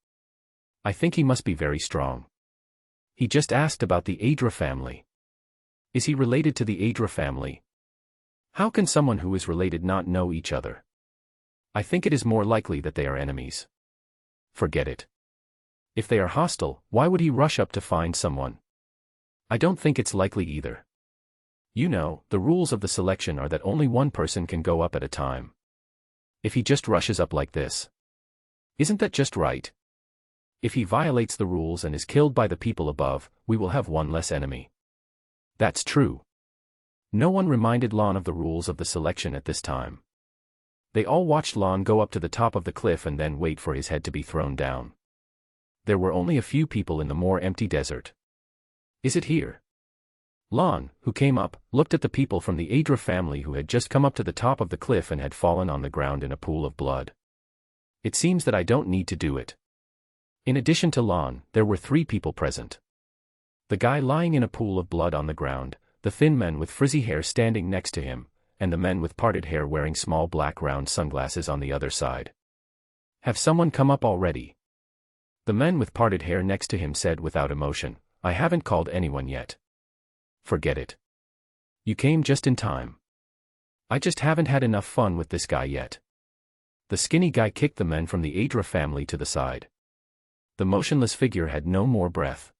S1: I think he must be very strong. He just asked about the Adra family. Is he related to the Adra family? How can someone who is related not know each other? I think it is more likely that they are enemies. Forget it. If they are hostile, why would he rush up to find someone? I don't think it's likely either. You know, the rules of the selection are that only one person can go up at a time. If he just rushes up like this. Isn't that just right? If he violates the rules and is killed by the people above, we will have one less enemy. That's true. No one reminded Lon of the rules of the selection at this time. They all watched Lon go up to the top of the cliff and then wait for his head to be thrown down. There were only a few people in the more empty desert. Is it here? Lon, who came up, looked at the people from the Adra family who had just come up to the top of the cliff and had fallen on the ground in a pool of blood. It seems that I don't need to do it. In addition to Lon, there were 3 people present. The guy lying in a pool of blood on the ground, the thin men with frizzy hair standing next to him, and the men with parted hair wearing small black round sunglasses on the other side. Have someone come up already? The men with parted hair next to him said without emotion, I haven't called anyone yet. Forget it. You came just in time. I just haven't had enough fun with this guy yet. The skinny guy kicked the men from the Adra family to the side. The motionless figure had no more breath.